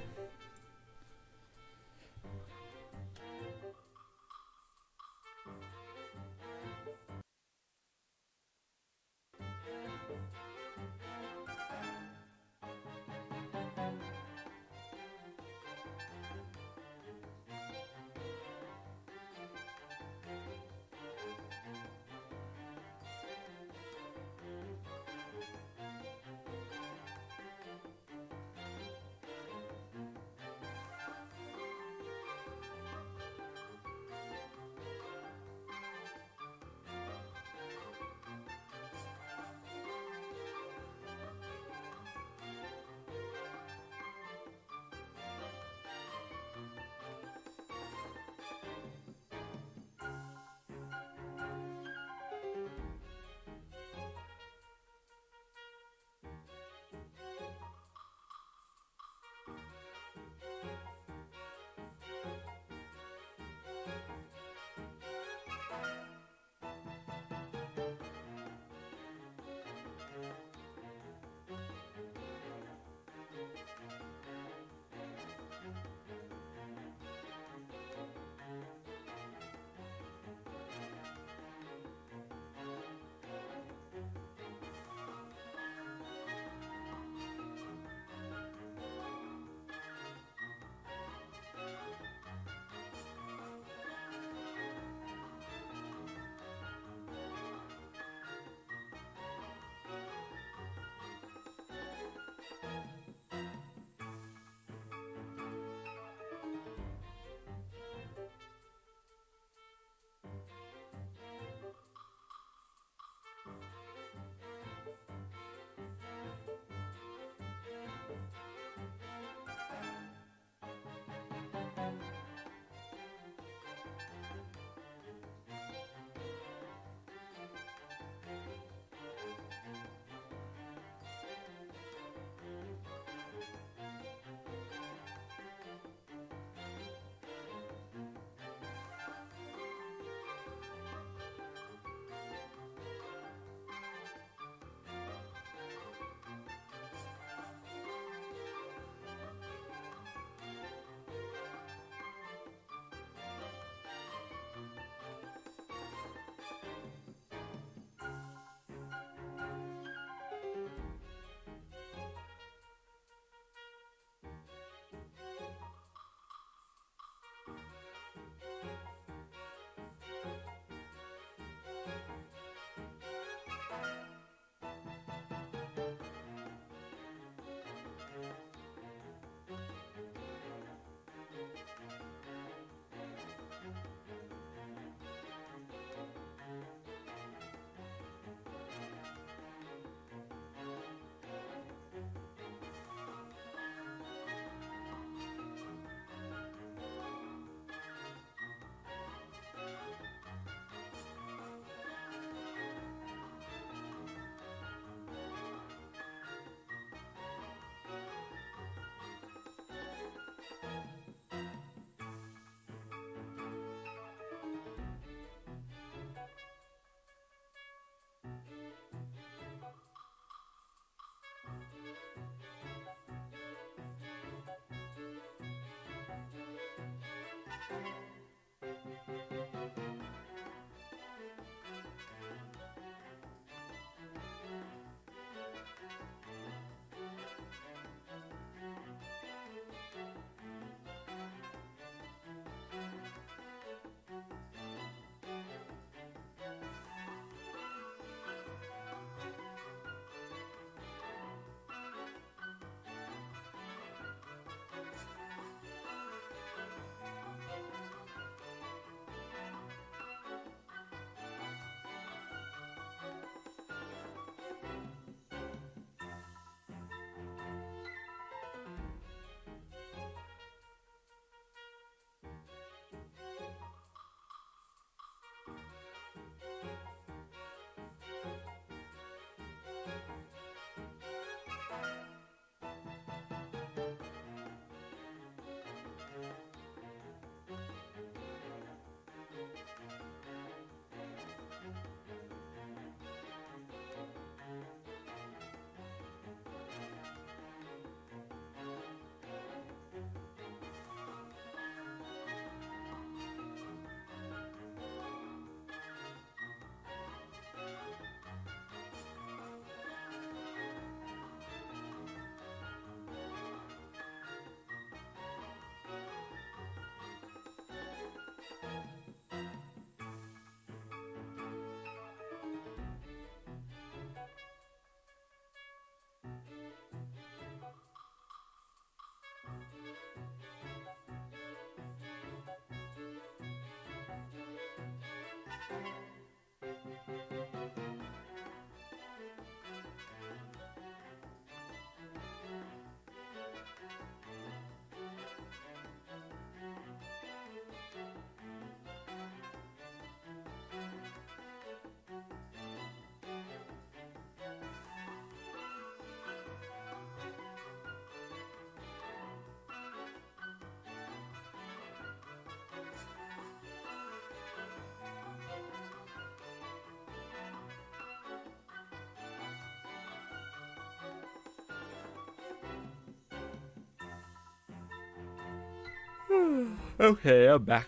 Okay, I'm back.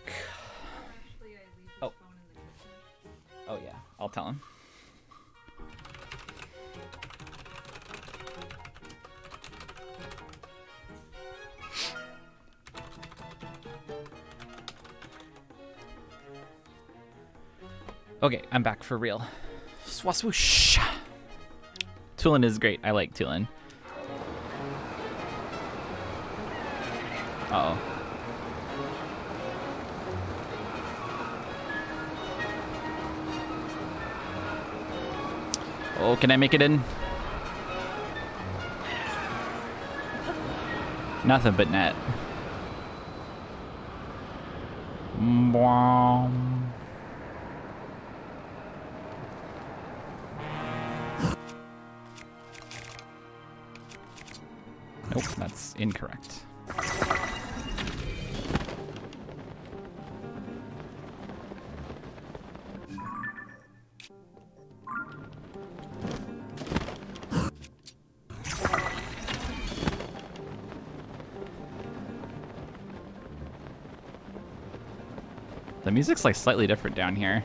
Oh. Oh yeah, I'll tell him. Okay, I'm back for real. Swaswoosh. Tulin is great. I like Tulin. Uh-oh. Oh, can I make it in? Nothing but net. Nope, that's incorrect. The music's like slightly different down here.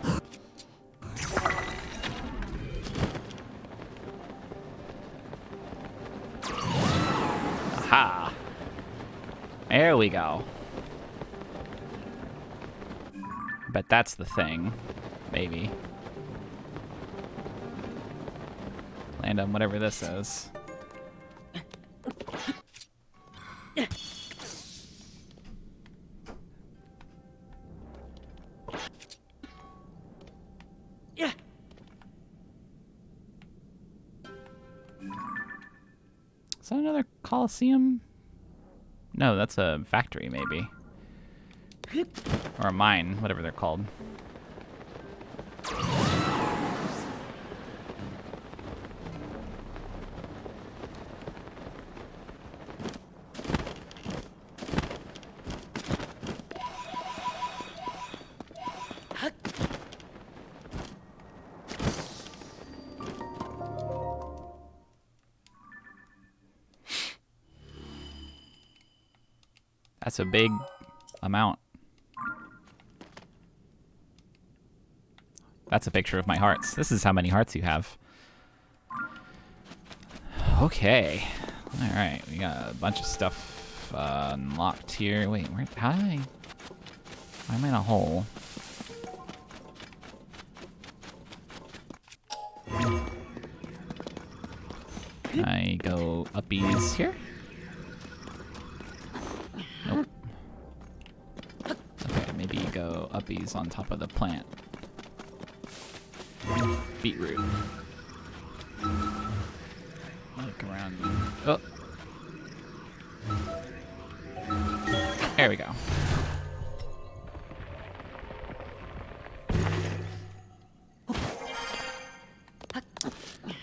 Aha! There we go. Bet that's the thing. Maybe. Land on whatever this is. Is that another Coliseum? No, that's a factory, maybe. Or a mine, whatever they're called. That's a big amount. That's a picture of my hearts. This is how many hearts you have. Okay. Alright, we got a bunch of stuff unlocked here. Wait, where, how did I... Why am I in a hole? Can I go uppies here? Nope. Okay, maybe go uppies on top of the plant. Beetroot. Look around. Oh. There we go.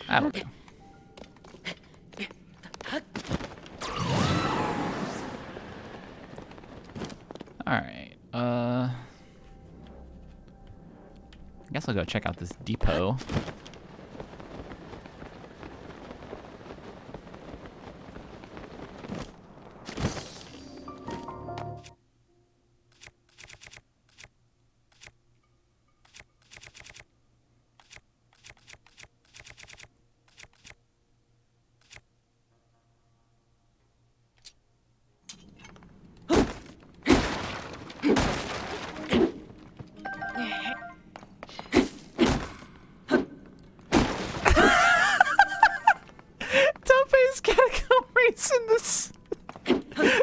That'll do. Alright, I guess I'll go check out this depot.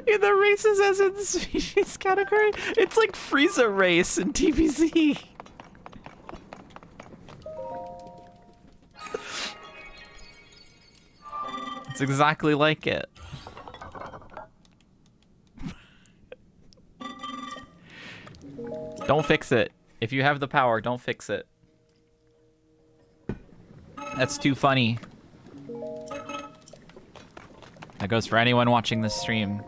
In the races as in the species category, it's like Frieza race in TVZ. It's exactly like it. Don't fix it. If you have the power, don't fix it. That's too funny. That goes for anyone watching this stream.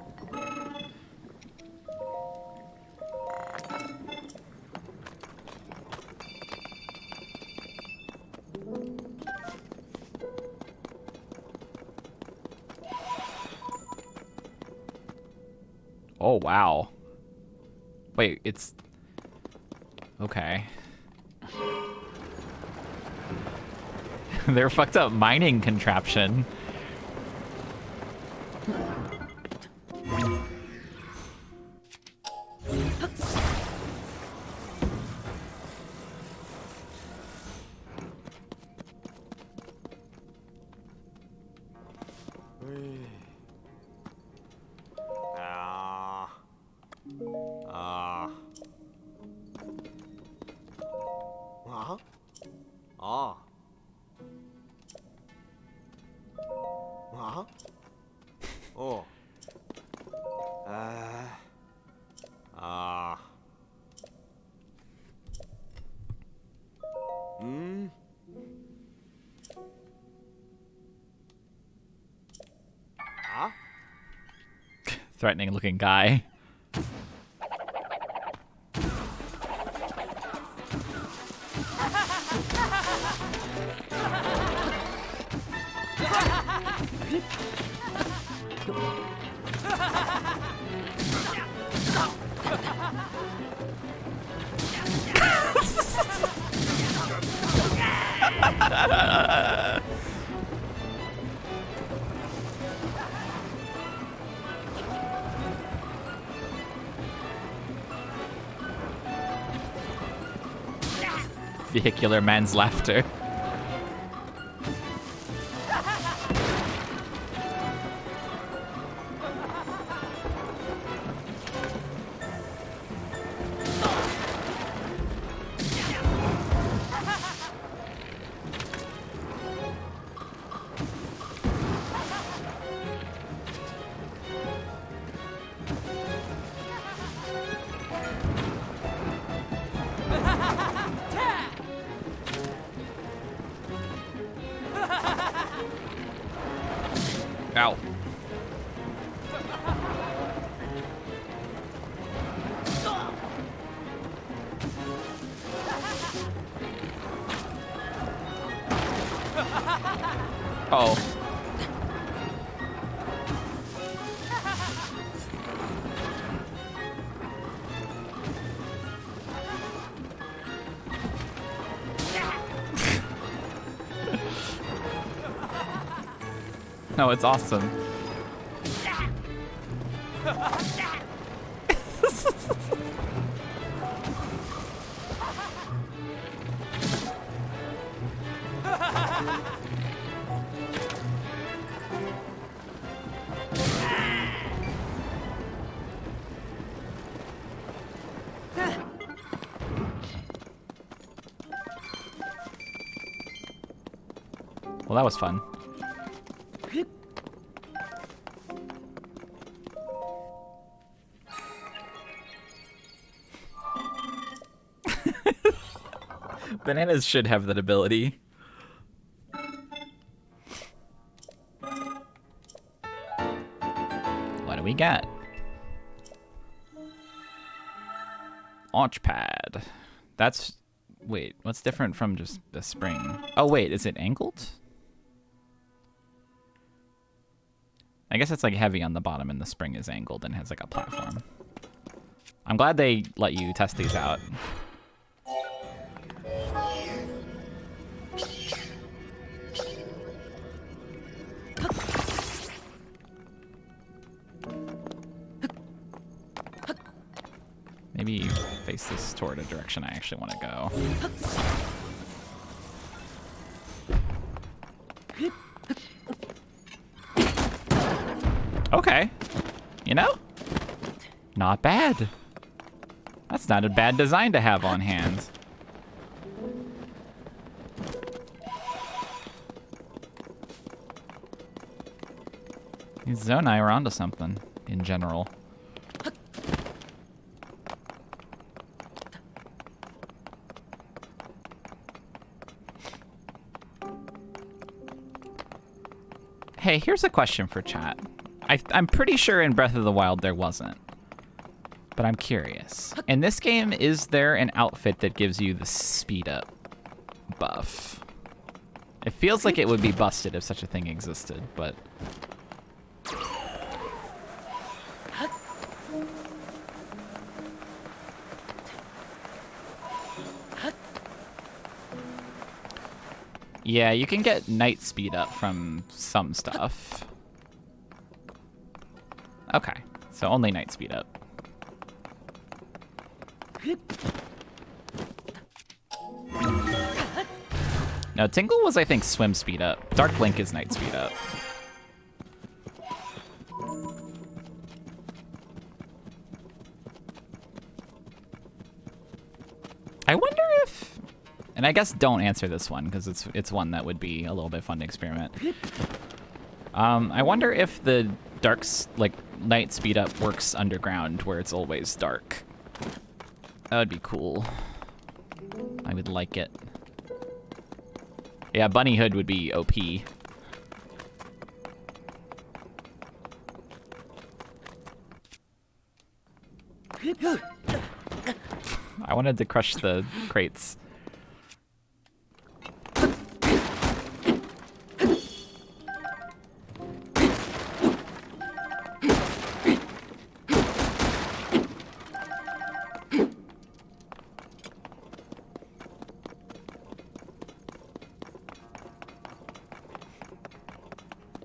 Oh, wow. Wait, it's... Okay. They're a fucked up mining contraption. Threatening looking guy. Vehicular man's laughter. Ow. Oh. No, it's awesome. Well, that was fun. Bananas should have that ability. What do we got? Launch pad. That's... Wait, what's different from just the spring? Oh, wait, is it angled? I guess it's like heavy on the bottom and the spring is angled and has like a platform. I'm glad they let you test these out. Maybe face this toward a direction I actually want to go. Okay. You know? Not bad. That's not a bad design to have on hand. These Zonai are onto something, in general. Hey, here's a question for chat. I'm pretty sure in Breath of the Wild there wasn't. But I'm curious. In this game, is there an outfit that gives you the speed up buff? It feels like it would be busted if such a thing existed, but... Yeah, you can get night speed up from some stuff. Okay, so only night speed up. No, Tingle was, I think, swim speed up. Dark Link is night speed up. I wonder if, and I guess don't answer this one because it's one that would be a little bit fun to experiment. I wonder if the like night speed up works underground where it's always dark. That would be cool. I would like it. Yeah, Bunny Hood would be OP. I wanted to crush the crates.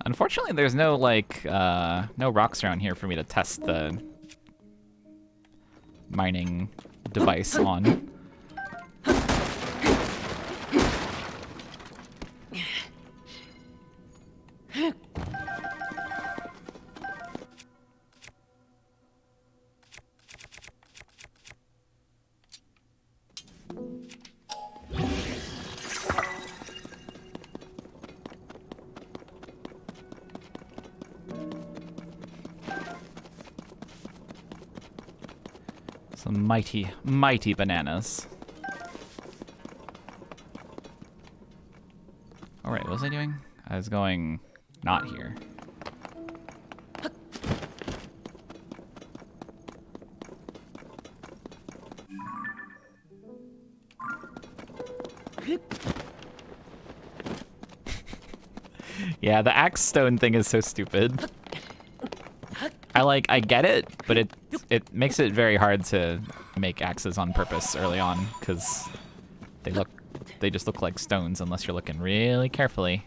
Unfortunately, there's no, like, no rocks around here for me to test the mining device on. Some mighty, mighty bananas. All right, what was I doing? I was going not here. Yeah, the axe stone thing is so stupid. I get it, but it makes it very hard to make axes on purpose early on because they just look like stones unless you're looking really carefully.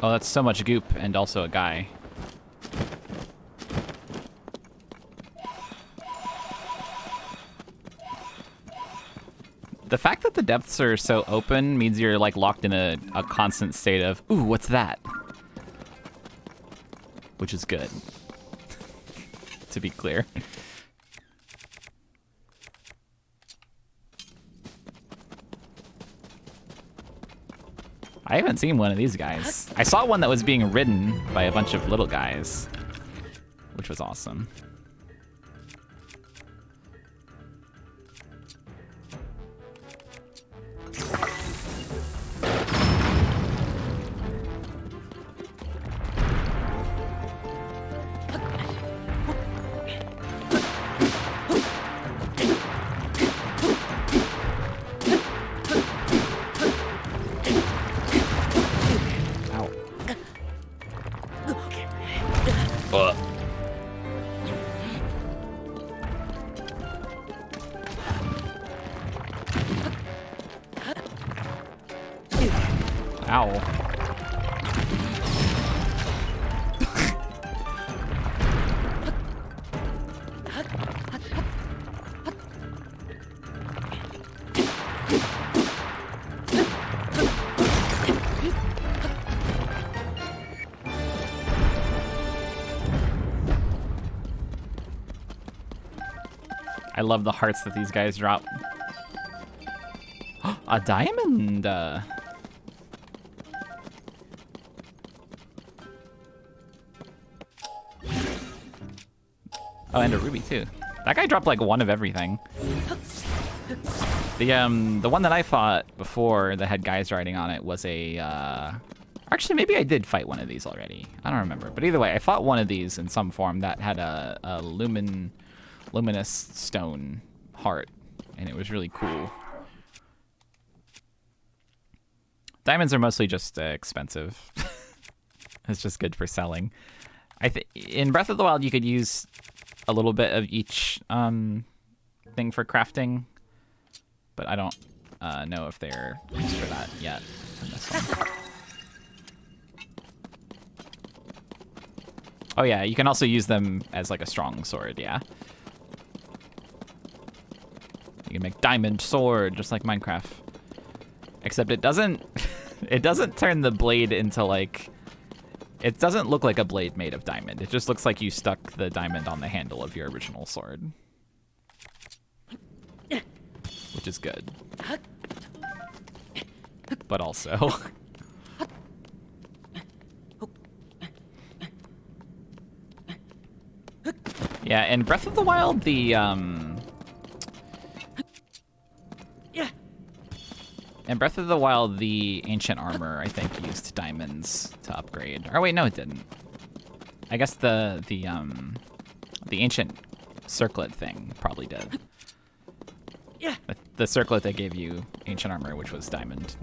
Oh, that's so much goop and also a guy. The fact that the depths are so open means you're like locked in a constant state of, ooh, what's that? Which is good, to be clear. I haven't seen one of these guys. I saw one that was being ridden by a bunch of little guys, which was awesome. Ow. I love the hearts that these guys drop. A diamond. Oh, and a ruby too. That guy dropped like one of everything. The one that I fought before that had guys riding on it was a actually maybe I did fight one of these already. I don't remember. But either way, I fought one of these in some form that had a luminous stone heart, and it was really cool. Diamonds are mostly just expensive. It's just good for selling. I think in Breath of the Wild you could use a little bit of each thing for crafting, but I don't know if they're used for that yet in this one. Oh yeah, you can also use them as like a strong sword, yeah. You can make diamond sword just like Minecraft. Except it doesn't it doesn't turn the blade into like, it doesn't look like a blade made of diamond. It just looks like you stuck the diamond on the handle of your original sword. Which is good. But also yeah, in Breath of the Wild, in Breath of the Wild, the ancient armor, I think, used diamonds to upgrade. Or wait, no, it didn't. I guess the ancient circlet thing probably did. Yeah. The circlet that gave you ancient armor, which was diamond.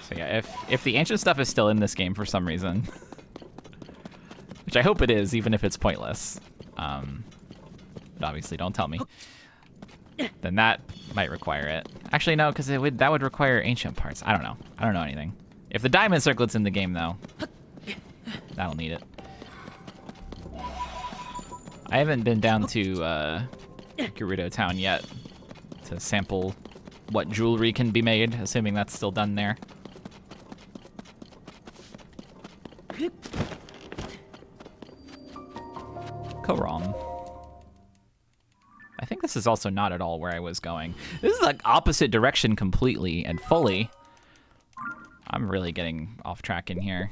So yeah, if the ancient stuff is still in this game for some reason, which I hope it is, even if it's pointless, but obviously don't tell me, then that might require it. Actually, no, because that would require ancient parts. I don't know. I don't know anything. If the diamond circlet's in the game, though, that'll need it. I haven't been down to Gerudo Town yet to sample what jewelry can be made, assuming that's still done there. Wrong. I think this is also not at all where I was going. This is like opposite direction completely and fully. I'm really getting off track in here.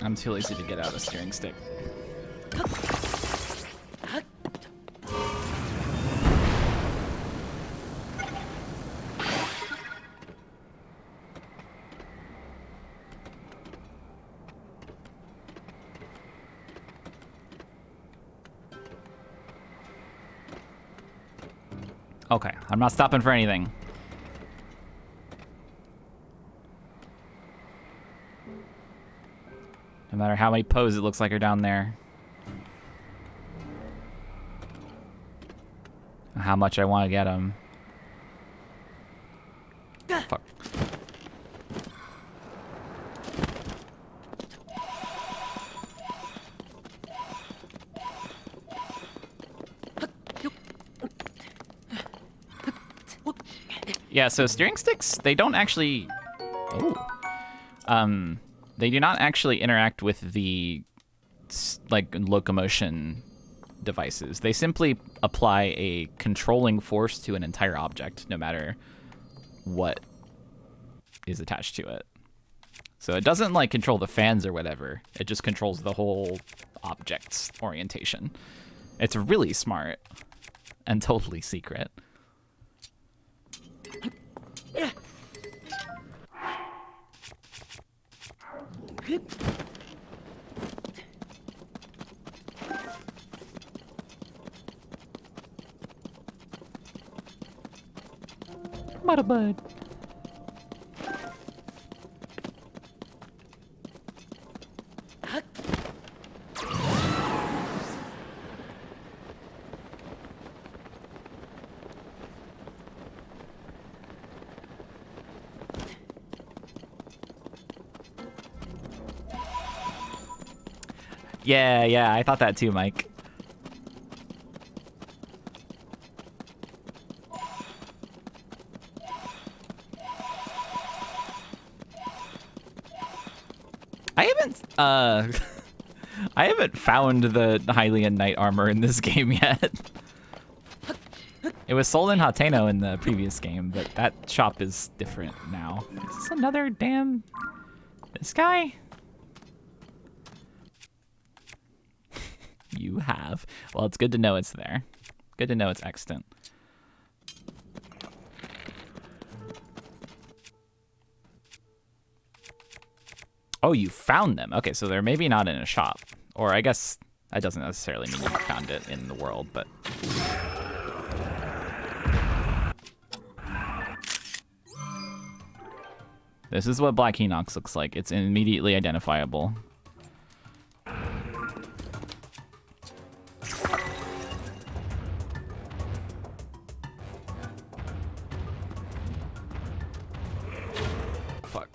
I'm too lazy to get out a steering stick. Okay, I'm not stopping for anything. No matter how many poses it looks like are down there. How much I want to get them. Fuck. Yeah, so steering sticks, they don't actually... Oh. They do not actually interact with the, like, locomotion devices. They simply apply a controlling force to an entire object, no matter what is attached to it. So it doesn't, like, control the fans or whatever. It just controls the whole object's orientation. It's really smart and totally secret. Yeah. What a bud. Yeah, I thought that too, Mike. I haven't, I haven't found the Hylian knight armor in this game yet. It was sold in Hateno in the previous game, but that shop is different now. Is this another damn... This guy? You have. Well, it's good to know it's there. Good to know it's extant. Oh, you found them. Okay, so they're maybe not in a shop. Or I guess that doesn't necessarily mean you found it in the world, but... This is what Black Hinox looks like. It's immediately identifiable. Fuck.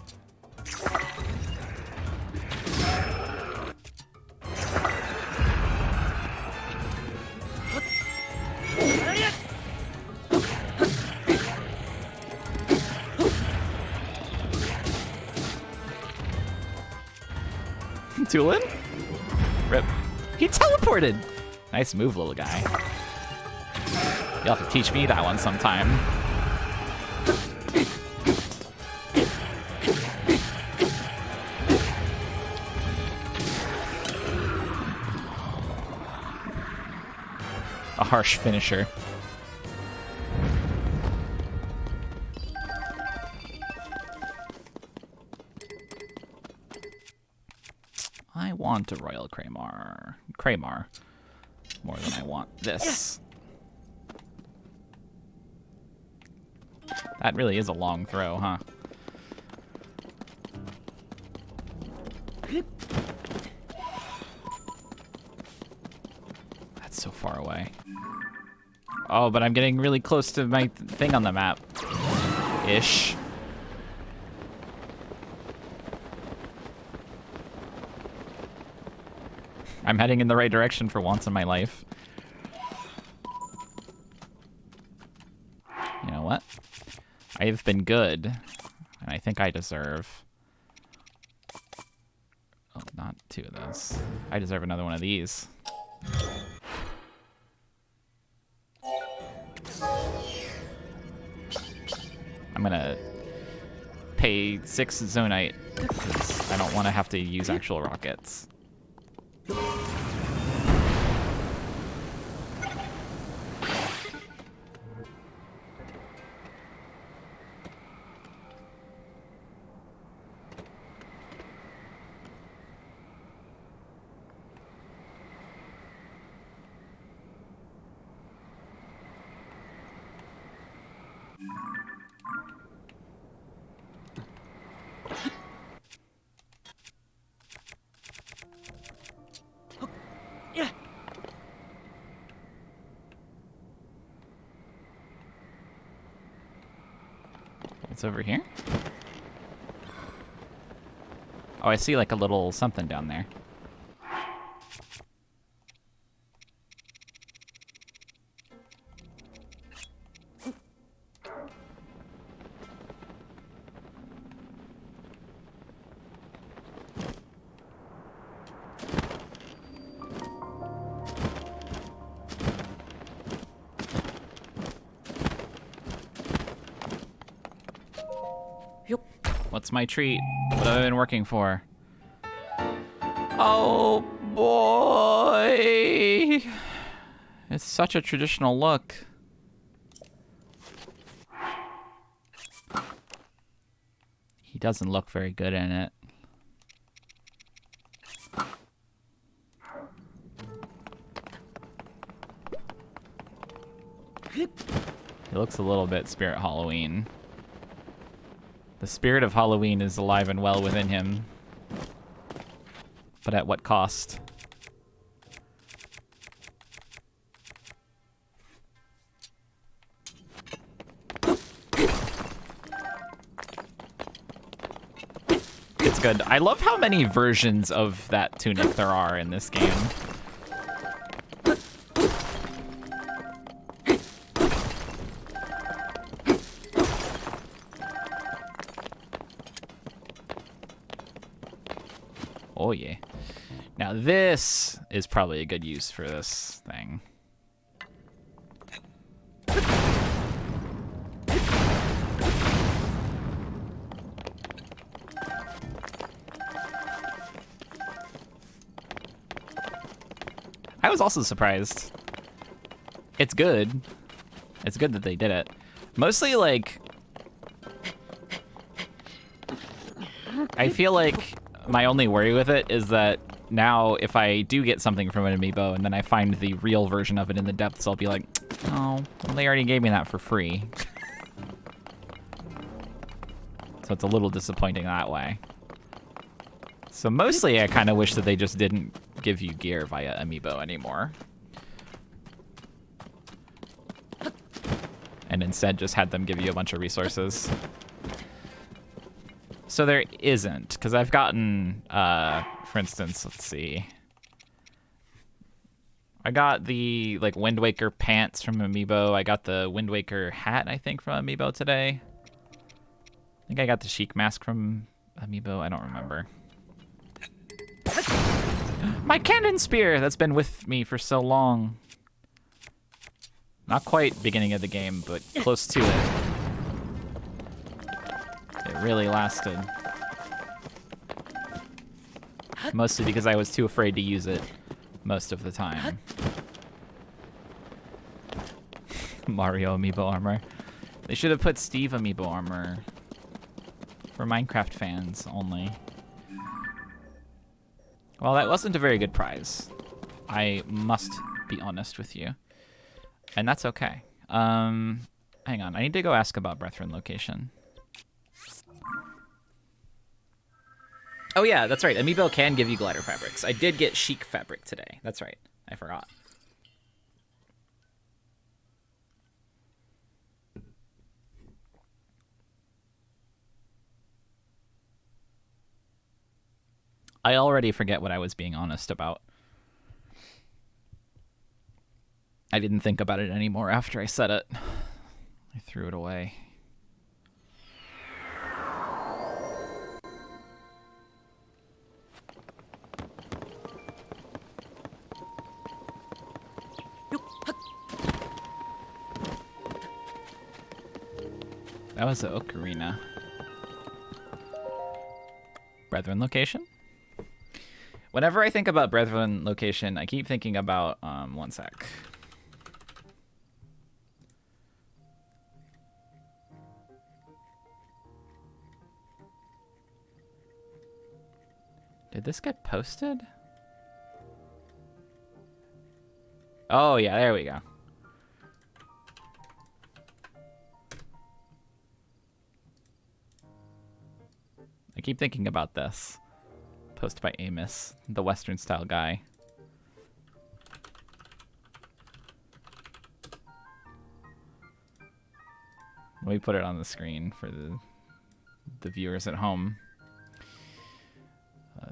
Tulin? Rip. He teleported! Nice move, little guy. You'll have to teach me that one sometime. A harsh finisher. I want a Royal Kramer more than I want this. That really is a long throw, huh? That's so far away. Oh, but I'm getting really close to my thing on the map. Ish. I'm heading in the right direction for once in my life. You know what? I've been good, and I think I deserve... Oh, not two of those. I deserve another one of these. I'm gonna pay 6 Zonite, because I don't want to have to use actual rockets. It's over here? Oh, I see like a little something down there. What's my treat? What have I been working for? Oh boy! It's such a traditional look. He doesn't look very good in it. He looks a little bit Spirit Halloween. The spirit of Halloween is alive and well within him. But at what cost? It's That's good. I love how many versions of that tunic there are in this game. Oh yeah. Now this is probably a good use for this thing. I was also surprised. It's good. It's good that they did it. Mostly, like, I feel like my only worry with it is that now if I do get something from an amiibo and then I find the real version of it in the depths, I'll be like, oh, well, they already gave me that for free. So it's a little disappointing that way. So mostly I kind of wish that they just didn't give you gear via amiibo anymore. And instead just had them give you a bunch of resources. So there isn't, because I've gotten, for instance, let's see. I got the, like, Wind Waker pants from amiibo. I got the Wind Waker hat, I think, from amiibo today. I think I got the Sheik mask from amiibo. I don't remember. My cannon spear that's been with me for so long. Not quite beginning of the game, but close to it. It really lasted. Mostly because I was too afraid to use it most of the time. Mario amiibo armor. They should have put Steve amiibo armor for Minecraft fans only. Well, that wasn't a very good prize. I must be honest with you. And that's okay. Hang on, I need to go ask about Brethren location. Oh yeah, that's right. Amiibo can give you glider fabrics. I did get Chic fabric today. That's right. I forgot. I already forget what I was being honest about. I didn't think about it anymore after I said it. I threw it away. That was the ocarina. Brethren location? Whenever I think about Brethren location, I keep thinking about, one sec. Did this get posted? Oh yeah, there we go. I keep thinking about this. Post by Amos, the Western style guy. Let me put it on the screen for the viewers at home.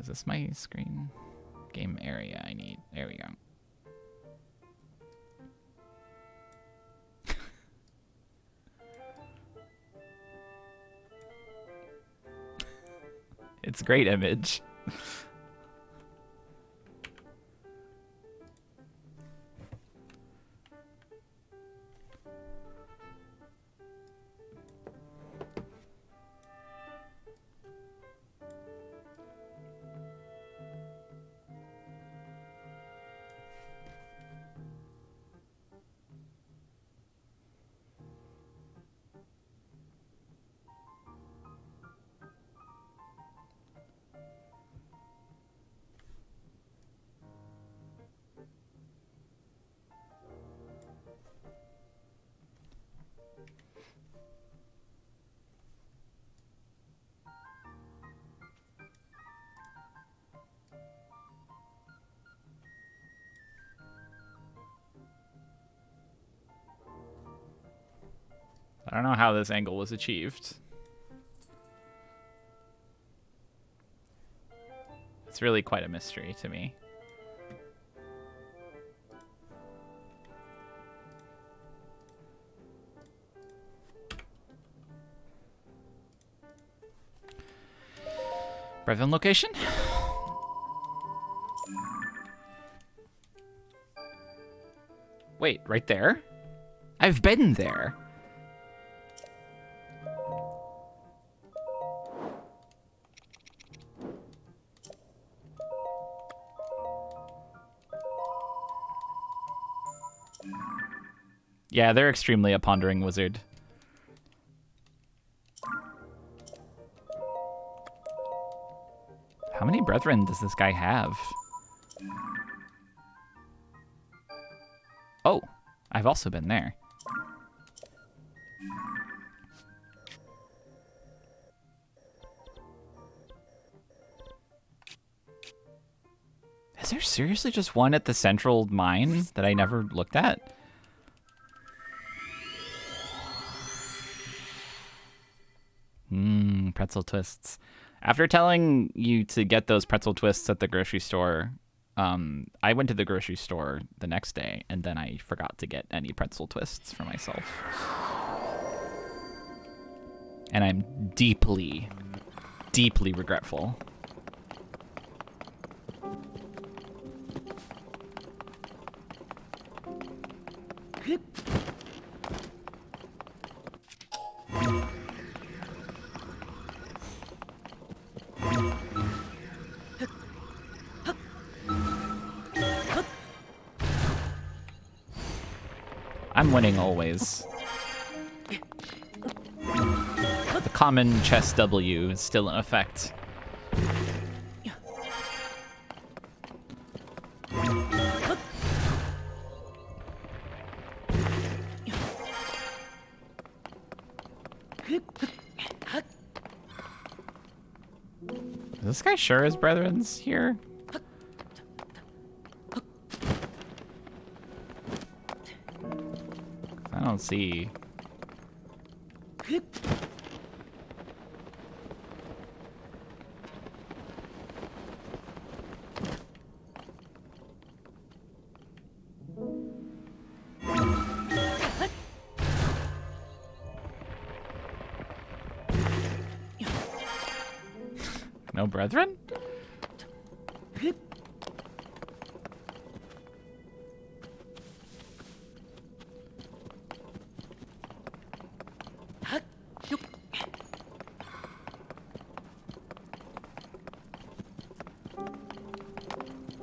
Is this my screen? Game area I need. There we go. It's a great image. I don't know how this angle was achieved. It's really quite a mystery to me. Brethren location? Wait, right there? I've been there. Yeah, they're extremely a pondering wizard. How many brethren does this guy have? Oh, I've also been there. Is there seriously just one at the central mine that I never looked at? Pretzel twists. After telling you to get those pretzel twists at the grocery store, I went to the grocery store the next day, and then I forgot to get any pretzel twists for myself. And I'm deeply, deeply regretful. I'm winning always. The common chess W is still in effect. Is this guy sure his brethren's here? I don't see. No brethren?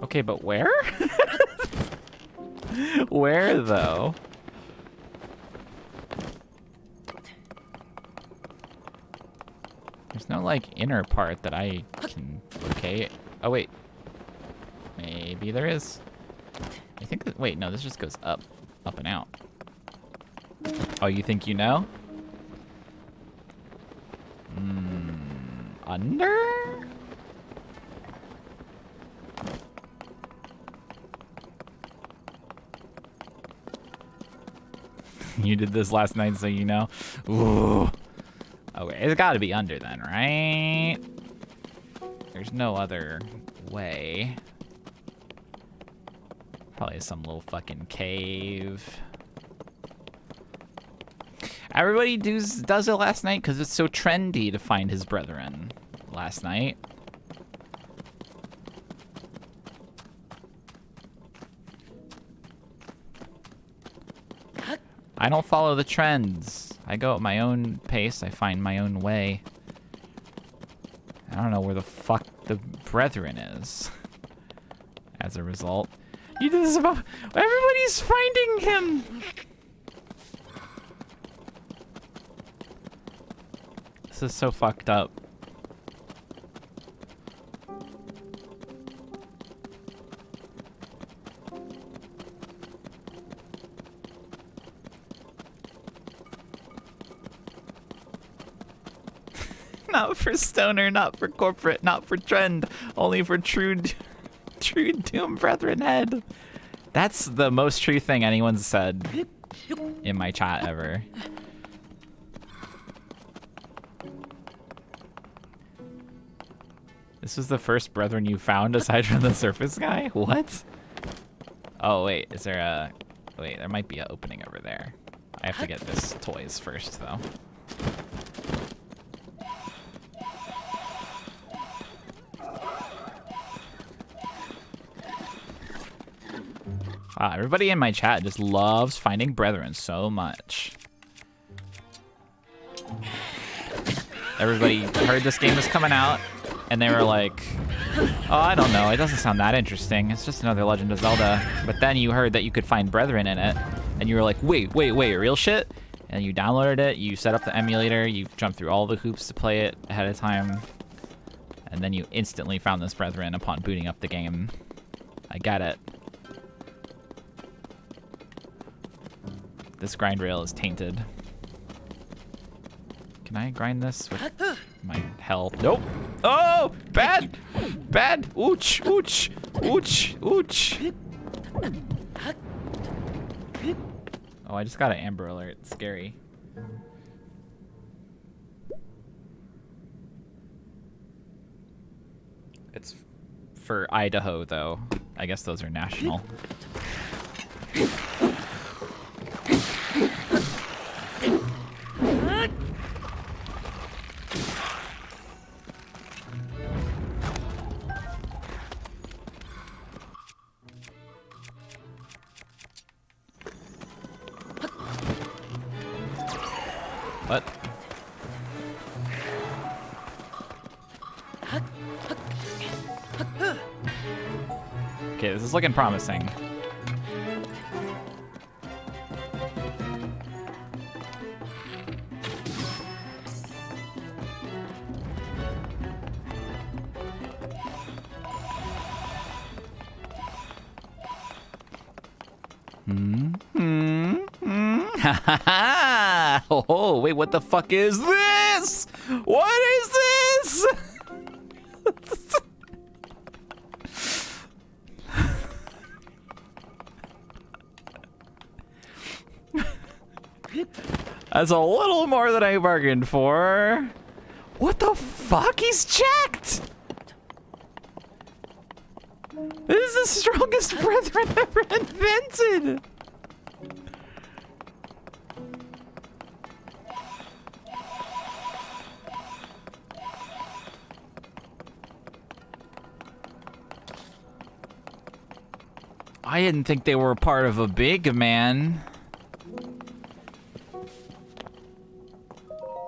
Okay, but where? Where, though? There's no, like, inner part that I can locate. Oh, wait. Maybe there is. I think that, wait, no, this just goes up. Up and out. Oh, you think you know? Under? You did this last night, so you know. Ooh. Okay, it's got to be under then, right? There's no other way. Probably some little fucking cave. Everybody does it last night because it's so trendy to find his brethren last night. I don't follow the trends. I go at my own pace. I find my own way. I don't know where the fuck the brethren is. As a result. You did this about... Everybody's finding him! This is so fucked up. Not for stoner, not for corporate, not for trend, only for true doom brethren head. That's the most true thing anyone's said in my chat ever. This was the first brethren you found aside from the surface guy? What? Oh, wait. Is there a... Wait, there might be an opening over there. I have to get this toys first, though. Wow, everybody in my chat just loves finding brethren so much. Everybody heard this game was coming out, and they were like, oh, I don't know, it doesn't sound that interesting. It's just another Legend of Zelda. But then you heard that you could find brethren in it, and you were like, wait, real shit? And you downloaded it, you set up the emulator, you jumped through all the hoops to play it ahead of time, and then you instantly found this brethren upon booting up the game. I get it. This grind rail is tainted. Can I grind this with my health? Nope. Oh, bad, bad. Ooch, ooch, ooch, ooch. Oh, I just got an Amber Alert. It's scary. It's for Idaho, though. I guess those are national. What? Okay, this is looking promising. Oh, wait, what the fuck is this? What is this? That's a little more than I bargained for. What the fuck? He's jacked! This is the strongest brethren ever invented! I didn't think they were part of a big man.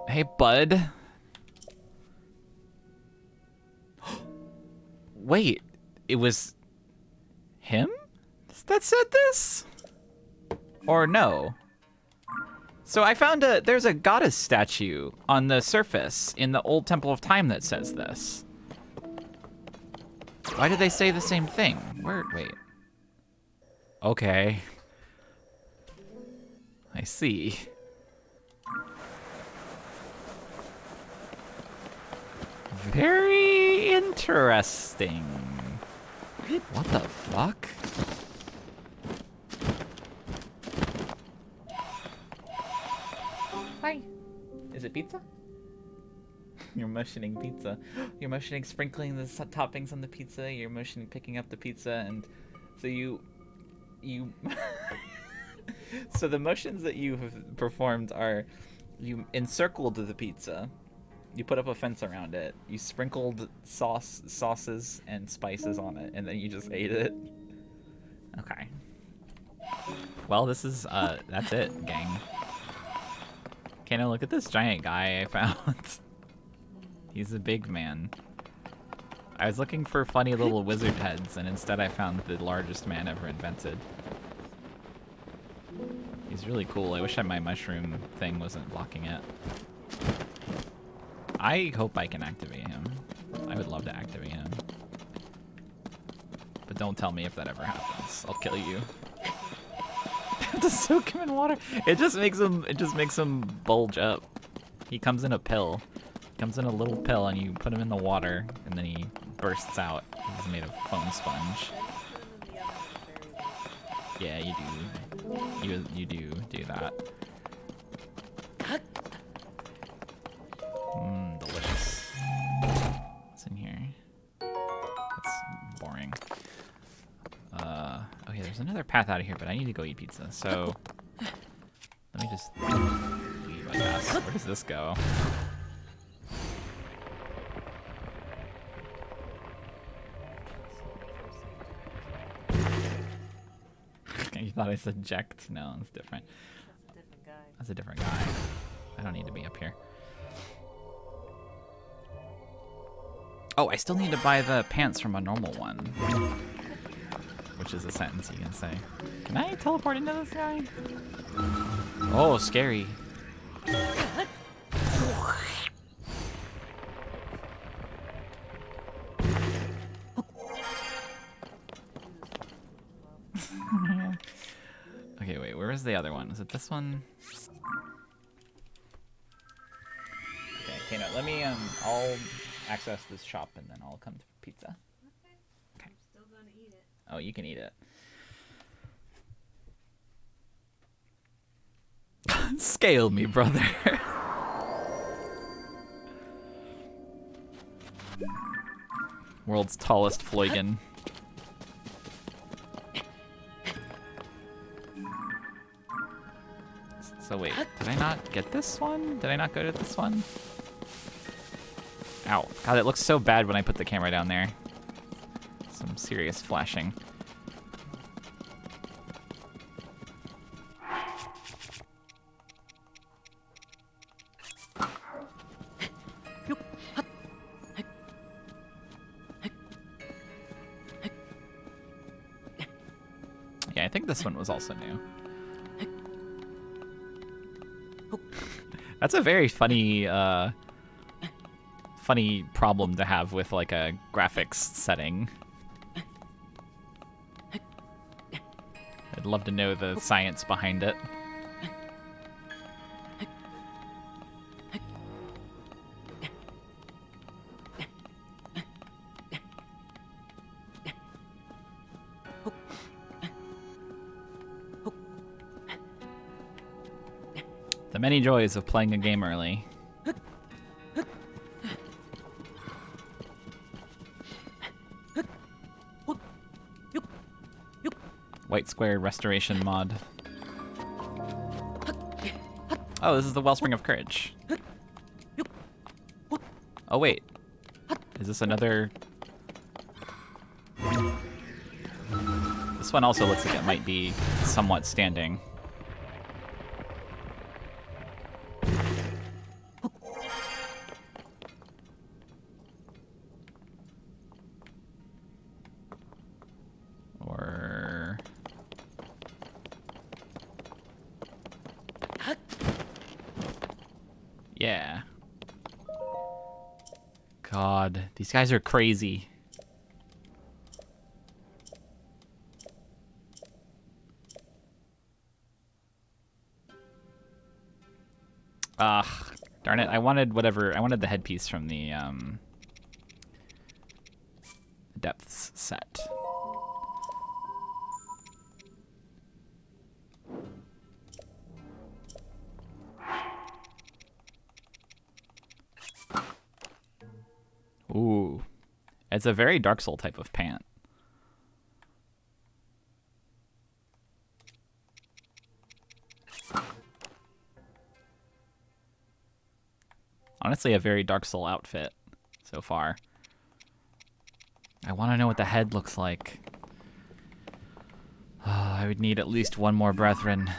Hey, bud. Wait, it was him that said this? Or no? So I found there's a goddess statue on the surface in the old Temple of Time that says this. Why did they say the same thing? Wait. Okay. I see. Very interesting. What the fuck? Hi. Is it pizza? You're motioning pizza. You're motioning sprinkling the toppings on the pizza. You're motioning picking up the pizza, and so you so the motions that you have performed are you encircled the pizza, you put up a fence around it, you sprinkled sauces and spices on it, and then you just ate it. Okay. Well, this is that's it, gang. Okay, now look at this giant guy I found. He's a big man. I was looking for funny little wizard heads, and instead I found the largest man ever invented. He's really cool. I wish my mushroom thing wasn't blocking it. I hope I can activate him. I would love to activate him. But don't tell me if that ever happens. I'll kill you. I have to soak him in water. It just makes him bulge up. He comes in a pill. He comes in a little pill, and you put him in the water, and then he bursts out. He's made of foam sponge. Yeah, you do. You do that. Delicious. What's in here? path out of here, but I need to go eat pizza. So let me just leave, I guess. Where does this go? You thought I said eject? No, it's different. That's a different guy. I don't need to be up here. Oh, I still need to buy the pants from a normal one. Which is a sentence you can say. Can I teleport into this guy? Oh, scary. Okay, wait, where is the other one? Is it this one? Okay, no, let me, I'll access this shop and then I'll come to pizza. Okay. I'm still gonna eat it. Oh, you can eat it. Scale me, brother. World's tallest Floygan. So wait, did I not get this one? Did I not go to this one? Ow. God, it looks so bad when I put the camera down there. Some serious flashing. Yeah, I think this one was also new. That's a very funny, funny problem to have with like a graphics setting. I'd love to know the science behind it. The many joys of playing a game early. White square restoration mod. Oh, this is the Wellspring of Courage. Oh, wait. Is this another... This one also looks like it might be somewhat standing. Or... Yeah. God, these guys are crazy. Ugh, darn it. I wanted the headpiece from the depths set. Ooh. It's a very Dark Soul type of pant. Honestly, a very Dark Soul outfit so far. I want to know what the head looks like. Oh, I would need at least one more brethren.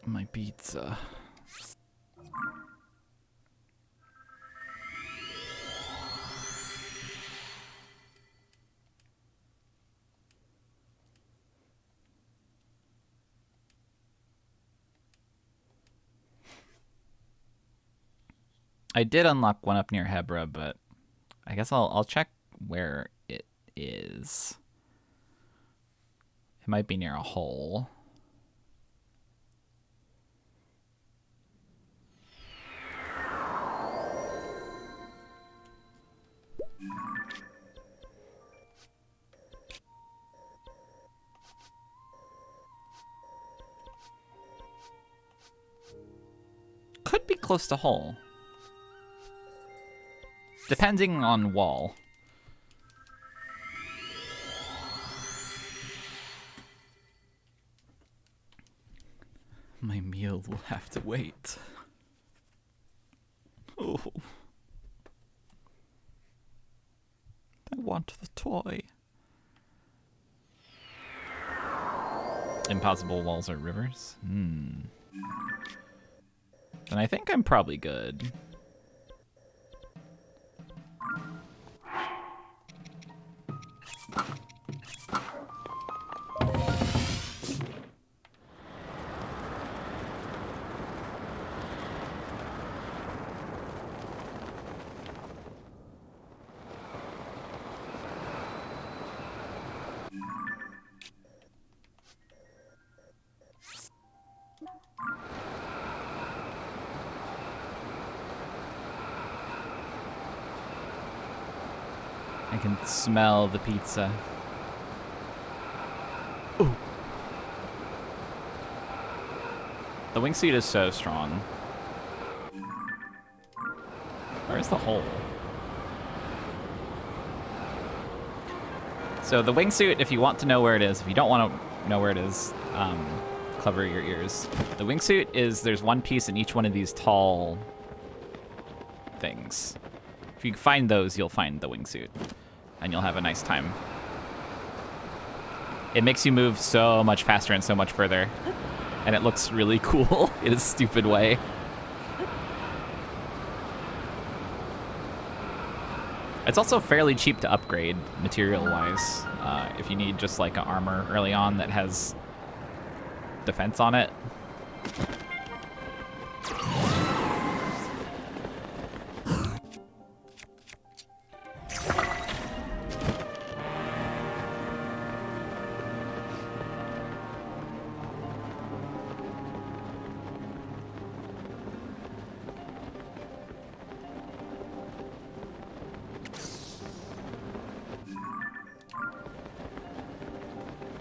My pizza. I did unlock one up near Hebra, but I guess I'll check where it is. It might be near a hole. Could be close to hole. Depending on wall. My meal will have to wait. Oh. I want the toy. Impossible walls or rivers? Then I think I'm probably good. I can smell the pizza. Ooh. The wingsuit is so strong. Where's the hole? So the wingsuit, if you want to know where it is, if you don't want to know where it is, cover your ears. The wingsuit is, there's one piece in each one of these tall things. If you find those, you'll find the wingsuit, and you'll have a nice time. It makes you move so much faster and so much further, and it looks really cool in a stupid way. It's also fairly cheap to upgrade material-wise. If you need just like an armor early on that has defense on it.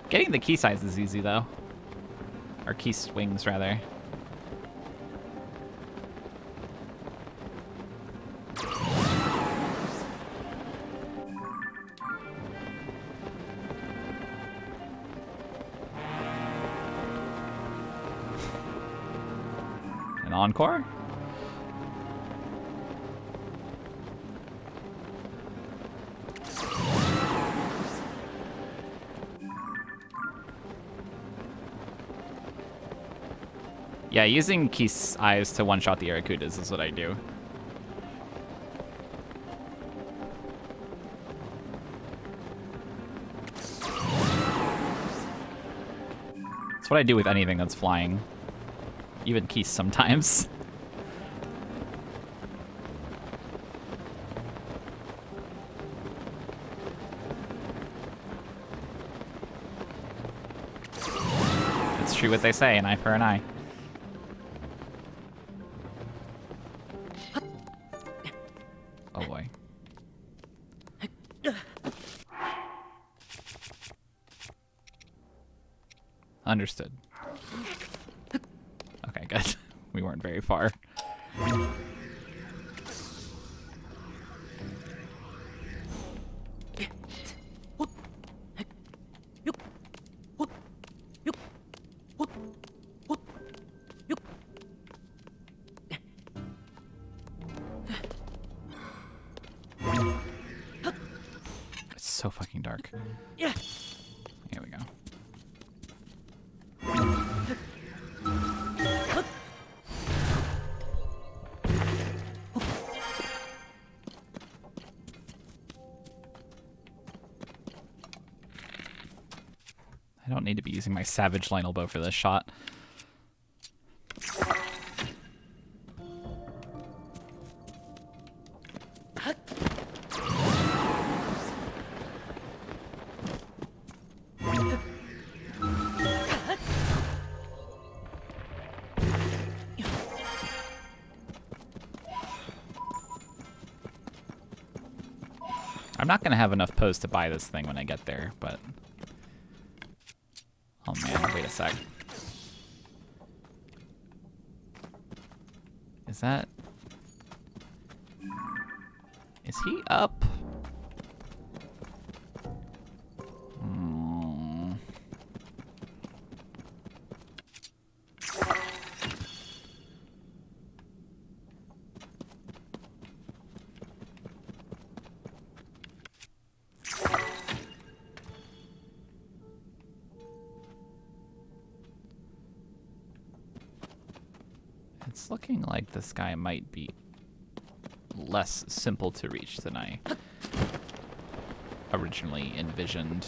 Getting the key size is easy, though. Or key swings, rather. An encore? Yeah, using Keith's eyes to one-shot the Arakudas is what I do. That's what I do with anything that's flying. Even Keith sometimes. It's true what they say, an eye for an eye. Oh boy. Understood. Okay, good. We weren't very far. It's so fucking dark. Yeah. Here we go. I don't need to be using my savage lynel bow for this shot. I'm not gonna have enough posts to buy this thing when I get there, but... Oh man, wait a sec. Is that... Is he up? It's looking like this guy might be less simple to reach than I originally envisioned.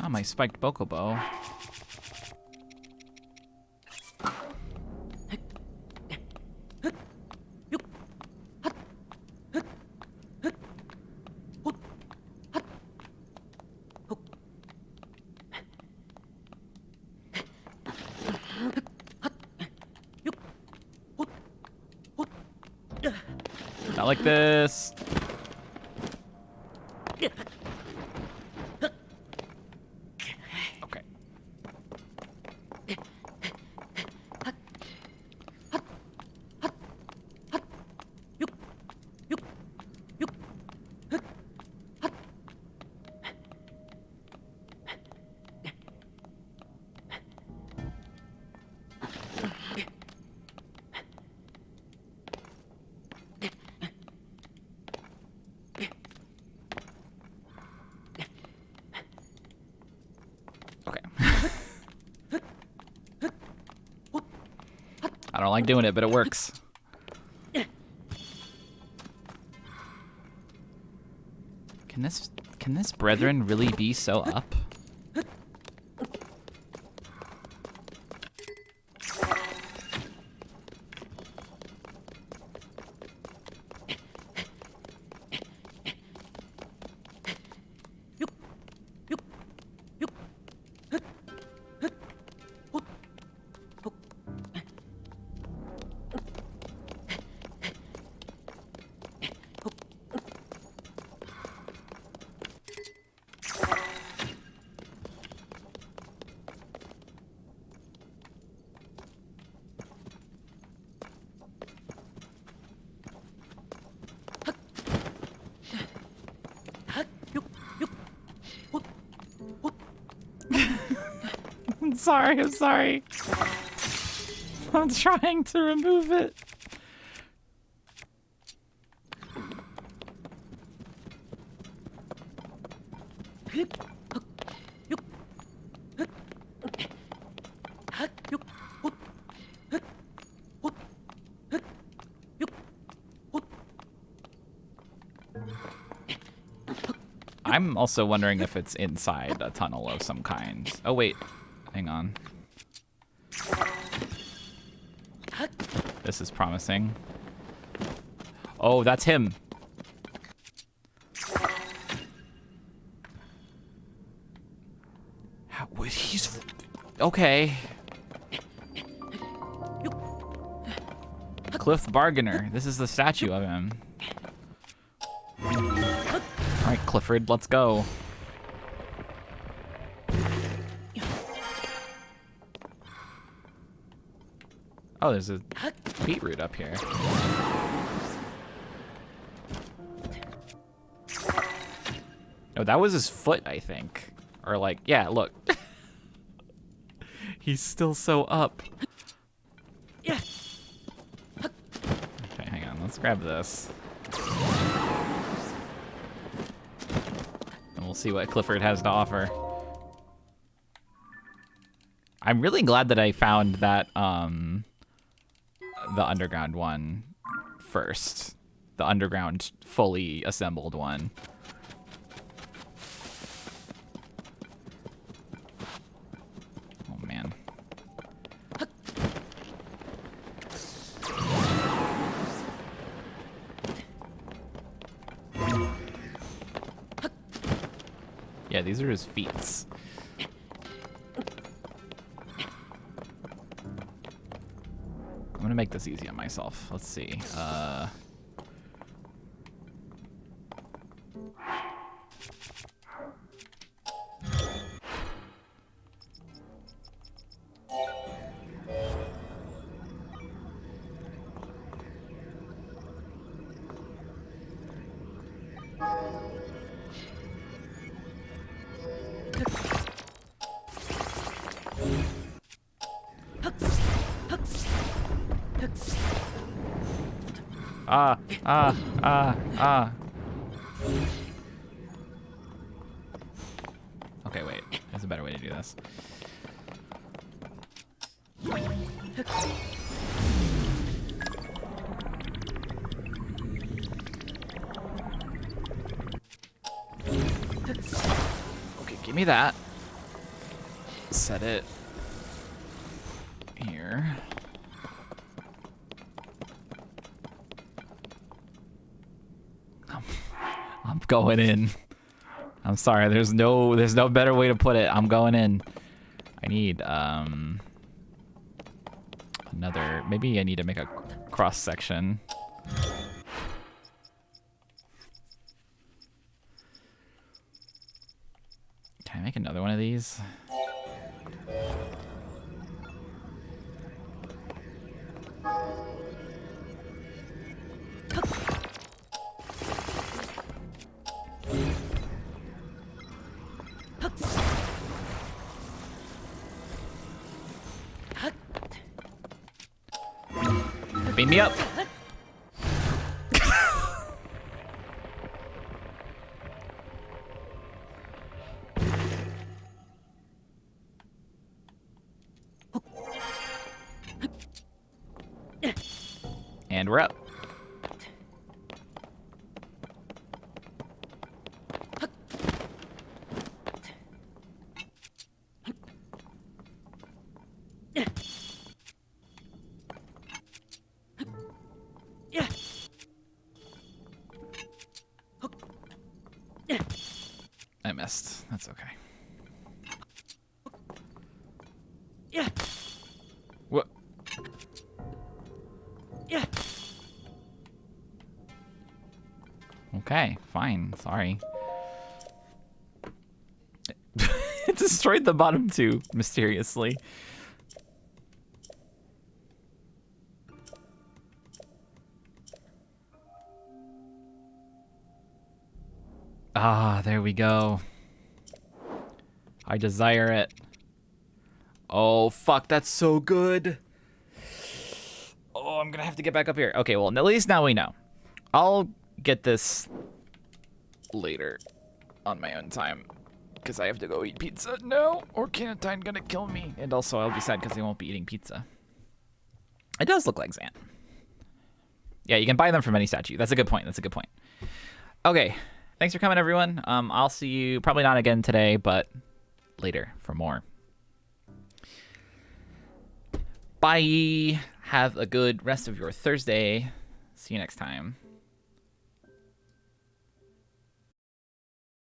Oh, my spiked bokobo. Not like this. Okay. Okay. I don't like doing it, but it works. Can this brethren really be so up? I'm sorry. I'm trying to remove it. I'm also wondering if it's inside a tunnel of some kind. Oh, wait. Hang on. This is promising. Oh, that's him. He's... Okay. Cliff Bargainer. This is the statue of him. Alright, Clifford, let's go. Oh, there's a beetroot up here. Oh, that was his foot, I think. Or like, yeah, look. He's still so up. Okay, hang on, let's grab this. And we'll see what Clifford has to offer. I'm really glad that I found that, the underground one first. The underground fully assembled one. Oh man. Yeah, these are his feats. I'm gonna make this easy on myself. Let's see. Okay, wait. There's a better way to do this. Okay, give me that. Set it here. I'm going in. I'm sorry. There's no better way to put it. I'm going in. I need another. Maybe I need to make a cross section. Can I make another one of these? Beam me up. And we're up. I missed. That's okay. Yeah. What? Yeah. Okay, fine. Sorry. It destroyed the bottom two mysteriously. Ah, there we go. I desire it. Oh, fuck, that's so good. Oh, I'm gonna have to get back up here. Okay, well, at least now we know. I'll get this later on my own time because I have to go eat pizza. No, or Canatine gonna kill me. And also, I'll be sad because I won't be eating pizza. It does look like Xant. Yeah, you can buy them from any statue. That's a good point. That's a good point. Okay. Thanks for coming, everyone. I'll see you probably not again today, but later for more. Bye. Have a good rest of your Thursday. See you next time.